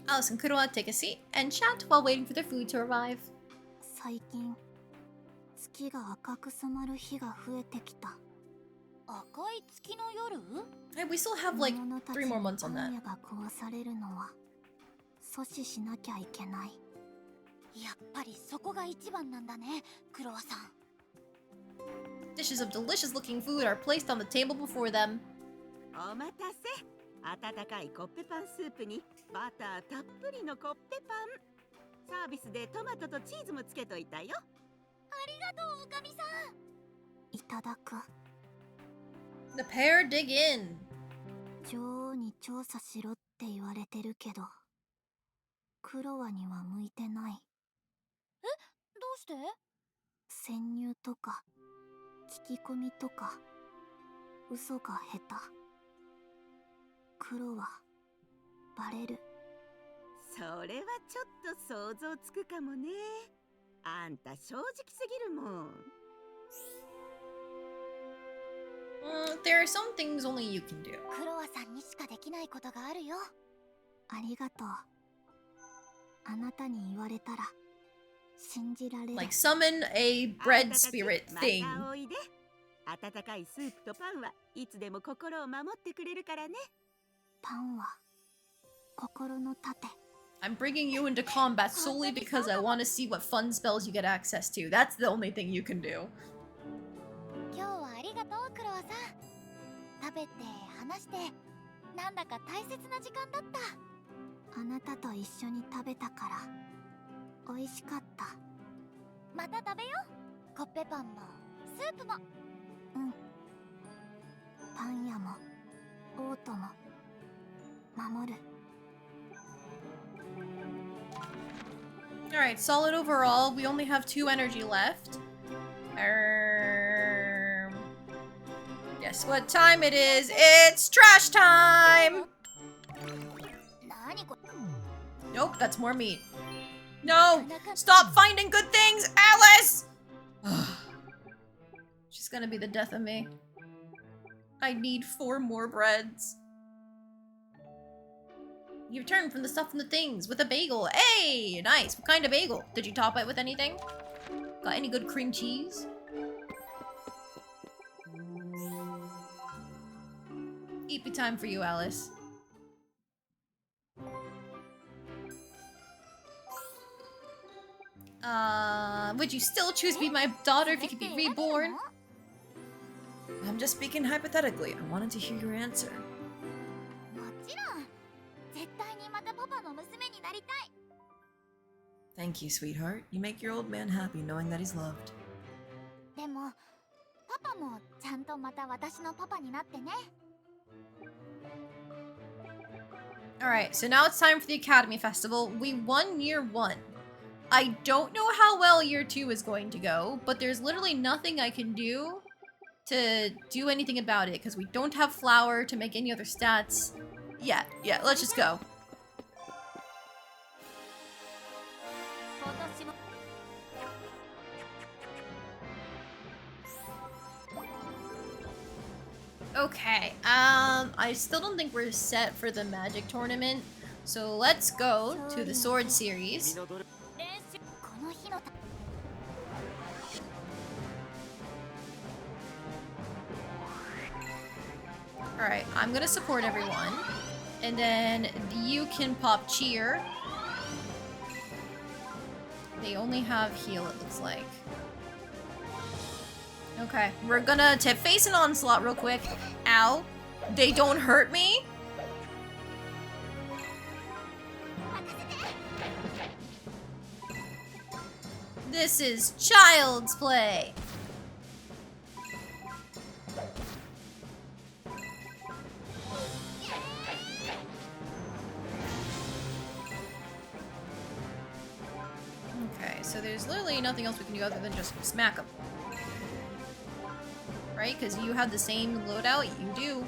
Speaker 1: Alice and Kuroa take a seat and chat while waiting for their food to arrive.
Speaker 2: 最近、月が赤く染まる日が増えてきた。赤い月の夜？
Speaker 1: Hey, we still have like 3 more months on that.
Speaker 2: パン屋が壊されるのは阻止しなきゃいけない。やっぱりそこが一番なんだね、クロワさん。
Speaker 1: Dishes of delicious looking food are placed on the table before them.
Speaker 4: お待たせ。温かいコッペパンスープにバターたっぷりのコッペパン。サービスでトマトとチーズもつけといたよ。
Speaker 2: ありがとう、おかみさん。いただく。
Speaker 1: The pair dig in.
Speaker 2: 女王に調査しろって言われてるけど、クロワには向いてない。え、どうして？潜入とか聞き込みとか嘘が下手。クロワバレる。
Speaker 4: それはちょっと想像つくかもね。あんた正直すぎるもん。
Speaker 1: There are some things only you can do.
Speaker 2: クロワさんにしかできないことがあるよ。ありがとう。あなたに言われたら信じられる。
Speaker 1: Like summon a bread spirit thing.
Speaker 4: またおいで。温かいスープとパンはいつでも心を守ってくれるからね。
Speaker 2: パンは心の盾。
Speaker 1: I'm bringing you into combat solely because I want to see what fun spells you get access to. That's the only thing you can do.
Speaker 2: 今日はありがとう、クロワさん。食べて話してなんだか大切な時間だった。あなたと一緒に食べたから美味しかった。また食べよう。コッペパンもスープも。うん。パン屋もオートも守る。
Speaker 1: Alright, solid overall. We only have 2 energy left. Guess what time it is? It's trash time! Nope, that's more meat. No! Stop finding good things, Alice! She's gonna be the death of me. I need 4 more breads. You returned from the stuff and the things with a bagel. Hey! Nice. What kind of bagel? Did you top it with anything? Got any good cream cheese? Eat time for you, Alice. Would you still choose to be my daughter if you could be reborn?
Speaker 7: I'm just speaking hypothetically. I wanted to hear your answer.
Speaker 2: もちろん絶対にまたパパの娘になりたい。
Speaker 7: Thank you, sweetheart. You make your old man happy knowing that he's loved.
Speaker 2: でもパパもちゃんとまた私のパパになってね。
Speaker 1: Alright, so now it's time for the Academy Festival. We won year 1. I don't know how well year 2 is going to go, but there's literally nothing I can do to do anything about it because we don't have flour to make any other stats. Yeah, let's just go.
Speaker 6: 今年も
Speaker 1: Okay, I still don't think we're set for the magic tournament, so let's go to the sword series.
Speaker 2: この日のた
Speaker 1: Alright, I'm gonna support everyone, and then you can pop cheer. They only have heal, it looks like. Okay, we're gonna face an onslaught real quick. Ow. They don't hurt me? This is child's play. Okay, so there's literally nothing else we can do other than just smack them. Right? Because you have the same loadout? You do.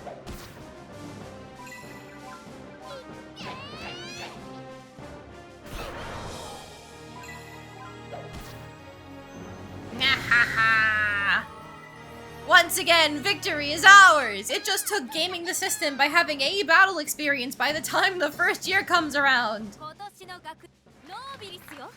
Speaker 1: Once again, victory is ours! It just took gaming the system by having a battle experience by the time the first year comes around.
Speaker 6: 今年の学ノービリスよ。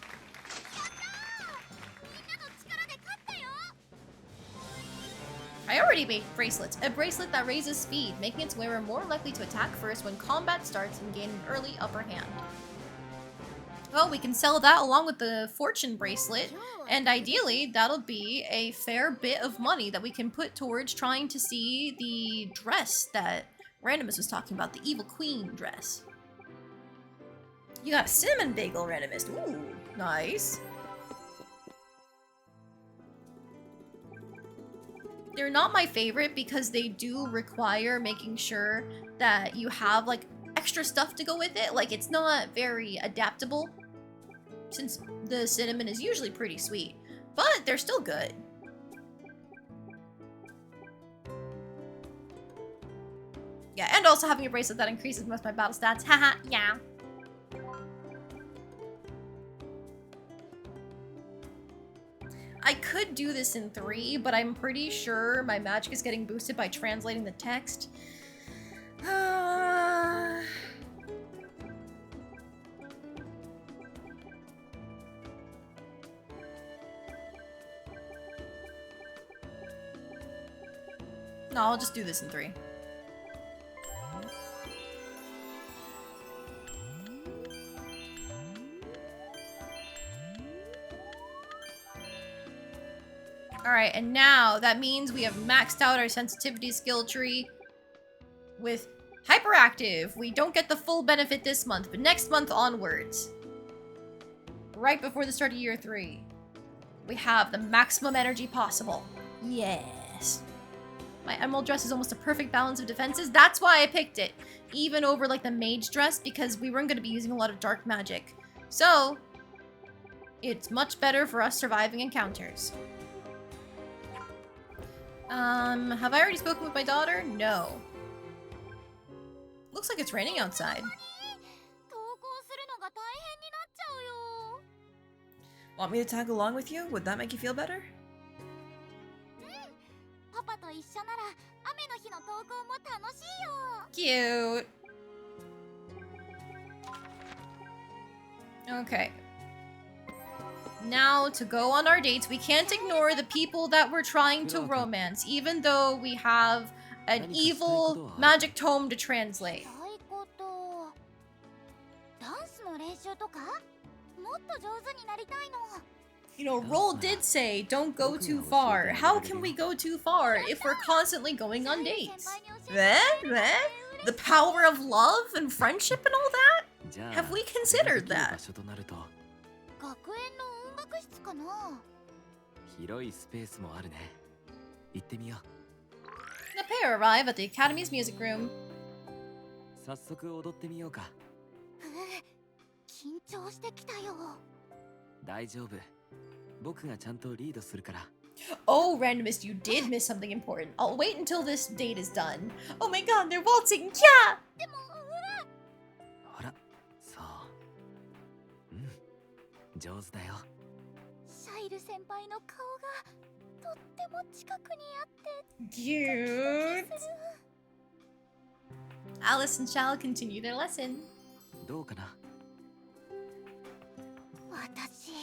Speaker 1: I already made bracelets. A bracelet that raises speed, making its wearer more likely to attack first when combat starts and gain an early upper hand. Well, we can sell that along with the fortune bracelet, and ideally, that'll be a fair bit of money that we can put towards trying to see the dress that Randomus was talking about, the Evil Queen dress. You got a cinnamon bagel, Randomus. Ooh, nice. They're not my favorite because they do require making sure that you have like extra stuff to go with it. Like it's not very adaptable since the cinnamon is usually pretty sweet, but they're still good. Yeah, and also having a bracelet that increases most of my battle stats. Haha, yeah. I could do this in 3, but I'm pretty sure my magic is getting boosted by translating the text. No, I'll just do this in 3. Alright, and now that means we have maxed out our sensitivity skill tree with hyperactive. We don't get the full benefit this month, but next month onwards, right before the start of year 3, we have the maximum energy possible. Yes. My emerald dress is almost a perfect balance of defenses. That's why I picked it, even over like the mage dress, because we weren't going to be using a lot of dark magic. So, it's much better for us surviving encounters. Have I already spoken with my daughter? No. Looks like it's raining outside.
Speaker 7: Want me to tag along with you? Would that make you feel better?
Speaker 1: Cute. Okay. Now, to go on our dates, we can't ignore the people that we're trying to romance, even though we have an evil magic tome to translate.
Speaker 2: ダンスの練習とかもっと上手になりたいの。
Speaker 1: You know, Roll did say, don't go too far. How can we go too far if we're constantly going on dates? The power of love and friendship and all that?
Speaker 3: じゃあ
Speaker 1: Have we
Speaker 3: それが
Speaker 1: considered
Speaker 3: できる
Speaker 1: that?
Speaker 3: 場所となると
Speaker 2: 学園の音楽室かな。
Speaker 3: 広いスペースもあるね。行ってみよう。
Speaker 1: The pair arrive at the Academy's music room.
Speaker 3: 早速踊ってみようか。
Speaker 2: 緊張してきたよ。
Speaker 3: 大丈夫。僕がちゃんとリードするから。
Speaker 1: Oh, Randomist, you did miss something important. I'll wait until this date is done. Oh my god, they're waltzing! Yeah!
Speaker 2: でも
Speaker 3: ほら、そう。うん、上手だよ。
Speaker 2: シャイル先輩の顔がとっても近くにあって
Speaker 1: Cute! Alice and Shall continue their lesson.
Speaker 3: どうかな。
Speaker 2: 私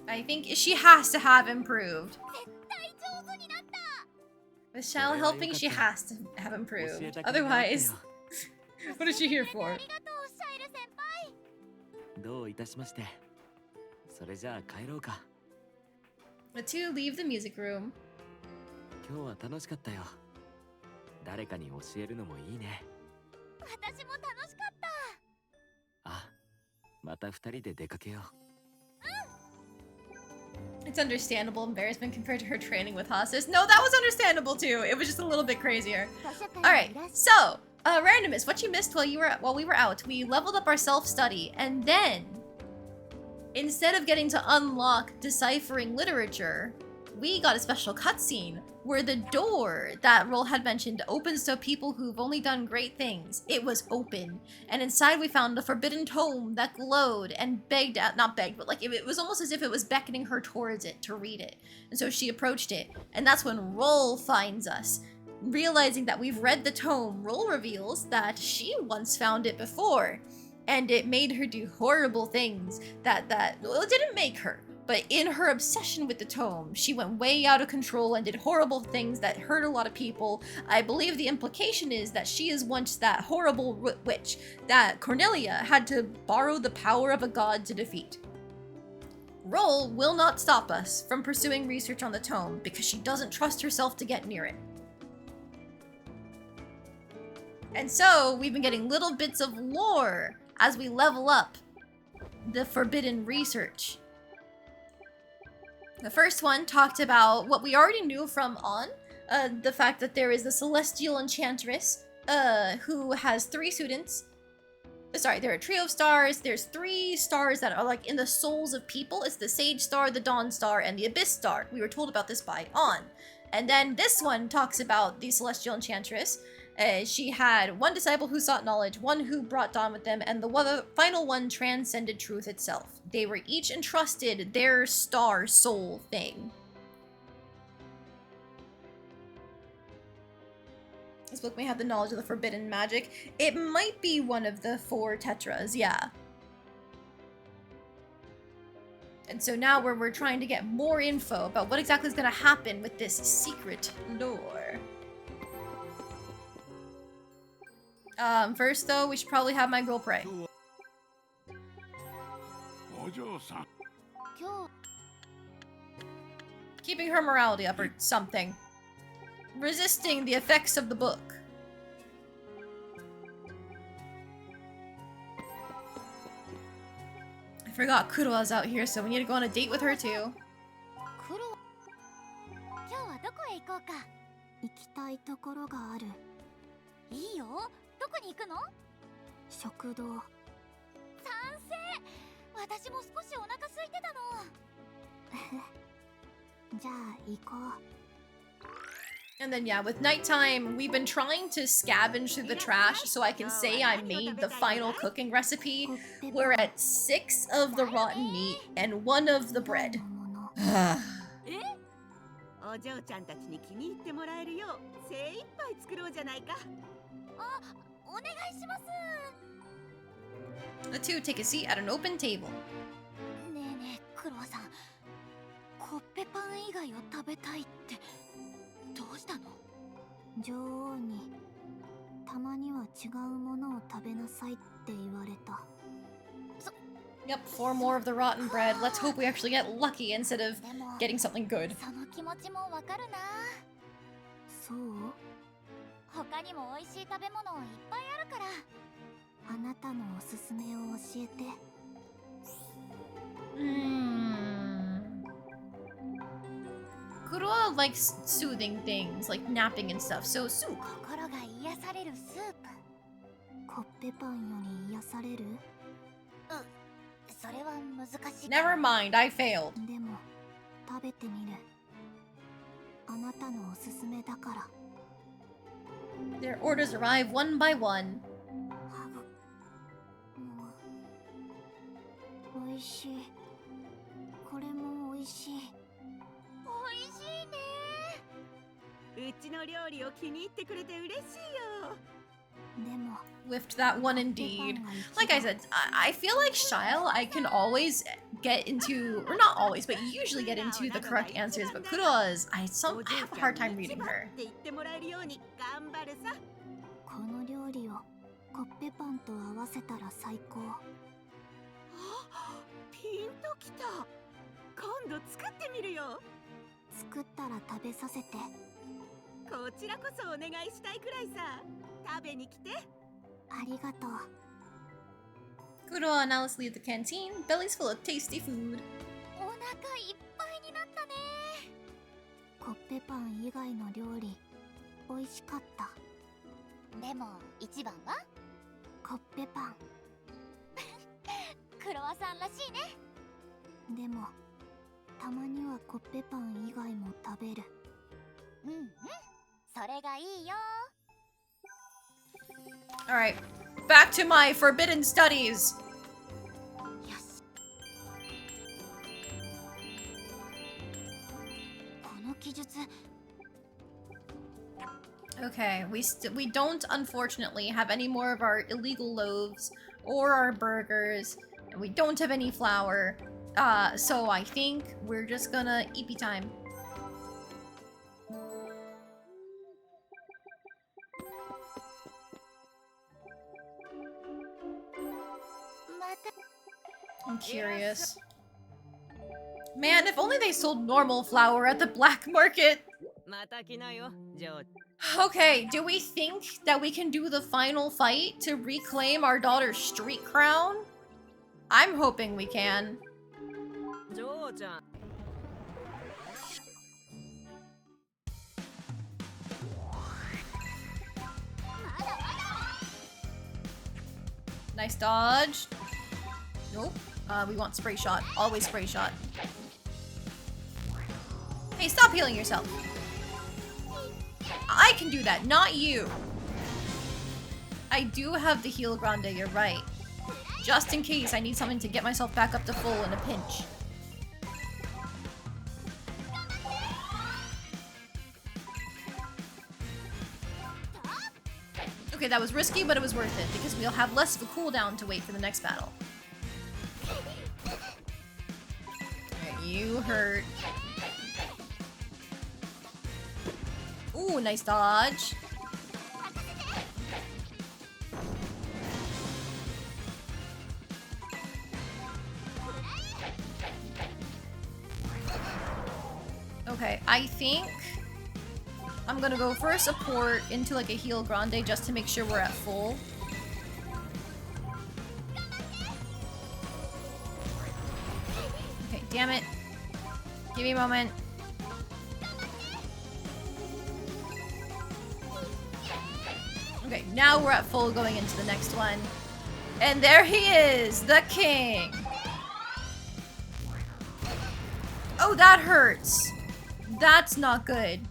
Speaker 1: I think she has to have improved.
Speaker 2: 絶対上手になった。
Speaker 1: With Shall helping, she has to have
Speaker 3: 教え
Speaker 1: improved.
Speaker 3: た甲斐があったよ
Speaker 1: Otherwise, what is she here for?
Speaker 2: ありがとうシャイル先輩。
Speaker 3: どういたしまして。それじゃあ帰ろうか。
Speaker 1: The two leave the music room.
Speaker 3: 今日は楽しかったよ。誰かに教えるのもいいね。
Speaker 2: 私も楽しかった。
Speaker 3: あ、また二人で出かけよう。
Speaker 1: It's understandable embarrassment compared to her training with Hasis. No, that was understandable too. It was just a little bit crazier.
Speaker 2: 図書館
Speaker 1: All right,
Speaker 2: にいらっし
Speaker 1: so Randomist, what you missed while we were out, we leveled up our self-study, and then instead of getting to unlock deciphering literature, we got a special cutscene where the door that Roll had mentioned opens to people who've only done great things. It was open, and inside we found a forbidden tome that glowed and begged out, not begged, but like it was almost as if it was beckoning her towards it to read it. And so she approached it, and that's when Roll finds us. Realizing that we've read the tome, Roll reveals that she once found it before, and it made her do horrible things well, it didn't make her, but in her obsession with the tome, she went way out of control and did horrible things that hurt a lot of people. I believe the implication is that she is once that horrible witch that Cornelia had to borrow the power of a god to defeat. Roll will not stop us from pursuing research on the tome because she doesn't trust herself to get near it. And so, we've been getting little bits of lore as we level up the forbidden research. The first one talked about what we already knew from On, the fact that there is the Celestial Enchantress, who has 3 students. Sorry, there are a trio of stars. There's 3 stars that are like in the souls of people. It's the Sage Star, the Dawn Star, and the Abyss Star. We were told about this by On. And then this one talks about the Celestial Enchantress. She had 1 disciple who sought knowledge, 1 who brought dawn with them, and the final one transcended truth itself. They were each entrusted their star soul thing. This book may have the knowledge of the forbidden magic. It might be one of the 4 tetras, yeah. And so now we're trying to get more info about what exactly is going to happen with this secret lore. First though, we should probably have my girl pray.
Speaker 5: お嬢さん。
Speaker 2: 今日
Speaker 1: Keeping her morality up or something. Resisting the effects of the book. I forgot Kuroa's out here, so we need to go on a date with her too.
Speaker 2: 黒今日はどこへ行こうか。行きたいところがある。いいよ。どこに行くの？食堂。賛成。私も少しお腹空いてたの。じゃあ行こう。
Speaker 1: And then yeah, with nighttime, we've been trying to scavenge through the trash so I can say I made the final cooking recipe. We're at 6 of the rotten meat and 1 of the bread.
Speaker 4: お嬢ちゃんたちに気に入ってもらえるよう精一杯作ろうじゃないか。
Speaker 2: あ、お願いします。
Speaker 1: The two take a seat at an open table.
Speaker 2: ねえねえ、クロワさん。コッペパン以外を食べたいってどうしたの？女王にたまには違うものを食べなさいって言われた。
Speaker 1: Yep, 4 more of the rotten bread. Let's hope we actually get lucky instead of
Speaker 2: でも
Speaker 1: getting something good.
Speaker 2: その気持ちもわかるな。そう他にも美味しい食べ物いっぱいあるから。あなたのおすすめを教えて。
Speaker 1: Kuroa likes soothing things, like napping and stuff, so soup.
Speaker 2: 心が癒されるスープ。コッペパンより癒される？それは難しい。
Speaker 1: Never mind, I failed.
Speaker 2: でも食べてみる。あなたのおすすめだから。
Speaker 1: Their orders arrive one by one.
Speaker 2: おいしい。これもおいしい。おいしいね。
Speaker 4: うちの料理を気に入ってくれて嬉しいよ。
Speaker 2: でも
Speaker 1: Whiffed that one indeed. Like I said, I feel like Shyle, I can always get into, or not always, but usually get into the correct answers, but Kuroa's, I have a hard time reading her.
Speaker 4: って言ってもらえるように頑張るさ。
Speaker 2: この料理をコッペパンと合わせたら最高。
Speaker 4: ピンときた。今度作ってみるよ。
Speaker 2: 作ったら食べさせて。
Speaker 4: こちらこそお願いしたいくらいさ。食べに来て。
Speaker 2: ありがとう。
Speaker 1: Kuroa and Alice leave the canteen, bellies full of tasty food.
Speaker 2: お腹いっぱいになったね。コッペパン以外の料理美味しかった。でも一番はコッペパン。クロワさんらしいね。でもたまにはコッペパン以外も食べる。うんうん、それがいいよ。
Speaker 1: Alright, back to my forbidden studies.
Speaker 2: よし。この記述。
Speaker 1: Okay, we don't unfortunately have any more of our illegal loaves or our burgers, and we don't have any flour. So I think we're just gonna eepy time. I'm curious. Man, if only they sold normal flour at the black market. Okay, do we think that we can do the final fight to reclaim our daughter's street crown? I'm hoping we can. Nice dodge. Nope. We want spray shot. Always spray shot. Hey, stop healing yourself. I can do that, not you. I do have the heal grande, you're right. Just in case I need something to get myself back up to full in a pinch. Okay, that was risky, but it was worth it, because we'll have less of a cooldown to wait for the next battle. Alright, you hurt. Ooh, nice dodge. Okay, I think I'm gonna go for a support into like a heal grande just to make sure we're at full. Okay, damn it. Give me a moment. Okay, now we're at full going into the next one. And there he is, the king. Oh, that hurts. That's not good.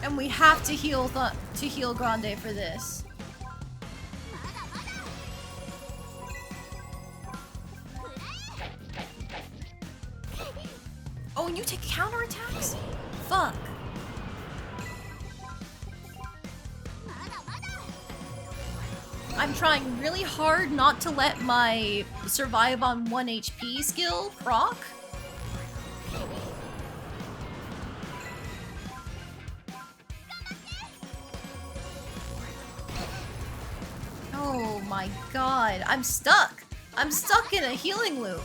Speaker 1: And we have to heal grande for this. Oh, and you take counterattacks? Fuck. I'm trying really hard not to let my survive on 1 HP skill proc. Oh my god, I'm stuck. I'm stuck in a healing loop.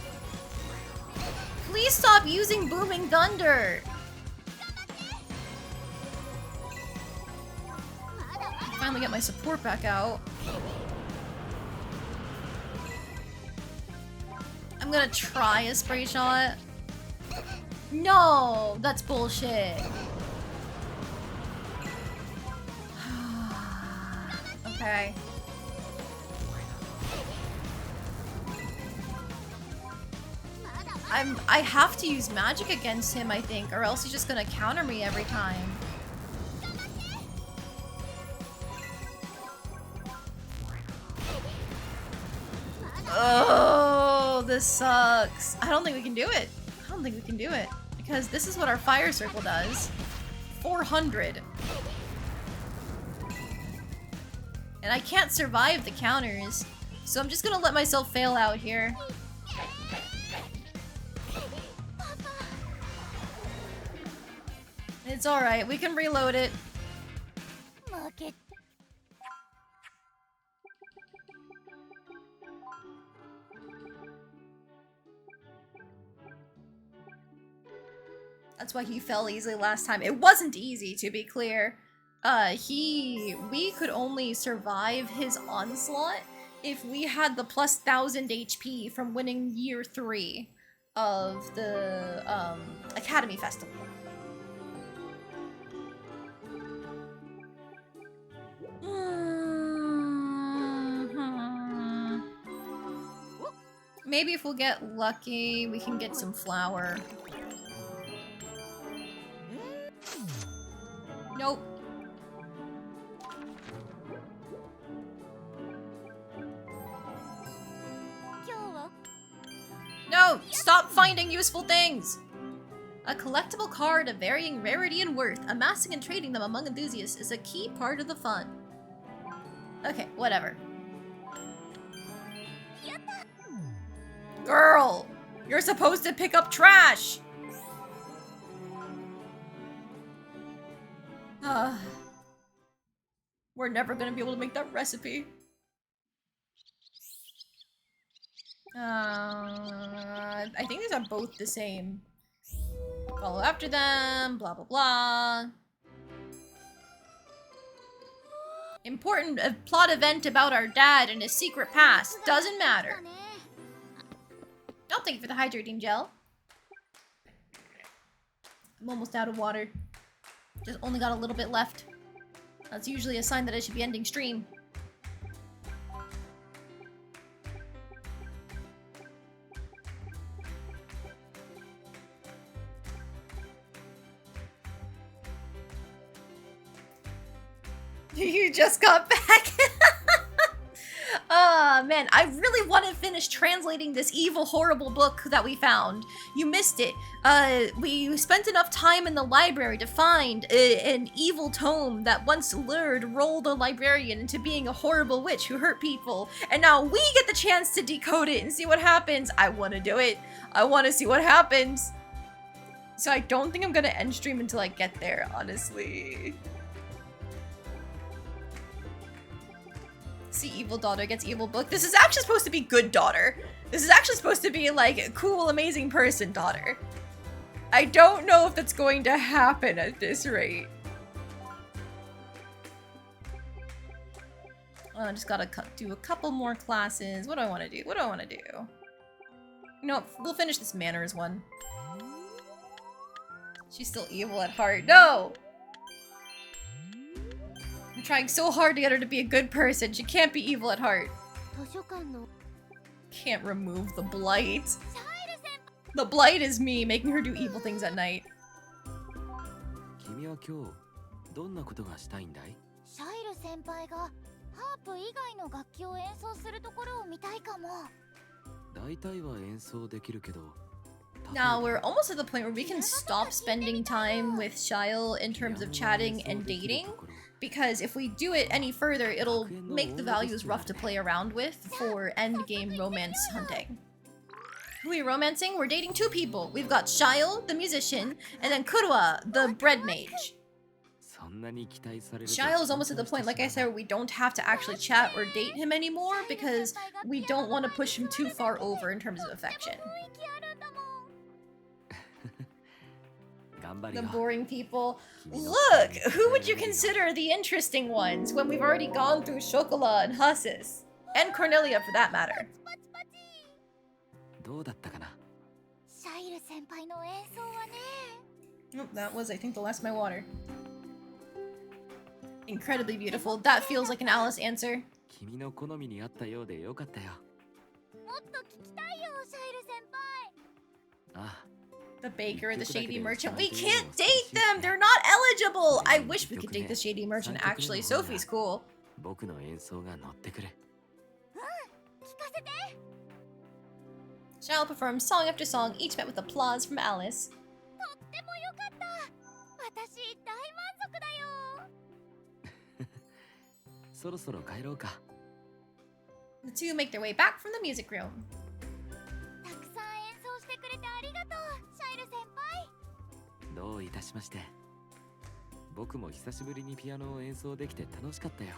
Speaker 1: Please stop using Booming Thunder. Finally get my support back out. I'm gonna try a spray shot. No, that's bullshit. Okay. I have to use magic against him, I think, or else he's just gonna counter me every time. Oh, this sucks. I don't think we can do it. I don't think we can do it. Because this is what our fire circle does. 400. And I can't survive the counters. So I'm just gonna let myself fail out here. It's alright, we can reload it. That's why he fell easily last time. It wasn't easy, to be clear. We could only survive his onslaught if we had the plus 1000 HP from winning year 3 of the Academy Festival. Maybe if we'll get lucky, we can get some flour. Nope. No! Stop finding useful things! A collectible card of varying rarity and worth. Amassing and trading them among enthusiasts is a key part of the fun. Okay, whatever. Girl! You're supposed to pick up trash! We're never gonna be able to make that recipe. I think these are both the same. Follow after them, blah blah blah. Important plot event about our dad and his secret past. Doesn't matter. I'll thank you for the hydrating gel. I'm almost out of water. Just only got a little bit left. That's usually a sign that I should be ending stream. You just got back. Man, I really want to finish translating this evil, horrible book that we found. You missed it. We spent enough time in the library to find an evil tome that once lured Roll the librarian into being a horrible witch who hurt people. And now we get the chance to decode it and see what happens. I want to do it. I want to see what happens. So I don't think I'm going to end stream until I get there, honestly. See, evil daughter gets evil book. This is actually supposed to be good daughter. This is actually supposed to be like a cool, amazing person daughter. I don't know if that's going to happen at this rate. Oh, I just gotta do a couple more classes. What do I want to do? What do I want to do? You know what? We'll finish this manners one. She's still evil at heart. No! I'm trying so hard to get her to be a good person. She can't be evil at heart. Can't remove the blight. The blight is me, making her do evil things at night. Now we're almost at the point where we can stop spending time with Shael in terms of chatting and dating. Because if we do it any further, it'll make the values rough to play around with for endgame romance hunting. Who are we romancing? We're dating 2 people. We've got Shael, the musician, and then Kurua, the bread mage.
Speaker 3: んなに期待されると
Speaker 1: Shile is almost at the point, like I said, where we don't have to actually chat or date him anymore because we don't want to push him too far over in terms of affection.
Speaker 2: 息あるんだもん。
Speaker 3: 頑張る
Speaker 1: The
Speaker 3: よ
Speaker 1: boring people.
Speaker 3: 君の
Speaker 1: Look,
Speaker 3: 声に
Speaker 1: who would you
Speaker 3: 応えられるよ
Speaker 1: consider the interesting ones when we've already gone through Shokola and Husses? And Cornelia for that matter.
Speaker 2: パチパチ。
Speaker 3: どうだったかな
Speaker 2: シャイル先輩の演奏はね。
Speaker 1: Oh, that was, I think, the last of my water. Incredibly beautiful. That feels like an Alice answer.
Speaker 3: 君の好みに合ったようでよかったよ
Speaker 2: もっと聞きたいよ、シャイル先輩。
Speaker 3: ああ
Speaker 1: The baker, the shady merchant. We can't date them! They're not eligible! I wish we could date the shady merchant, actually. Sophie's cool.
Speaker 3: 僕の演奏が乗ってくる
Speaker 2: 聞かせて。
Speaker 1: Shile performed song after song, each met with applause from Alice.
Speaker 2: とってもよかった。私大満足だよ。
Speaker 3: そろそろ帰ろうか
Speaker 1: The two make their way back from the music room.
Speaker 2: たくさん演奏してくれてありがとう、シャイル先輩。
Speaker 3: どういたしまして僕も久しぶりにピアノを演奏できて楽しかったよ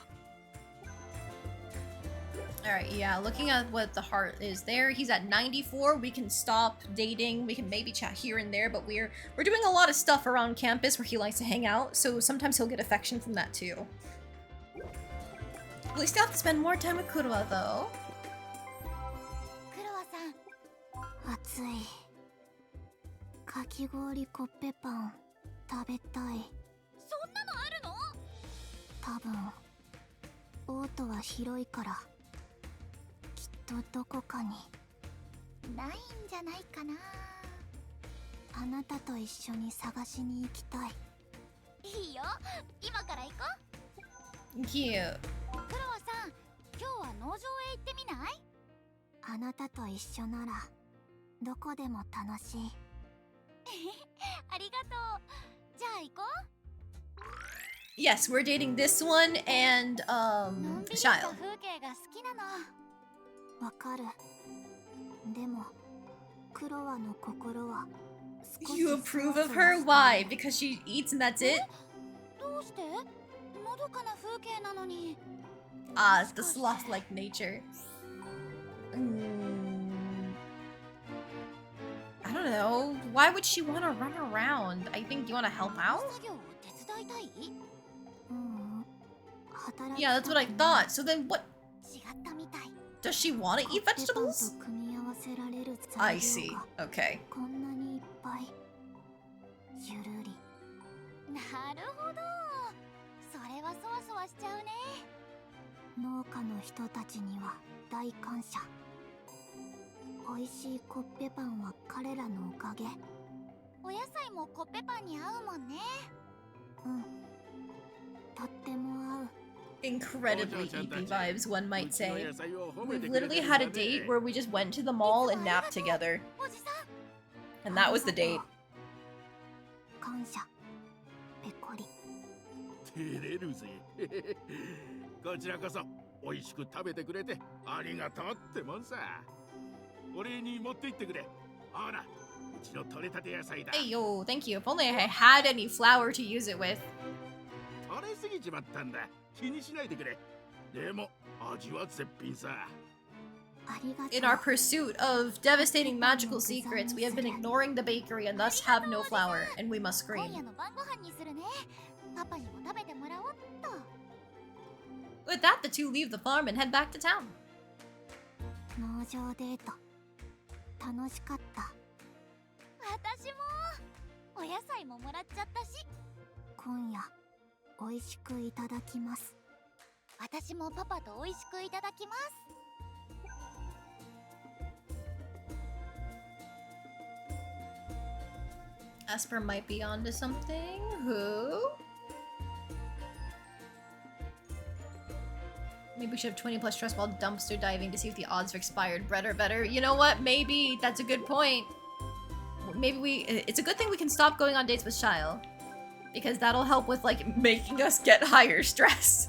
Speaker 1: Alright, yeah, looking at what the heart is there, he's at 94. We can stop dating, we can maybe chat here and there, but we're doing a lot of stuff around campus where he likes to hang out, so sometimes he'll get affection from that too. We still have to spend more time with Kurwa though.
Speaker 2: クロワさん。
Speaker 6: 暑い。かき氷コッペパン食べたい。
Speaker 2: そんなのあるの？
Speaker 6: 多分オートは広いからきっとどこかに。
Speaker 2: ないんじゃないかな。
Speaker 6: あなたと一緒に探しに行きたい。
Speaker 2: いいよ、今から行こう。
Speaker 1: Cute.
Speaker 2: クロワさん、今日は農場へ行ってみない？
Speaker 6: あなたと一緒ならどこでも楽しい。
Speaker 2: ありがとう。じゃあ行こう。
Speaker 1: Yes, we're dating this one and
Speaker 2: のんびりした
Speaker 1: Shile.
Speaker 2: 風景が好きなの。
Speaker 6: わかる。でもクロワの心は少し
Speaker 1: You approve of
Speaker 6: そわ
Speaker 1: her?
Speaker 6: そわ
Speaker 1: Why? Because she eats and that's it?
Speaker 2: どうして？のどかな風景なのに。
Speaker 1: Ah, it's the sloth-like nature. I don't know. Why would she want to run around? I think you want to help out?
Speaker 2: 作業を手伝いたい？
Speaker 6: ううん働き
Speaker 1: Yeah, that's what I thought. So then what?
Speaker 2: 違ったみたい。
Speaker 1: Does she want to eat
Speaker 6: コッペパンと
Speaker 1: vegetables?
Speaker 6: 組み合わせられる
Speaker 1: I
Speaker 6: 材
Speaker 1: see.
Speaker 6: 料が
Speaker 1: Okay.
Speaker 6: こんなにいっぱい。ゆるり。
Speaker 2: なるほど。それはそわそわしちゃうね。
Speaker 6: 農家の人たちには大感謝。美味しいコッペパンは彼らのおかげ。
Speaker 2: お野菜もコッペパンに合うもんね。
Speaker 6: うん。とっても合う。
Speaker 1: Incredibly eepy vibes, one might say. We've literally had a date where we just went to the mall and napped together.
Speaker 2: おじさん。
Speaker 1: And that was the date.
Speaker 6: 感謝。ペコリ。
Speaker 5: 照れるぜこちらこそ美味しく食べてくれてありがとうってもんさお礼に持って行ってくれほらうちの取れたて野菜だ
Speaker 1: Hey, yo, thank you. If only I had any flour to use it with.
Speaker 5: 取れすぎちまったんだ気にしないでくれでも味は絶品さ
Speaker 6: ありがとう。
Speaker 1: In our pursuit of devastating magical secrets, we have been ignoring the bakery and thus have no flour, and we must
Speaker 2: 今夜
Speaker 1: scream.
Speaker 2: の晩ご飯にするね。パパにも食べてもらおうっと。
Speaker 1: With that, the two leave the farm and head back to town.
Speaker 6: 農場デート。楽しかった。
Speaker 2: 私も。お野菜ももらっちゃったし。
Speaker 6: 今夜美味しくいただきます。
Speaker 2: 私もパパと美味しくいただきます。
Speaker 1: Esper might be onto something. Who? Maybe we should have 20 plus trust while dumpster diving to see if the odds of expired bread are better. You know what? Maybe that's a good point. Maybe it's a good thing we can stop going on dates with Shile. Because that'll help with, like, making us get higher stress.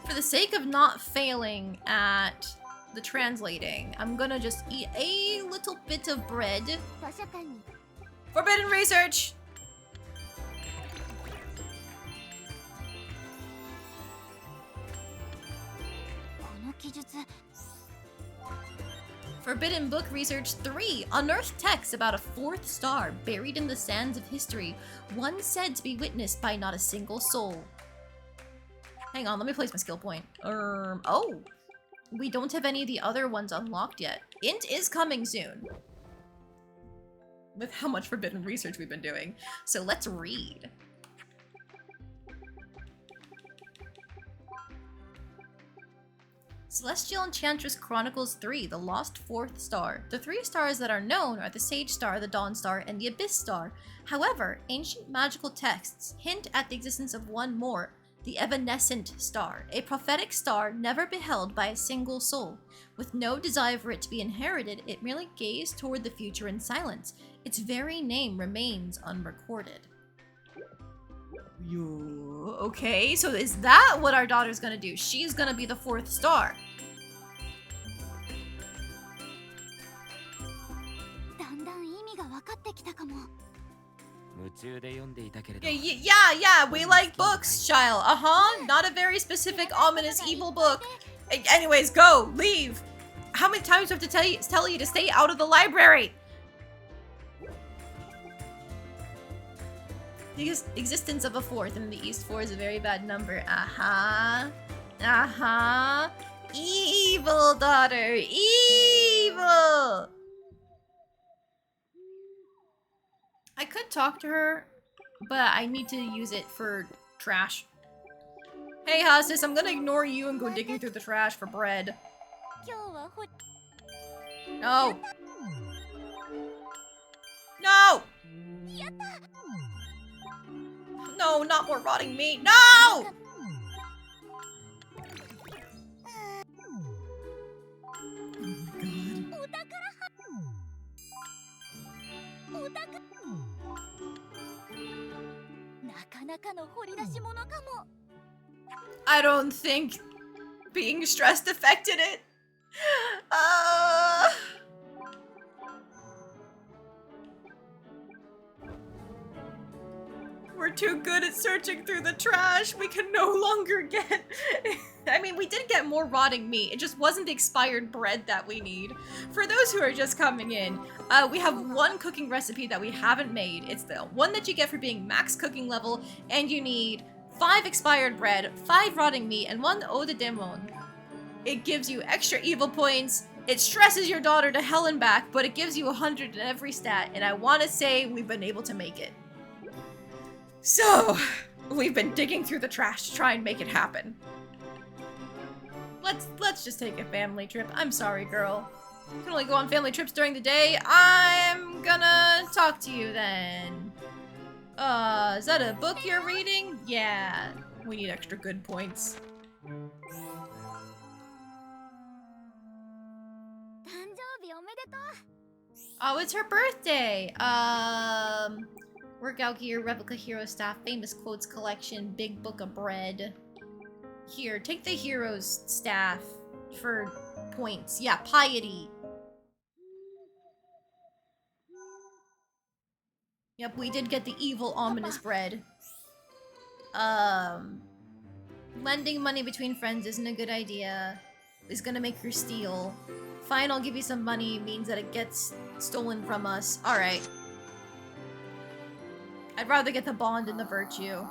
Speaker 1: For the sake of not failing at the translating, I'm gonna just eat a little bit of bread.
Speaker 2: 図書館に
Speaker 1: Forbidden research!
Speaker 2: 記述
Speaker 1: Forbidden Book Research 3 unearthed texts about a fourth star buried in the sands of history, one said to be witnessed by not a single soul. Hang on, let me place my skill point. Oh! We don't have any of the other ones unlocked yet. Int is coming soon. With how much forbidden research we've been doing. So let's read. Celestial Enchantress Chronicles 3, The Lost Fourth Star. The 3 stars that are known are the Sage Star, the Dawn Star, and the Abyss Star. However, ancient magical texts hint at the existence of one more, the Evanescent Star, a prophetic star never beheld by a single soul. With no desire for it to be inherited, it merely gazed toward the future in silence. Its very name remains unrecorded. Okay, so is that what our daughter's gonna do? She's gonna be the fourth star.
Speaker 2: だんだん意味が分かってきたかも
Speaker 1: Yeah, we like books, child. Not a very specific, ominous, evil book. Anyways, go, leave. How many times do I have to tell you to stay out of the library? The existence of a fourth in the East 4 is a very bad number. Evil, daughter, evil. I could talk to her, but I need to use it for trash. Hey, Hasis, I'm gonna ignore you and go digging through the trash for bread.
Speaker 2: 今日はほ
Speaker 1: No. No!
Speaker 2: やった
Speaker 1: No, not more rotting meat. No! I don't think being stressed affected it. We're too good at searching through the trash. We can no longer get... I mean, we did get more rotting meat. It just wasn't the expired bread that we need. For those who are just coming in, we have one cooking recipe that we haven't made. It's the one that you get for being max cooking level, and you need 5 expired bread, 5 rotting meat, and 1 eau de demon. It gives you extra evil points. It stresses your daughter to hell and back, but it gives you 100 in every stat, and I want to say we've been able to make it. So, we've been digging through the trash to try and make it happen. Let's just take a family trip. I'm sorry, girl. You can only go on family trips during the day. I'm gonna talk to you then. Is that a book you're reading? Yeah, we need extra good points. Oh, it's her birthday! Workout gear, replica hero staff, famous quotes collection, big book of bread. Here, take the hero's staff for points. Yeah, piety. Yep, we did get the evil ominous bread. Lending money between friends isn't a good idea. It's gonna make her steal. Fine, I'll give you some money means that it gets stolen from us. Alright. I'd rather get the bond and the virtue.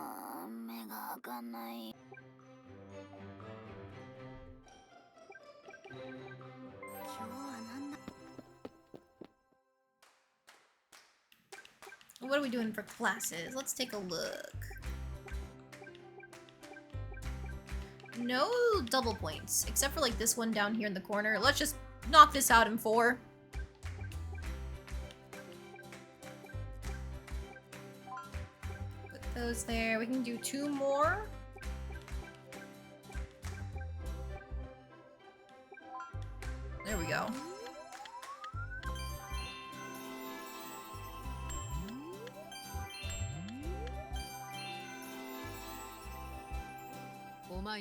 Speaker 1: What are we doing for classes? Let's take a look. No double points, except for like this one down here in the corner. Let's just knock this out in 4. Put those there. We can do 2 more. There we go. Oh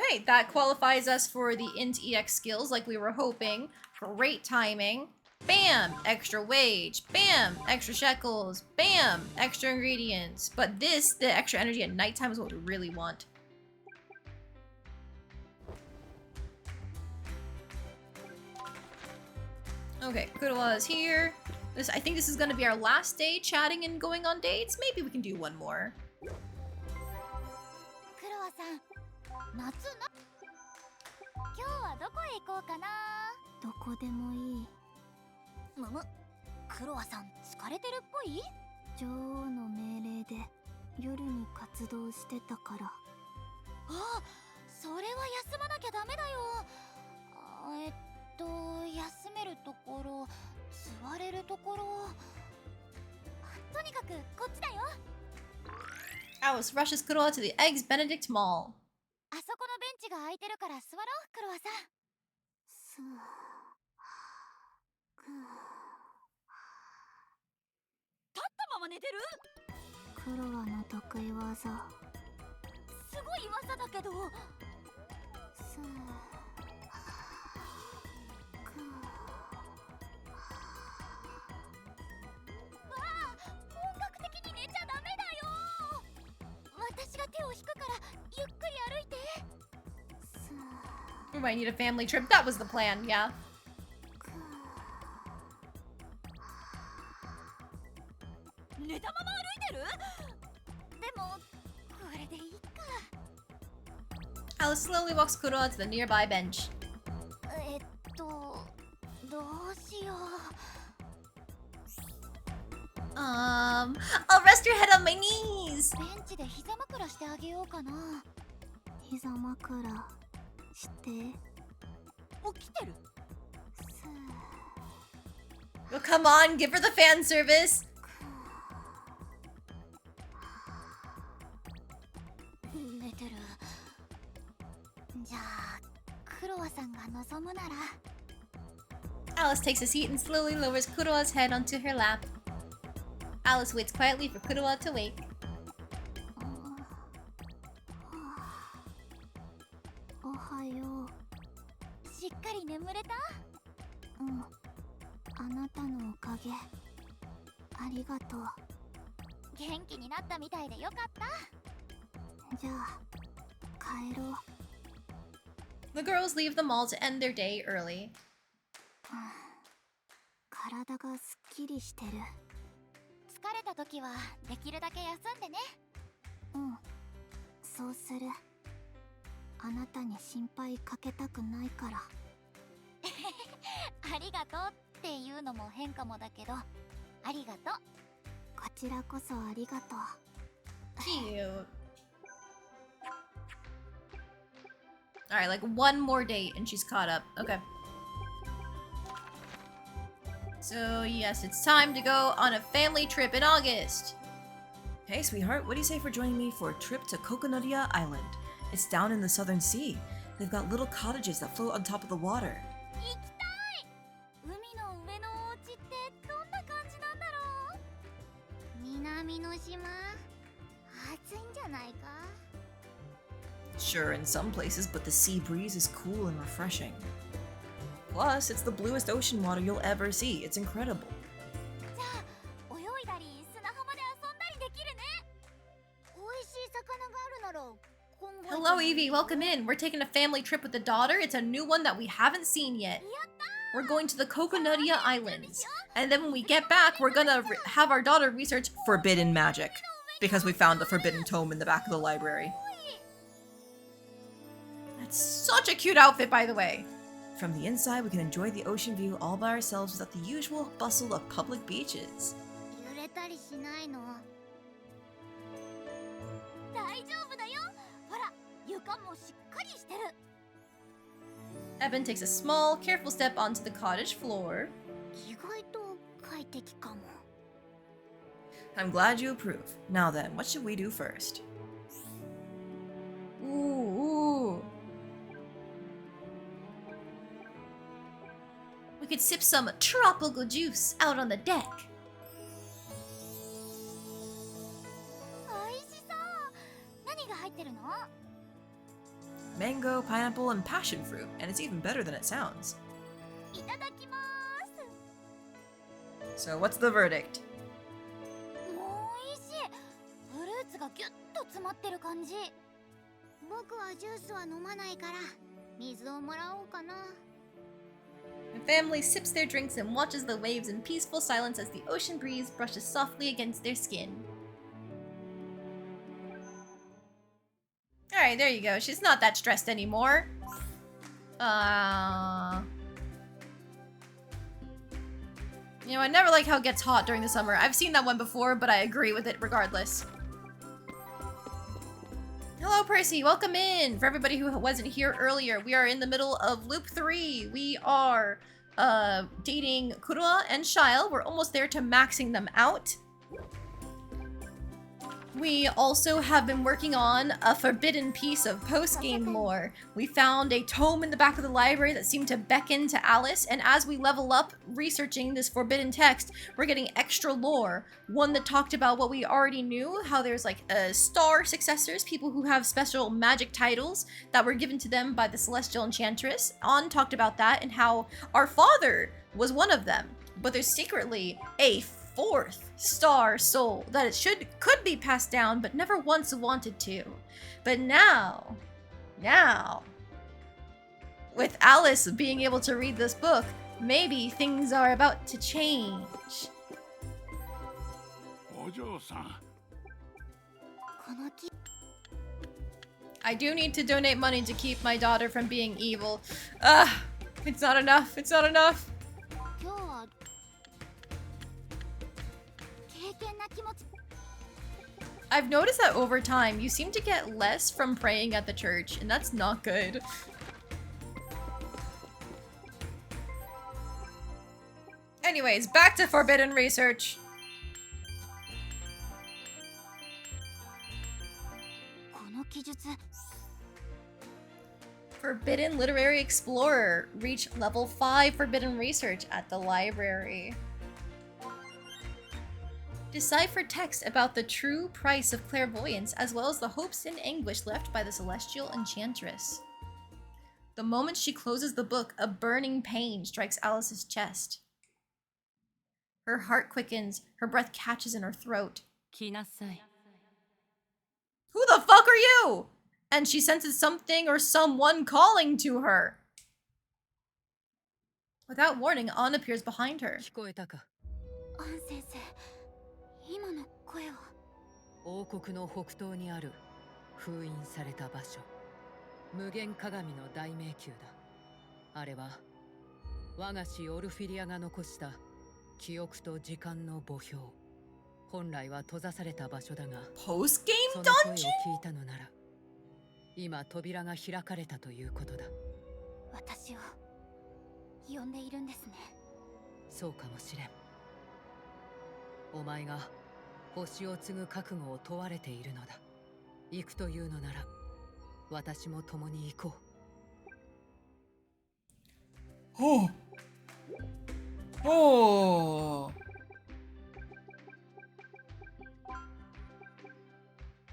Speaker 1: hey, that qualifies us for the int EX skills like we were hoping. Great timing. Bam! Extra wage. Bam! Extra shekels. Bam! Extra ingredients. But this, the extra energy at nighttime, is what we really want. Okay, Kurowa is here. I think this is gonna be our last day chatting and going on dates. Maybe we can do one more.
Speaker 2: クロワさん、夏な。今日はどこへ行こうかな。どこでもいい。むむ、クロワさん疲れてるっぽい？女王の命令で夜に活動してたから。あ、それは休まなきゃダメだよ。休めるところ、座れるところ。とにかくこっちだよ。
Speaker 1: Alice rushes Kurowa to the Eggs Benedict Mall.
Speaker 2: あそこのベンチが空いてるから座ろう、クロワさん。立ったまま寝てる？クロワの得意技。すごい技だけど。本格的に寝ちゃダメだよ。私が手を引くからゆっくり歩いて。
Speaker 1: We might need a family trip. That was the plan, yeah.
Speaker 2: 寝たまま歩いてる？でもこれでいいか。
Speaker 1: Alice slowly walks Kurowa to the nearby bench.
Speaker 2: どうしよう。
Speaker 1: I'll rest your head on my knees.
Speaker 2: ベンチで膝枕してあげようかな。膝枕して。起きてる？Oh,
Speaker 1: come on, give her the fan service.
Speaker 2: 寝てる。じゃあクロワさんが望むなら。
Speaker 1: Alice takes a seat and slowly lowers Kurowa's head onto her lap. Alice waits quietly for Kurowa to wake.
Speaker 2: おはよう。しっかり眠れた？うん。あなたのおかげ。ありがとう。元気になったみたいでよかった。じゃあ、帰ろう。
Speaker 1: The girls leave the mall to end their day early.
Speaker 2: 体がすっきりしてる。疲れた時はできるだけ休んでね。うん、そうする。あなたに心配かけたくないから。ありがとうっていうのも変かもだけど、ありがとう。こちらこそありがとう。
Speaker 1: Cute. Alright, like one more date and she's caught up. Okay. So, yes, it's time to go on a family trip in August.
Speaker 7: Hey, sweetheart, what do you say for joining me for a trip to Coconutia Island? It's down in the southern sea. They've got little cottages that float on top of the water.
Speaker 2: 行きたい。海の上のお家ってどんな感じなんだろう。南の島、暑いんじゃないか。
Speaker 7: Sure, in some places, but the sea breeze is cool and refreshing. Plus, it's the bluest ocean water you'll ever see. It's incredible.
Speaker 2: じゃあ、泳いだり砂浜で遊んだりできるね。美味しい魚があるなら。
Speaker 1: Hello, Evie. Welcome in. We're taking a family trip with the daughter. It's a new one that we haven't seen yet. We're going to the Coconutia Islands. And then when we get back, we're gonna have our daughter research
Speaker 7: forbidden magic. Because we found a forbidden tome in the back of the library.
Speaker 1: That's such a cute outfit, by the way.
Speaker 7: From the inside, we can enjoy the ocean view all by ourselves without the usual bustle of public beaches.
Speaker 2: 揺れたりしないの？大丈夫だよ。ほら、床もしっかりしてる。
Speaker 1: Evan takes a small, careful step onto the cottage floor.
Speaker 2: 意外と快適かも。
Speaker 7: I'm glad you approve. Now then, what should we do first?
Speaker 1: Ooh. We could sip some tropical juice out on the deck.
Speaker 2: 美味しそう。何が入ってるの？
Speaker 7: Mango, pineapple, and passion fruit, and it's even better than it sounds.
Speaker 2: いただきます。
Speaker 7: So what's the verdict?
Speaker 2: もう美味しい。フルーツがギュッと詰まってる感じ。僕はジュースは飲まないから水をもらおうかな。
Speaker 1: family sips their drinks and watches the waves in peaceful silence as the ocean breeze brushes softly against their skin. Alright, there you go. She's not that stressed anymore. You know, I never like how it gets hot during the summer. I've seen that one before, but I agree with it regardless. Hello, Percy. Welcome in. For everybody who wasn't here earlier, we are in the middle of Loop 3. We are dating Kurua and Shyle. We're almost there to maxing them out. We also have been working on a forbidden piece of post-game lore. We found a tome in the back of the library that seemed to beckon to Alice, and as we level up researching this forbidden text, we're getting extra lore. One that talked about what we already knew, how there's like star successors, people who have special magic titles that were given to them by the Celestial Enchantress. On talked about that and how our father was one of them, but there's secretly a fourth star soul that it could be passed down but never once wanted to. But now with Alice being able to read this book, maybe things are about to change. I do need to donate money to keep my daughter from being evil. It's not enough. It's not enough. I've noticed that over time, you seem to get less from praying at the church, and that's not good. Anyways, back to forbidden research. Forbidden Literary Explorer. Reach level 5 forbidden research at the library. Decipher text about the true price of clairvoyance, as well as the hopes and anguish left by the Celestial Enchantress. The moment she closes the book, a burning pain strikes Alice's chest. Her heart quickens, her breath catches in her throat. Who the fuck are you? And she senses something or someone calling to her. Without warning, An appears behind her.
Speaker 6: 今の声は王国の北東にある封印された場所、無限鏡の大迷宮だ。あれは我が師オルフィリアが残した記憶と時間の墓標。本来は閉ざされた場所だが、
Speaker 1: Post game
Speaker 6: その声を聞いたのなら今扉が開かれたということだ。
Speaker 2: 私を呼んでいるんですね。
Speaker 6: そうかもしれん。お前が星を継ぐ覚悟を問われているのだ。行くというのなら私も共に行こう。
Speaker 1: Oh. Oh.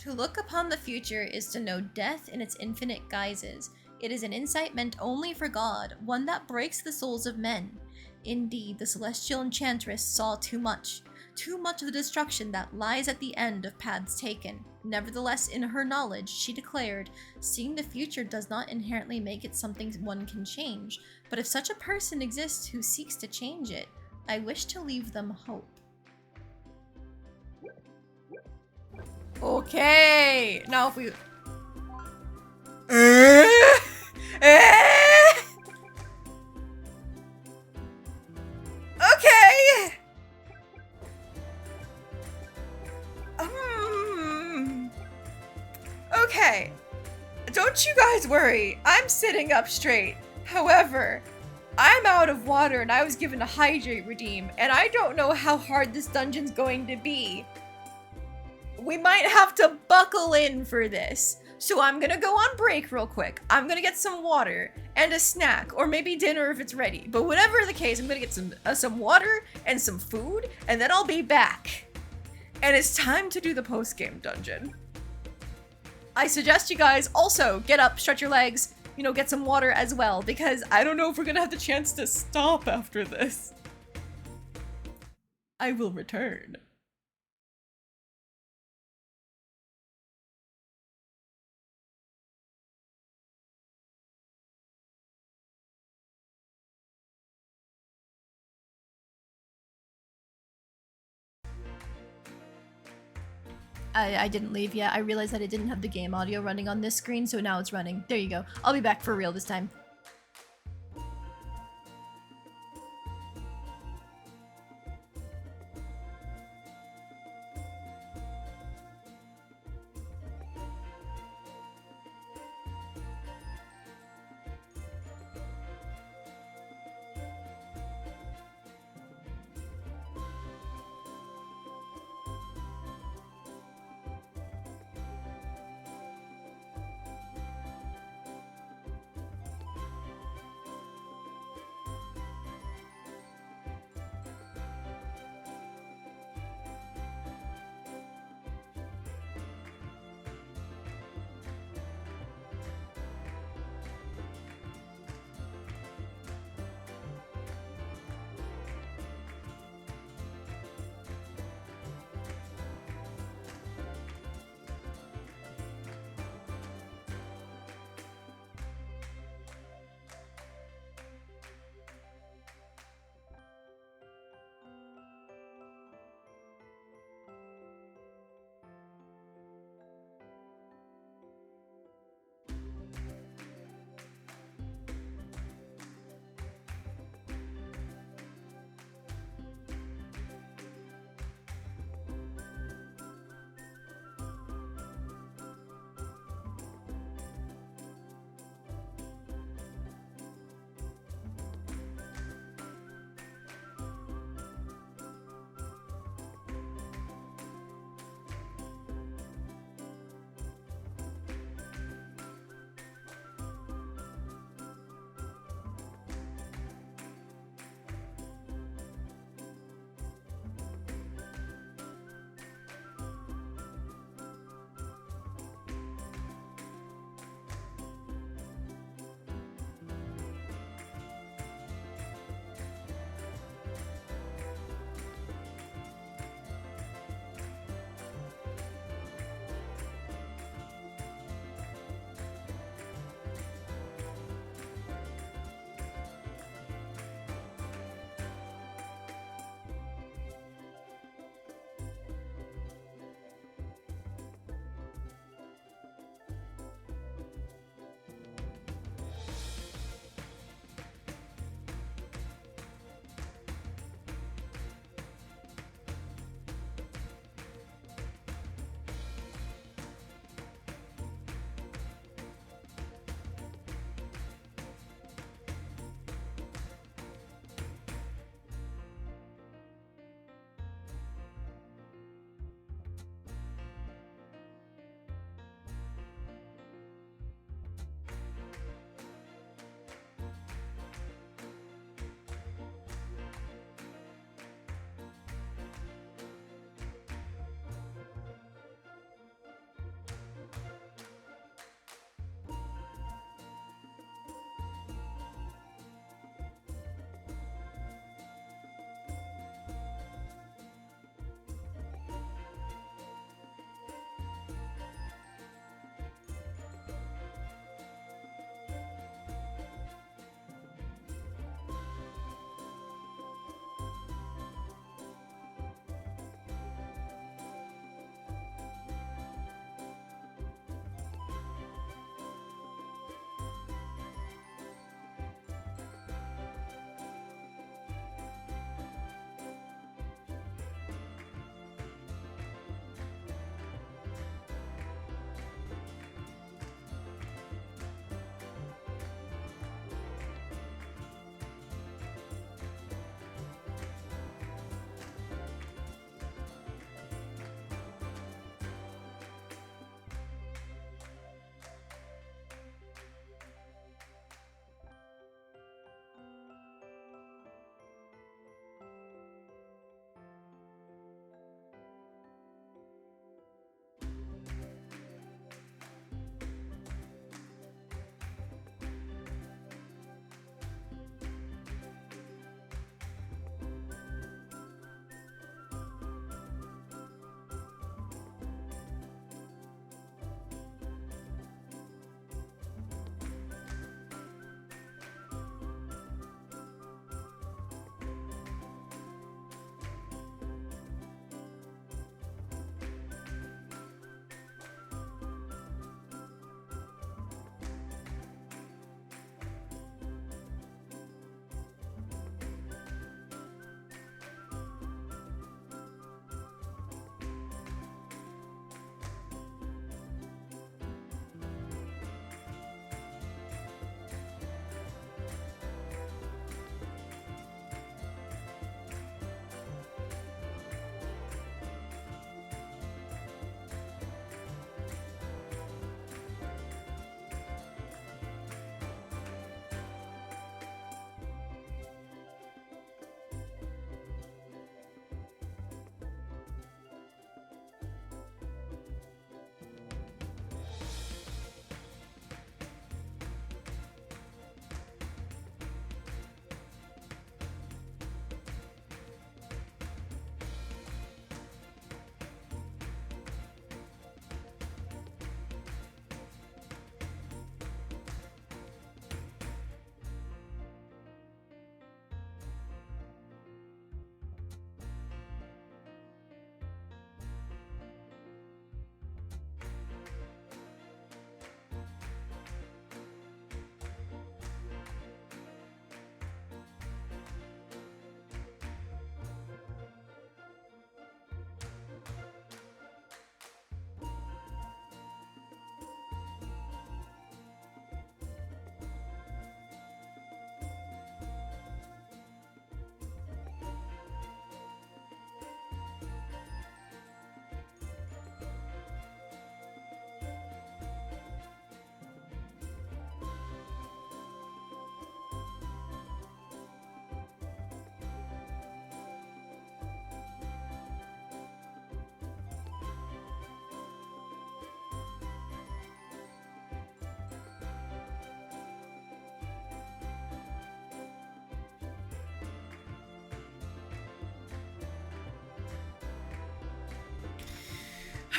Speaker 1: To look upon the future is to know death in its infinite guises. It is an insight meant only for God, one that breaks the souls of men. Indeed, the Celestial Enchantress saw too much of the destruction that lies at the end of paths taken. Nevertheless, in her knowledge, she declared, seeing the future does not inherently make it something one can change, but if such a person exists who seeks to change it, I wish to leave them hope. Okay, now if we... Okay! Okay. Don't you guys worry. I'm sitting up straight. However, I'm out of water and I was given a hydrate redeem, and I don't know how hard this dungeon's going to be. We might have to buckle in for this. So I'm gonna go on break real quick. I'm gonna get some water and a snack, or maybe dinner if it's ready. But whatever the case, I'm gonna get some water and some food, and then I'll be back. And it's time to do the post-game dungeon. I suggest you guys also get up, stretch your legs, you know, get some water as well, because I don't know if we're gonna have the chance to stop after this. I will return. I didn't leave yet. I realized that it didn't have the game audio running on this screen, so now it's running. There you go. I'll be back for real this time.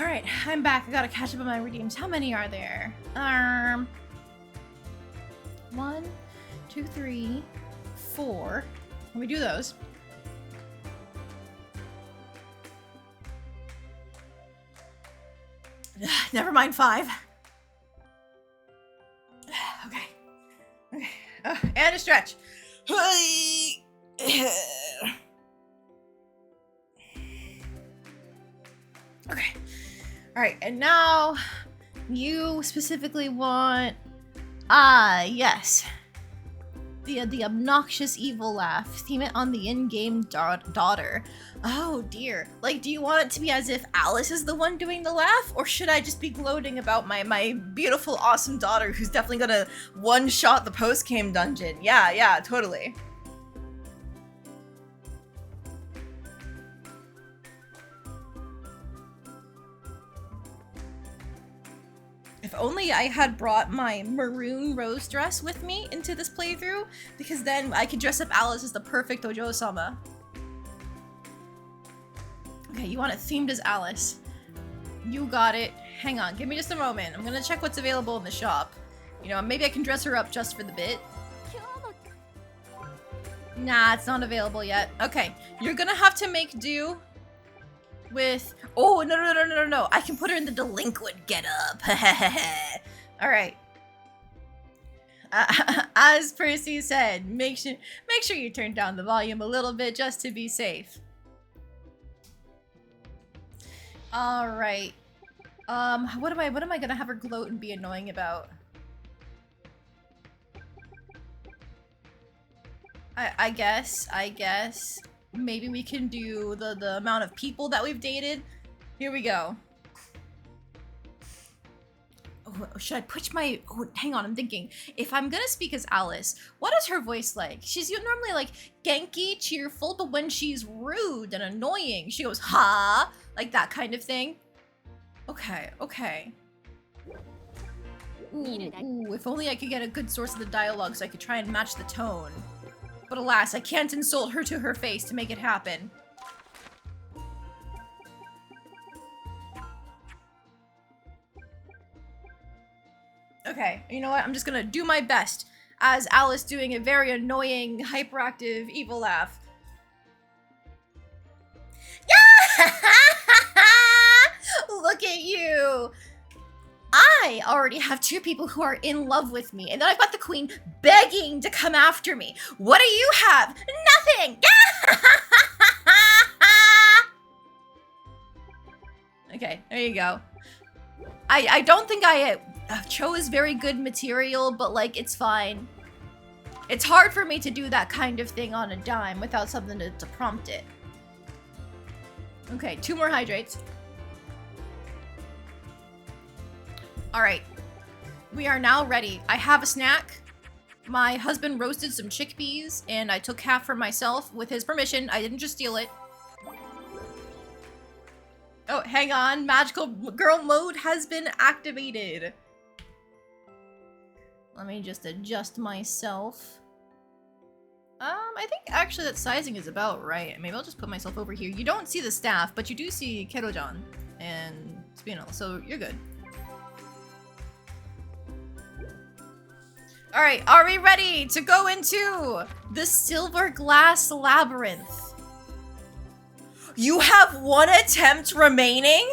Speaker 1: Alright, I'm back. I gotta catch up on my redeems. How many are there? 1, 2, 3, 4. Let me do those. Never mind 5. Okay. And a stretch. Okay. Alright, and now you specifically want yes. The obnoxious evil laugh. Theme it on the in-game daughter. Oh dear. Like, do you want it to be as if Alice is the one doing the laugh? Or should I just be gloating about my beautiful, awesome daughter who's definitely gonna one-shot the post-game dungeon? Yeah, totally. If only I had brought my maroon rose dress with me into this playthrough, because then I could dress up Alice as the perfect Ojo-sama. Okay, you want it themed as Alice. You got it. Hang on, give me just a moment. I'm gonna check what's available in the shop. You know, maybe I can dress her up just for the bit. Nah, it's not available yet. Okay, you're gonna have to make do with... Oh, no. I can put her in the delinquent getup. Alright. As Percy said, make sure you turn down the volume a little bit just to be safe. Alright. What am I gonna have her gloat and be annoying about? I guess maybe we can do the amount of people that we've dated. Here we go. Oh, should I push my... Oh, hang on, I'm thinking. If I'm gonna speak as Alice, what is her voice like? She's normally like Genki, cheerful, but when she's rude and annoying, she goes, ha! Like that kind of thing. Okay. Ooh, if only I could get a good source of the dialogue so I could try and match the tone. But alas, I can't insult her to her face to make it happen. Okay, you know what? I'm just gonna do my best as Alice doing a very annoying, hyperactive, evil laugh. Yeah! Look at you! I already have 2 people who are in love with me, and then I've got the queen begging to come after me. What do you have? Nothing! Okay, there you go. I don't think I chose very good material, but like, it's fine. It's hard for me to do that kind of thing on a dime without something to prompt it. Okay, 2 more hydrates. Alright, we are now ready. I have a snack. My husband roasted some chickpeas, and I took half for myself with his permission. I didn't just steal it. Oh, hang on. Magical girl mode has been activated. Let me just adjust myself. I think actually that sizing is about right. Maybe I'll just put myself over here. You don't see the staff, but you do see Kerojan and Spinel, so you're good. Alright, are we ready to go into the Silver Glass Labyrinth? You have 1 attempt remaining?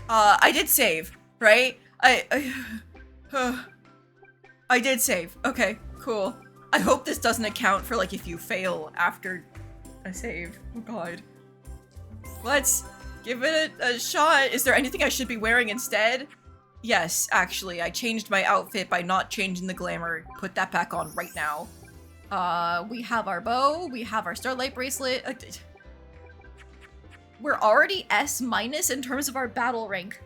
Speaker 1: I did save, right? I did save. Okay, cool. I hope this doesn't account for, like, if you fail after a save. Oh god. Let's give it a shot. Is there anything I should be wearing instead? Yes, actually, I changed my outfit by not changing the glamour. Put that back on right now. We have our bow, we have our Starlight Bracelet. We're already S- in terms of our battle rank.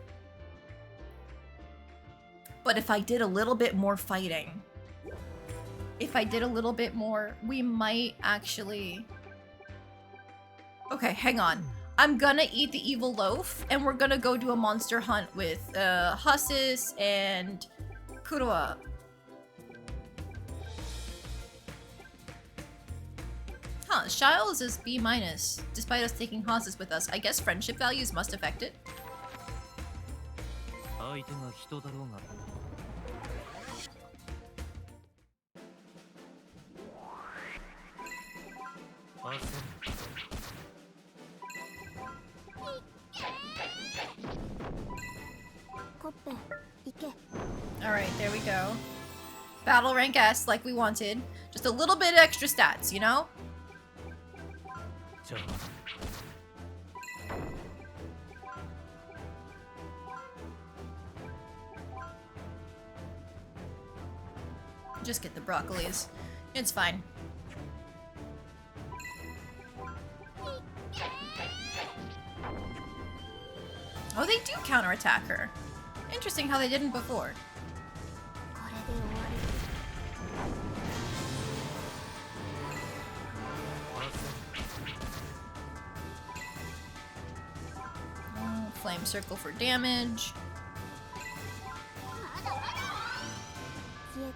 Speaker 1: But if I did a little bit more fighting, if I did a little bit more, we might actually... Okay, hang on. I'm gonna eat the evil loaf, and we're gonna go do a monster hunt with Hasis and Kuroa. Huh, Shiles is B-, despite us taking Haas with us. I guess friendship values must affect it.
Speaker 8: 相手が人だろうが。あ、そう。
Speaker 2: コッペ行け。
Speaker 1: Alright, there we go. Battle rank S like we wanted. Just a little bit extra stats, you know?
Speaker 8: じゃあ。
Speaker 1: Just get the broccolis. It's fine. Oh, they do counterattack her. Interesting how they didn't before.
Speaker 2: これで終わり。
Speaker 1: Flame circle for damage.
Speaker 2: 消えて。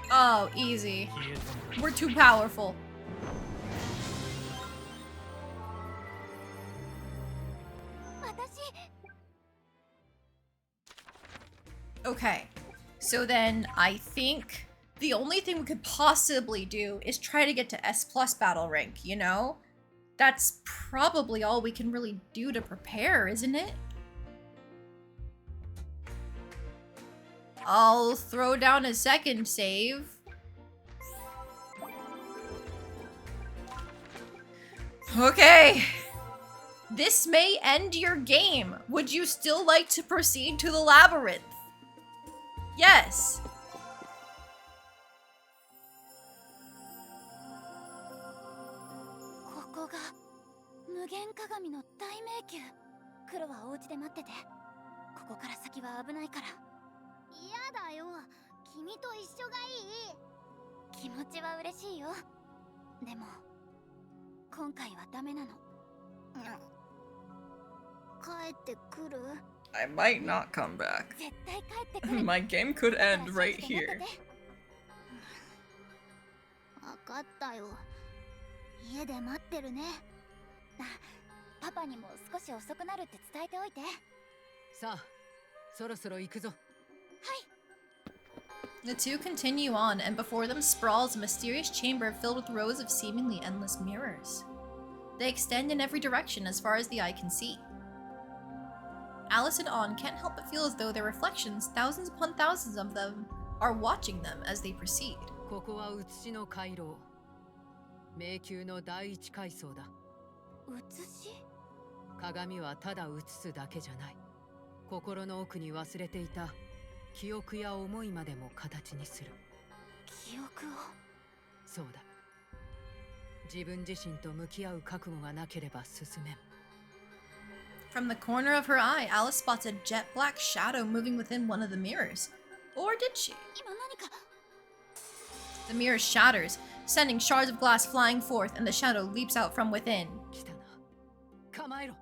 Speaker 1: Oh, easy. We're too powerful. Okay, so then I think the only thing we could possibly do is try to get to S+ battle rank, you know? That's probably all we can really do to prepare, isn't it? I'll throw down a second save. Okay. This may end your game. Would you still like to proceed to the labyrinth? Yes.
Speaker 2: ここが無限鏡の大迷宮。黒はお家で待ってて。ここから先は危ないから。嫌だよ。君と一緒がいい。気持ちは嬉しいよ。でも今回はダメなの。帰ってくる？
Speaker 7: I might not come back.
Speaker 2: 絶対帰ってくる。
Speaker 7: My game could end right here.
Speaker 2: わかったよ。家で待ってるね。パパにも少し遅くなるって伝えておいて。
Speaker 10: さあ、そろそろ行くぞ。
Speaker 1: The two continue on, and before them sprawls a mysterious chamber filled with rows of seemingly endless mirrors. They extend in every direction as far as the eye can see. Alice and Ann can't help but feel as though their reflections, thousands upon thousands of them, are watching them as they proceed.
Speaker 10: ここは写しの回廊。迷宮の第一階層だ。
Speaker 2: 写し？
Speaker 10: 鏡はただ映すだけじゃない。心の奥に忘れていた記憶や思いまでも形にする。
Speaker 2: 記憶を？
Speaker 10: そうだ。自分自身と向き合う覚悟がなければ進めん。
Speaker 1: From the corner of her eye, Alice spots a jet black shadow moving within one of the mirrors. Or did she?
Speaker 2: 今何か。
Speaker 1: The mirror shatters, sending shards of glass flying forth, and the shadow leaps out from within.
Speaker 10: 来たな。構えろ。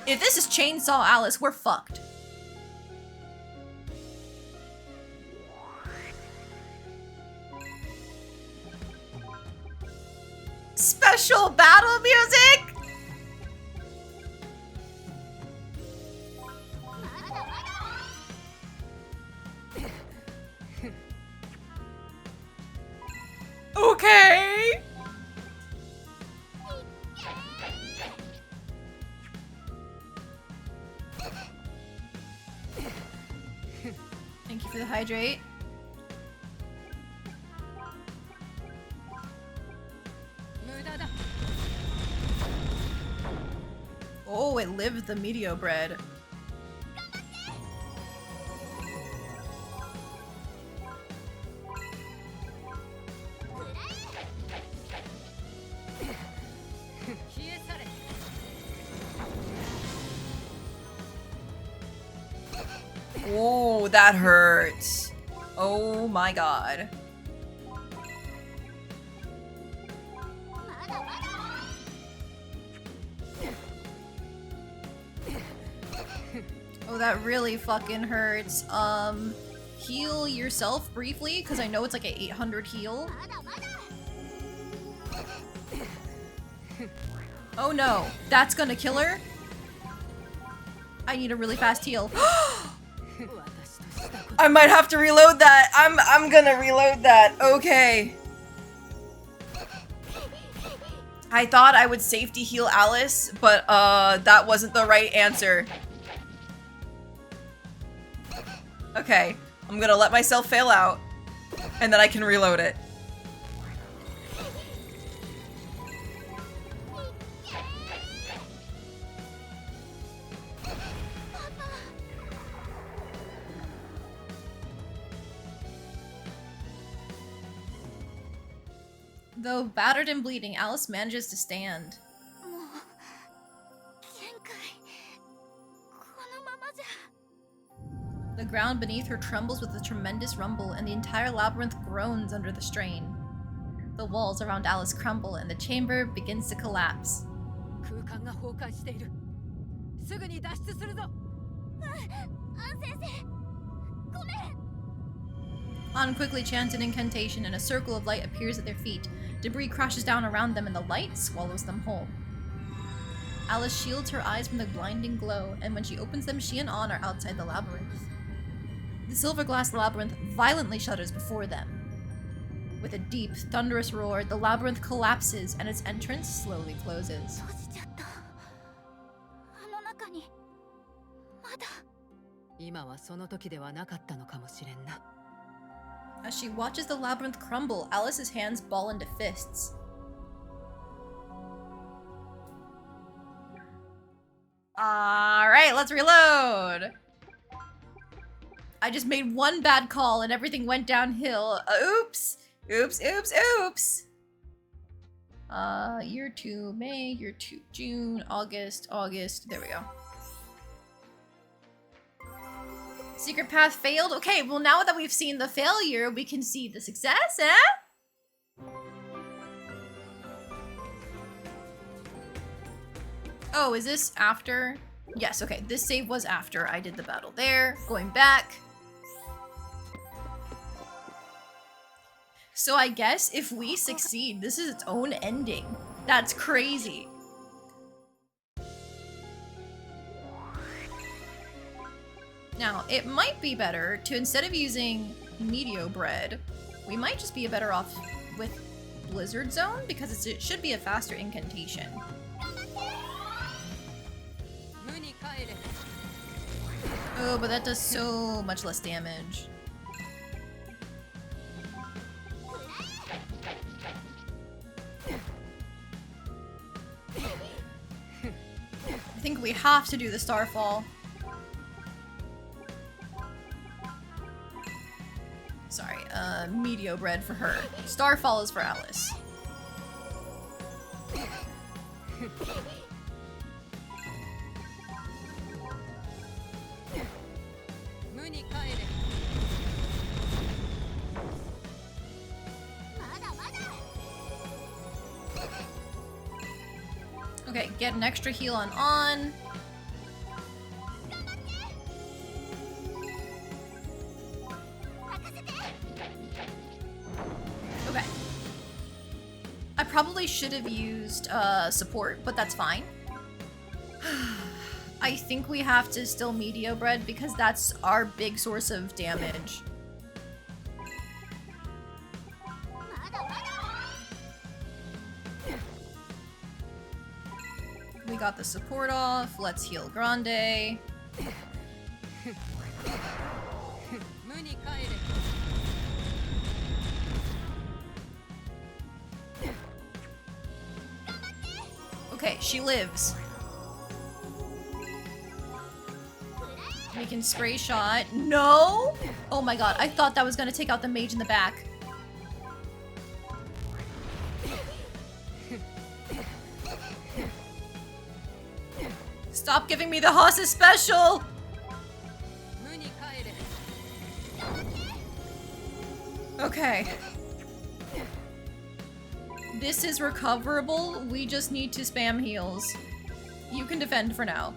Speaker 1: If this is Chainsaw Alice, we're fucked. Special battle music? Okay. Thank you for the hydrate. Oh, it lived the meteor bread. Oh, that hurts. Oh my god. Oh, that really fucking hurts. Heal yourself briefly, because I know it's like an 800 heal. Oh no, that's gonna kill her? I need a really fast heal. I might have to reload that. I'm gonna reload that. Okay. I thought I would safety heal Alice, but that wasn't the right answer. Okay, I'm gonna let myself fail out, and then I can reload it. Though battered and bleeding, Alice manages to stand.
Speaker 2: もう限界このままじゃ
Speaker 1: The ground beneath her trembles with a tremendous rumble, and the entire labyrinth groans under the strain. The walls around Alice crumble, and the chamber begins to collapse.
Speaker 10: 空間が崩壊している。すぐに脱出するぞ。
Speaker 2: アン先生ごめん
Speaker 1: An quickly chants an incantation, and a circle of light appears at their feet. Debris crashes down around them, and the light swallows them whole. Alice shields her eyes from the blinding glow, and when she opens them, she and An are outside the labyrinth. The silver glass labyrinth violently shudders before them. With a deep, thunderous roar, the labyrinth collapses, and its entrance slowly closes.
Speaker 2: 閉じちゃったあの中にまだ
Speaker 10: 今はその時ではなかったのかもしれんな。
Speaker 1: As she watches the labyrinth crumble, Alice's hands ball into fists. Alright, let's reload! I just made one bad call and everything went downhill. Oops! Oops, oops, oops! Year 2 May, year 2 June, August, there we go. Secret path failed? Okay, well now that we've seen the failure, we can see the success, eh? Oh, is this after? Yes, okay, this save was after I did the battle there. Going back. So I guess if we succeed, this is its own ending. That's crazy. Now, it might be better to, instead of using Meteor Bread, we might just be better off with Blizzard Zone, because it should be a faster incantation. Oh, but that does so much less damage. I think we have to do the Starfall. Sorry, Meteor Bread for her. Starfall is for Alice. Okay, get an extra heal on. Okay. I probably should have used support, but that's fine. I think we have to still Meteor Bread because that's our big source of damage. We got the support off. Let's heal Grande. Okay, she lives. We can spray shot. No! Oh my god, I thought that was gonna take out the mage in the back. Stop giving me the Haas' special! Okay. This is recoverable. We just need to spam heals. You can defend for now.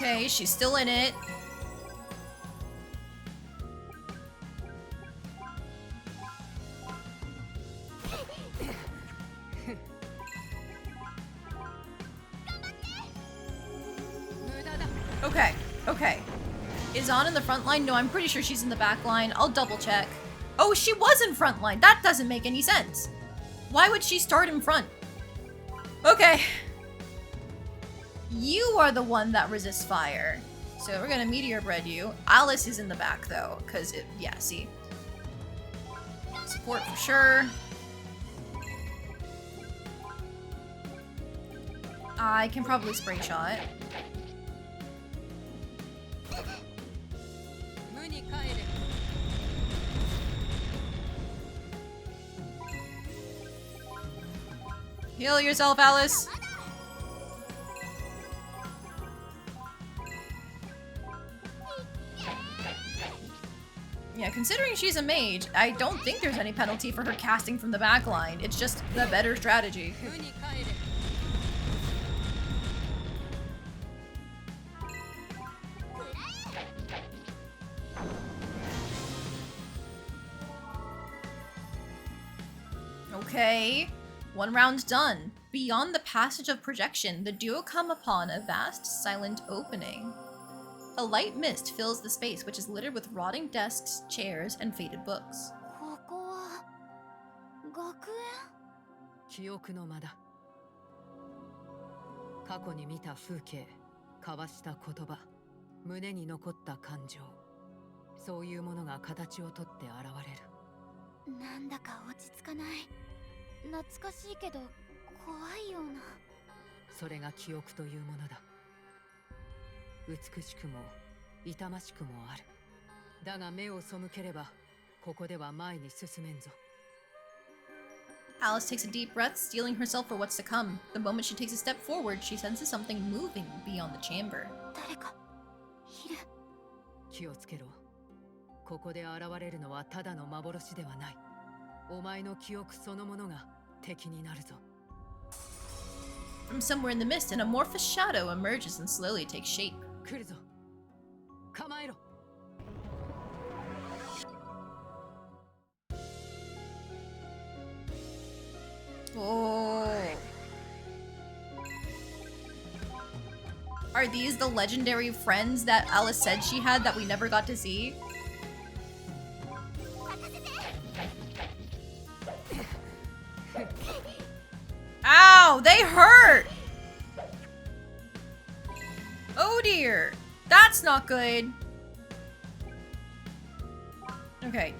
Speaker 1: Okay, she's still in it. Okay, okay. Is On in the front line? No, I'm pretty sure she's in the back line. I'll double check. Oh, she was in front line. That doesn't make any sense. Why would she start in front? Okay. You are the one that resists fire. So we're gonna meteor bread you. Alice is in the back though, because it, yeah, see. Support for sure. I can probably spray shot. Heal yourself, Alice. Yeah, considering she's a mage, I don't think there's any penalty for her casting from the back line. It's just the better strategy. Okay, one round done. Beyond the passage of projection, the duo come upon a vast, silent opening. A light mist fills the space, which is littered with rotting desks, chairs, and faded books.
Speaker 2: ここは学園？
Speaker 10: 記憶の間だ。過去に見た風景、交わした言葉、胸に残った感情、そういうものが形をとって現れる。
Speaker 2: なんだか落ち着かない。懐かしいけど怖いような。
Speaker 10: それが記憶というものだ。美しくも痛ましくもある。だが目を背ければここでは前に進めんぞ。
Speaker 1: Alice takes a deep breath, steeling herself for what's to come. The moment she takes a step forward, she senses something moving beyond the chamber.
Speaker 2: 誰かいる。
Speaker 10: 気をつけろ。ここで現れるのはただの幻ではない。お前の記憶そのものが敵になるぞ。
Speaker 1: From somewhere in the mist, an amorphous shadow emerges and slowly takes shape.
Speaker 10: 来るぞ。構えろ。
Speaker 1: Oh. Are these the legendary friends that Alice said she had that we never got to see? Ow, they hurt! Oh dear, that's not good. Okay,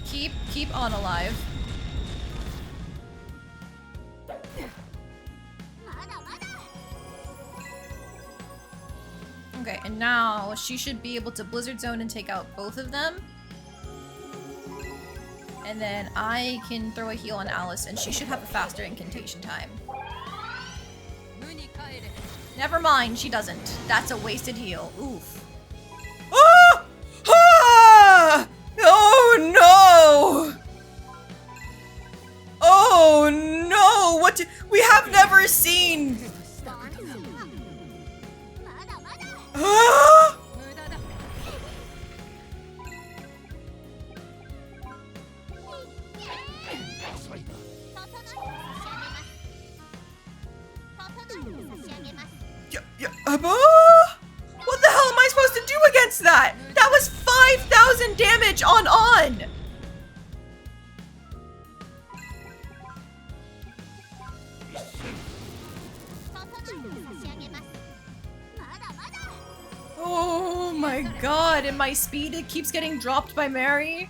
Speaker 1: keep On alive. Okay, and now she should be able to Blizzard Zone and take out both of them. And then I can throw a heal on Alice and she should have a faster incantation time. Never mind, she doesn't. That's a wasted heal. Oof. Ah! Ah! Oh no! Oh no! What? We have never seen. Ah! What the hell am I supposed to do against that? That was 5,000 damage on On! Oh my god, and my speed, it keeps getting dropped by Mary.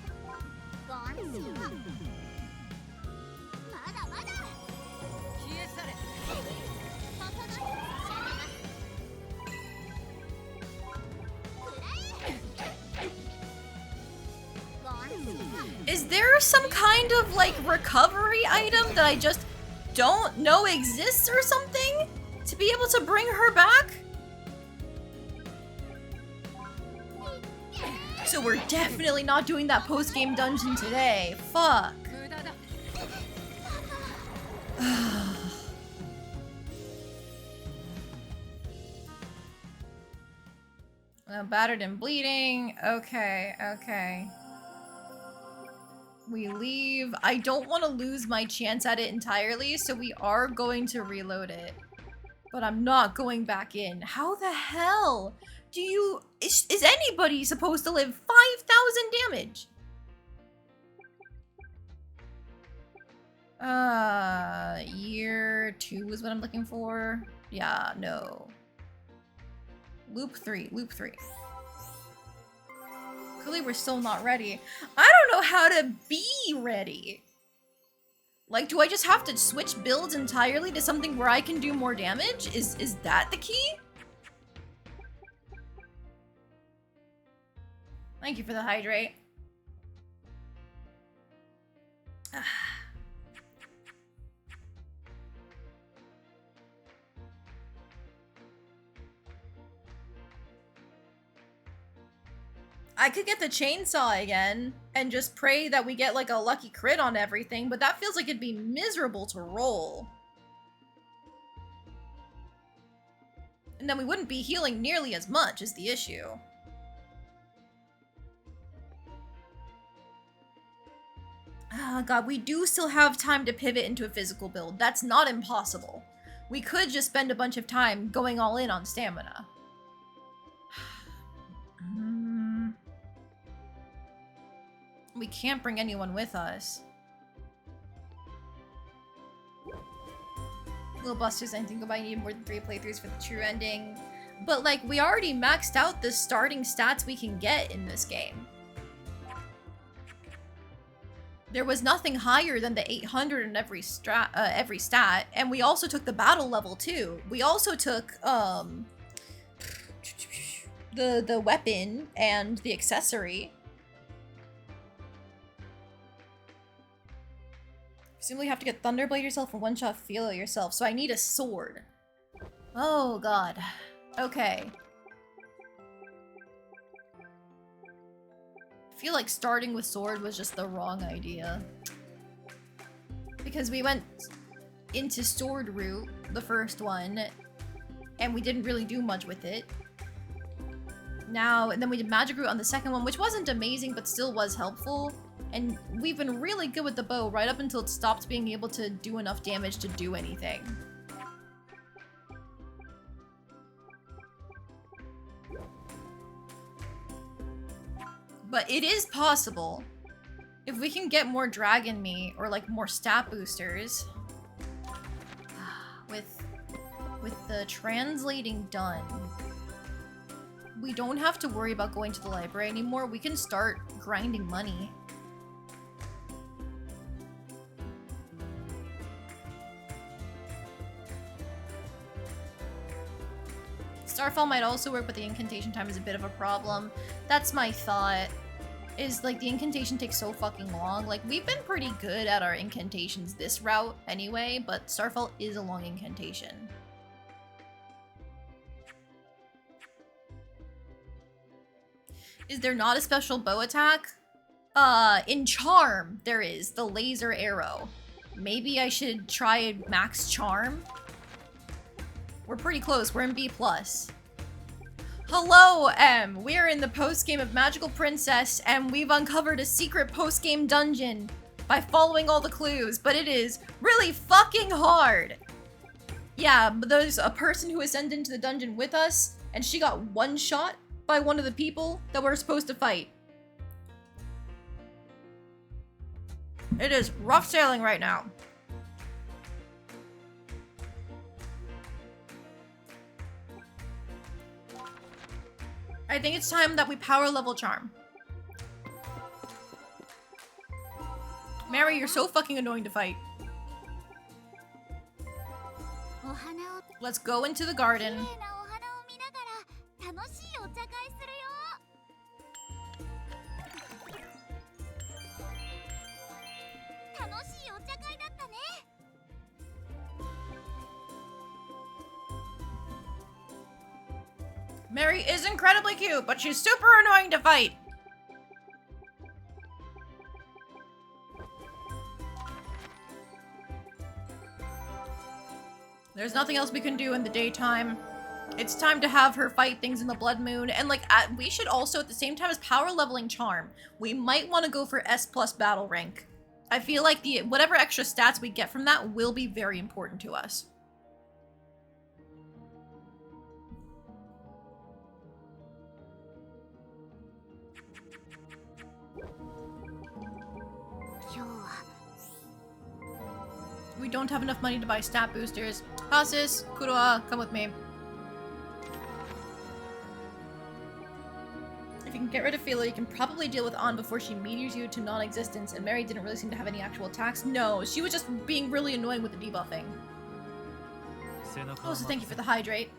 Speaker 1: Is there some kind of like recovery item that I just don't know exists or something to be able to bring her back? So we're definitely not doing that post-game dungeon today. Fuck. Battered and bleeding. Okay, okay. We leave. I don't want to lose my chance at it entirely, so we are going to reload it. But I'm not going back in. How the hell do you... Is anybody supposed to live 5,000 damage? Year 2 is what I'm looking for. Yeah, no. Loop 3, loop 3. Clearly we're still not ready. I don't know how to be ready. Like, do I just have to switch builds entirely to something where I can do more damage? Is that the key? Thank you for the hydrate. I could get the chainsaw again and just pray that we get like a lucky crit on everything, but that feels like it'd be miserable to roll. And then we wouldn't be healing nearly as much is the issue. Oh god, we do still have time to pivot into a physical build. That's not impossible. We could just spend a bunch of time going all in on stamina. We can't bring anyone with us. Little Busters, I think I need more than 3 playthroughs for the true ending. But like, we already maxed out the starting stats we can get in this game. There was nothing higher than the 800 in every stat, and we also took the battle level too. We also took the weapon and the accessory. Simply have to get Thunderblade yourself and one-shot feel it yourself, so I need a sword. Oh god. Okay. I feel like starting with sword was just the wrong idea. Because we went into sword route, the first one, and we didn't really do much with it. Now, and then we did magic route on the second one, which wasn't amazing, but still was helpful. And we've been really good with the bow right up until it stopped being able to do enough damage to do anything. But it is possible. If we can get more dragon meat or like more stat boosters with the translating done, we don't have to worry about going to the library anymore. We can start grinding money. Starfall might also work, but the incantation time is a bit of a problem. That's my thought. Is like the incantation takes so fucking long. Like we've been pretty good at our incantations this route anyway, but Starfall is a long incantation. Is there not a special bow attack? In Charm, there is the laser arrow. Maybe I should try max Charm? We're pretty close. We're in B+. Hello, M. We're in the post-game of Magical Princess, and we've uncovered a secret post-game dungeon by following all the clues, but it is really fucking hard. Yeah, but there's a person who was sent into the dungeon with us, and she got one shot by one of the people that we're supposed to fight. It is rough sailing right now. I think it's time that we power level Charm. Mary, you're so fucking annoying to fight. Let's go into the garden. Mary is incredibly cute, but she's super annoying to fight. There's nothing else we can do in the daytime. It's time to have her fight things in the Blood Moon, and like we should also, at the same time as power leveling Charm, we might want to go for S+ battle rank. I feel like the whatever extra stats we get from that will be very important to us. We don't have enough money to buy stat boosters. Hasis, Kuroa, come with me. If you can get rid of Philo, you can probably deal with An before she meteors you to non-existence, and Mary didn't really seem to have any actual attacks. No, she was just being really annoying with the debuffing. Oh, so thank you for the hydrate.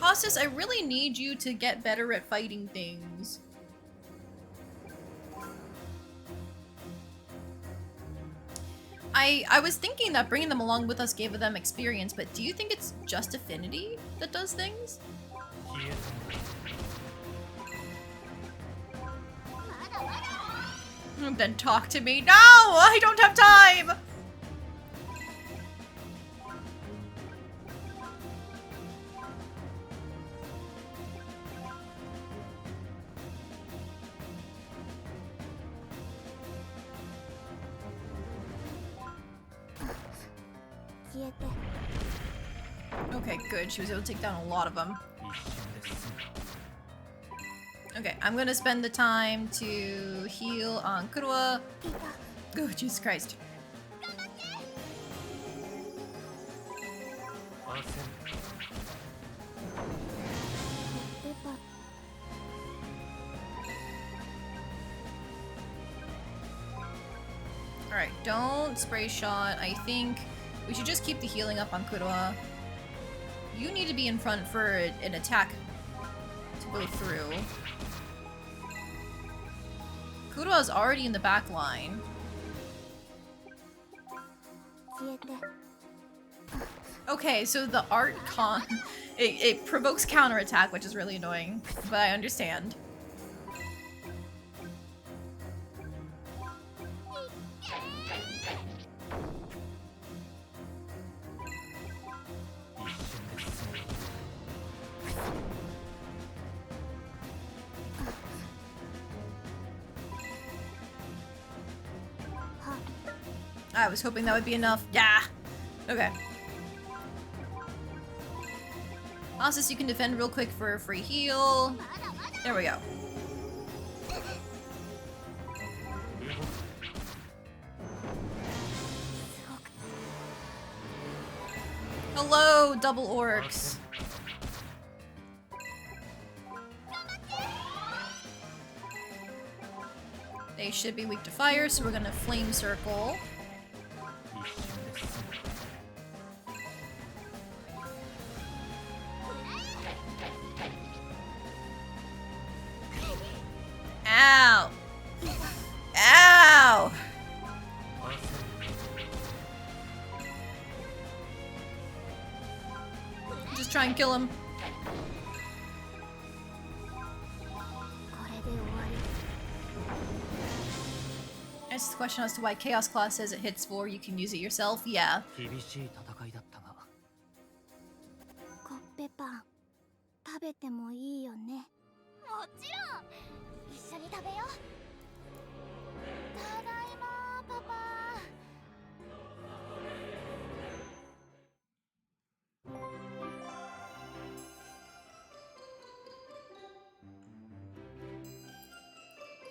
Speaker 1: Hasis, I really need you to get better at fighting things. I was thinking that bringing them along with us gave them experience, but do you think it's just affinity that does things? Then talk to me. No! I don't have time! Okay, good. She was able to take down a lot of them. Okay, I'm gonna spend the time to heal on Kuroa. Oh, Jesus Christ. Alright, don't spray shot. I think we should just keep the healing up on Kuroa. You need to be in front for an attack to go through. Kuroa's already in the back line. Okay, so the art it provokes counterattack, which is really annoying, but I understand. I was hoping that would be enough. Yeah! Okay. Hasis, you can defend real quick for a free heal. There we go. Hello, double orcs. They should be weak to fire, so we're gonna flame circle. Ow! Ow! Just try and kill him. That's the question as to why Chaos Claw says it hits 4, you can use it yourself. Yeah.
Speaker 2: コッペパン食べてもいいよね。もちろん一緒に食べよう。ただいまパパ。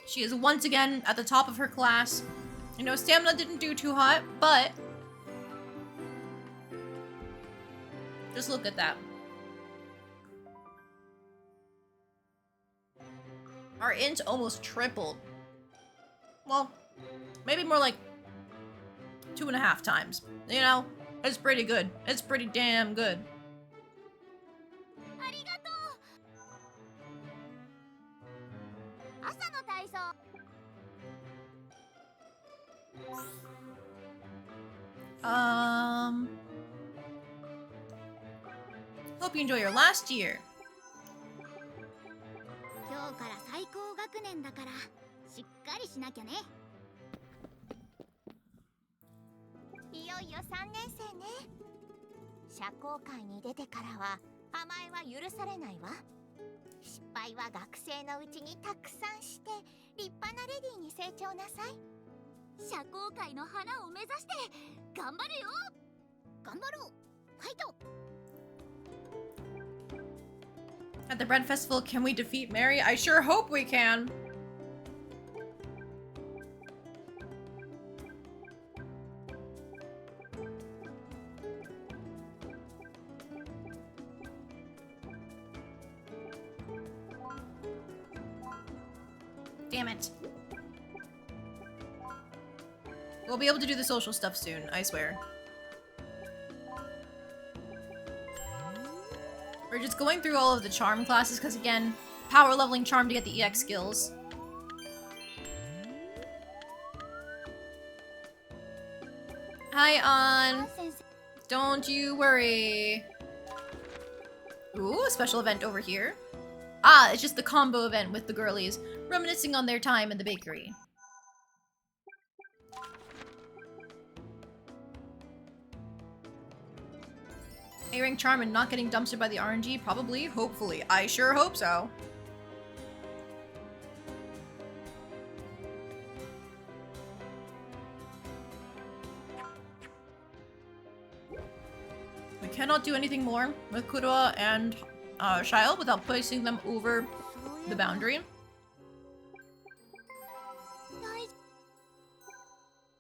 Speaker 1: She is once again at the top of her class. You know, stamina didn't do too hot, but just look at that. Our int almost tripled. Well, maybe more like 2.5 times. You know, it's pretty good. It's pretty damn good. Hope you enjoy your last year.
Speaker 2: 今日から最高学年だからしっかりしなきゃね。いよいよ3年生ね。社交界に出てからは甘えは許されないわ。失敗は学生のうちにたくさんして立派なレディーに成長なさい。社交界の花を目指して頑張るよ。頑張ろう。ファイト。
Speaker 1: At the Bread Festival, can we defeat Mary? I sure hope we can. Damn it. We'll be able to do the social stuff soon, I swear. We're just going through all of the charm classes because, again, power leveling charm to get the EX skills. Hi, On. Don't you worry. Ooh, a special event over here. Ah, it's just the combo event with the girlies, reminiscing on their time in the bakery. A-rank charm and not getting dumpstered by the RNG? Probably, hopefully. I sure hope so. We cannot do anything more with Kurua and Shyle without placing them over the boundary.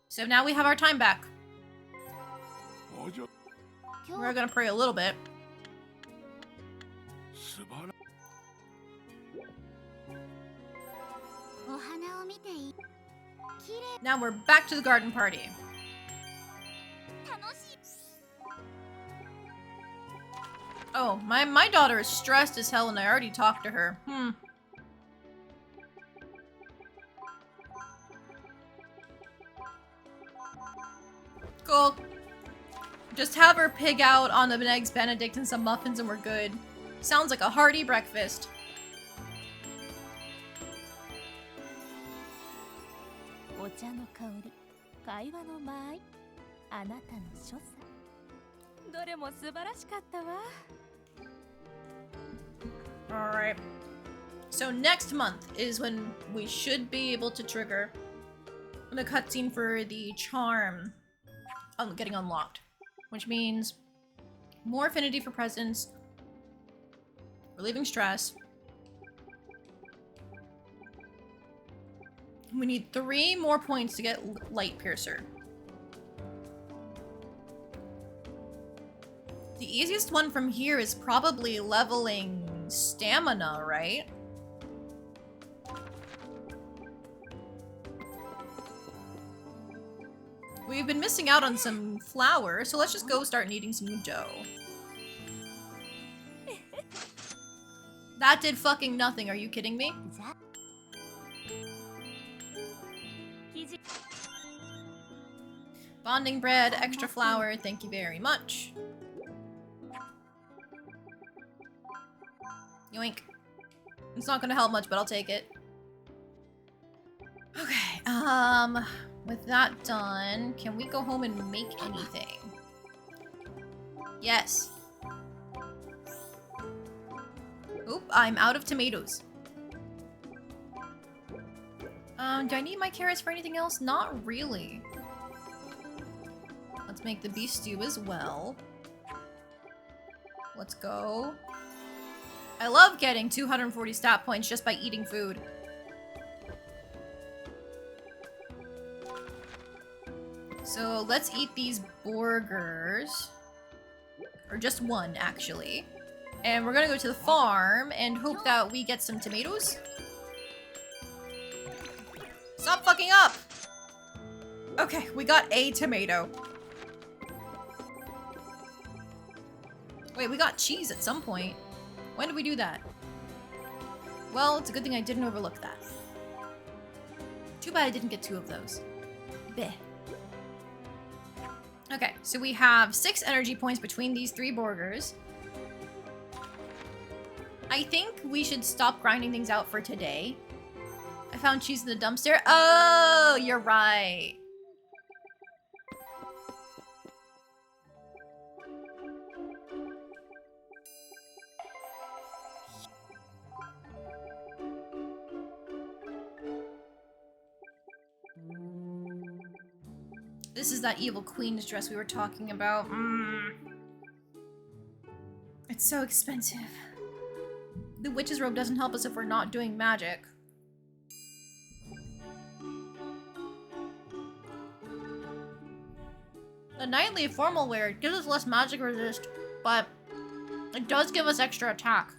Speaker 1: So now we have our time back. We're gonna pray a little bit. Now we're back to the garden party. Oh, my daughter is stressed as hell and I already talked to her. Cool. Just have her pig out on an eggs benedict and some muffins and we're good. Sounds like a hearty breakfast. Alright. So next month is when we should be able to trigger the cutscene for the charm getting unlocked. Which means more affinity for presence, relieving stress. We need 3 more points to get Light Piercer. The easiest one from here is probably leveling stamina, right? We've been missing out on some flour, so let's just go start kneading some dough. That did fucking nothing, are you kidding me? Bonding bread, extra flour, thank you very much. Yoink. It's not gonna help much, but I'll take it. Okay, with that done, can we go home and make anything? Yes. Oop, I'm out of tomatoes. Do I need my carrots for anything else? Not really. Let's make the beef stew as well. Let's go. I love getting 240 stat points just by eating food. So let's eat these burgers. Or just one, actually. And we're gonna go to the farm and hope that we get some tomatoes. Stop fucking up! Okay, we got a tomato. Wait, we got cheese at some point. When did we do that? Well, it's a good thing I didn't overlook that. Too bad I didn't get 2 of those. Bleh. Okay, so we have 6 energy points between these 3 burgers. I think we should stop grinding things out for today. I found cheese in the dumpster. Oh, you're right. This is that evil queen's dress we were talking about. It's so expensive. The witch's robe doesn't help us if we're not doing magic. The knightly formal wear gives us less magic resist, but it does give us extra attack.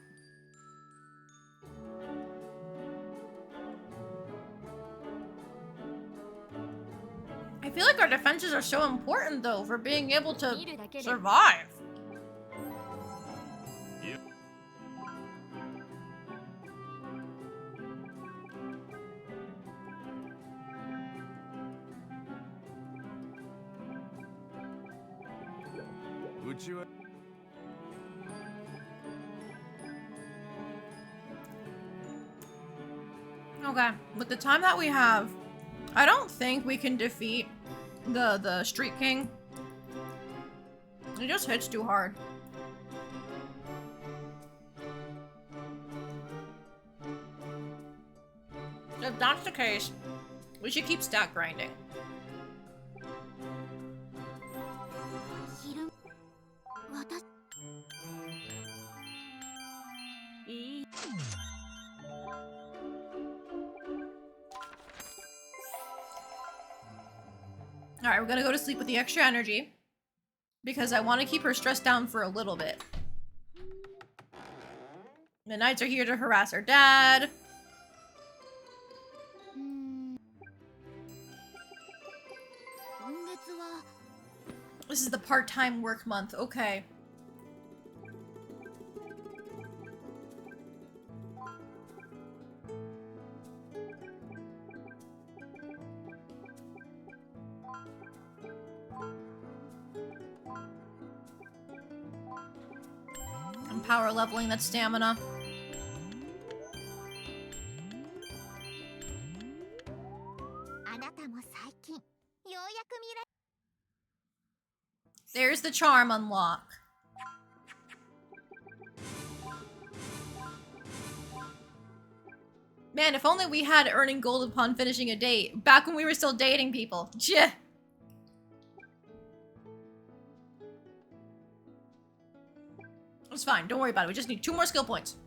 Speaker 1: I feel like our defenses are so important though for being able to survive. Okay, with the time that we have, I don't think we can defeat the Street King. It just hits too hard. If that's the case, we should keep stack grinding. Alright, we're gonna go to sleep with the extra energy. Because I want to keep her stressed down for a little bit. The knights are here to harass her dad. This is the part-time work month. Okay. I'm power leveling that stamina. There's the charm unlock. Man, if only we had earning gold upon finishing a date. Back when we were still dating people. Jeh. It's fine, don't worry about it. We just need 2 more skill points.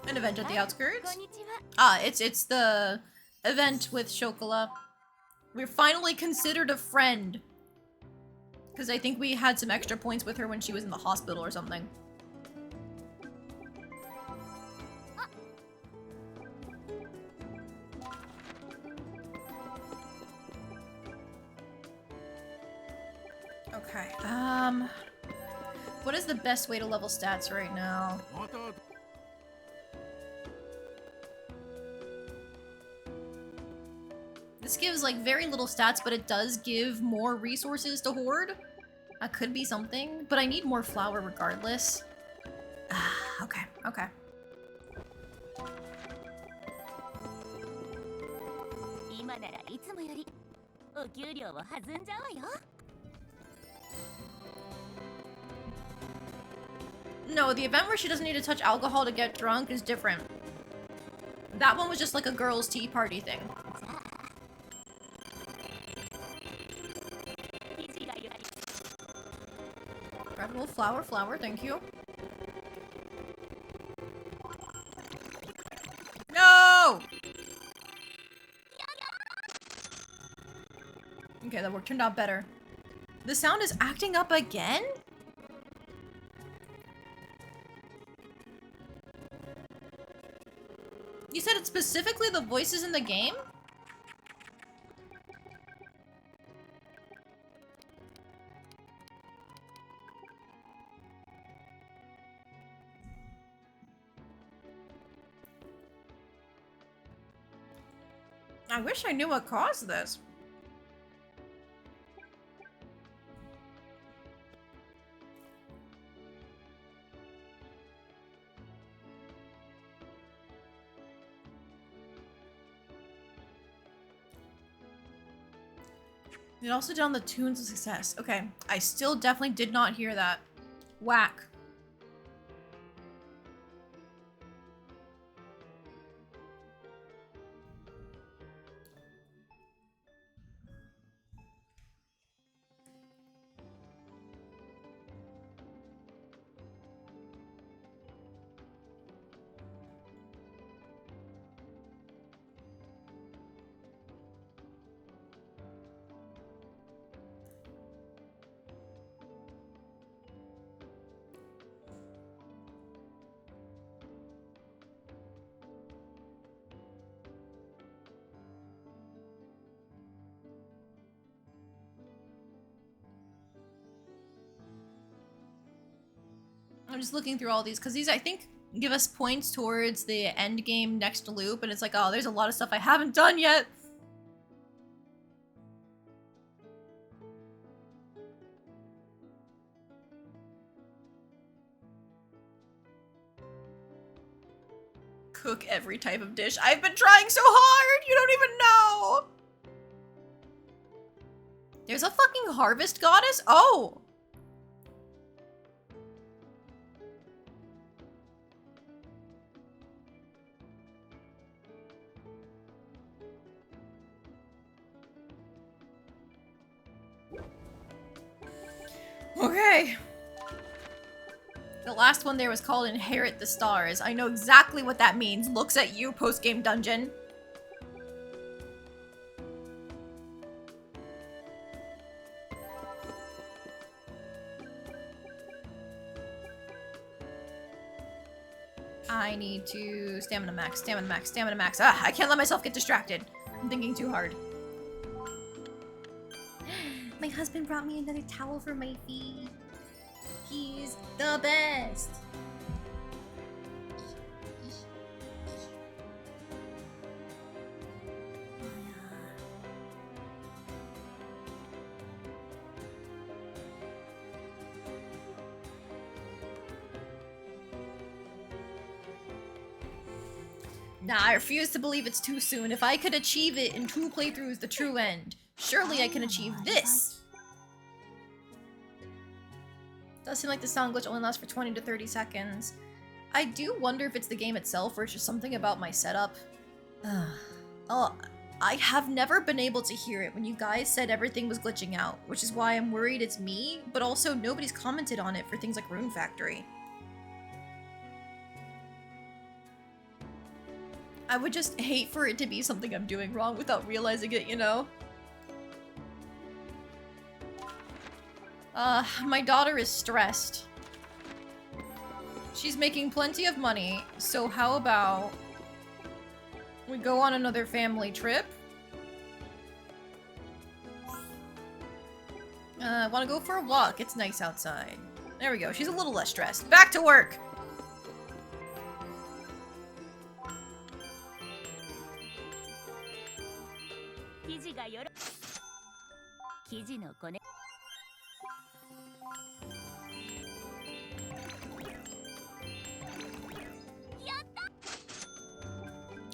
Speaker 1: An event at the outskirts? Ah, it's the event with Shokola. We're finally considered a friend. Because I think we had some extra points with her when she was in the hospital or something. Okay, what is the best way to level stats right now? This gives like very little stats, but it does give more resources to hoard. That could be something, but I need more flour regardless. Okay, okay. No, the event where she doesn't need to touch alcohol to get drunk is different. That one was just like a girls' tea party thing. Incredible flour, thank you. No! Okay, that work turned out better. The sound is acting up again? You said it's specifically the voices in the game? I wish I knew what caused this. It also did on the Tunes of Success. Okay, I still definitely did not hear that. Whack. I'm just looking through all these because these, I think, give us points towards the end game next loop, and it's like, oh, there's a lot of stuff I haven't done yet. Cook every type of dish. I've been trying so hard! You don't even know! There's a fucking harvest goddess? Oh! Okay. The last one there was called Inherit the Stars. I know exactly what that means. Looks at you, post-game dungeon. I need to stamina max, stamina max, stamina max. Ah, I can't let myself get distracted. I'm thinking too hard. My husband brought me another towel for my feet. He's the best. Nah, I refuse to believe it's too soon. If I could achieve it in 2 playthroughs, the true end, surely I can achieve this. Does seem like the sound glitch only lasts for 20 to 30 seconds. I do wonder if it's the game itself or it's just something about my setup. Oh, I have never been able to hear it when you guys said everything was glitching out, which is why I'm worried it's me, but also nobody's commented on it for things like Rune Factory. I would just hate for it to be something I'm doing wrong without realizing it, you know? My daughter is stressed. She's making plenty of money, so how about we go on another family trip? Wanna go for a walk? It's nice outside. There we go, she's a little less stressed. Back to work!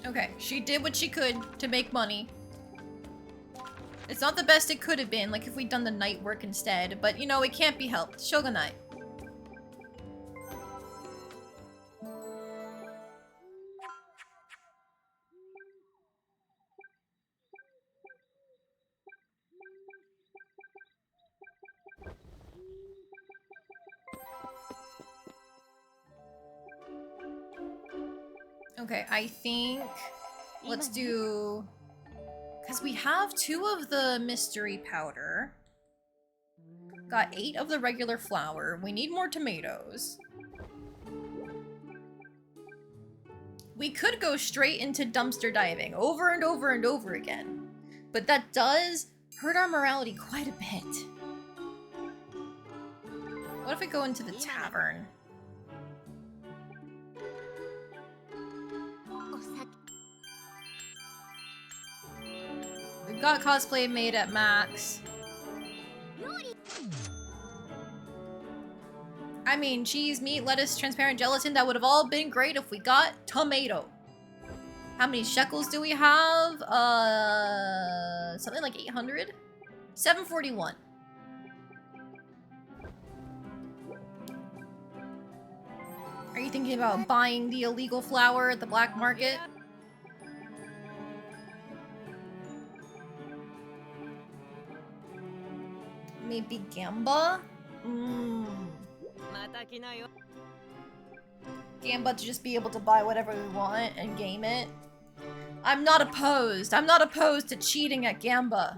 Speaker 1: Okay, she did what she could to make money. It's not the best it could have been, like if we'd done the night work instead, but you know, it can't be helped. Shogunai. Okay, I think let's do, because we have 2 of the mystery powder, got 8 of the regular flour. We need more tomatoes. We could go straight into dumpster diving over and over and over again, but that does hurt our morality quite a bit. What if we go into the tavern? We've got cosplay made at max. I mean, cheese, meat, lettuce, transparent gelatin, that would have all been great if we got tomato. How many shekels do we have? Something like 800? 741. Are you thinking about buying the illegal flower at the black market? Maybe Gamba? Gamba to just be able to buy whatever we want and game it. I'm not opposed. I'm not opposed to cheating at Gamba.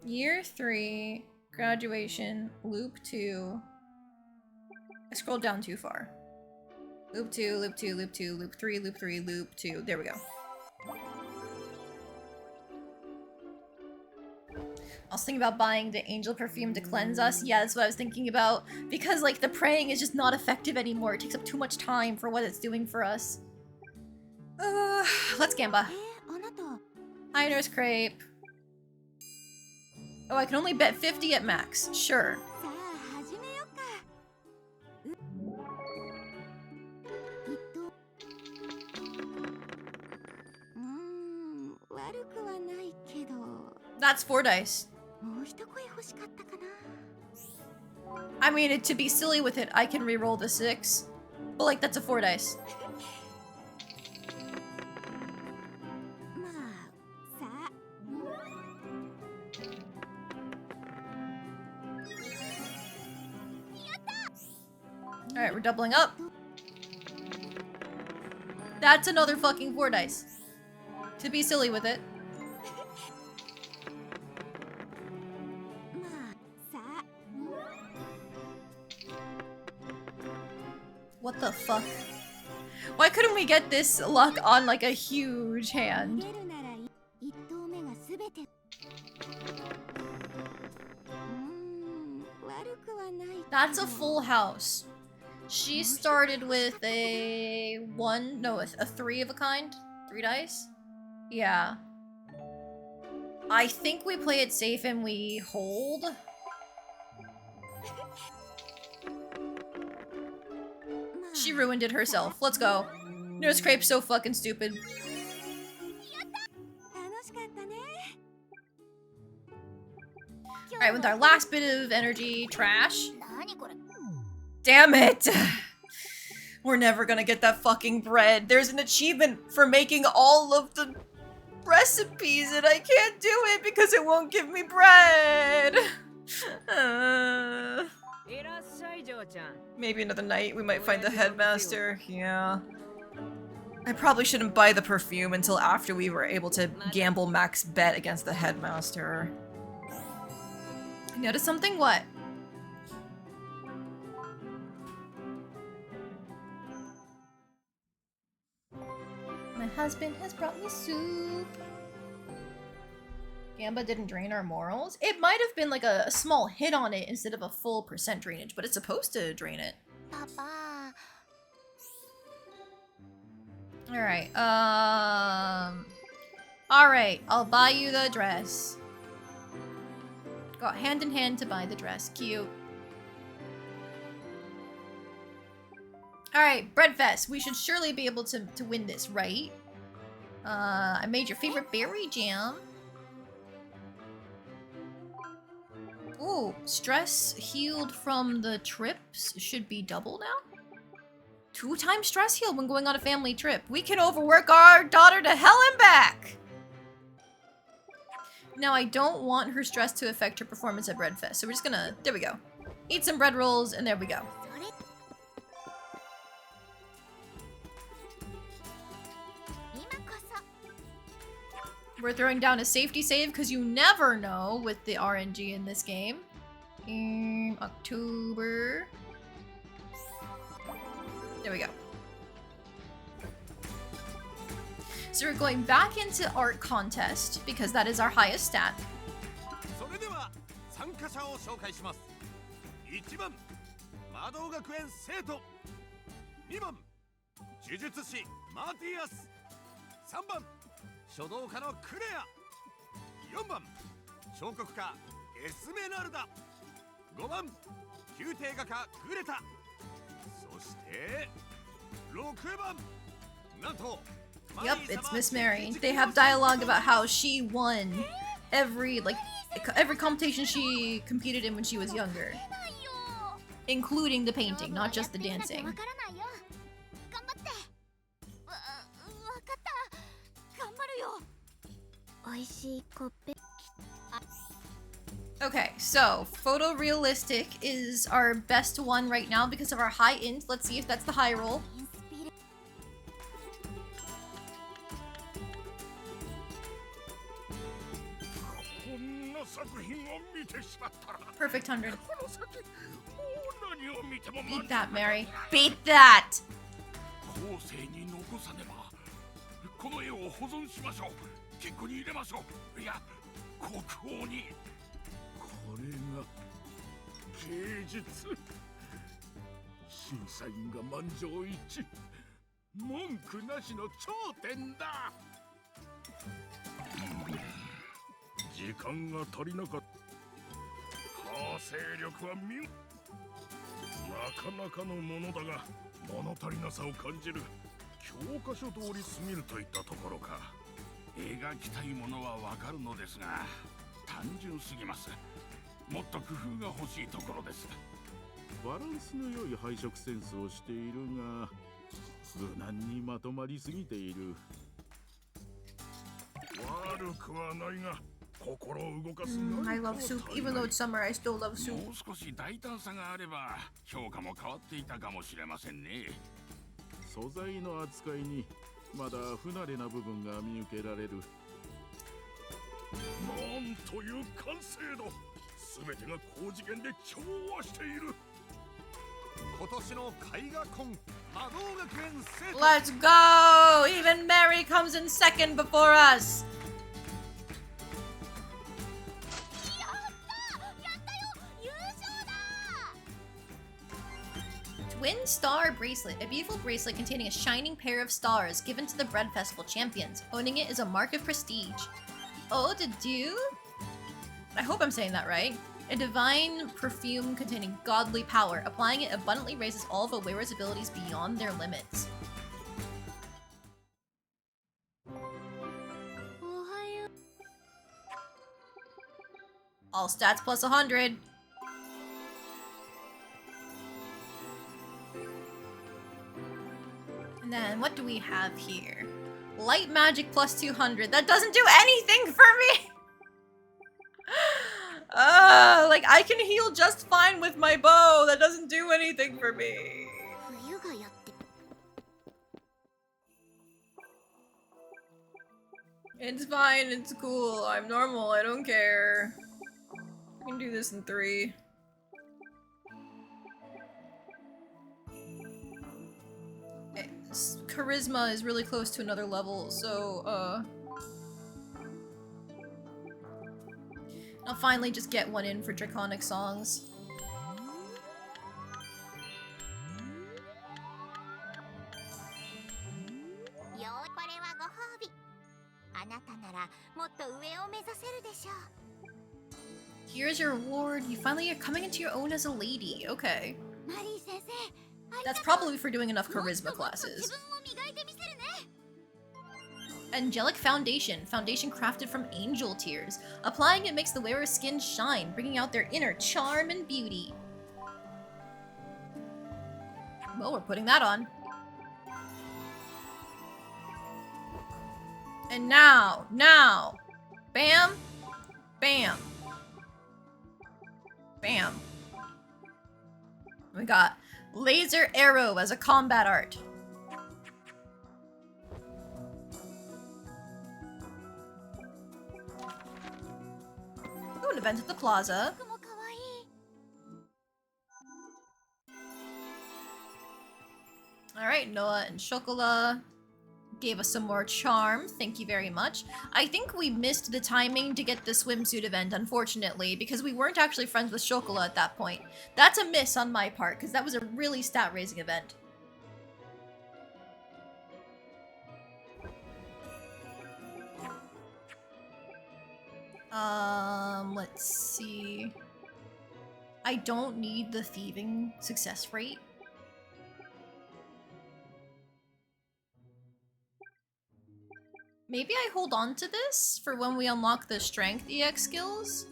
Speaker 1: Year 3, graduation, loop 2. I scrolled down too far. Loop 2, loop 2, loop 2, loop 3, loop 3, loop 2. There we go. I was thinking about buying the angel perfume to cleanse us. Yeah, that's what I was thinking about. Because, like, the praying is just not effective anymore. It takes up too much time for what it's doing for us. Let's Gamba. Hi, Nurse Crepe. Oh, I can only bet 50 at max. Sure. That's 4 dice. I mean, to be silly with it, I can reroll the 6. But, like, that's a 4 dice. Alright, we're doubling up. That's another fucking 4 dice. To be silly with it. What the fuck? Why couldn't we get this luck on like a huge hand? That's a full house. She started with a 3 of a kind? 3 dice? Yeah. I think we play it safe and we hold. She ruined it herself. Let's go. Nurse Crepe's so fucking stupid. Alright, with our last bit of energy trash. Damn it! We're never gonna get that fucking bread. There's an achievement for making all of the recipes and I can't do it because it won't give me bread. Maybe another night we might find the headmaster. Yeah. I probably shouldn't buy the perfume until after we were able to gamble max bet against the headmaster. You notice something? What? My husband has brought me soup. Gamba didn't drain our morals. It might have been like a small hit on it instead of a full % drainage, but it's supposed to drain it.
Speaker 2: Papa.
Speaker 1: Alright, alright, I'll buy you the dress. Got hand in hand to buy the dress. Cute. Alright, Breadfest. We should surely be able to win this, right? I made your favorite berry jam. Ooh, stress healed from the trips should be double now? 2 times stress healed when going on a family trip. We can overwork our daughter to hell and back! Now, I don't want her stress to affect her performance at Breadfest, so we're just gonna... There we go. Eat some bread rolls, and there we go. We're throwing down a safety save because you never know with the RNG in this game. October. There we go. So we're going back into art contest because that is our highest stat.
Speaker 5: それでは参加者を紹介します。1番魔導学園生徒、2番呪術師マティアス、3番書道家のクレア、4番彫刻家エスメナルダ、5番宮廷画家グレタ、そして6番
Speaker 1: Yep, it's Miss Mary. They have dialogue about how she won every competition she competed in when she was younger, including the painting, not just the dancing.
Speaker 2: わかった頑張るよ美味しいコッペ
Speaker 1: Okay, so photorealistic is our best one right now because of our high int. Let's see if that's the high roll. Perfect 100. Beat that, Mary. Beat that!
Speaker 5: 後世に残さねば。この絵を保存しましょう。金庫に入れましょう。いや、国宝に。これが芸術。審査員が満場一致。文句なしの頂点だ。時間が足りなかった。構成力は見なかなかのものだが物足りなさを感じる。教科書通りすぎるといったところか。描きたいものはわかるのですが単純すぎます。もっと工夫が欲しいところです。バランスの良い配色センスをしているが無難にまとまりすぎている。悪くはないが
Speaker 1: I love soup. Even though it's summer, I still love soup.
Speaker 5: もう少し大胆さがあれば評価も変わっていたかもしれませんね。素材の扱いにまだ不慣れな部分が見受けられる。なんという完成度。すべてが高次元で調和している。今年の絵画コン魔導学園生徒。
Speaker 1: Let's go! Even Mary comes in second before us. Twin Star Bracelet, a beautiful bracelet containing a shining pair of stars given to the Bread Festival champions. Owning it is a mark of prestige. Eau de Dieu? I hope I'm saying that right. A divine perfume containing godly power. Applying it abundantly raises all of a wearer's abilities beyond their limits. All stats plus 100. And then what do we have here? Light magic plus 200. That doesn't do anything for me! Like I can heal just fine with my bow. That doesn't do anything for me. It's fine, it's cool. I'm normal, I don't care. I can do this in 3. Charisma is really close to another level, so, I'll finally just get one in for Draconic Songs. Here's your reward. You finally are coming into your own as a lady. Okay. That's probably for doing enough charisma classes. Angelic Foundation. Foundation crafted from angel tears. Applying it makes the wearer's skin shine, bringing out their inner charm and beauty. Well, we're putting that on. And now, bam, bam, bam. We got laser arrow as a combat art. Ooh, an event at the plaza. Alright, Noah and Shokola gave us some more charm. Thank you very much. I think we missed the timing to get the swimsuit event, unfortunately, because we weren't actually friends with Shokola at that point. That's a miss on my part, because that was a really stat-raising event. Let's see. I don't need the thieving success rate. Maybe I hold on to this for when we unlock the strength EX skills?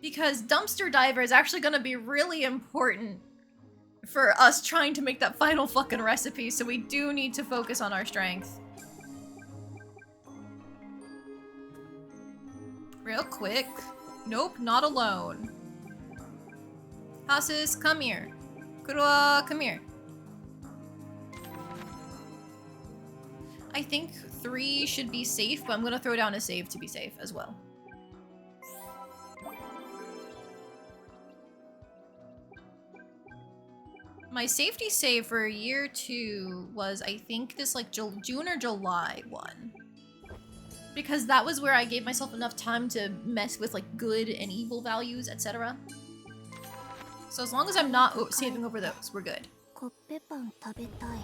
Speaker 1: Because Dumpster Diver is actually going to be really important for us trying to make that final fucking recipe, so we do need to focus on our strength. Real quick. Nope, not alone. Hasus, come here. Kurua, come here. I think 3 should be safe, but I'm gonna throw down a save to be safe as well. My safety save for year 2 was, I think, this like June or July one. Because that was where I gave myself enough time to mess with like good and evil values, etc. So as long as I'm not saving over those, we're good.
Speaker 2: コッペパン食べたい。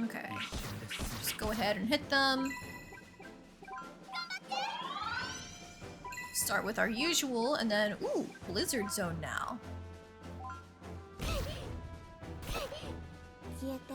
Speaker 1: Okay. Just go ahead and hit them. Start with our usual, and then, ooh, Blizzard Zone now.
Speaker 2: 消えて。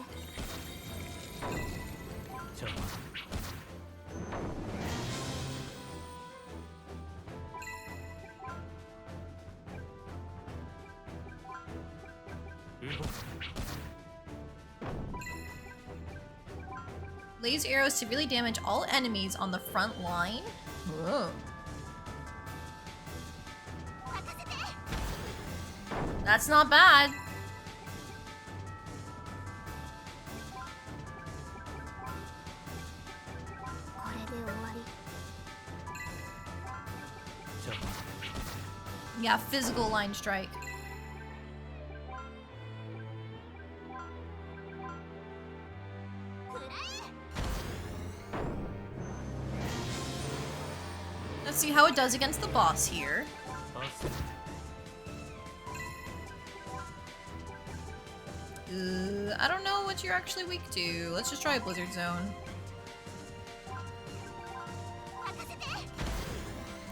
Speaker 1: Laser arrows severely damage all enemies on the front line. Whoa. That's not bad. Yeah, physical line strike. Let's see how it does against the boss here. I don't know what you're actually weak to. Let's just try Blizzard Zone.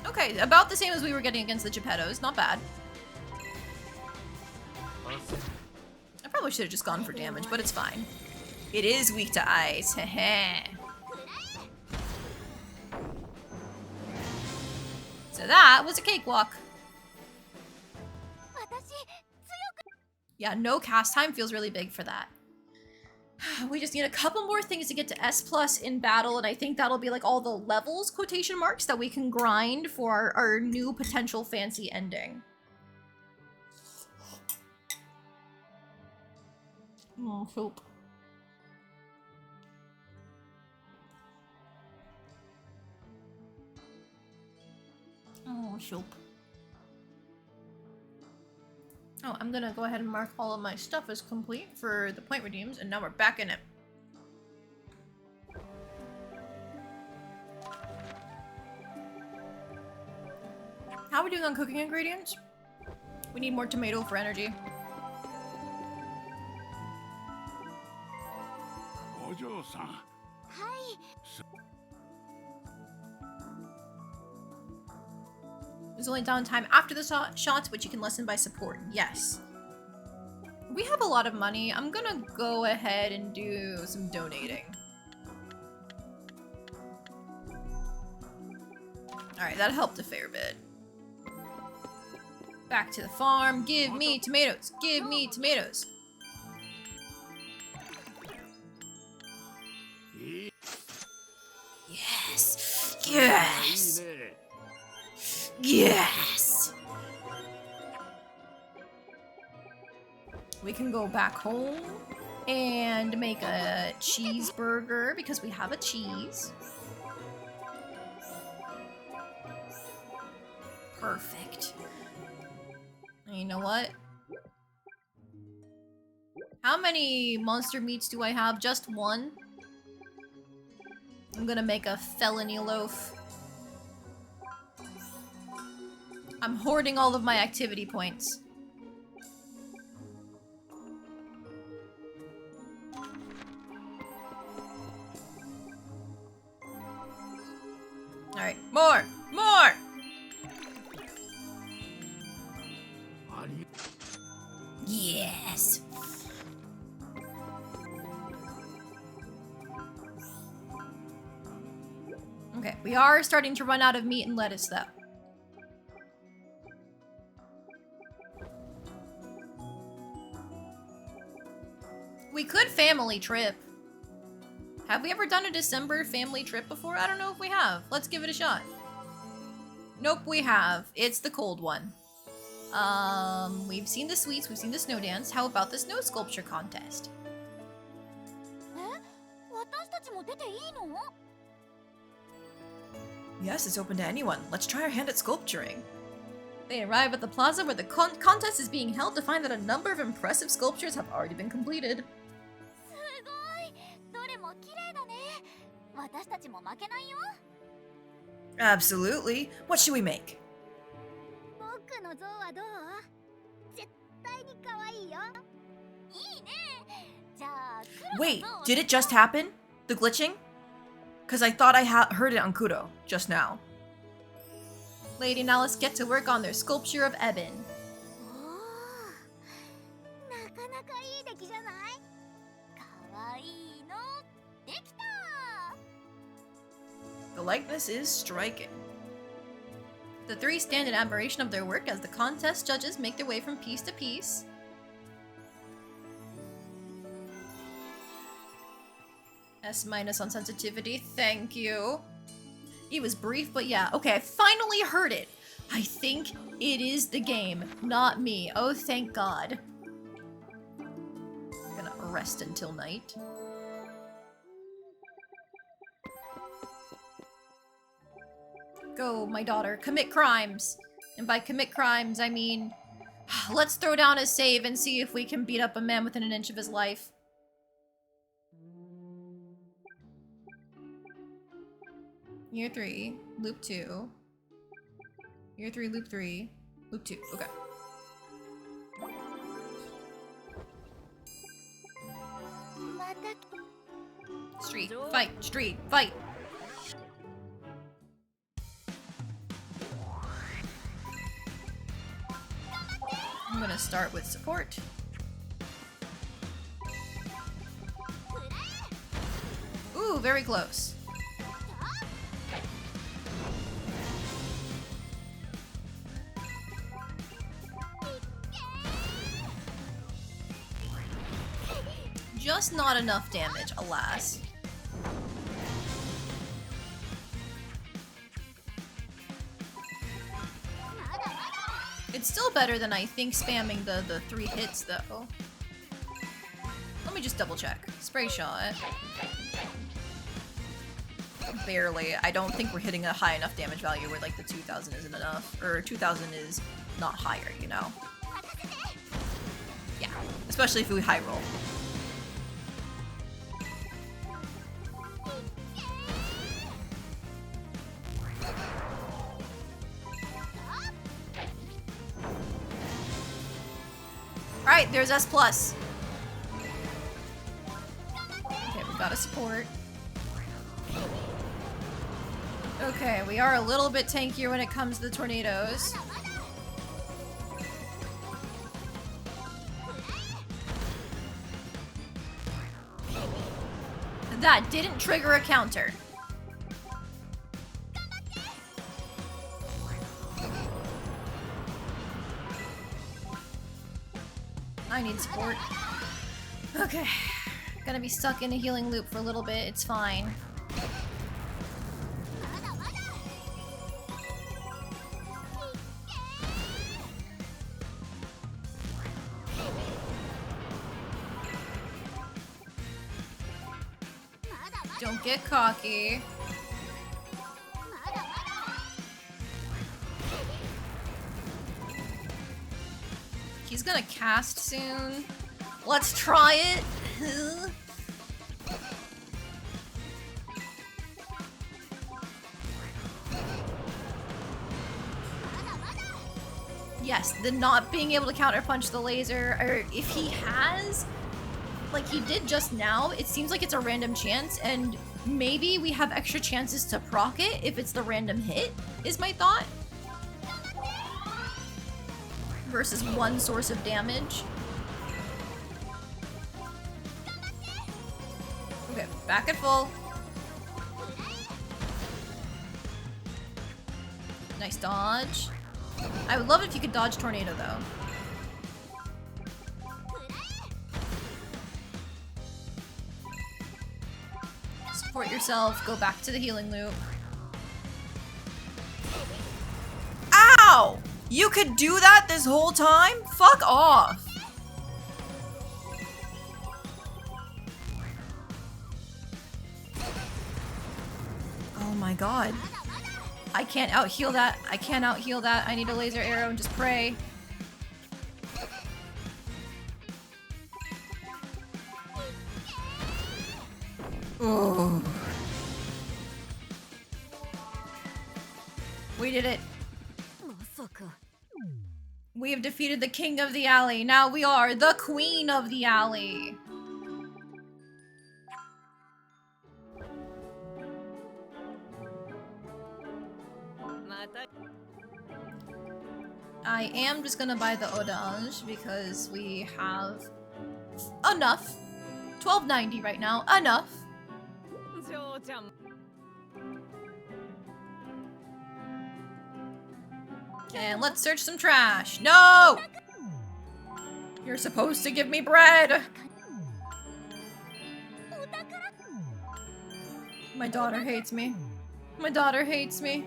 Speaker 1: Okay, about the same as we were getting against the Geppettos. Not bad. I probably should have just gone for damage, but it's fine. It is weak to ice. Heh. So that was a cakewalk. Yeah, no cast time feels really big for that. We just need a couple more things to get to S+ in battle, and I think that'll be like all the levels, quotation marks, that we can grind for our new potential fancy ending. Oh, hope. Oh, soap. Oh, I'm gonna go ahead and mark all of my stuff as complete for the point redeems, and now we're back in it. How are we doing on cooking ingredients? We need more tomato for energy.
Speaker 2: Ojo-san. Hi.
Speaker 1: There's only downtime after the shots, which you can lessen by support. Yes. We have a lot of money. I'm gonna go ahead and do some donating. Alright, that helped a fair bit. Back to the farm. Give me tomatoes. Give me tomatoes. Yes. Yes. Yes! We can go back home and make a cheeseburger because we have a cheese. Perfect. And you know what? How many monster meats do I have? Just one? I'm gonna make a felony loaf. I'm hoarding all of my activity points. Alright, more! More! Yes. Okay, we are starting to run out of meat and lettuce, though. We could family trip. Have we ever done a December family trip before? I don't know if we have. Let's give it a shot. Nope, we have. It's the cold one. We've seen the sweets, we've seen the snow dance. How about the snow sculpture contest?
Speaker 7: Yes, it's open to anyone. Let's try our hand at sculpturing.
Speaker 1: They arrive at the plaza where the contest is being held to find that a number of impressive sculptures have already been completed.
Speaker 7: Absolutely. What should we make? Wait, did it just happen? The glitching? Because I thought I heard it on Kuro just now.
Speaker 1: Lady and Alice get to work on their sculpture of Eben.
Speaker 7: The likeness is striking.
Speaker 1: The three stand in admiration of their work as the contest judges make their way from piece to piece. S- on sensitivity, thank you. It was brief, but yeah. Okay, I finally heard it. I think it is the game, not me. Oh, thank God. I'm gonna rest until night. Go, my daughter. Commit crimes. And by commit crimes, I mean... let's throw down a save and see if we can beat up a man within an inch of his life. Year 3, loop 2. Year 3, loop 3. Loop 2, okay. Street, fight, street, fight! I'm gonna start with support. Ooh, very close. Just not enough damage, alas. It's still better than I think spamming the 3 hits though. Let me just double check. Spray shot. Barely. I don't think we're hitting a high enough damage value where like the 2000 isn't enough. Or 2000 is not higher, you know? Yeah. Especially if we high roll. Alright, there's S+. Okay, we got a support. Okay, we are a little bit tankier when it comes to the tornadoes. That didn't trigger a counter. I need support. Okay. Gonna be stuck in a healing loop for a little bit. It's fine. Don't get cocky. He's gonna cast soon. Let's try it. Yes, the not being able to counterpunch the laser, or if he has, like he did just now, it seems like it's a random chance, and maybe we have extra chances to proc it if it's the random hit, is my thought. Versus one source of damage. Back at full. Nice dodge. I would love it if you could dodge tornado though. Support yourself, go back to the healing loop. Ow! You could do that this whole time? Fuck off! Oh my god. I can't out heal that. I can't out heal that. I need a laser arrow and just pray. Oh. We did it. We have defeated the king of the alley. Now we are the queen of the alley. I am just gonna buy the Odange because we have enough. 1290 right now. Enough. And let's search some trash. No! You're supposed to give me bread. My daughter hates me. My daughter hates me.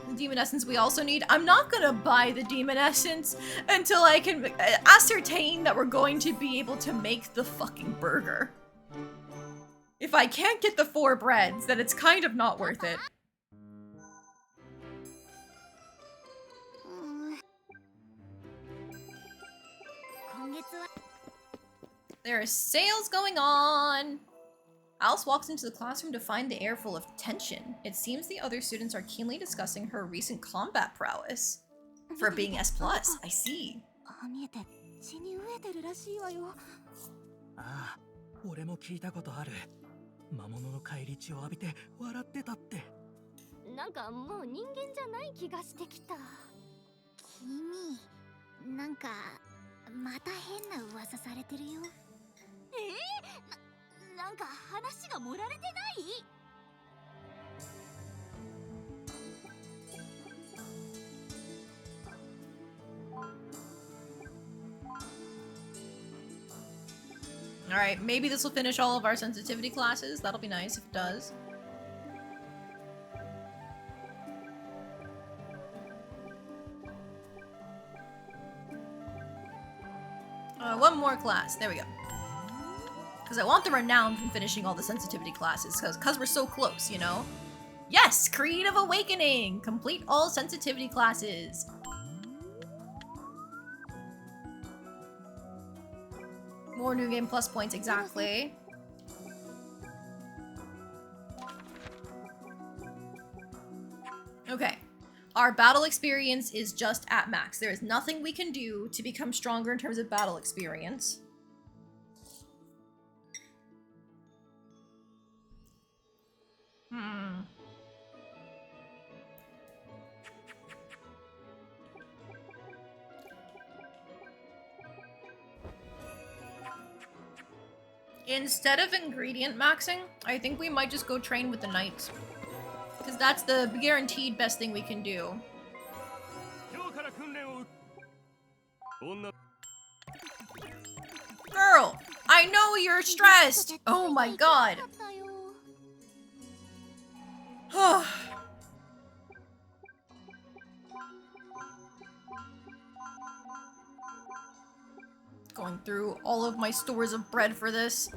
Speaker 1: The demon essence we also need. I'm not gonna buy the demon essence until I can ascertain that we're going to be able to make the fucking burger. If I can't get the 4 breads, then it's kind of not worth it. There are sales going on. Alice walks into the classroom to find the air full of tension. It seems the other students are keenly discussing her recent combat prowess. For being S+, I see.
Speaker 8: ああ、俺も聞いたことある。魔物の返り血を浴びて笑ってたって。
Speaker 2: なんかもう人間じゃない気がしてきた。君、なんかまた変な噂されてるよ。なんか話が盛られてない？
Speaker 1: Alright, maybe this will finish all of our sensitivity classes. That'll be nice if it does. One more class. There we go. Because I want the renown from finishing all the sensitivity classes. Because we're so close, you know? Yes! Creative Awakening! Complete all sensitivity classes. More New Game Plus points, exactly. Okay. Our battle experience is just at max. There is nothing we can do to become stronger in terms of battle experience. Instead of ingredient maxing, I think we might just go train with the knights. Because that's the guaranteed best thing we can do. Girl, I know you're stressed! Oh my god. Going through all of my stores of bread for this.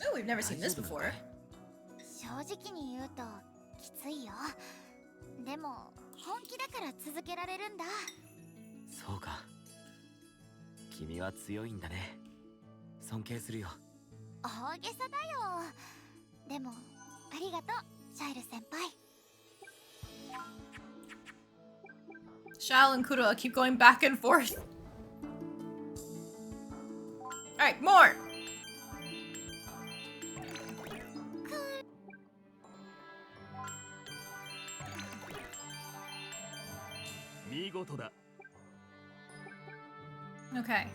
Speaker 1: Oh, we've never seen this before.
Speaker 2: 正直に言うときついよ。でも本気だから続けられるんだ。
Speaker 3: そうか。君は強いんだね。尊敬するよ。
Speaker 2: 大げさだよ。でもありがとう、シャイル先輩。
Speaker 1: Shao and Kura keep going back and forth. Alright, more!
Speaker 9: 見事だ。
Speaker 1: Okay.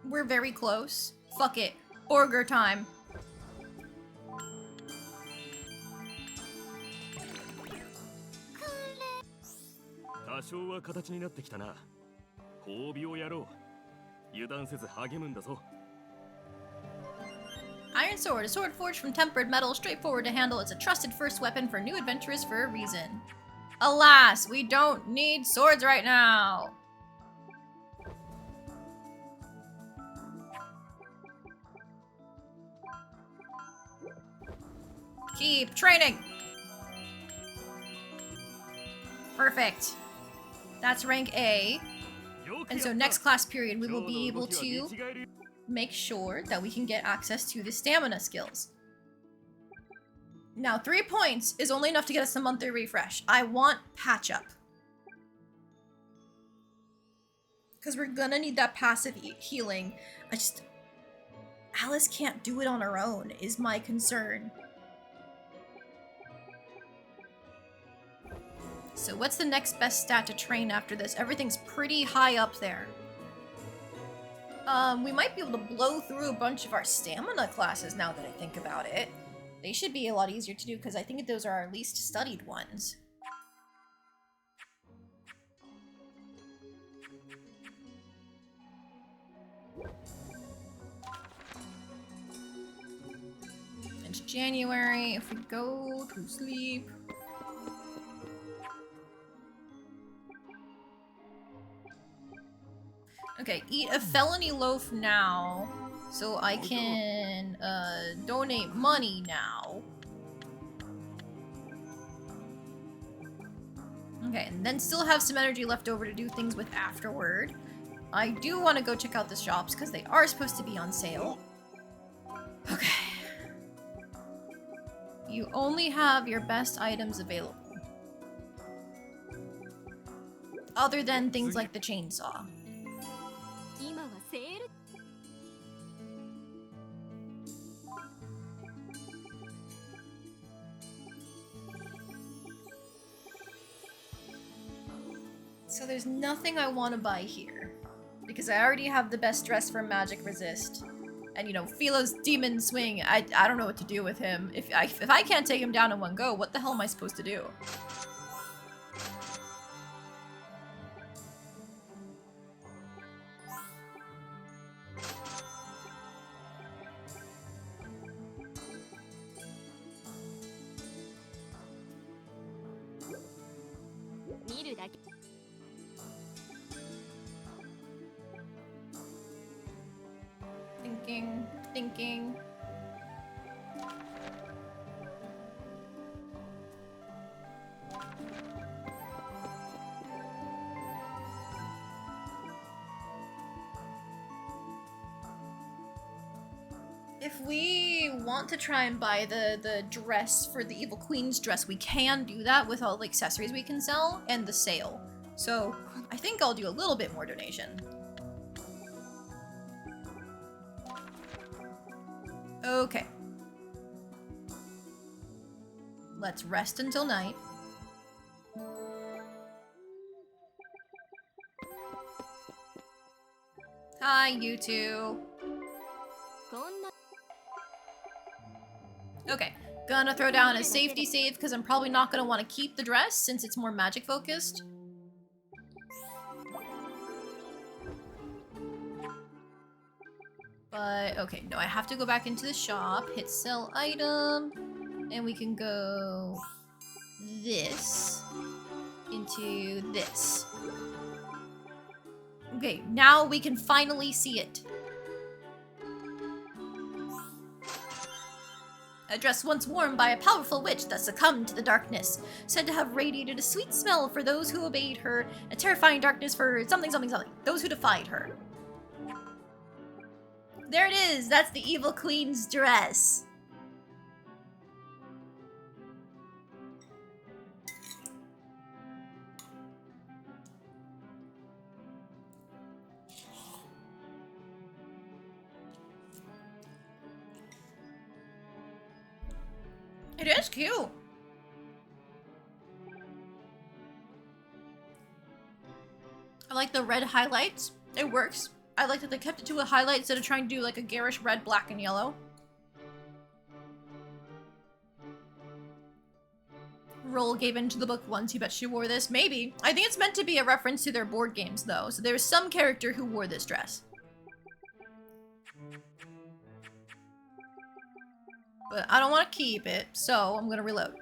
Speaker 1: We're very close. Fuck it. Burger time.
Speaker 9: 多少は形になってきたな。褒美をやろう。油断せず励むんだぞ。
Speaker 1: Iron Sword, a sword forged from tempered metal, straightforward to handle. It's a trusted first weapon for new adventurers for a reason. Alas, we don't need swords right now. Keep training. Perfect. That's rank A. And so next class period, we will be able to make sure that we can get access to the stamina skills. Now, 3 points is only enough to get us a monthly refresh. I want patch up. Because we're gonna need that passive healing. Alice can't do it on her own, is my concern. So what's the next best stat to train after this? Everything's pretty high up there. We might be able to blow through a bunch of our stamina classes now that I think about it. They should be a lot easier to do because I think those are our least studied ones. It's January. If we go to sleep... Okay, eat a felony loaf now, so I can donate money now. Okay, and then still have some energy left over to do things with afterward. I do want to go check out the shops because they are supposed to be on sale. Okay. You only have your best items available. Other than things like the chainsaw. So there's nothing I want to buy here. Because I already have the best dress for magic resist. And you know, Philo's demon swing, I don't know what to do with him. If I can't take him down in one go, what the hell am I supposed to do? Thinking. If we want to try and buy the dress for the Evil Queen's dress, we can do that with all the accessories we can sell and the sale. So I think I'll do a little bit more donation. Okay. Let's rest until night. Hi, you two. Okay, gonna throw down a safety save because I'm probably not gonna want to keep the dress since it's more magic focused. But, okay, no, I have to go back into the shop, hit sell item, and we can go this into this. Okay, now we can finally see it. A dress once worn by a powerful witch that succumbed to the darkness, said to have radiated a sweet smell for those who obeyed her, a terrifying darkness for something, those who defied her. There it is! That's the Evil Queen's dress! It is cute. I like the red highlights. It works. I like that they kept it to a highlight instead of trying to do like a garish red, black, and yellow. Roll gave into the book once. You bet she wore this. Maybe. I think it's meant to be a reference to their board games, though. So there's some character who wore this dress. But I don't want to keep it, so I'm gonna reload.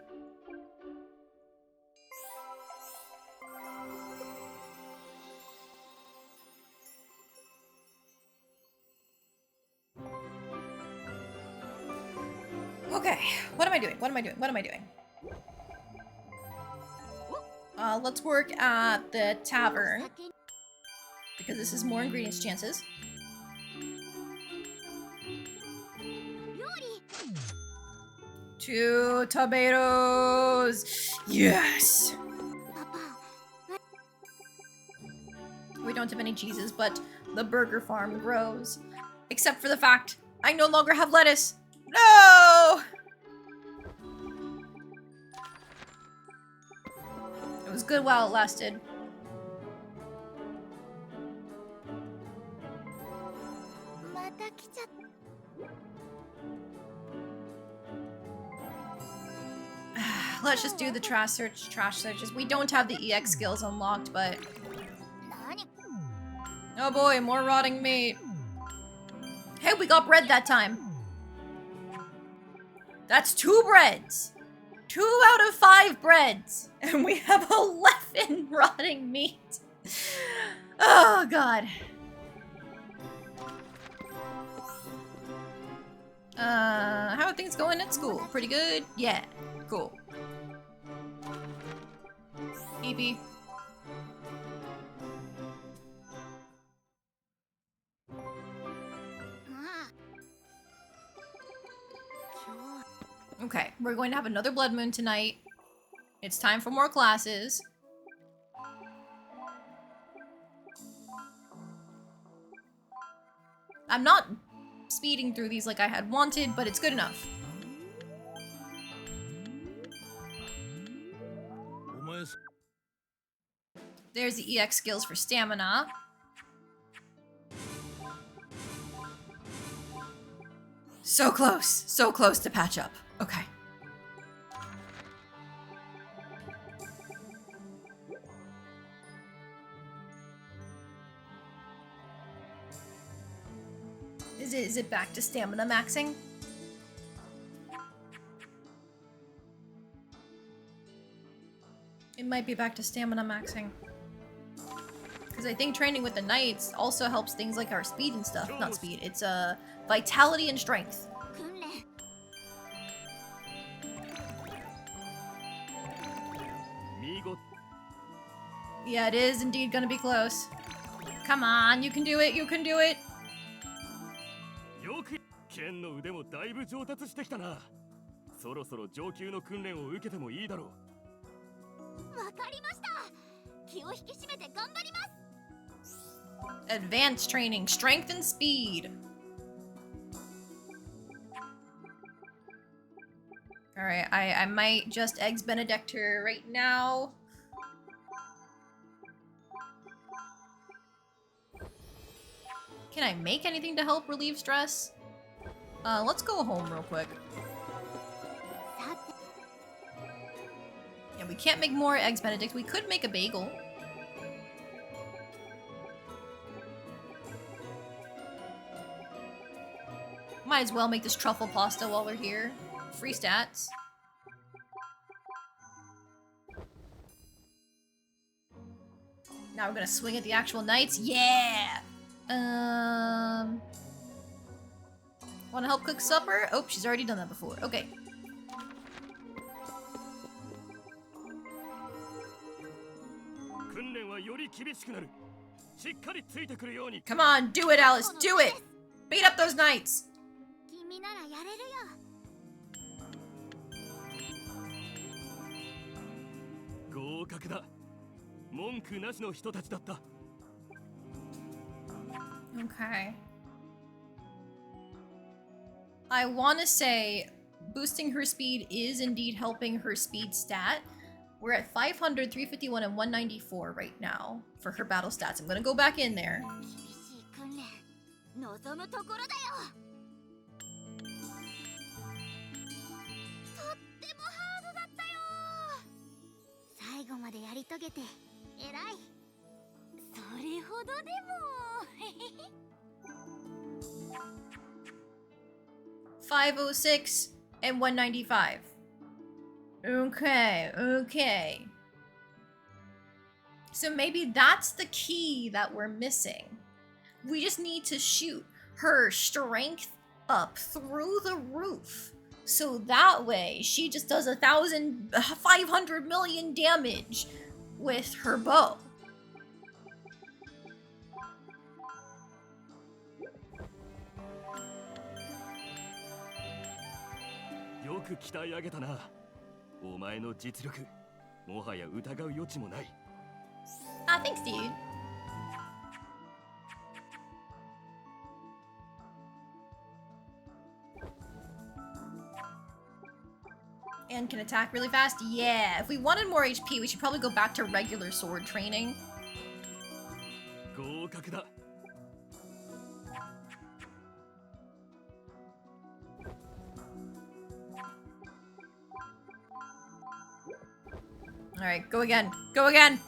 Speaker 1: Okay, what am I doing? What am I doing? What am I doing? Let's work at the tavern. Because this is more ingredients chances. Two tomatoes! Yes! We don't have any cheeses, but the burger farm grows. Except for the fact I no longer have lettuce. No! It was good while it lasted. Let's just do the trash searches. We don't have the EX skills unlocked, but... Oh boy, more rotting meat. Hey, we got bread that time. That's 2 breads. 2 out of 5 breads. And we have 11 rotting meat. Oh, God. How are things going at school? Pretty good? Yeah, cool. Evie. Okay, we're going to have another blood moon tonight. It's time for more classes. I'm not speeding through these like I had wanted, but it's good enough. There's the EX skills for stamina. So close to patch up. Okay. Is it back to stamina maxing? It might be back to stamina maxing. Because I think training with the knights also helps things like our speed and stuff. Not speed, it's vitality and strength. Yeah, it is indeed gonna be close. Come on, you can do it, you can do it!
Speaker 9: 剣の腕もだいぶ上達してきたな。そろそろ上級の訓練を受けてもいいだろう。
Speaker 2: わかりました。気を引き締めて頑張ります。
Speaker 1: Advanced training, strength and speed. Alright, I might just Eggs Benedict her right now. Can I make anything to help relieve stress? Let's go home real quick. Yeah, we can't make more Eggs Benedict. We could make a bagel. Might as well make this truffle pasta while we're here. Free stats. Now we're gonna swing at the actual knights. Yeah! Wanna help cook supper? Oh, she's already done that before. Okay. Come on, do it, Alice, do it! Beat up those knights!
Speaker 2: 君ならやれるよ。
Speaker 9: 合格だ。文句なしの人たちだった。
Speaker 1: Okay. I want to say boosting her speed is indeed helping her speed stat. We're at 500, 351, and 194 right now for her battle stats. I'm gonna go back in there.
Speaker 2: 厳しい訓練望むところだよ。とってもハードだったよ。最後までやり遂げて偉い。それほどでも。
Speaker 1: 506 and 195. Okay, okay. So maybe that's the key that we're missing. We just need to shoot her strength up through the roof. So that way she just does 500 million damage with her bow. Ah, thanks, dude. And can attack really fast? Yeah. If we wanted more HP, we should probably go back to regular sword training. Alright, go again. Go again!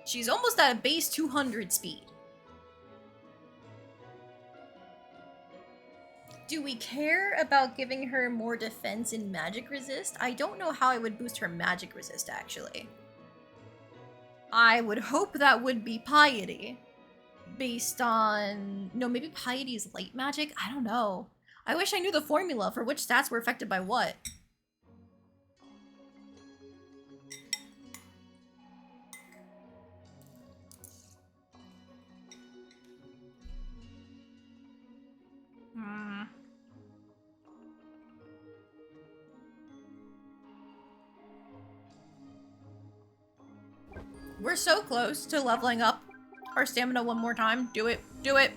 Speaker 1: She's almost at a base 200 speed. Do we care about giving her more defense and magic resist? I don't know how I would boost her magic resist, actually. I would hope that would be piety. Based on... No, maybe piety is light magic? I don't know. I wish I knew the formula for which stats were affected by what. We're so close to leveling up our stamina one more time. Do it. Do it.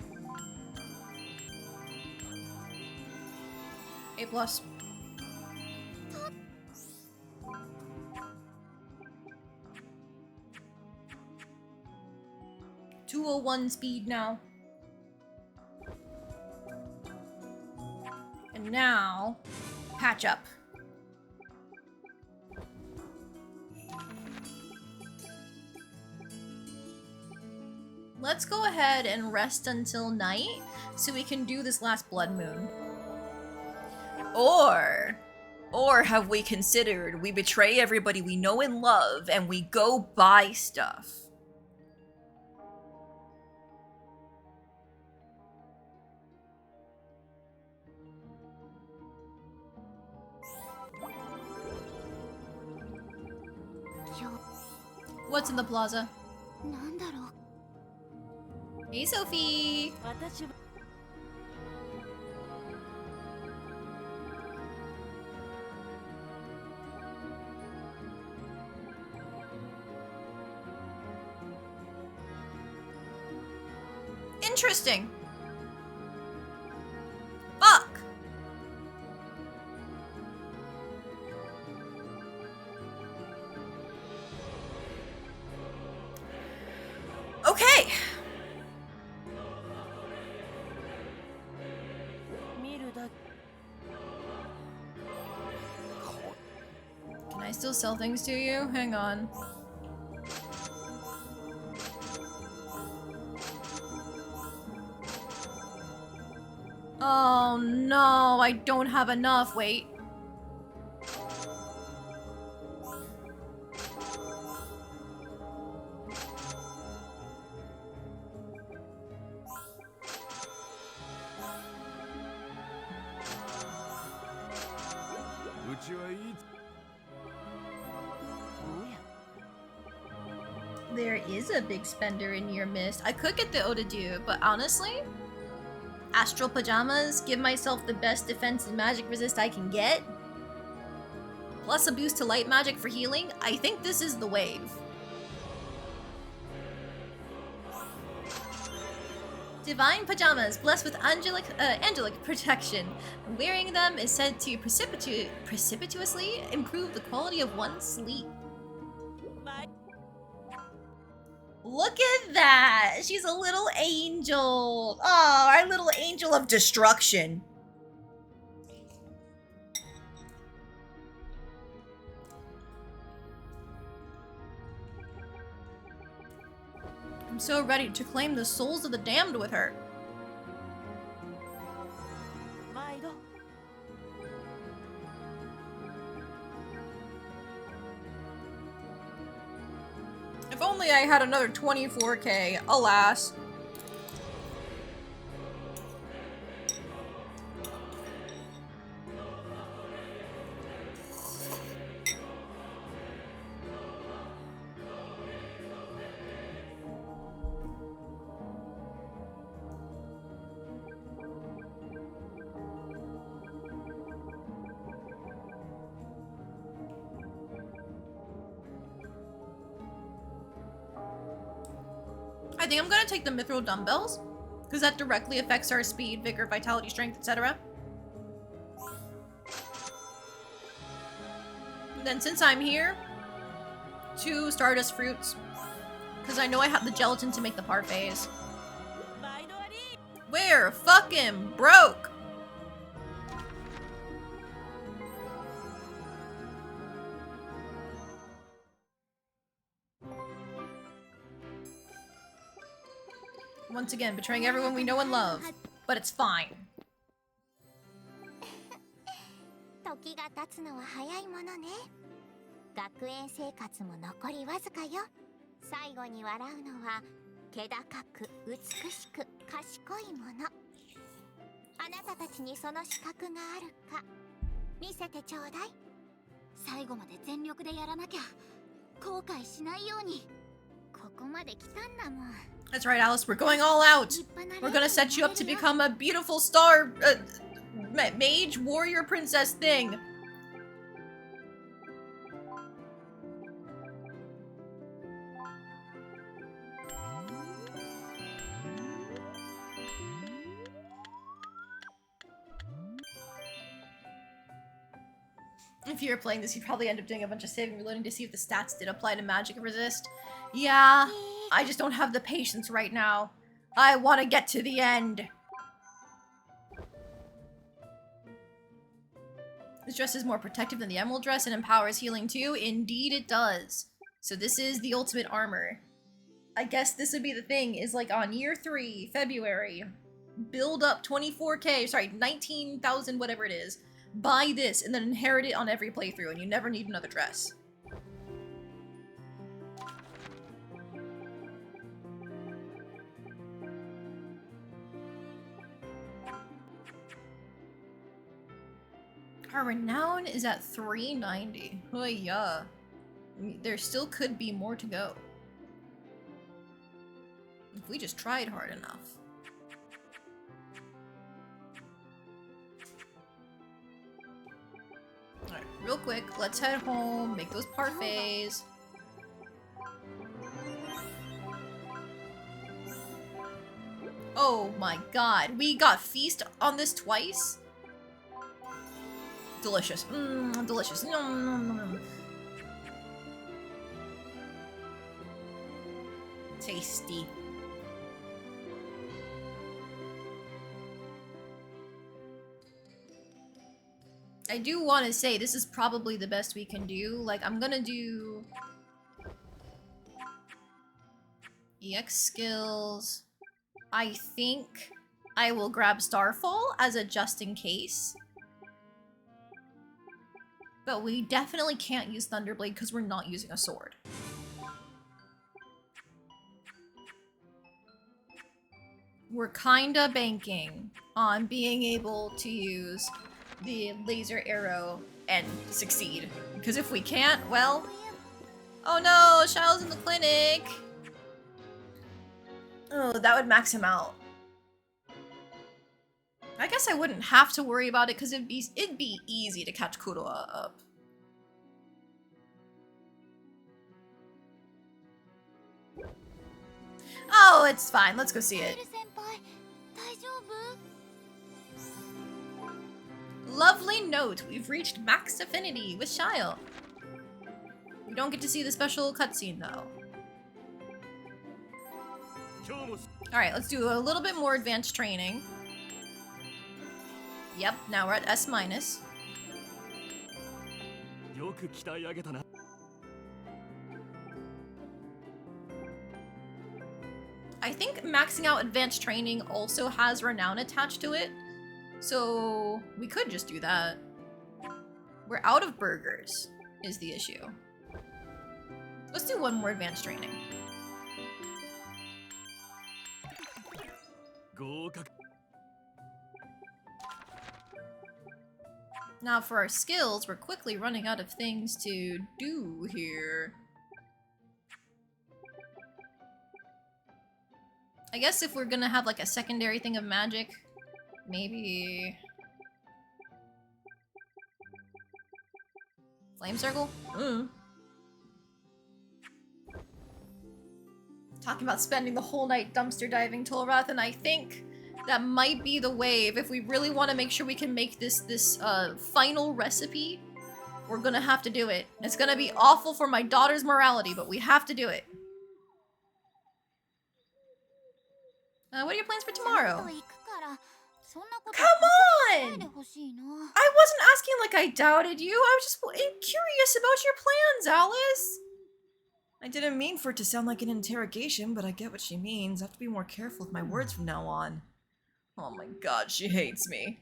Speaker 1: A+. 201 speed now. And now, patch up. Let's go ahead and rest until night so we can do this last blood moon. Or have we considered we betray everybody we know and love and we go buy stuff? What's in the plaza?
Speaker 2: なんだろう。
Speaker 1: Hey, Sophie! Interesting. Fuck! Okay. Can I still sell things to you? Hang on. Oh no, I don't have enough. Wait. There is a big spender in your mist. I could get the Odadu, but honestly, Astral Pajamas, give myself the best defense and magic resist I can get, plus a boost to light magic for healing. I think this is the wave. Divine pajamas, blessed with angelic protection. Wearing them is said to precipitously improve the quality of one's sleep. Look at that! She's a little angel. Oh, our little angel of destruction. I'm so ready to claim the souls of the damned with her. If only I had another 24k, alas. I think I'm gonna take the mithril dumbbells, because that directly affects our speed, vigor, vitality, strength, etc. Then since I'm here, 2 Stardust fruits, because I know I have the gelatin to make the parfaits. We're fucking broke! Once again, betraying everyone we know and love. But it's fine.
Speaker 2: 時が経つのは早いものね。学園生活も残りわずかよ。最後に笑うのは気高く美しく賢いもの。あなたたちにその資格があるか見せてちょうだい。最後まで全力でやらなきゃ後悔しないように。ここまで来たんだもん。
Speaker 1: That's right, Alice. We're going all out. We're gonna set you up to become a beautiful star, mage, warrior, princess thing. If you were playing this, you'd probably end up doing a bunch of saving and reloading to see if the stats did apply to magic resist. Yeah. I just don't have the patience right now. I want to get to the end. This dress is more protective than the emerald dress and empowers healing too. Indeed it does. So this is the ultimate armor. I guess this would be the thing, is like on year 3, February, build up 24k, sorry, 19,000 whatever it is. Buy this and then inherit it on every playthrough and you never need another dress. Our renown is at 390. Oh yeah. There still could be more to go. If we just tried hard enough. Alright, real quick, let's head home, make those parfaits. Oh my god, we got feast on this twice? Delicious. Mmm, delicious. Nom, nom, nom, nom. Tasty. I do want to say this is probably the best we can do. Like, I'm gonna do EX skills. I think I will grab Starfall as a just in case. But we definitely can't use Thunderblade because we're not using a sword. We're kinda banking on being able to use the laser arrow and succeed. Because if we can't, well... Oh no, Shile's in the clinic! Oh, that would max him out. I guess I wouldn't have to worry about it because it'd be easy to catch Kuroa up. Oh, it's fine. Let's go see it.
Speaker 2: 大丈夫？
Speaker 1: Lovely note. We've reached max affinity with Shyle. We don't get to see the special cutscene though. Alright, let's do a little bit more advanced training. Yep, now we're at S-. I think maxing out advanced training also has renown attached to it, so we could just do that. We're out of burgers, is the issue. Let's do one more advanced training. Now for our skills, we're quickly running out of things to do here. I guess if we're gonna have like a secondary thing of magic, maybe... Flame Circle? Talking about spending the whole night dumpster diving, Tolrath, and I think that might be the wave. If we really want to make sure we can make this final recipe, we're gonna have to do it. It's gonna be awful for my daughter's morality, but we have to do it. What are your plans for tomorrow? Come on! I wasn't asking like I doubted you. I was just curious about your plans, Alice.
Speaker 7: I didn't mean for it to sound like an interrogation, but I get what she means. I have to be more careful with my words from now on. Oh my god, she hates me.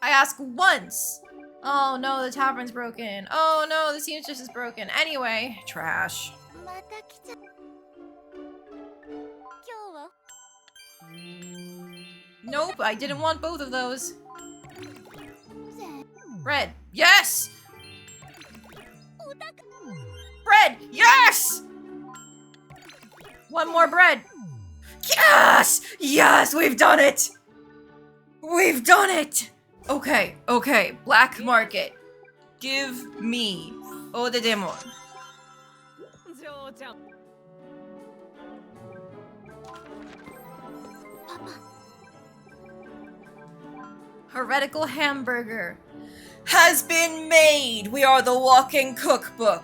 Speaker 1: I ask once. Oh no, the tavern's broken. Oh no, the seamstress is broken. Anyway, trash. Nope, I didn't want both of those. Bread. Yes! Bread! Yes! One more bread.
Speaker 7: Yes! Yes, we've done it! We've done it! Okay, okay, black market. Give me Odedemon.
Speaker 1: Heretical hamburger.
Speaker 7: Has been made! We are the walking cookbook.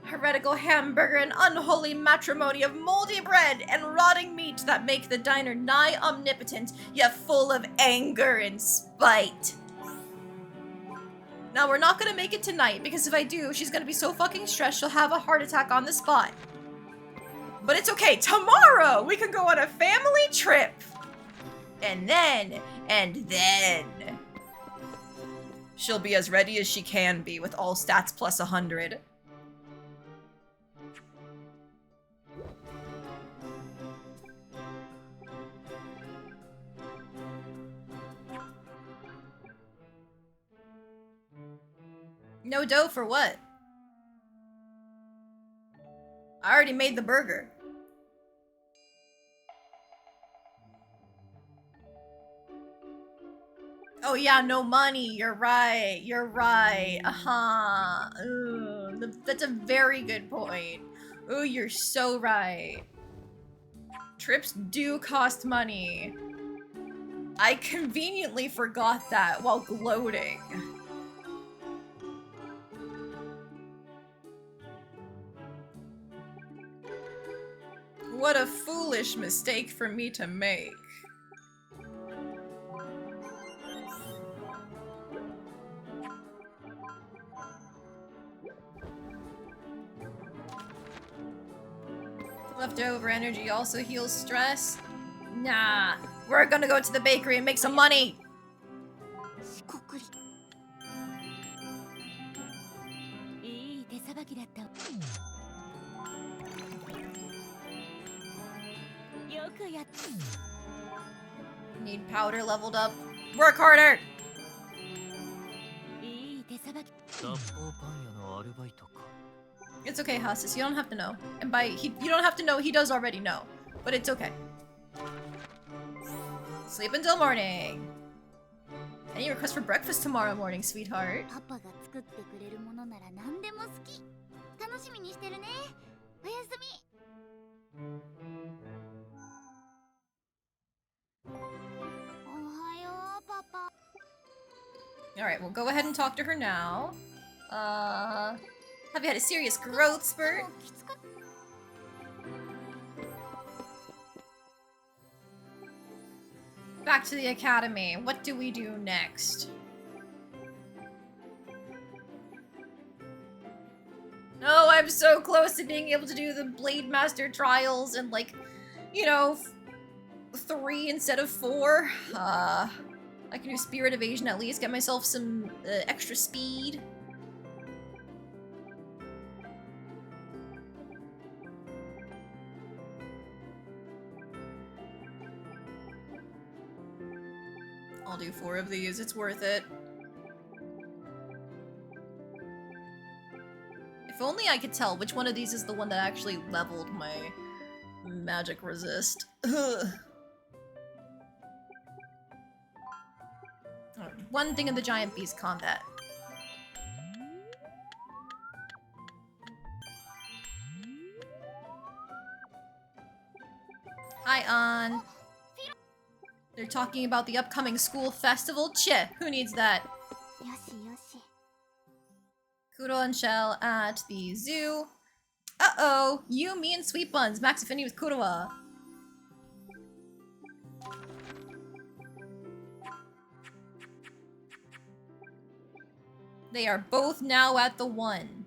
Speaker 1: Heretical hamburger and unholy matrimony of moldy bread and rotting meat that make the diner nigh omnipotent, yet full of anger and spite. Now, we're not gonna make it tonight, because if I do, she's gonna be so fucking stressed she'll have a heart attack on the spot. But it's okay, tomorrow we can go on a family trip! And then... she'll be as ready as she can be with all stats plus 100. No dough for what? I already made the burger. Oh yeah, no money. You're right. You're right. That's a very good point. Ooh, you're so right. Trips do cost money. I conveniently forgot that while gloating. What a foolish mistake for me to make. Leftover energy also heals stress. Nah, we're gonna go to the bakery and make some money. Need powder leveled up. Work harder! It's okay, Hasis. You don't have to know. And you don't have to know. He does already know. But it's okay. Sleep until morning. Any requests for breakfast tomorrow morning, sweetheart? Alright, we'll go ahead and talk to her now. Have you had a serious growth spurt? Back to the academy. What do we do next? Oh, I'm so close to being able to do the Blade Master trials and, like, you know, 3 instead of 4. I can do Spirit Evasion at least, get myself some extra speed. I'll do 4 of these, it's worth it. If only I could tell which one of these is the one that actually leveled my magic resist. Ugh. One thing in the giant beast combat. Hi, An. They're talking about the upcoming school festival. Cheh, who needs that? Kuro and Shell at the zoo. Uh-oh, you, me, and Sweet Buns. Max affinity with Kuroa. They are both now at the 1.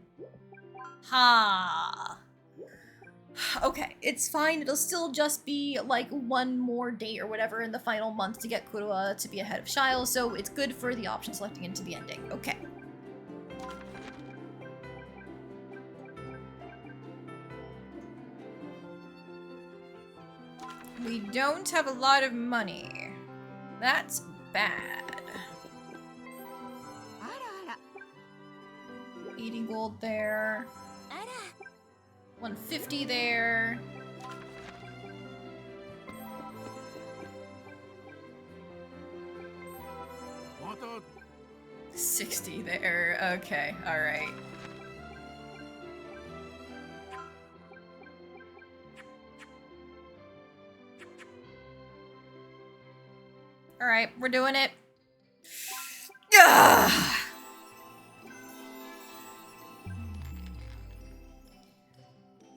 Speaker 1: Ha. Okay, it's fine. It'll still just be like 1 more date or whatever in the final month to get Kuroa to be ahead of Shile, so it's good for the option selecting into the ending. Okay. We don't have a lot of money. That's bad. 80 gold there. 150 there.
Speaker 5: What the?
Speaker 1: 60 there. Okay, alright. Alright, we're doing it. Ugh!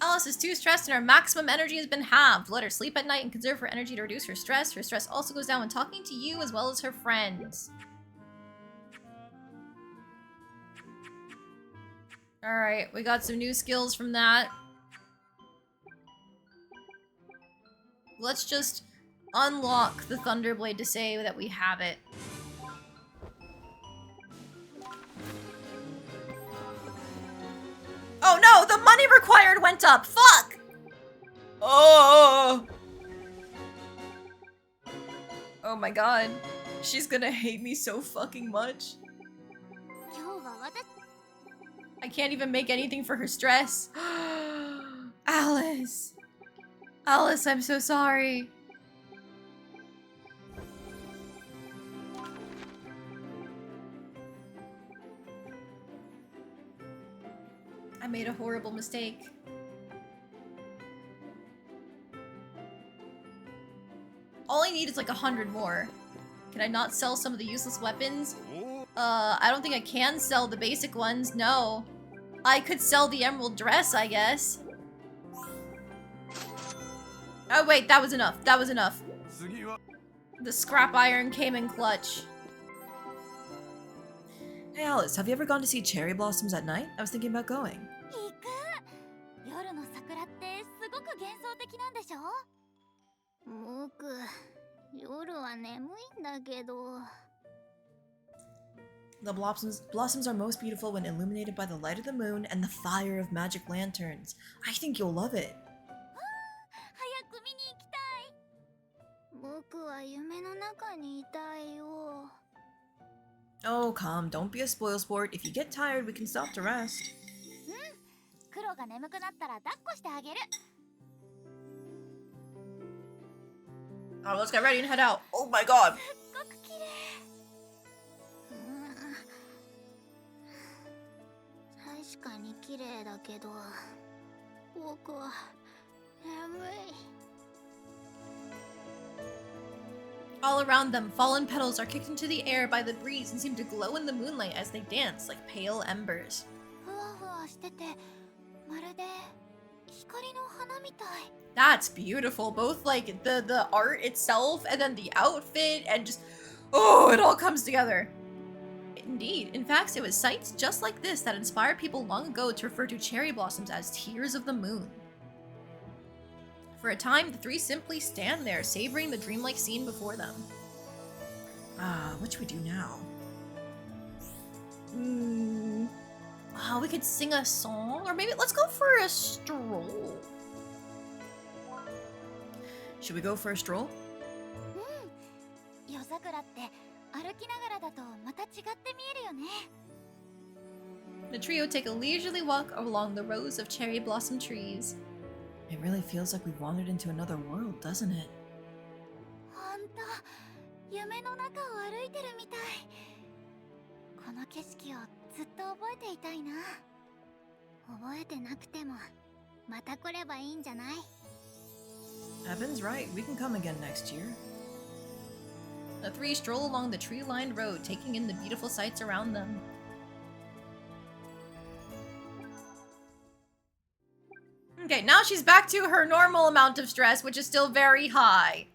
Speaker 1: Alice is too stressed and her maximum energy has been halved. Let her sleep at night and conserve her energy to reduce her stress. Her stress also goes down when talking to you as well as her friends. Alright, we got some new skills from that. Let's just unlock the Thunderblade to say that we have it. Oh no, the money required went up! Fuck! Oh! Oh my god. She's gonna hate me so fucking much. I can't even make anything for her stress. Alice! Alice, I'm so sorry. I made a horrible mistake. All I need is like 100 more. Can I not sell some of the useless weapons? I don't think I can sell the basic ones, no. I could sell the emerald dress, I guess. Oh wait, that was enough, that was enough. The scrap iron came in clutch.
Speaker 7: Hey Alice, have you ever gone to see cherry blossoms at night? I was thinking about going.
Speaker 2: 夜の桜ってすごく幻想的なんでしょ？僕、夜は眠いんだけど。
Speaker 7: The blossoms are most beautiful when illuminated by the light of the moon and the fire of magic lanterns. I think you'll love it.
Speaker 2: 早く見に行きたい。僕は夢の中にいたいよ。
Speaker 7: Oh, calm. Don't be a spoilsport. If you get tired, we can stop to rest.
Speaker 2: 黒が眠くなったら抱っこしてあげる。
Speaker 1: Oh, let's get ready and head out. Oh my god.
Speaker 2: すっごく綺麗。確かに綺麗だけど、僕は眠い。
Speaker 1: All around them, fallen petals are kicked into the air by the breeze and seem to glow in the moonlight as they dance like pale embers.
Speaker 2: ふわふわしててまるで光の花みたい。
Speaker 1: That's beautiful. Both like the art itself and then the outfit and just oh, it all comes together. Indeed. In fact, it was sights just like this that inspired people long ago to refer to cherry blossoms as tears of the moon. For a time, the three simply stand there, savoring the dreamlike scene before them.
Speaker 7: What should we do now?
Speaker 1: We could sing a song, or maybe let's go for a stroll.
Speaker 7: Should we go for a stroll?
Speaker 2: 夜桜って歩きながらだとまた違って見えるよね。
Speaker 1: The trio take a leisurely walk along the rows of cherry blossom trees.
Speaker 7: It really feels like we've wandered into another world, doesn't it?
Speaker 2: ほんと、夢の中を歩いてるみたい。この景色をずっと覚えていたいな。覚えてなくても、また来ればいいんじゃない？
Speaker 7: Evan's right. We can come again next year.
Speaker 1: The three stroll along the tree-lined road, taking in the beautiful sights around them. Okay, now she's back to her normal amount of stress, which is still very high.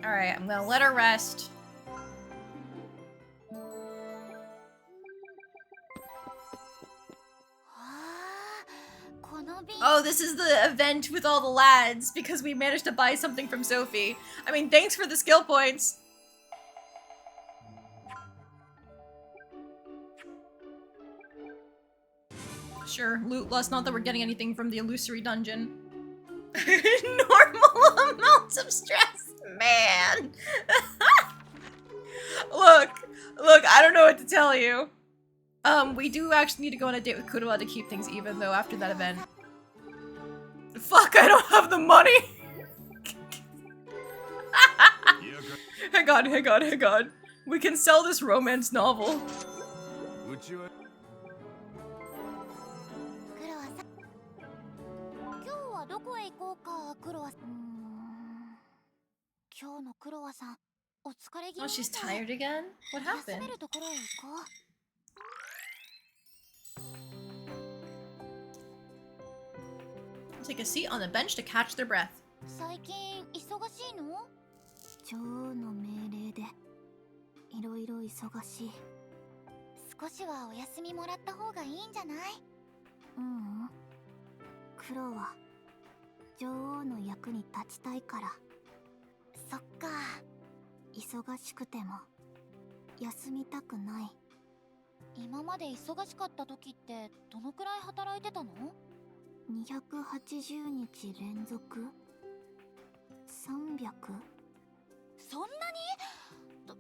Speaker 1: Alright, I'm gonna let her rest. Oh, this is the event with all the lads, because we managed to buy something from Sophie. I mean, thanks for the skill points. Sure, loot lust, not that we're getting anything from the illusory dungeon. Normal amounts of stress, man. Look, I don't know what to tell you. We do actually need to go on a date with Kuroa to keep things even, though, after that event. Fuck, I don't have the money! Hang on. We can sell this romance novel.
Speaker 2: どこへ行こうか、クロワ。今日のクロワさん、お疲れ気味
Speaker 1: Oh, she's tired again? What
Speaker 2: 休
Speaker 1: happened?
Speaker 2: めるところへ行こう。
Speaker 1: Take a seat on the bench to catch their breath.
Speaker 2: 最近忙しいの？女王の命令でいろいろ忙しい。少しはお休みもらった方がいいんじゃない？クロは女王の役に立ちたいから。そっか。忙しくても休みたくない。今まで忙しかった時ってどのくらい働いてたの？280日連続 300? そんなに？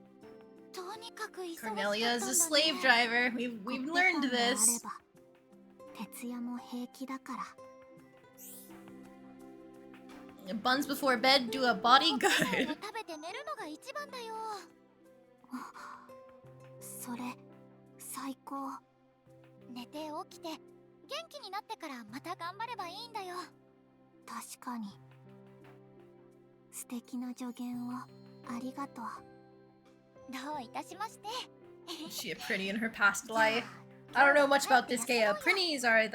Speaker 2: とにかく忙しかったんだね。
Speaker 1: Cornelia is a slave driver. We've learned this.
Speaker 2: 徹夜も平気だから。
Speaker 1: Buns before bed do a body good.
Speaker 2: 食べて寝るのが一番だよ。それ最高。寝て起きて元気になってからまた頑張ればいいんだよ。確かに。素敵な助言をありがとう。どういたしまして。
Speaker 1: Is she a Prinny in her past life? I don't know much about this Gaia. Prinnies are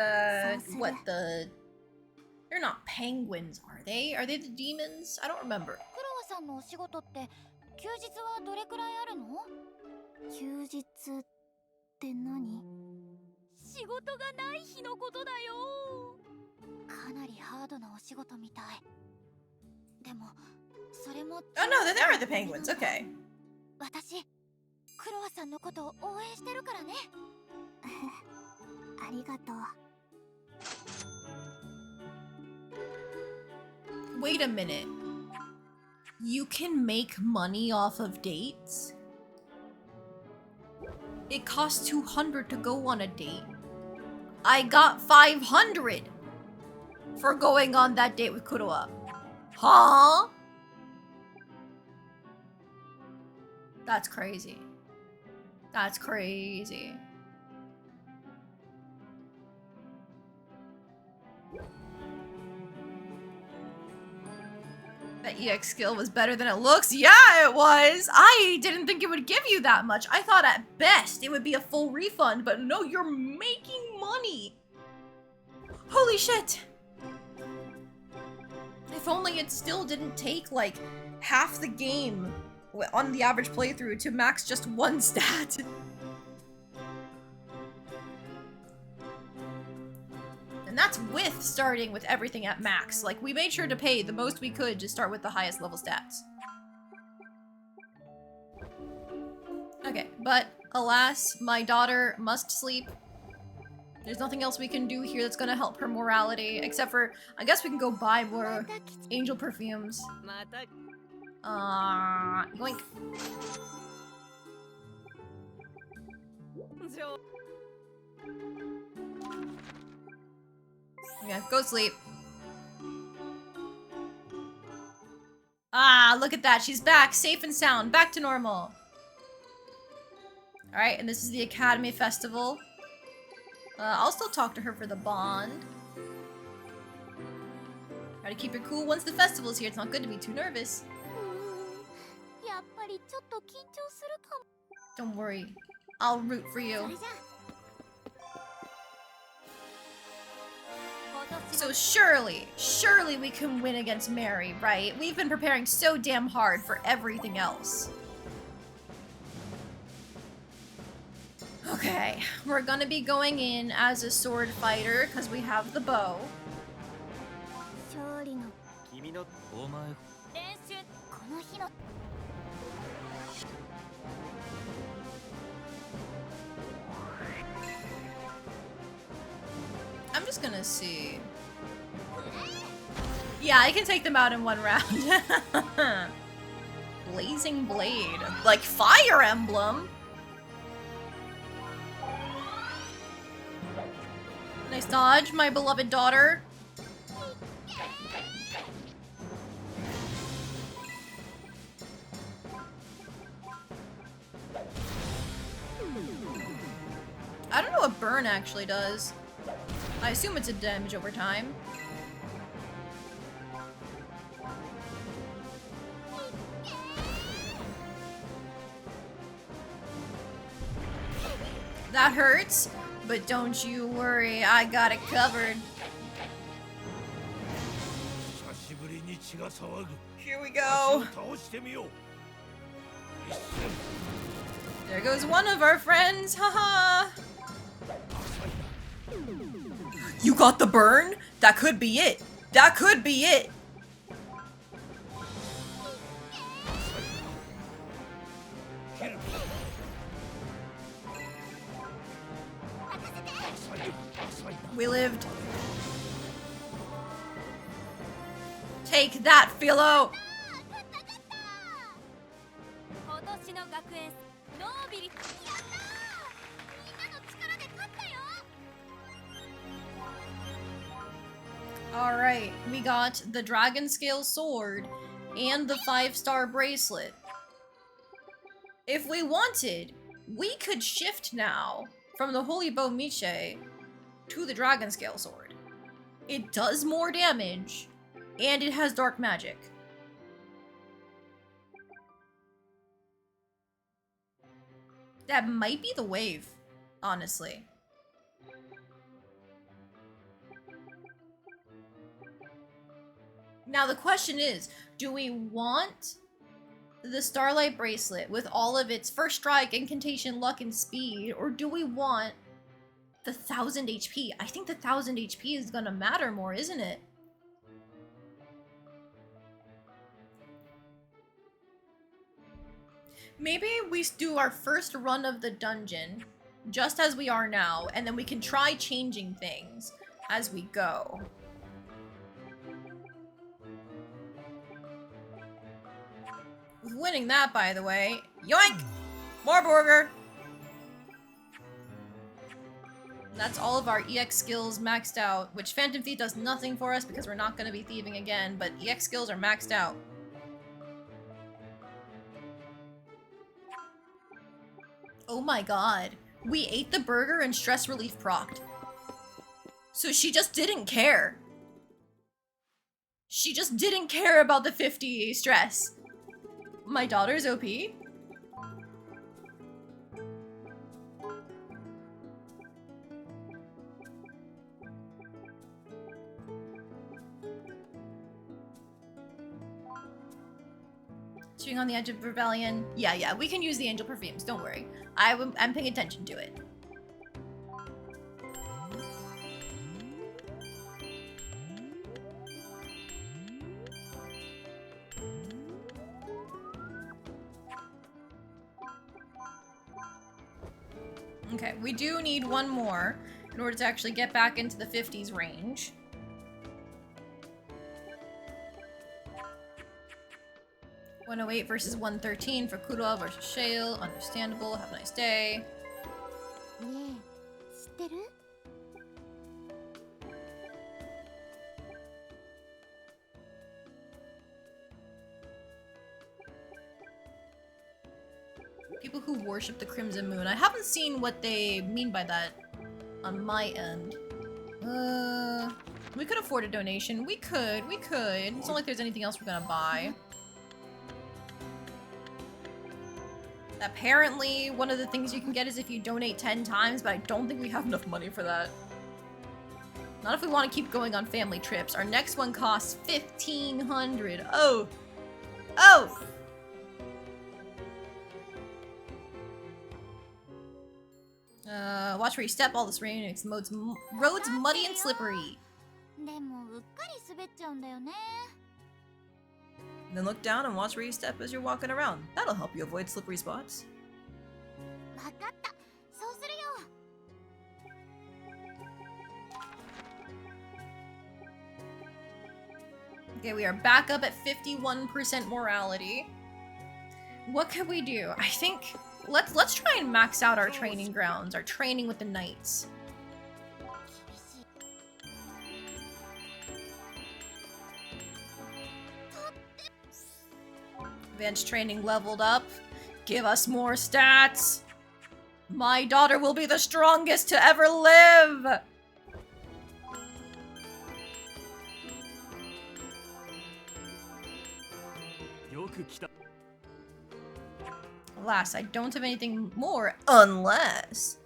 Speaker 1: they're not penguins, are they? Are they the demons? I don't remember.
Speaker 2: クロワさんのお仕事って休日はどれくらいあるの？休日って何？仕事がない日のことだよ。かなりハードなお仕事みたい。でもそれも
Speaker 1: Oh no, they are the penguins. Okay.
Speaker 2: 私クロワさんのことを応援してるからね。ありがとう。
Speaker 1: Wait a minute. You can make money off of dates? It costs 200 to go on a date. I got 500 for going on that date with Kuroa. Huh? That's crazy. That's crazy. That EX skill was better than it looks. Yeah, it was. I didn't think it would give you that much. I thought at best it would be a full refund, but no, you're making money. Holy shit. If only it still didn't take like half the game on the average playthrough to max just one stat. And that's with starting with everything at max. Like, we made sure to pay the most we could to start with the highest level stats. Okay, but alas, my daughter must sleep. There's nothing else we can do here that's gonna help her morality, except for, I guess we can go buy more angel perfumes. Yoink. Yeah, go sleep. Ah, look at that. She's back, safe and sound, back to normal. Alright, and this is the Academy Festival. I'll still talk to her for the bond. Try to keep her cool once the festival's here. It's not good to be too nervous. Don't worry. I'll root for you. So surely we can win against Mary, right? We've been preparing so damn hard for everything else. Okay, we're gonna be going in as a sword fighter because we have the bow. I'm just gonna see. Yeah, I can take them out in one round. Blazing Blade. Like Fire Emblem. Nice dodge, my beloved daughter. I don't know what burn actually does. I assume it's a damage over time. That hurts, but don't you worry, I got it covered. Here we go. There goes one of our friends, haha. You got the burn? That could be it. That could be it. We lived. Take that, Philo! Alright, we got the Dragon Scale Sword and the 5-star bracelet. If we wanted, we could shift now from the Holy Bow Miche to the Dragon Scale Sword. It does more damage, and it has dark magic. That might be the wave, honestly. Now the question is, do we want the Starlight Bracelet with all of its First Strike, Incantation, Luck, and Speed, or do we want the 1000 HP? I think the 1000 HP is gonna matter more, isn't it? Maybe we do our first run of the dungeon, just as we are now, and then we can try changing things as we go. With winning that, by the way. Yoink! More burger! That's all of our EX skills maxed out, which Phantom Thief does nothing for us because we're not going to be thieving again, but EX skills are maxed out. Oh my god. We ate the burger and stress relief procced. So she just didn't care. She just didn't care about the 50 stress. My daughter's OP. Chewing on the edge of rebellion. Yeah, we can use the angel perfumes, don't worry. I'm paying attention to it. Okay, we do need one more in order to actually get back into the 50s range. $108 versus $113 for Kuroa versus Shale. Understandable. Have a nice day.
Speaker 2: ねえ、知ってる？
Speaker 1: People who worship the Crimson Moon. I haven't seen what they mean by that on my end. We could afford a donation. We could. It's not like there's anything else we're gonna buy. Apparently, one of the things you can get is if you donate 10 times, but I don't think we have enough money for that. Not if we want to keep going on family trips. Our next one costs $1,500. Oh! Oh! Watch where you step. All this rain makes roads muddy and slippery.
Speaker 2: でもうっかり滑っちゃうんだよね。
Speaker 7: Then look down and watch where you step as you're walking around. That'll help you avoid slippery spots.
Speaker 2: わかった。そうするよ。
Speaker 1: Okay, we are back up at 51% morality. What could we do? I think let's try and max out our training grounds, our training with the knights. Advanced training leveled up. Give us more stats. My daughter will be the strongest to ever live. Alas, I don't have anything more unless...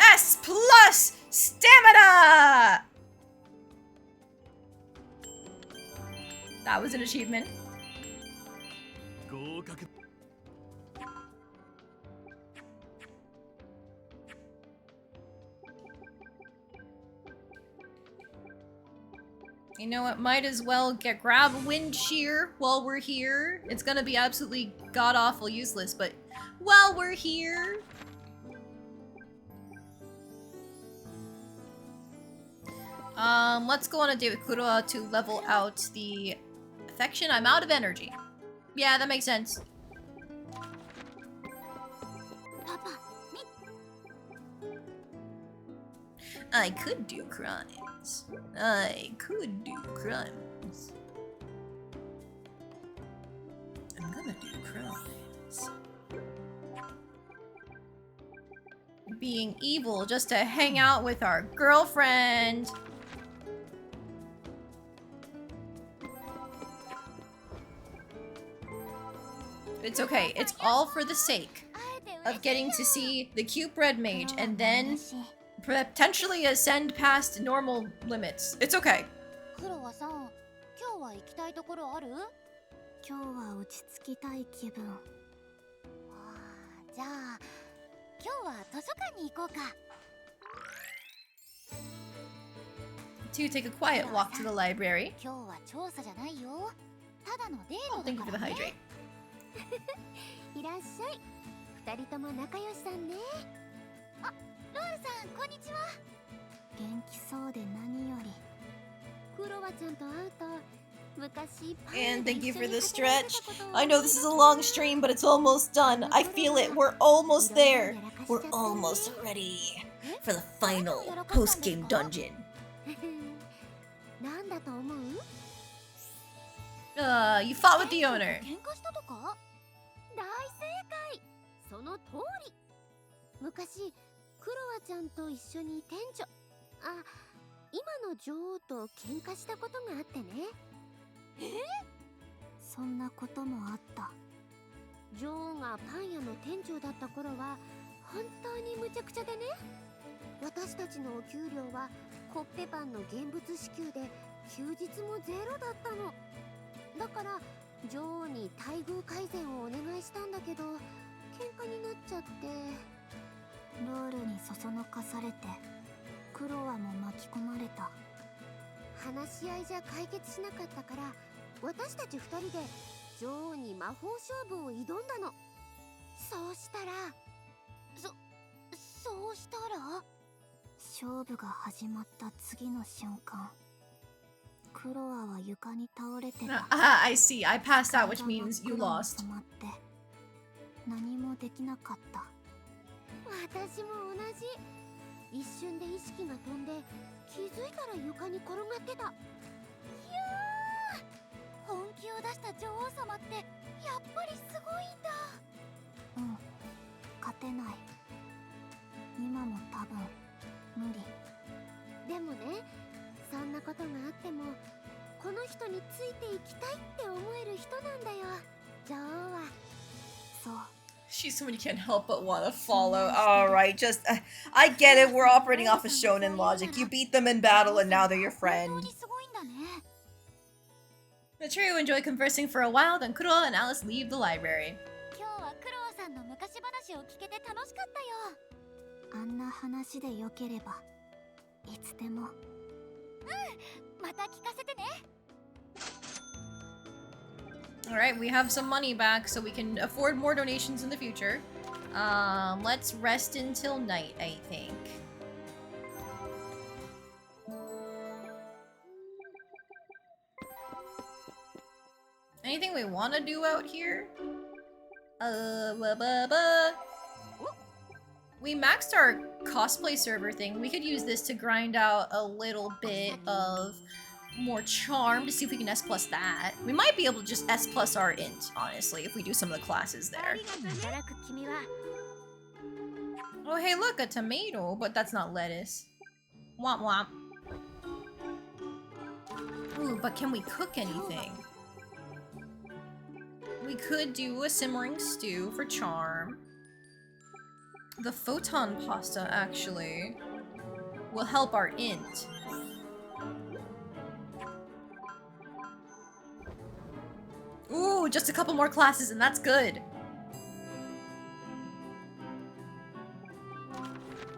Speaker 1: S plus stamina! That was an achievement. You know what? Might as well grab wind shear while we're here. It's gonna be absolutely god-awful useless, but while we're here... let's go on a date with Kuroa to level out the affection. I'm out of energy. Yeah, that makes sense. I could do crimes. I could do crimes. I'm gonna do crimes. Being evil just to hang out with our girlfriend. It's okay. It's all for the sake of getting to see the cute bread mage and then potentially ascend past normal limits. It's okay.
Speaker 2: クロワさん、今日は行きたいところある？今日は落ち着きたい気分。じゃあ、今日は図書館に行こうか。
Speaker 1: To take a quiet walk to the library.
Speaker 2: 今日は調査じゃないよ。ただのデー
Speaker 1: Oh,
Speaker 2: ト
Speaker 1: thank you
Speaker 2: だ
Speaker 1: for
Speaker 2: か
Speaker 1: the
Speaker 2: らね。
Speaker 1: hydrate.
Speaker 2: いらっしゃい。二人とも仲良しさんね。あ、ロールさん、こんにちは。元気そうで何より。クロワちゃんと会うと昔
Speaker 1: And thank you for the stretch. I know this is a long stream, but it's almost done. I feel it. We're almost there. We're almost ready for the final post-game dungeon.
Speaker 2: なんだと思う？
Speaker 1: You fought with the owner.
Speaker 2: 喧嘩したとか？大正解。その通り。昔クロワちゃんと一緒に店長、あ、今の女王と喧嘩したことがあってね。そんなこともあった。女王がパン屋の店長だった頃は本当に無茶苦茶でね。私たちのお給料はコッペパンの現物支給で休日もゼロだったの。だから女王に待遇改善をお願いしたんだけど、喧嘩になっちゃって。ロールにそそのかされてクロワも巻き込まれた。話し合いじゃ解決しなかったから、私たち2人で女王に魔法勝負を挑んだの。そうしたらそうしたら勝負が始まった次の瞬間、クロワは床に倒れてた。
Speaker 1: I see. I passed out, which means you lost.
Speaker 2: 体が真っ黒に染まって何もできなかった。私も同じ。一瞬で意識が飛んで、気づいたら床に転がってた。いやー、本気を出した女王様ってやっぱりすごいんだ。うん、勝てない。今も多分無理。でもね、そんなことがあってもこの人についていきたいって思える人なんだよ、女王は。そう。
Speaker 1: She's someone you can't help but want to follow. Alright, just... I get it, we're operating off of shonen logic. You beat them in battle and now they're your friend. The trio enjoy conversing for a while, then Kuro and Alice leave the library.
Speaker 2: 今日はクロワさんの昔話を聞けて楽しかったよ。あんな話でよければいつでも。うん、また聞かせてね。
Speaker 1: Alright, we have some money back, so we can afford more donations in the future. Let's rest until night, I think. Anything we want to do out here? We maxed our cosplay server thing. We could use this to grind out a little bit of more charm to see if we can S+ that. We might be able to just S+ our int, honestly, if we do some of the classes there. Oh, hey, look, a tomato, but that's not lettuce. Womp womp. Ooh, but can we cook anything? We could do a simmering stew for charm. The photon pasta, actually, will help our int. Ooh, just a couple more classes and that's good.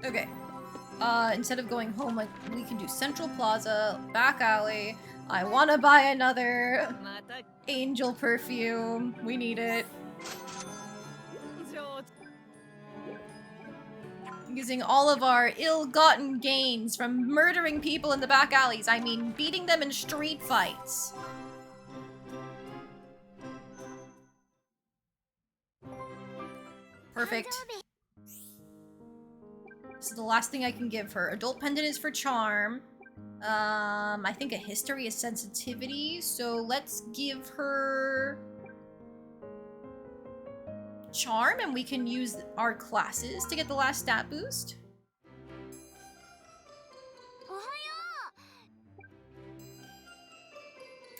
Speaker 1: Okay. Instead of going home, like, we can do Central Plaza, back alley. I want to buy another angel perfume. We need it. Using all of our ill-gotten gains from murdering people in the back alleys. I mean, beating them in street fights. Perfect. This is the last thing I can give her. Adult pendant is for charm. I think a history is sensitivity, so let's give her charm, and we can use our classes to get the last stat boost.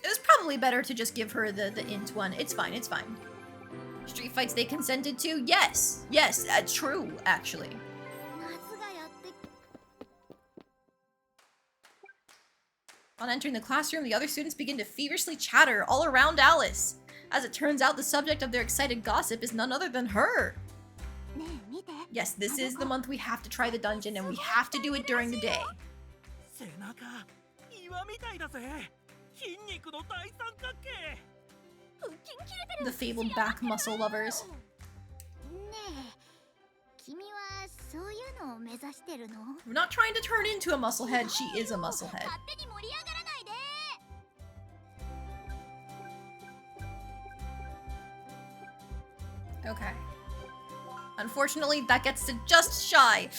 Speaker 1: It was probably better to just give her the int one. It's fine, it's fine. Street fights they consented to? Yes! Yes, true, actually. On entering the classroom, the other students begin to feverishly chatter all around Alice. As it turns out, the subject of their excited gossip is none other than her. Yes, this is the month we have to try the dungeon, and we have to do it during the day. The fabled back muscle lovers. We're not trying to turn into a musclehead, she is a musclehead. Okay. Unfortunately, that gets to just shy.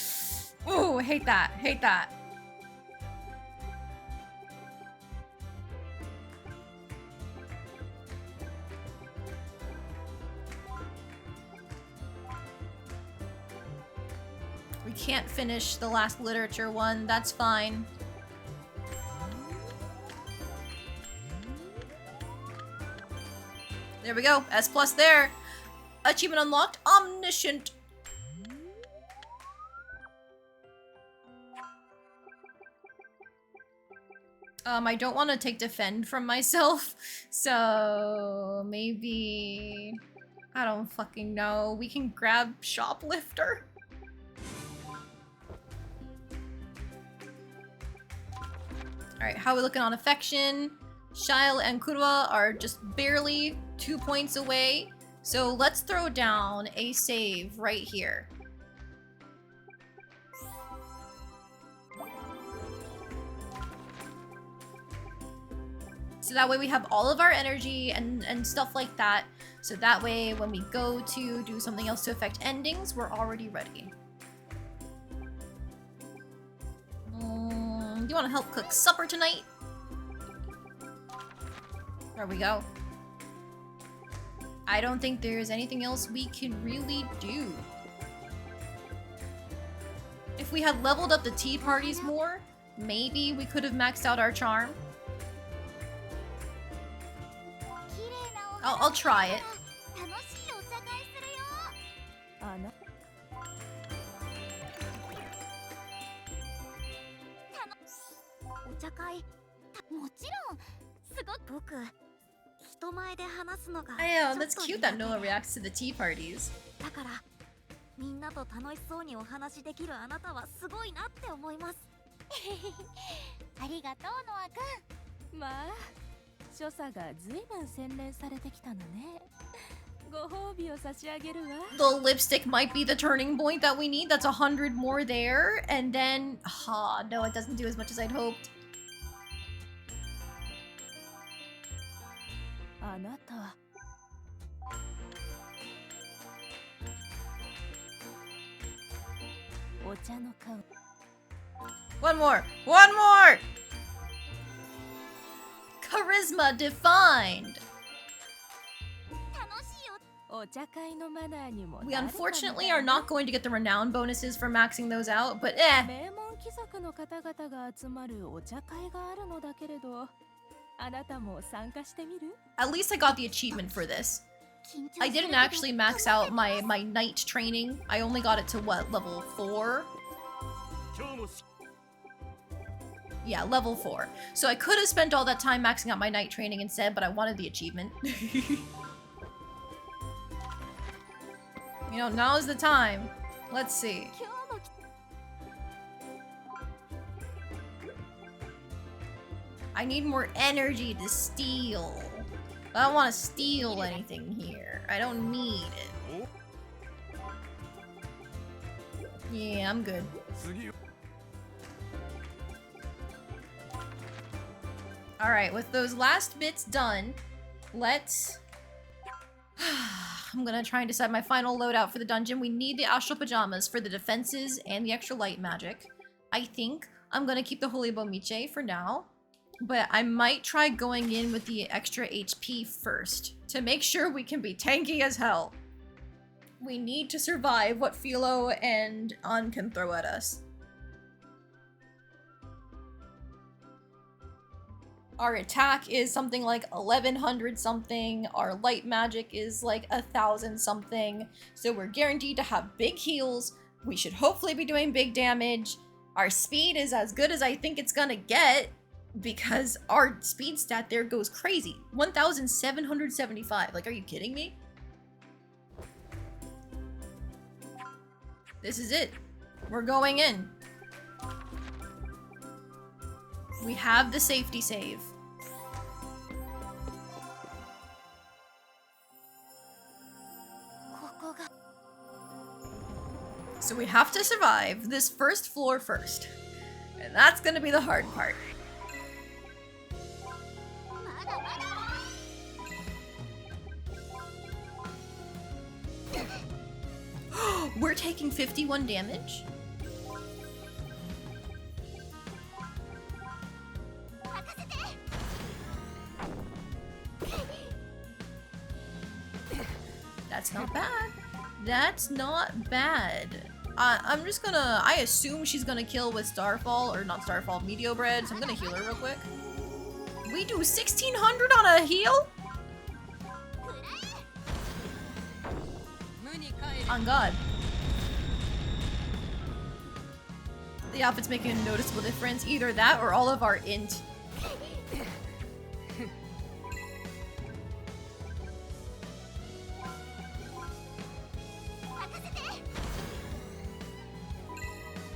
Speaker 1: Ooh, hate that, hate that. We can't finish the last literature one. That's fine. There we go. S+ there. Achievement unlocked. Omniscient. I don't want to take defend from myself, so maybe... I don't fucking know. We can grab shoplifter. Alright, how are we looking on affection? Shyle and Kurwa are just barely 2 points away. So let's throw down a save right here. So that way we have all of our energy and stuff like that. So that way when we go to do something else to affect endings, we're already ready. Do you want to help cook supper tonight? There we go. I don't think there's anything else we can really do. If we had leveled up the tea parties more, maybe we could have maxed out our charm. I'll try it. I know, that's cute that Noah reacts to the tea parties.
Speaker 2: みんなと楽しそうにお話できるあなたはすごいなって思います。ありがとう、ノア君。まあ、所作がずいぶん洗練されてきたのね。ご褒美を差し上げるわ。
Speaker 1: The lipstick might be the turning point that we need. That's 100 more there. And then, no, it doesn't do as much as I'd hoped.
Speaker 2: あなた。お茶の顔。
Speaker 1: One more! One more! Charisma defined! We unfortunately are not going to get the renown bonuses for maxing those out, but eh! At least I got the achievement for this. I didn't actually max out my knight training. I only got it to what, level 4? Yeah, level 4. So I could have spent all that time maxing out my knight training instead, but I wanted the achievement. You know, now's the time. Let's see. I need more energy to steal. I don't want to steal anything here. I don't need it. Yeah, I'm good. Alright, with those last bits done, let's... I'm gonna try and decide my final loadout for the dungeon. We need the astral pajamas for the defenses and the extra light magic. I think I'm gonna keep the Holy Bomiche for now. But I might try going in with the extra HP first to make sure we can be tanky as hell. We need to survive what Philo and An can throw at us. Our attack is something like 1100 something. Our light magic is like 1000 something. So we're guaranteed to have big heals. We should hopefully be doing big damage. Our speed is as good as I think it's gonna get, because our speed stat there goes crazy. 1775. Like, are you kidding me? This is it. We're going in. We have the safety save. So we have to survive this first floor first. And that's gonna be the hard part. We're taking 51 damage? That's not bad. That's not bad. I'm just gonna... I assume she's gonna kill with Starfall, or not Starfall, Meteor Bread, so I'm gonna heal her real quick. We do 1600 on a heal? On God. The outfit's making a noticeable difference. Either that or all of our int.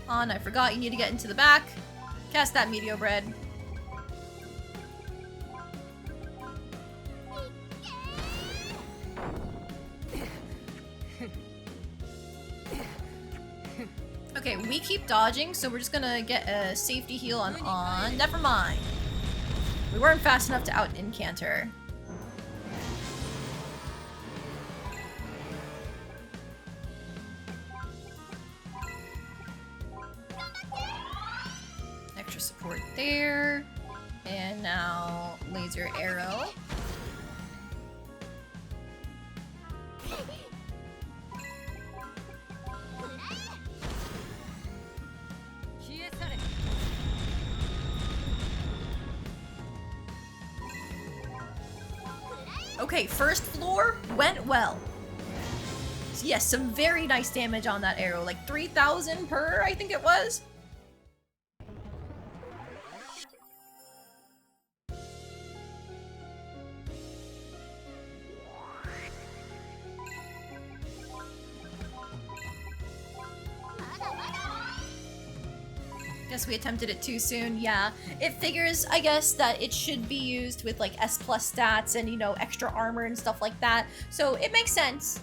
Speaker 1: On, I forgot you need to get into the back. Cast that Meteor Bread. Okay, we keep dodging, so we're just gonna get a safety heal on. Never mind. We weren't fast enough to out-incanter. Extra support there. And now laser arrow. Okay, first floor went well. Yes, some very nice damage on that arrow. Like 3,000 per, I think it was. Guess we attempted it too soon. Yeah, it figures, I guess, that it should be used with like S+ stats and, you know, extra armor and stuff like that. So it makes sense.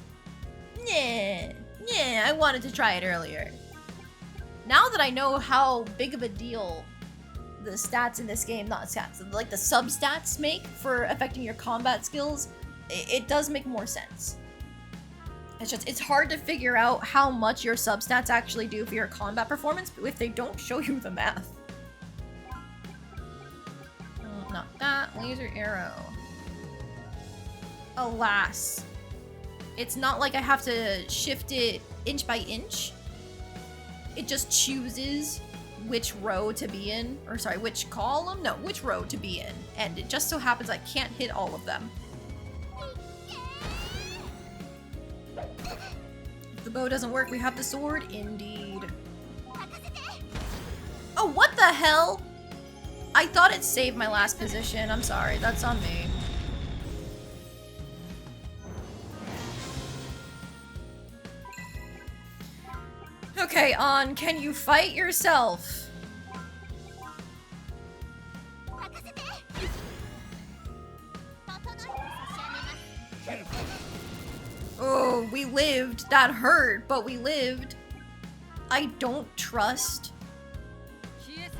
Speaker 1: Yeah, I wanted to try it earlier. Now that I know how big of a deal the stats in this game, not stats, like the sub-stats make for affecting your combat skills, it does make more sense. It's just, it's hard to figure out how much your substats actually do for your combat performance if they don't show you the math. Not that. Laser arrow. Alas. It's not like I have to shift it inch by inch. It just chooses which row to be in. Or sorry, which column? No, which row to be in. And it just so happens I can't hit all of them. If the bow doesn't work, we have the sword. Indeed. Oh, what the hell? I thought it saved my last position. I'm sorry. That's on me. Okay, on can you fight yourself? Oh, we lived. That hurt, but we lived. I don't trust.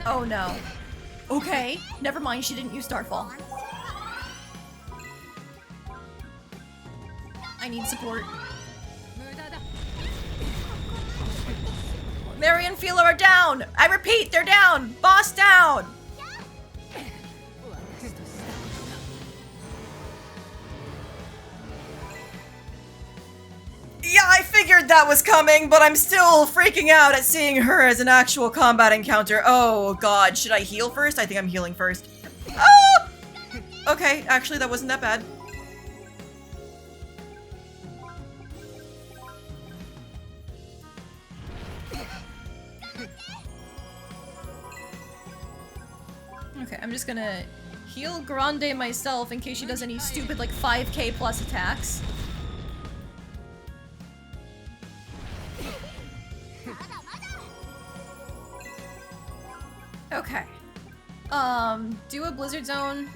Speaker 1: Oh no. Okay, never mind, she didn't use Starfall. I need support. Mary and Philo are down! I repeat, they're down! Boss down! Yeah, I figured that was coming, but I'm still freaking out at seeing her as an actual combat encounter. Oh god, should I heal first? I think I'm healing first. Ah! Okay, actually that wasn't that bad. Okay, I'm just gonna heal Grande myself in case she does any stupid like 5k plus attacks. Okay. Do a Blizzard Zone,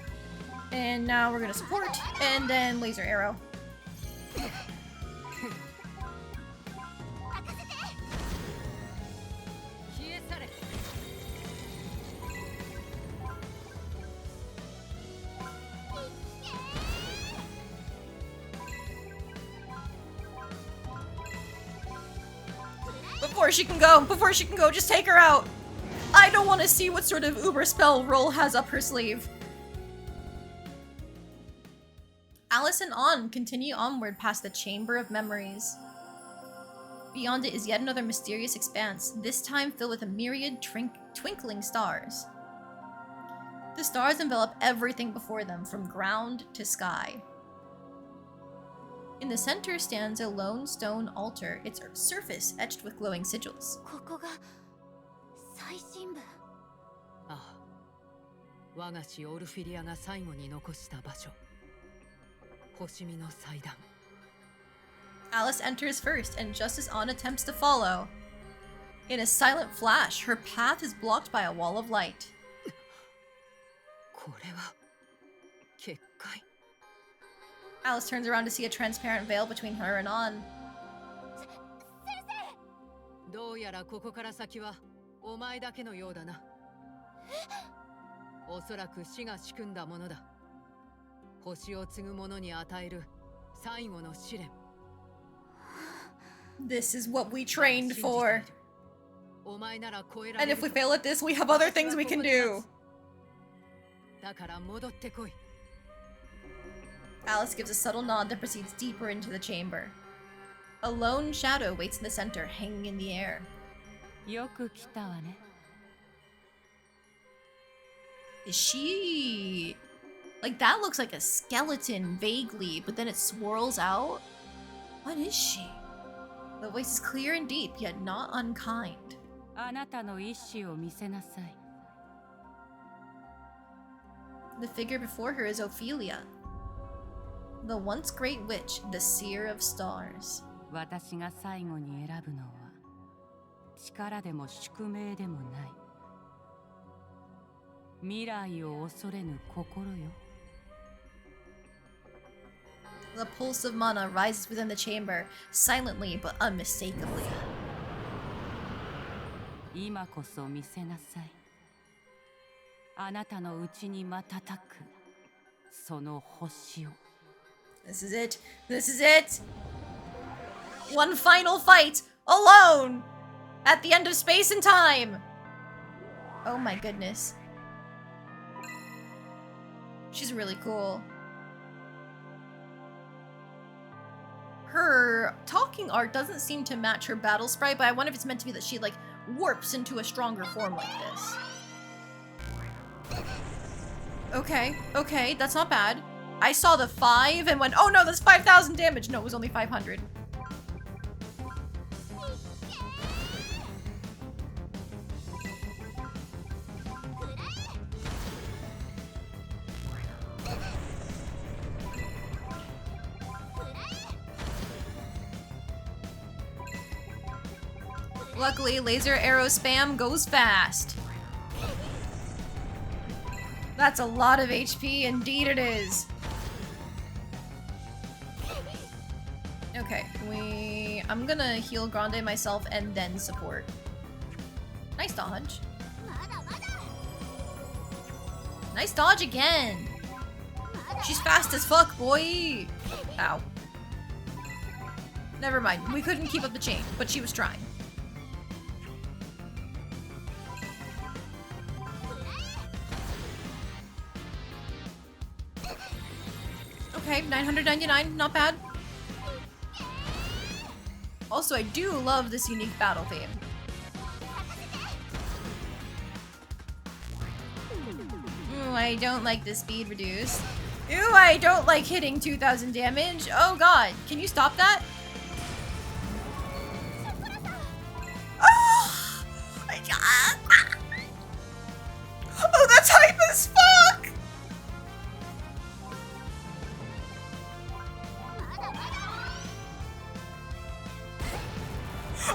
Speaker 1: and now we're gonna support, and then Laser Arrow. Before she can go, just take her out. I don't want to see what sort of uber spell Roll has up her sleeve. Alice and On continue onward past the Chamber of Memories. Beyond it is yet another mysterious expanse, this time filled with a myriad twinkling stars. The stars envelop everything before them, from ground to sky. In the center stands a lone stone altar, its surface etched with glowing sigils.
Speaker 2: ここが最深部。
Speaker 10: ああ、我が師オルフィリアが最後に残した場所。星見の祭壇。
Speaker 1: Alice enters first, and just as Anna attempts to follow, in a silent flash, her path is blocked by a wall of light.
Speaker 10: これは結界。
Speaker 1: Alice turns around to see a transparent veil between her and An.
Speaker 10: どうやらここから先はお前だけのようだな。おそらく死が仕組んだものだ。星を継ぐ者に与える最後の試練。
Speaker 1: This is what we trained for.
Speaker 10: お前なら超えら
Speaker 1: And
Speaker 10: れ
Speaker 1: if
Speaker 10: る
Speaker 1: we fail at this, we have other things we can do.
Speaker 10: だから戻ってこい。
Speaker 1: Alice gives a subtle nod that proceeds deeper into the chamber. A lone shadow waits in the center, hanging in the air.
Speaker 11: よく来たわね。
Speaker 1: Is she... Like, that looks like a skeleton, vaguely, but then it swirls out? What is she? The voice is clear and deep, yet not unkind.
Speaker 11: あなたの意志を見せなさい。
Speaker 1: The figure before her is Ophelia, the once great witch, the seer of stars.
Speaker 11: 私が最後に選ぶのは力でも宿命でもない。未来を恐れぬ心よ。
Speaker 1: The pulse of mana rises within the chamber, silently but unmistakably.
Speaker 11: 今こそ見せなさい。あなたの内に瞬くその星を。
Speaker 1: This is it. This is it. One final fight, alone, at the end of space and time. Oh my goodness. She's really cool. Her talking art doesn't seem to match her battle sprite, but I wonder if it's meant to be that she like warps into a stronger form like this. Okay, okay, that's not bad. I saw the 5 and went, oh no, that's 5,000 damage. No, it was only 500. Luckily, laser arrow spam goes fast. That's a lot of HP, indeed it is. Okay, I'm gonna heal Grande myself and then support. Nice dodge. Nice dodge again. She's fast as fuck, boy. Ow. Never mind, we couldn't keep up the chain, but she was trying. Okay, 999, not bad. Also, I do love this unique battle theme. Ooh, I don't like the speed reduce. Ooh, I don't like hitting 2,000 damage. Oh god, can you stop that? Oh, that's hype as fuck!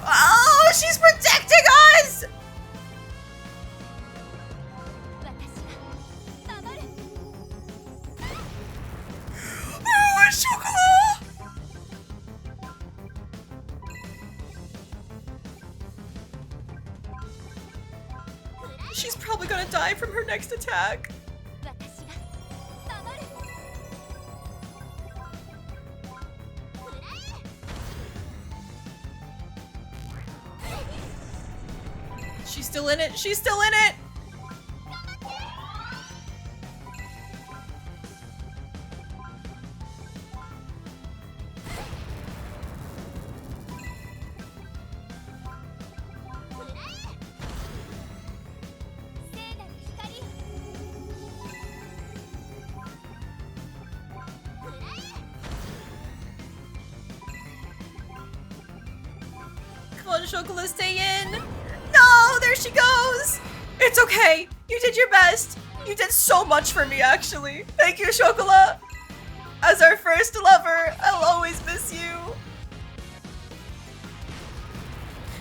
Speaker 1: Oh, she's protecting us! Oh, chocolate! She's probably gonna die from her next attack. She's still in it. She's still in it. Come on, Chocolat, stay in. No, there she goes. It's okay. You did your best. You did so much for me, actually. Thank you, Chocolat. As our first lover, I'll always miss you.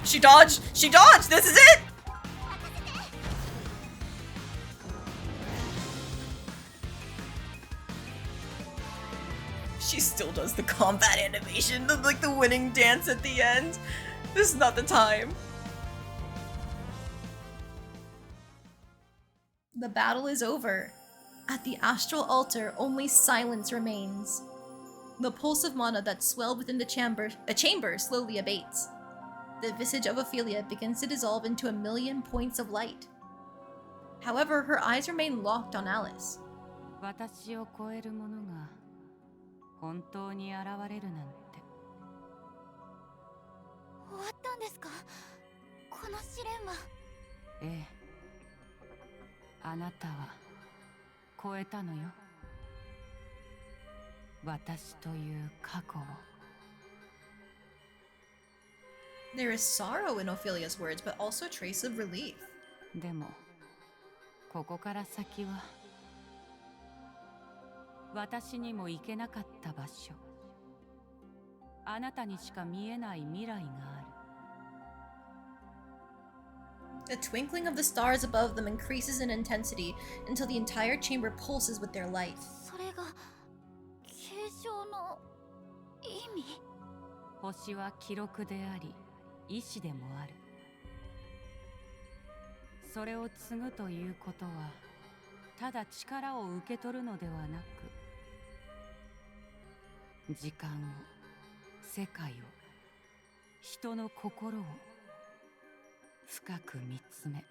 Speaker 1: She dodged. She dodged. This is it. She still does the combat animation, like the winning dance at the end. This is not the time. The battle is over. At the astral altar, only silence remains. The pulse of mana that swelled within the chamber slowly abates. The visage of Ophelia begins to dissolve into 1,000,000 points of light. However, her eyes remain locked on Alice.
Speaker 11: 私を超えるものが本当に現れるなんて。
Speaker 2: 終わったんですか？この試練は。
Speaker 11: ええ。あなたは超えたのよ。私という過去を。
Speaker 1: There is sorrow in Ophelia's words, but also a trace of relief.
Speaker 11: でも、ここから先は私にも行けなかった場所。あなたにしか見えない未来がある。
Speaker 1: The twinkling of the stars above them increases in intensity until the entire chamber pulses with their light.
Speaker 2: それが継承の意味。
Speaker 11: 星は記録であり、意志でもある。それを継ぐということは、ただ力を受け取るのではなく、時間を、世界を、人の心を深く見つめ、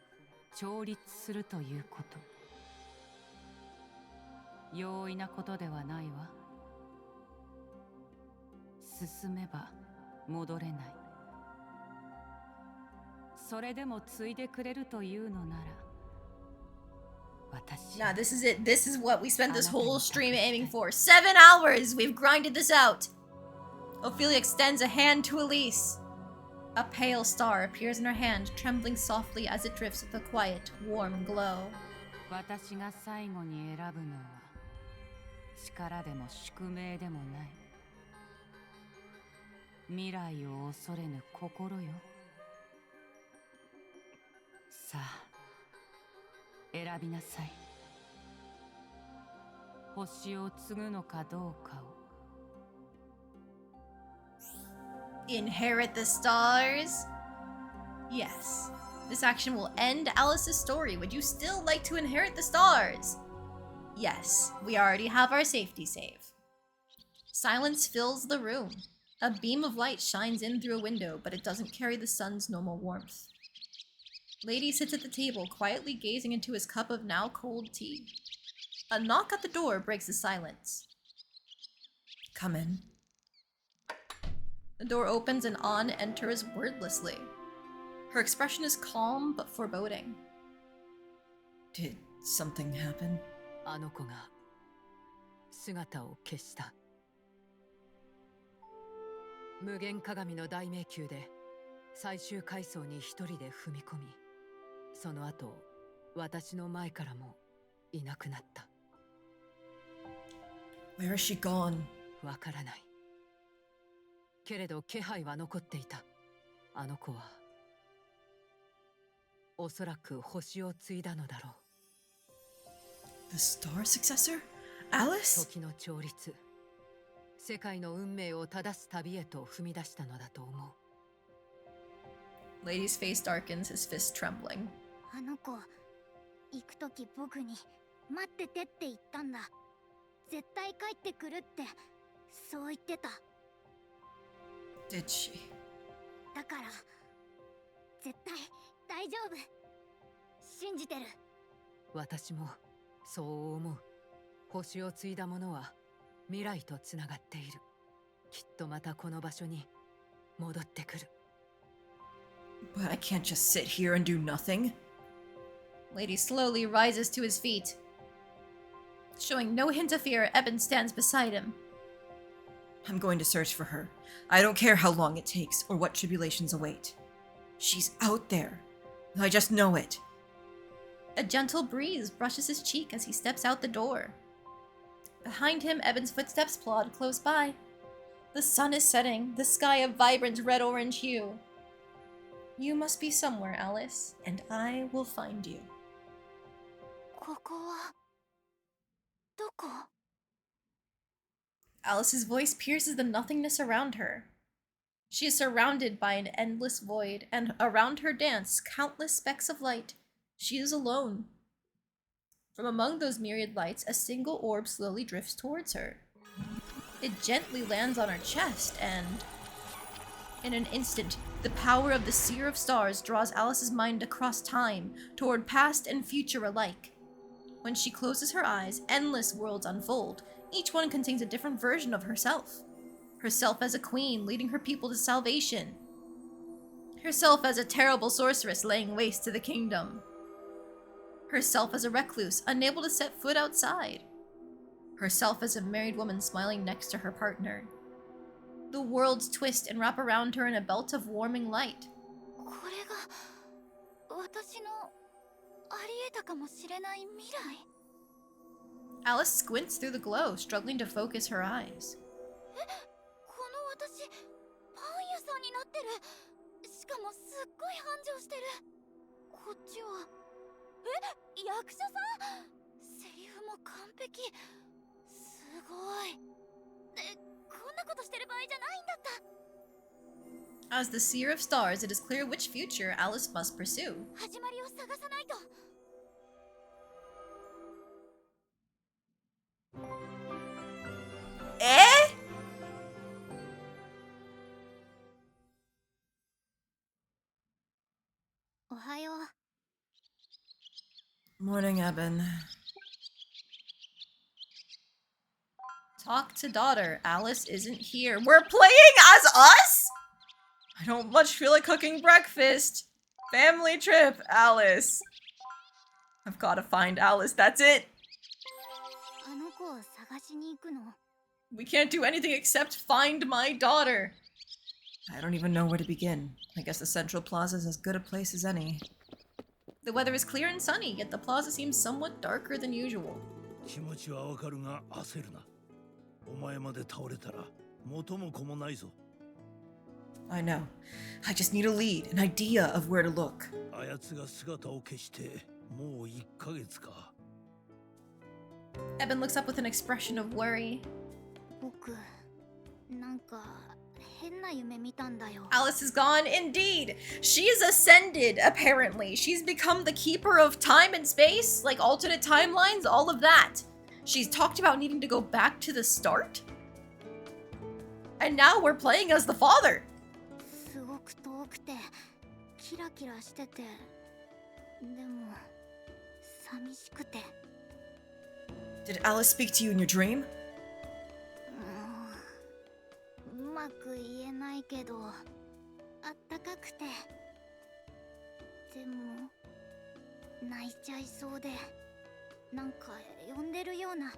Speaker 11: 調律するということ。容易なことではないわ。進めば戻れない。それでも継いでくれるというのなら、私。
Speaker 1: Nah, this is it. This is what we spent this whole stream aiming for. 7 hours! We've grinded this out! Ophelia extends a hand to Elise. A pale star appears in her hand, trembling softly as it drifts with a quiet, warm glow.
Speaker 11: 私が最後に選ぶのは力でも宿命でもない。未来を恐れぬ心よ。さあ、選びなさい。星を継ぐのかどうかを。
Speaker 1: Inherit the stars? Yes. This action will end Alice's story. Would you still like to inherit the stars? Yes, we already have our safety save. Silence fills the room. A beam of light shines in through a window, but it doesn't carry the sun's normal warmth. Lady sits at the table, quietly gazing into his cup of now cold tea. A knock at the door breaks the silence. Come in. The door opens and An enters wordlessly. Her expression is calm but foreboding. Did something happen?
Speaker 10: あの子が姿を消した。無限鏡の大迷宮で最終階層に一人で踏み込み、その後私の前からもいなくなった。
Speaker 1: Where is she gone?
Speaker 10: わからない。けれど気配は残っていた。あの子はおそらく星を継いだのだろう。
Speaker 1: The star successor? Alice?
Speaker 10: 時の調律、世界の運命を正す旅へと踏み出したのだと思う。
Speaker 1: Lady's face darkens, his fist trembling.
Speaker 2: あの子、行くとき僕に待っててって言ったんだ。絶対帰ってくるってそう言ってた。
Speaker 1: Did she?
Speaker 2: だから絶対大丈夫。信じてる。
Speaker 10: 私もそう思う。星を継いだ者は未来とつながっている。きっとまたこの場所に戻ってくる。
Speaker 1: But I can't just sit here and do nothing. Lady slowly rises to his feet. Showing no hint of fear, Eben stands beside him. I'm going to search for her. I don't care how long it takes or what tribulations await.
Speaker 7: She's out there. I just know it.
Speaker 1: A gentle breeze brushes his cheek as he steps out the door. Behind him, Eben's footsteps plod close by. The sun is setting, the sky a vibrant red-orange hue. You must be somewhere, Alice, and I will find you.
Speaker 2: ここはどこ？
Speaker 1: Alice's voice pierces the nothingness around her. She is surrounded by an endless void, and around her dance countless specks of light. She is alone. From among those myriad lights, a single orb slowly drifts towards her. It gently lands on her chest, and in an instant, the power of the Seer of Stars draws Alice's mind across time, toward past and future alike. When she closes her eyes, endless worlds unfold. Each one contains a different version of herself. Herself as a queen, leading her people to salvation. Herself as a terrible sorceress laying waste to the kingdom. Herself as a recluse, unable to set foot outside. Herself as a married woman smiling next to her partner. The worlds twist and wrap around her in a belt of warming light.
Speaker 2: これが私のありえたかもしれない未来。
Speaker 1: Alice squints through the glow, struggling to focus her eyes.
Speaker 2: この私パン屋さんになってる。しかもすっごい繁盛してる。こっちは役者さん？セリフも完璧。すごい。こんなことしてる場合じゃないんだった。
Speaker 1: As the Seer of Stars, it is clear which future Alice must pursue.
Speaker 2: 始まりを探さないと。おはよう。
Speaker 7: Morning, Eben.
Speaker 1: Talk to daughter. Alice isn't here. We're playing as us? I don't much feel like cooking breakfast. Family trip, Alice. I've got to find Alice. That's it.
Speaker 2: あの子を探しに行くの。
Speaker 1: We can't do anything except find my daughter.
Speaker 7: I don't even know where to begin. I guess the Central Plaza is as good a place as any.
Speaker 1: The weather is clear and sunny, yet the plaza seems somewhat darker than usual.
Speaker 5: 気持ちはわかるが焦るな。お前まで倒れたら元も子もないぞ。
Speaker 7: I know. I just need a lead, an idea of where to look.
Speaker 5: あやつが姿を消してもう1ヶ月か。
Speaker 1: Eben looks up with an expression of worry.
Speaker 2: 僕なんか変な夢見たんだよ。
Speaker 1: Alice is gone indeed. She's ascended, apparently. She's become the keeper of time and space, like alternate timelines, all of that. She's talked about needing to go back to the start. And now we're playing as the father.
Speaker 2: すごく遠くてキラキラしてて、でも寂しくて。
Speaker 7: Did Alice speak to you in your dream?
Speaker 2: うまく言えないけど、あったかくて、でも泣いちゃいそうで、なんか呼んでるような、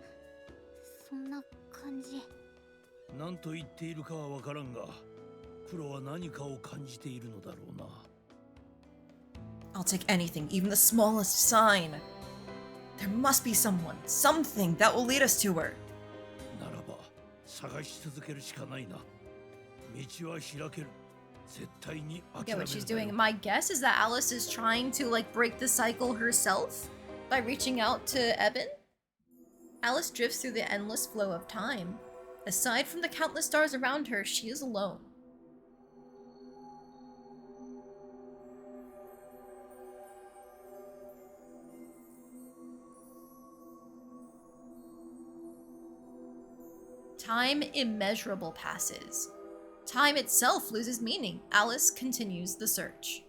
Speaker 2: そんな感じ。
Speaker 5: 何と言っているかはわからんが、プロは何かを感じているのだろうな。
Speaker 7: I'll take anything, even the smallest sign. There must be someone, something that will lead us to her.
Speaker 5: ならば探し続けるしかないな。道は開ける。絶対に
Speaker 1: I
Speaker 5: 諦
Speaker 1: get
Speaker 5: め
Speaker 1: what
Speaker 5: る
Speaker 1: she's
Speaker 5: なよ
Speaker 1: doing. My guess is that Alice is trying to like break the cycle herself by reaching out to Eben. Alice drifts through the endless flow of time. Aside from the countless stars around her, she is alone. Time immeasurable passes. Time itself loses meaning. Alice continues the search.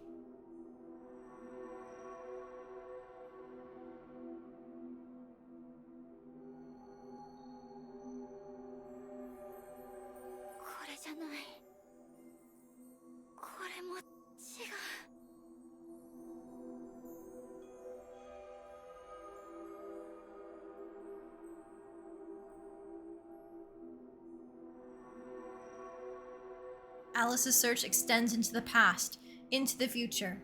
Speaker 1: Alice's search extends into the past, into the future.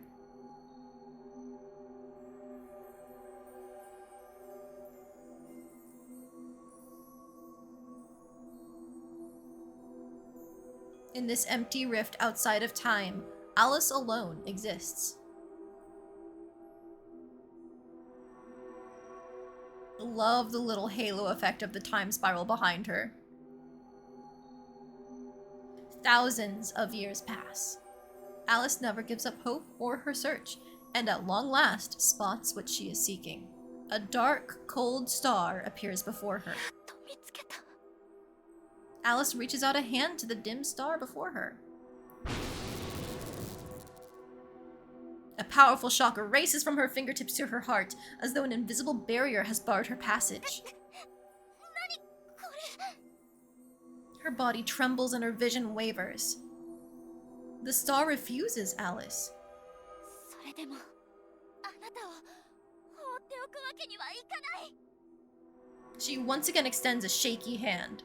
Speaker 1: In this empty rift outside of time, Alice alone exists. Love the little halo effect of the time spiral behind her. Thousands of years pass. Alice never gives up hope or her search, and at long last spots what she is seeking. A dark, cold star appears before her. Alice reaches out a hand to the dim star before her. A powerful shock races from her fingertips to her heart, as though an invisible barrier has barred her passage. Her body trembles and her vision wavers. The star refuses Alice. She once again extends a shaky hand.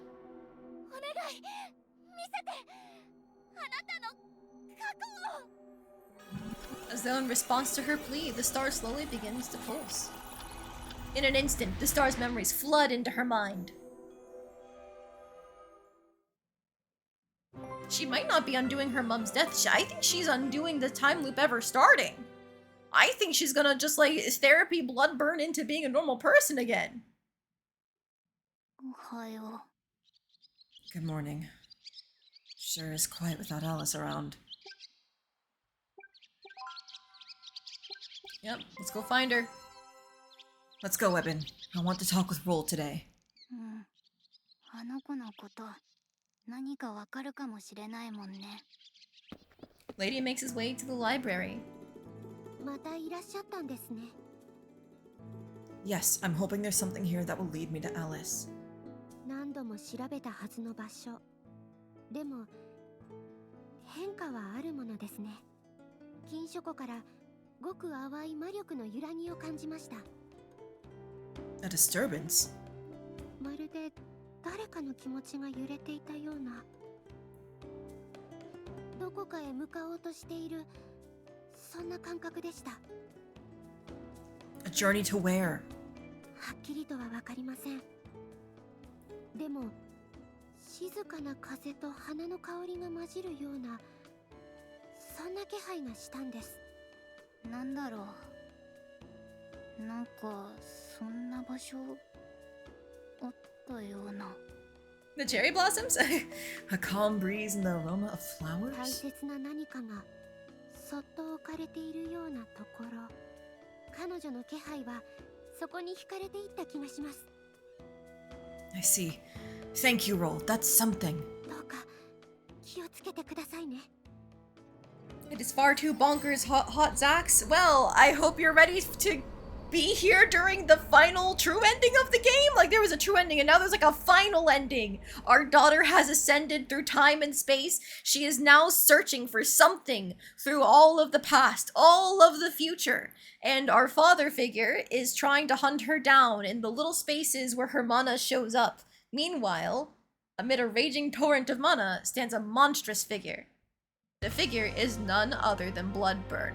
Speaker 1: As though in response to her plea, the star slowly begins to pulse. In an instant, the star's memories flood into her mind. She might not be undoing her mom's death. I think she's undoing the time loop ever starting. I think she's gonna just like therapy blood burn into being a normal person again.
Speaker 7: Good morning. Sure is quiet without Alice around.
Speaker 1: Yep, let's go find her.
Speaker 7: Let's go, Eben. I want to talk with Roll today.
Speaker 1: Lady makes his way to the library.
Speaker 7: Yes, I'm hoping there's something here that will lead me to Alice.
Speaker 2: 何度も調べたはずの場所。でも変化はあるものですね。禁書庫からごく淡い魔力の揺らぎを感じました。
Speaker 7: A disturbance?
Speaker 2: まるで誰かの気持ちが揺れていたような。どこかへ向かおうとしている、そんな感覚でした。
Speaker 7: A journey to where?
Speaker 2: はっきりとはわかりません。でも静かな風と花の香りが混じるような、そんな気配がしたんです。なんだろう、なんかそんな場所あったような。
Speaker 1: The cherry blossoms?
Speaker 7: A calm breeze and the aroma of
Speaker 2: 大
Speaker 7: flowers?
Speaker 2: 切な何かがそっと置かれているようなところ。彼女の気配はそこに惹かれていった気がします。
Speaker 7: I see. Thank you, Roll. That's something.
Speaker 2: どうか気をつけてくださいね。
Speaker 1: It is far too bonkers, hot Zax. Well, I hope you're ready to be here during the final true ending of the game. Like, there was a true ending and now there's like a final ending. Our daughter has ascended through time and space. She is now searching for something through all of the past, all of the future. And our father figure is trying to hunt her down in the little spaces where her mana shows up. Meanwhile, amid a raging torrent of mana stands a monstrous figure. The figure is none other than Bloodburn.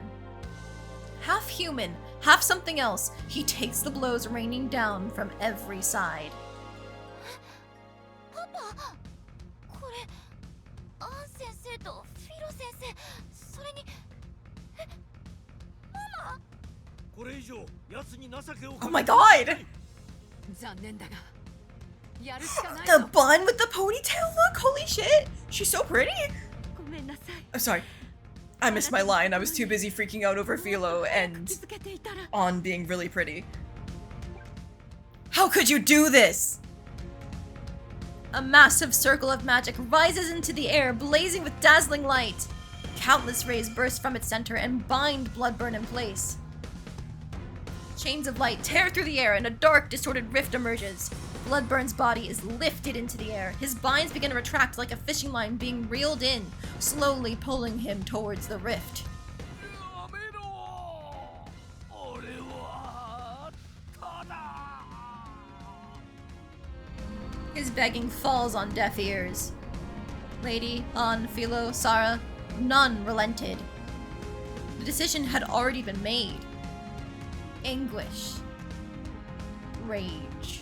Speaker 1: Half human, half something else, he takes the blows raining down from every side.
Speaker 2: Papa! これ、アン先生とフィロ先生、それに、ママ？
Speaker 8: これ以上奴に情けを
Speaker 1: Oh my god!
Speaker 10: 残念だが、やるしかない
Speaker 1: The bun with the ponytail look? Holy shit! She's so pretty!
Speaker 2: ごめんなさい。
Speaker 1: I'm sorry. I missed my line. I was too busy freaking out over Philo and On being really pretty. How could you do this? A massive circle of magic rises into the air, blazing with dazzling light. Countless rays burst from its center and bind Bloodburn in place. Chains of light tear through the air and a dark, distorted rift emerges. Bloodburn's body is lifted into the air. His binds begin to retract like a fishing line being reeled in, slowly pulling him towards the rift. His begging falls on deaf ears. Lady, An, Philo, Sarah, none relented. The decision had already been made. Anguish. Rage.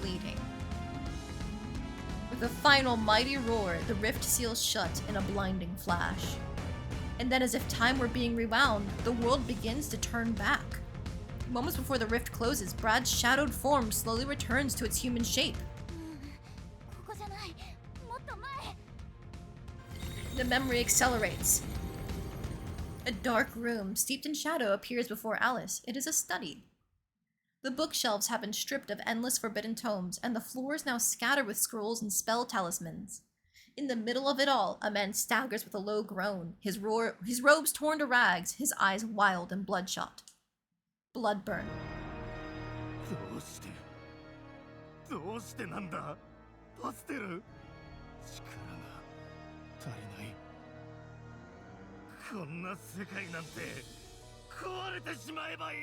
Speaker 1: Pleading. With a final mighty roar, the rift seals shut in a blinding flash. And then, as if time were being rewound, the world begins to turn back. Moments before the rift closes, Brad's shadowed form slowly returns to its human shape.
Speaker 2: ここじゃない。もっと前。
Speaker 1: The memory accelerates. A dark room, steeped in shadow, appears before Alice. It is a study. The bookshelves have been stripped of endless forbidden tomes, and the floor is now scattered with scrolls and spell talismans. In the middle of it all, a man staggers with a low groan, his robes torn to rags, his eyes wild and bloodshot. Bloodburn.
Speaker 5: どうしてなんだパステル力が足りないこんな世界なんて壊れてしまえばいい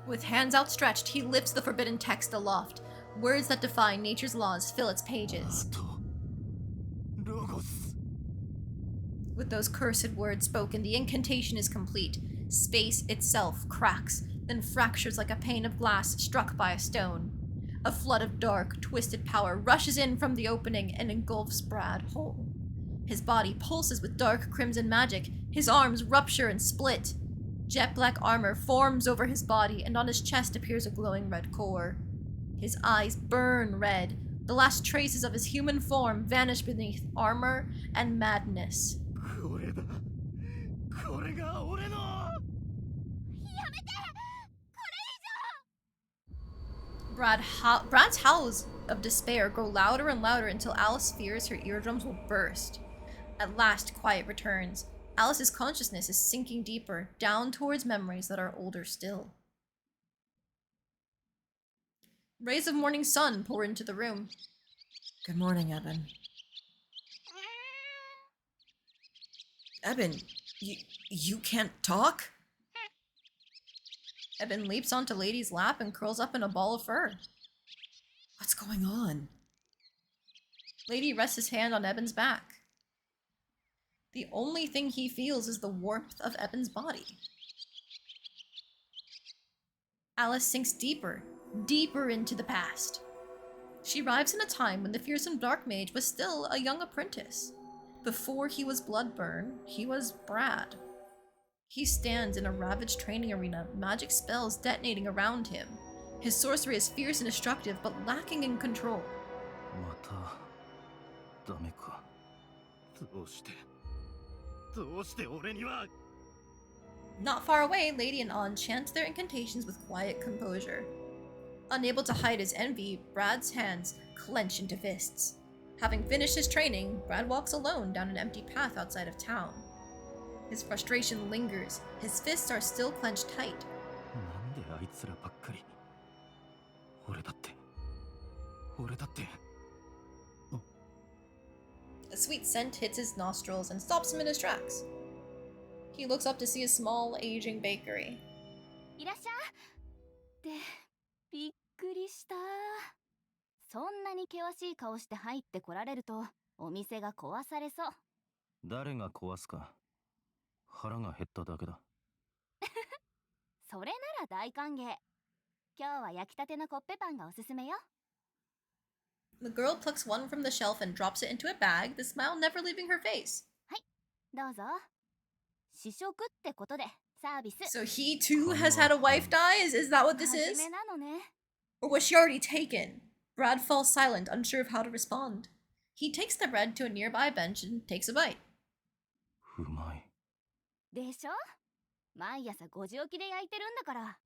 Speaker 1: With hands outstretched, he lifts the forbidden text aloft. Words that defy nature's laws fill its pages. With those cursed words spoken, the incantation is complete. Space itself cracks, then fractures like a pane of glass struck by a stone. A flood of dark, twisted power rushes in from the opening and engulfs Brad whole. His body pulses with dark crimson magic. His arms rupture and split. Jet black armor forms over his body, and on his chest appears a glowing red core. His eyes burn red. The last traces of his human form vanish beneath armor and madness. Brad's howls of despair grow louder and louder until Alice fears her eardrums will burst. At last, quiet returns. Alice's consciousness is sinking deeper, down towards memories that are older still. Rays of morning sun pour into the room.
Speaker 7: Good morning, Eben. Eben, you can't talk?
Speaker 1: Eben leaps onto Lady's lap and curls up in a ball of fur.
Speaker 7: What's going on?
Speaker 1: Lady rests his hand on Eben's back. The only thing he feels is the warmth of Eben's body. Alice sinks deeper, deeper into the past. She arrives in a time when the fearsome dark mage was still a young apprentice. Before he was Bloodburn, he was Brad. He stands in a ravaged training arena, magic spells detonating around him. His sorcery is fierce and destructive, but lacking in control. Not far away, Lady and An chant their incantations with quiet composure. Unable to hide his envy, Brad's hands clench into fists. Having finished his training, Brad walks alone down an empty path outside of town. His frustration lingers. His fists are still clenched tight. A sweet scent hits his nostrils and stops him in his tracks. He looks up to see a small, aging bakery.
Speaker 2: いらっしゃってびっくりした。そんなに険しい顔して入ってこられるとお店が壊されそう。
Speaker 9: 誰が壊すか。腹が減っただけだ。
Speaker 2: それなら大歓迎。今日は焼きたてのコッペパンがおすすめよ。
Speaker 1: The girl plucks one from the shelf and drops it into a bag, the smile never leaving her face.
Speaker 2: はい、どうぞ。試食ってことでサービス。
Speaker 1: So he too has had a wife die? Is that what this is?
Speaker 2: 初めなのね。
Speaker 1: Or was she already taken? Brad falls silent, unsure of how to respond. He takes the bread to a nearby bench and takes a bite.
Speaker 9: うまい。
Speaker 2: でしょ？毎朝5時起きで焼いてるんだから。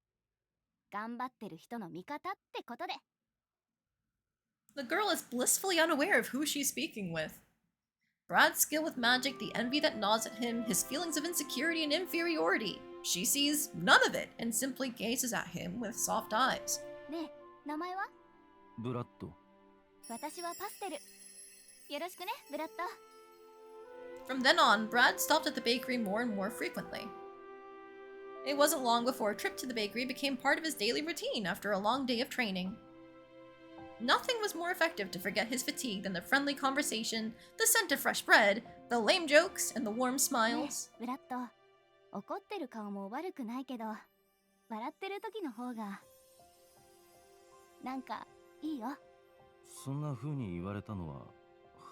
Speaker 2: 頑張ってる人の味方ってことで。
Speaker 1: The girl is blissfully unaware of who she's speaking with. Brad's skill with magic, the envy that gnaws at him, his feelings of insecurity and inferiority. She sees none of it and simply gazes at him with soft eyes.
Speaker 2: ねえ、名前は？
Speaker 9: ブラッド。
Speaker 2: 私はパステル。よろしくね、ブラッド。
Speaker 1: From then on, Brad stopped at the bakery more and more frequently. It wasn't long before a trip to the bakery became part of his daily routine after a long day of training. Nothing was more effective to forget his fatigue than the friendly conversation, the scent of fresh bread, the lame jokes, and the warm smiles.
Speaker 2: ブラッド、怒ってる顔も悪くないけど、笑ってる時の方がなんかいいよ。
Speaker 9: そんな風に言われたのは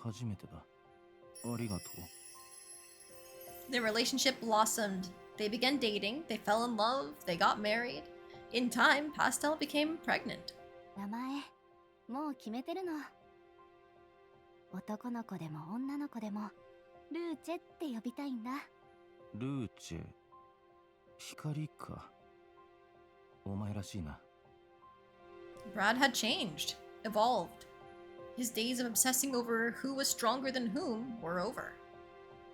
Speaker 9: 初めてだ。ありがとう。
Speaker 1: Their relationship blossomed. They began dating, they fell in love, they got married. In time, Pastel became pregnant.
Speaker 2: 名前もう決めてるの。男の子でも女の子でもルーチェって呼びたいんだ。
Speaker 9: ルーチェ、光か。お前らしいな。
Speaker 1: Brad had changed, evolved. His days of obsessing over who was stronger than whom were over.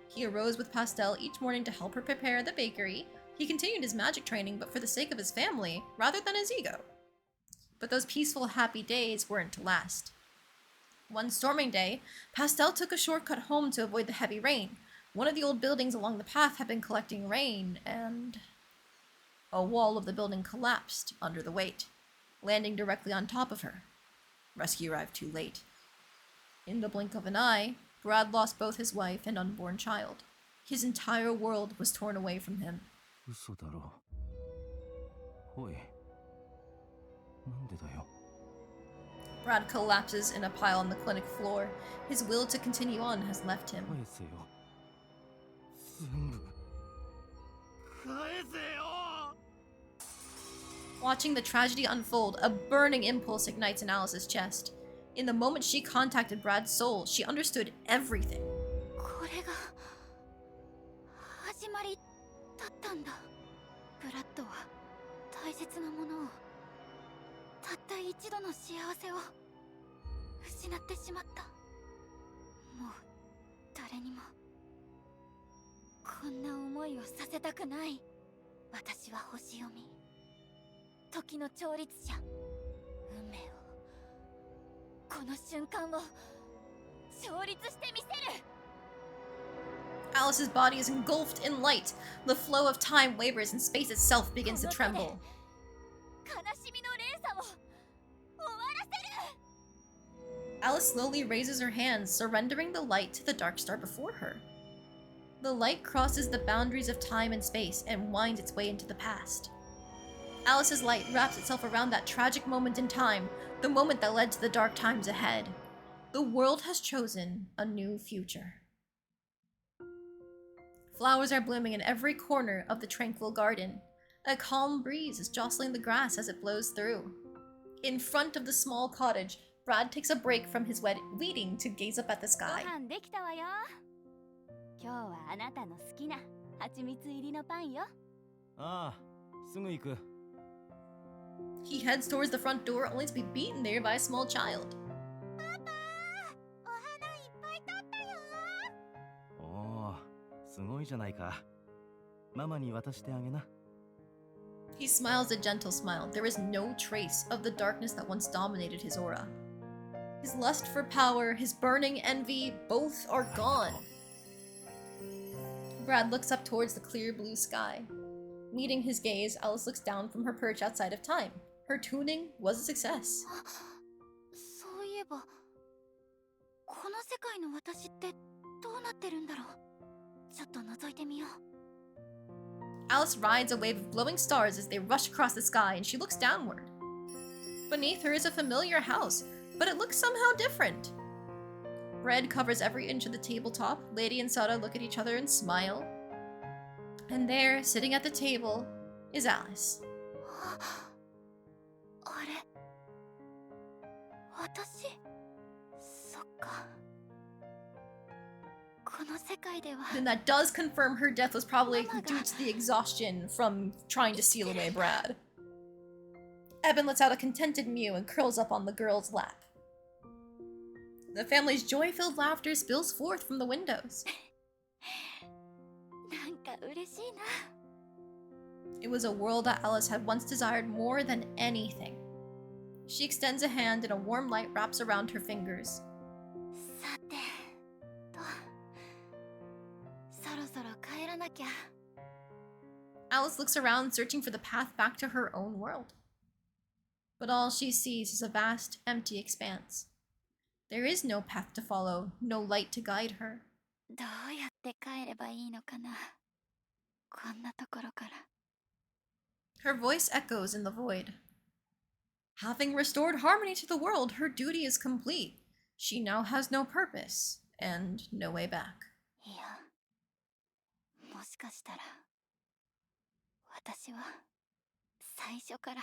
Speaker 1: He arose with Pastel each morning to help her prepare the bakery. He continued his magic training, but for the sake of his family, rather than his ego. But those peaceful, happy days weren't to last. One storming day, Pastel took a shortcut home to avoid the heavy rain. One of the old buildings along the path had been collecting rain, and a wall of the building collapsed under the weight, landing directly on top of her. Rescue arrived too late. In the blink of an eye, Brad lost both his wife and unborn child. His entire world was torn away from him.
Speaker 9: 嘘だろ。おい。なんでだよ。
Speaker 1: Brad collapses in a pile on the clinic floor. His will to continue on has left him.
Speaker 9: 返せよ。全部。返せよ。
Speaker 1: Watching the tragedy unfold, a burning impulse ignites in Alice's chest. In the moment she contacted Brad's soul, she understood everything.
Speaker 2: これが始まりだったんだ。ブラッドは大切なものを、たった一度の幸せを失ってしまった。もう誰にもこんな思いをさせたくない。私は星読み、時の調律者、運命を、この瞬間を調律してみせる。
Speaker 1: Alice's body is engulfed in light. The flow of time wavers and space itself begins to tremble.
Speaker 2: 悲しみの連鎖を終わらせる。
Speaker 1: Alice slowly raises her hands, surrendering the light to the dark star before her. The light crosses the boundaries of time and space and winds its way into the past. Alice's light wraps itself around that tragic moment in time, the moment that led to the dark times ahead. The world has chosen a new future. Flowers are blooming in every corner of the tranquil garden. A calm breeze is jostling the grass as it blows through. In front of the small cottage, Brad takes a break from his weeding to gaze up at the
Speaker 2: ご
Speaker 1: sky.
Speaker 2: 飯できたわよ。今日はあなたの好きな蜂蜜入りのパンよ。
Speaker 9: ああ、すぐ行く。
Speaker 1: He heads towards the front door only to be beaten there by a small child.
Speaker 2: パパ、お花いっぱい取ったよ。
Speaker 9: おお、すごいじゃないか。ママに渡してあげな。
Speaker 1: He smiles a gentle smile. There is no trace of the darkness that once dominated his aura. His lust for power, his burning envy, both are gone. Brad looks up towards the clear blue sky. Meeting his gaze, Alice looks down from her perch outside of time. Her tuning was a success.
Speaker 2: そういえば、この世界の私ってどうなってるんだろう。ちょっと覗いてみよう。
Speaker 1: Alice rides a wave of glowing stars as they rush across the sky, and she looks downward. Beneath her is a familiar house, but it looks somehow different. Bread covers every inch of the tabletop. Lady and Sada look at each other and smile. And there, sitting at the table, is Alice.
Speaker 2: あれ、私、そっか。この世界では。
Speaker 1: Then that does confirm her death was probably due to the exhaustion from trying to steal away Brad. Eben lets out a contented mew and curls up on the girl's lap. The family's joy-filled laughter spills forth from the windows.
Speaker 2: なんか嬉しいな。
Speaker 1: It was a world that Alice had once desired more than anything. She extends a hand and a warm light wraps around her fingers.
Speaker 2: さてと、そろそろ帰らなきゃ。
Speaker 1: Alice looks around, searching for the path back to her own world. But all she sees is a vast, empty expanse. There is no path to follow, no light to guide her.
Speaker 2: どうやって帰ればいいのかな、こんなところから。
Speaker 1: Her voice echoes in the void. Having restored harmony to the world, her duty is complete. She now has no purpose, and no way back.
Speaker 2: いや、もしかしたら私は最初から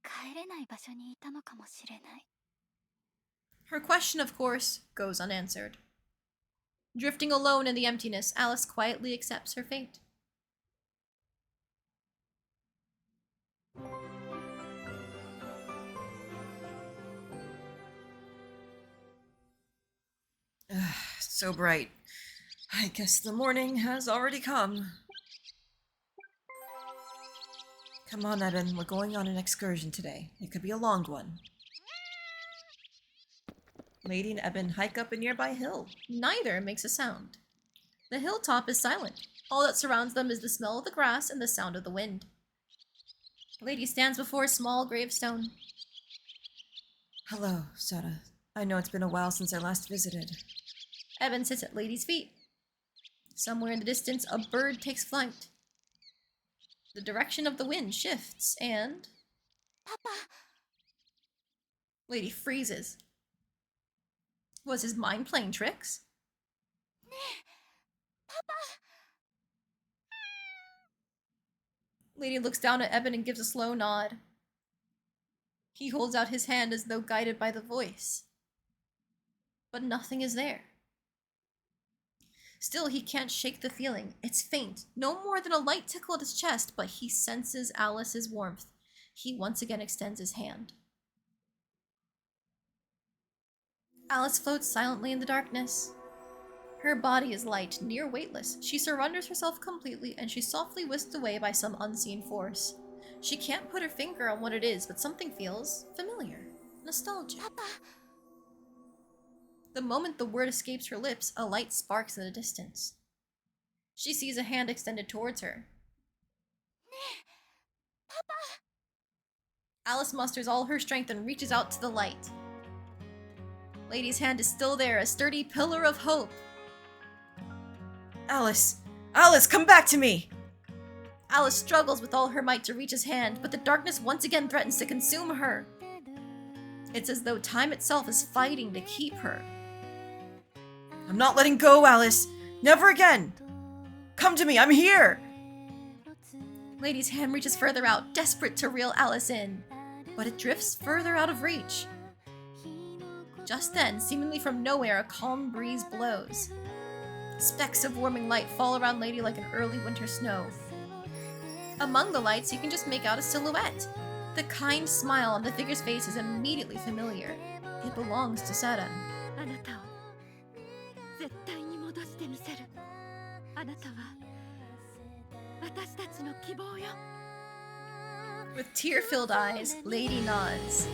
Speaker 2: 帰れない場所にいたのかもしれない。
Speaker 1: Her question, of course, goes unanswered. Drifting alone in the emptiness, Alice quietly accepts her fate.
Speaker 7: So bright. I guess the morning has already come. Come on, Eben, we're going on an excursion today. It could be a long one.
Speaker 1: Lady and Eben hike up a nearby hill. Neither makes a sound. The hilltop is silent. All that surrounds them is the smell of the grass and the sound of the wind. Lady stands before a small gravestone.
Speaker 7: Hello, Sada. I know it's been a while since I last visited.
Speaker 1: Eben sits at Lady's feet. Somewhere in the distance, a bird takes flight. The direction of the wind shifts, and...
Speaker 2: Papa!
Speaker 1: Lady freezes. Was his mind playing tricks?
Speaker 2: Papa!
Speaker 1: Lady looks down at Eben and gives a slow nod. He holds out his hand as though guided by the voice. But nothing is there. Still, he can't shake the feeling. It's faint, no more than a light tickle at his chest, but he senses Alice's warmth. He once again extends his hand. Alice floats silently in the darkness. Her body is light, near weightless. She surrenders herself completely, and she's softly whisked away by some unseen force. She can't put her finger on what it is, but something feels familiar. Nostalgic.
Speaker 2: Papa!
Speaker 1: The moment the word escapes her lips, a light sparks in the distance. She sees a hand extended towards her.
Speaker 2: Papa!
Speaker 1: Alice musters all her strength and reaches out to the light. Lady's hand is still there, a sturdy pillar of hope.
Speaker 7: Alice! Alice, come back to me!
Speaker 1: Alice struggles with all her might to reach his hand, but the darkness once again threatens to consume her. It's as though time itself is fighting to keep her.
Speaker 7: I'm not letting go, Alice! Never again! Come to me, I'm here!
Speaker 1: Lady's hand reaches further out, desperate to reel Alice in, but it drifts further out of reach. Just then, seemingly from nowhere, a calm breeze blows. Specks of warming light fall around Lady like an early winter snow. Among the lights, you can just make out a silhouette. The kind smile on the figure's face is immediately familiar. It belongs to Sada.
Speaker 2: あなたを絶対に戻してみせる。あなたは私たちの希望よ。
Speaker 1: With tear-filled eyes, Lady nods.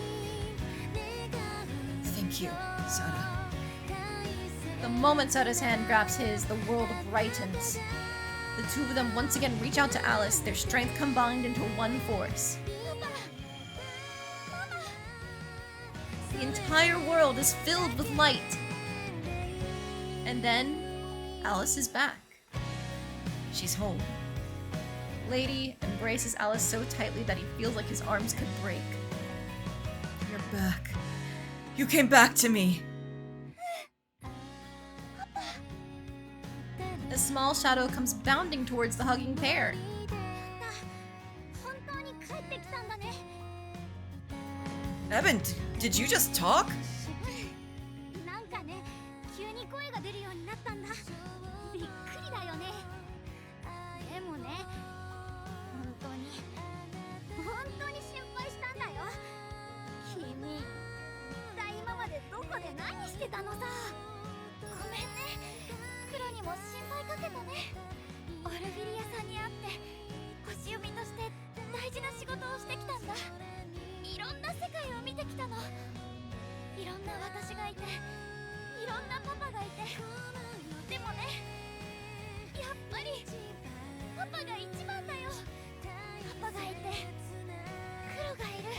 Speaker 7: Thank you, Sada.
Speaker 1: The moment Sada's hand grabs his, the world brightens. The two of them once again reach out to Alice, their strength combined into one force. The entire world is filled with light. And then, Alice is back. She's home. Lady embraces Alice so tightly that he feels like his arms could break.
Speaker 7: You're back. You came back to me.
Speaker 1: A small shadow comes bounding towards the hugging pair.
Speaker 2: 本当に帰ってきたんだね。
Speaker 7: Eben, did you just talk?
Speaker 2: なんかね、急に声が出るようになったんだ。びっくりだよね。でもね、本当に心配したんだよ。君、一体今までどこで何してたのさ。ごめんね。黒にも心配かけたね。オルフィリアさんに会って星読みとして大事な仕事をしてきたんだ。いろんな世界を見てきたの。いろんな私がいて、いろんなパパがいて。でもね、やっぱりパパが一番だよ。パパがいて、黒がいる。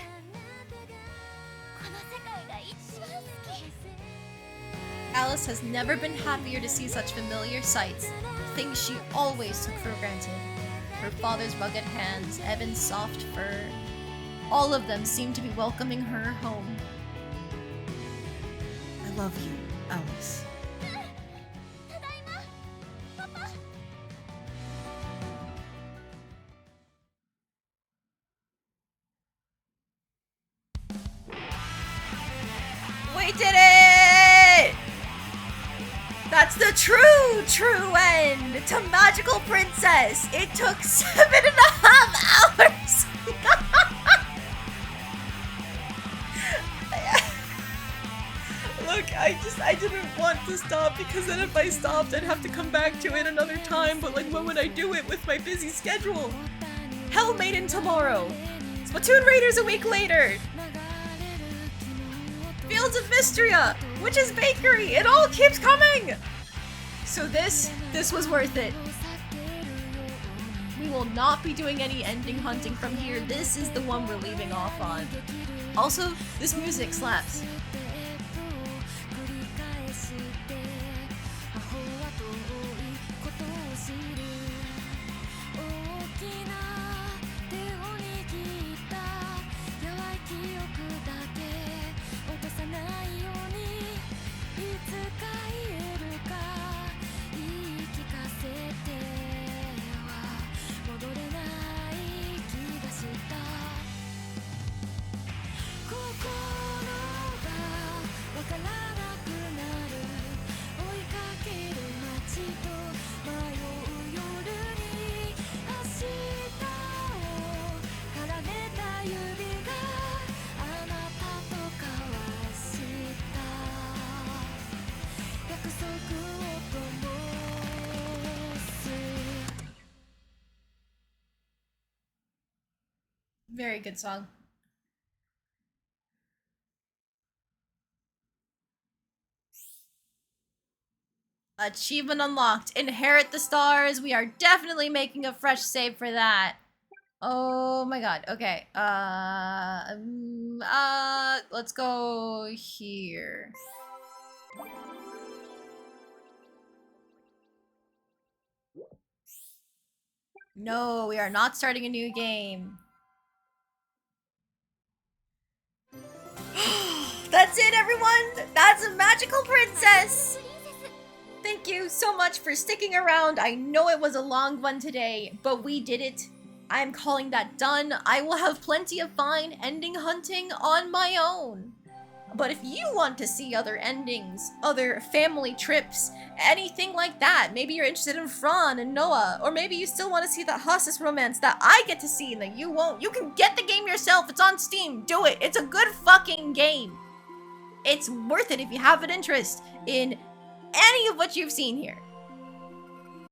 Speaker 1: Alice has never been happier to see such familiar sights, things she always took for granted. Her father's rugged hands, Evan's soft fur. All of them seemed to be welcoming her home.
Speaker 7: I love you, Alice.
Speaker 1: We did it! That's the true end to Magical Princess. It took 7.5 hours.
Speaker 7: Look, I didn't want to stop because then if I stopped, I'd have to come back to it another time. But like, when would I do it with my busy schedule? Hell Maiden tomorrow. Splatoon Raiders a week later. Fields of Mystria, Witch's Bakery, it all keeps coming!
Speaker 1: So this was worth it. We will not be doing any ending hunting from here. This is the one we're leaving off on. Also, this music slaps. Very good song. Achievement unlocked. Inherit the stars. We are definitely making a fresh save for that. Oh my god. Okay. Let's go here. No, we are not starting a new game. That's it, everyone! That's a Magical Princess! Thank you so much for sticking around. I know it was a long one today, but we did it. I'm calling that done. I will have plenty of fine ending hunting on my own. But if you want to see other endings, other family trips, anything like that, maybe you're interested in Fran and Noah, or maybe you still want to see that Hasis romance that I get to see and that you won't, you can get the game yourself. It's on Steam. Do it. It's a good fucking game. It's worth it if you have an interest in any of what you've seen here.